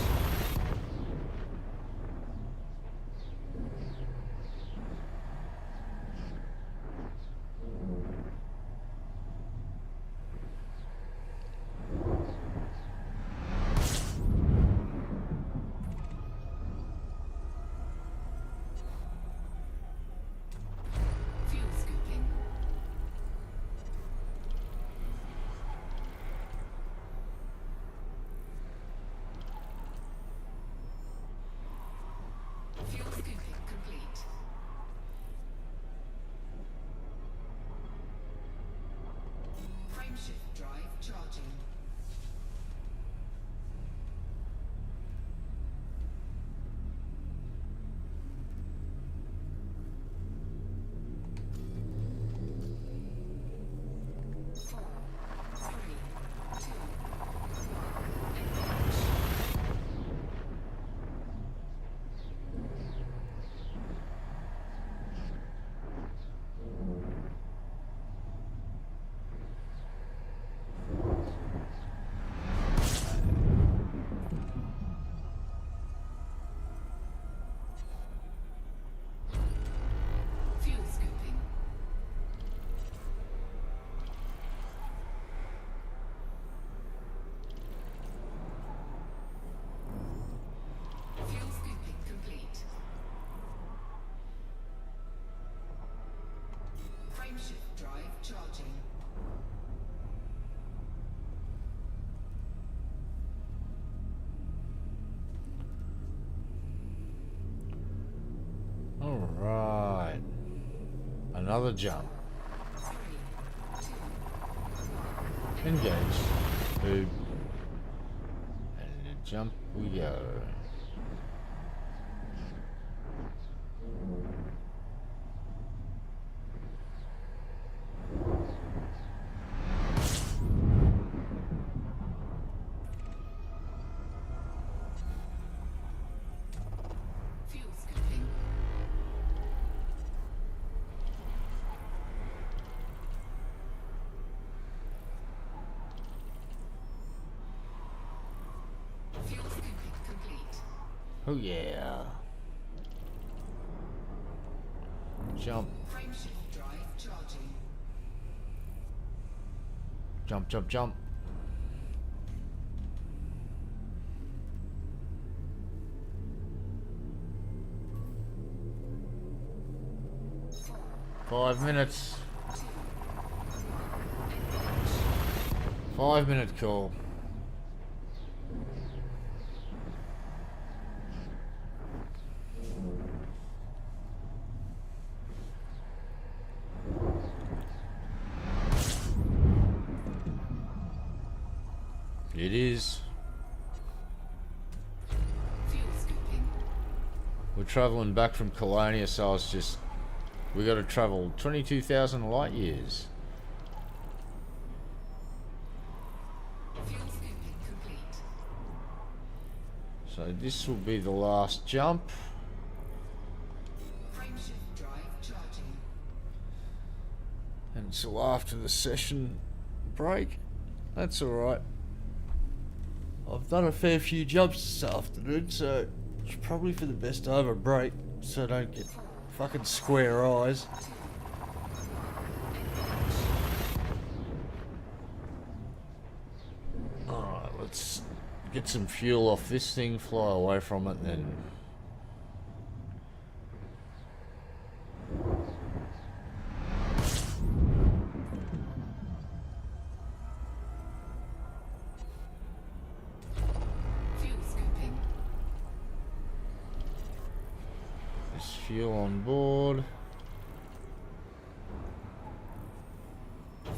another jump. 3, 2, Engage. Boom. And a jump we go. fuel scooping. Fuel scooping complete. Oh yeah. Jump. Frameshift drive charging. Jump, jump, jump. Four, 5 minutes. 2, 5 minute call. It is. fuel scooping. We're traveling back from Colonia, so it's just we got to travel 22,000 light years. Fuel scooping complete. So this will be the last jump. Frameshift drive charging. Until after the session break. That's alright. I've done a fair few jumps this afternoon, so it's probably for the best to have a break so I don't get fucking square eyes. Alright, let's get some fuel off this thing, fly away from it, and then Fuel scooping. there's fuel on board.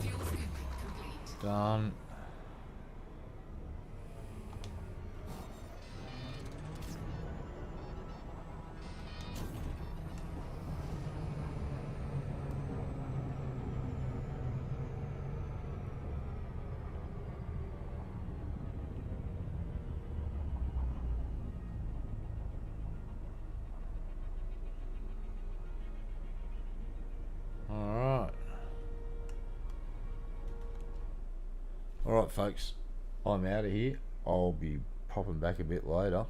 Fuel scooping complete. Done. Alright folks, I'm out of here. I'll be popping back a bit later.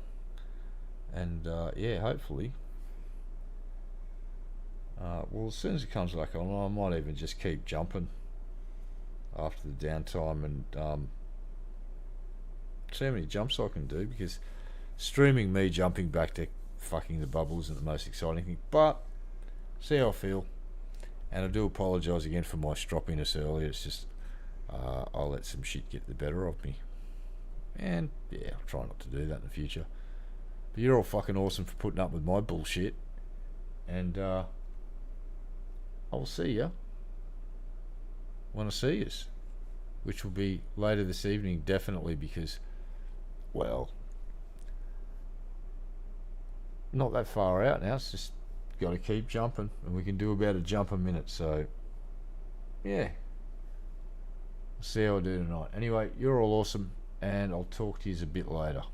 And yeah, hopefully. Well, as soon as it comes back on, I might even just keep jumping after the downtime and see how many jumps I can do, because streaming me jumping back to fucking the bubble isn't the most exciting thing, but see how I feel. And I do apologise again for my stroppiness earlier. It's just I'll let some shit get the better of me, and yeah, I'll try not to do that in the future. But you're all fucking awesome for putting up with my bullshit, and I'll see ya when I see yous, which will be later this evening definitely, because, well, not that far out now. It's just got to keep jumping, and we can do about a jump a minute. So yeah, see how I do tonight. Anyway, you're all awesome, and I'll talk to yous a bit later.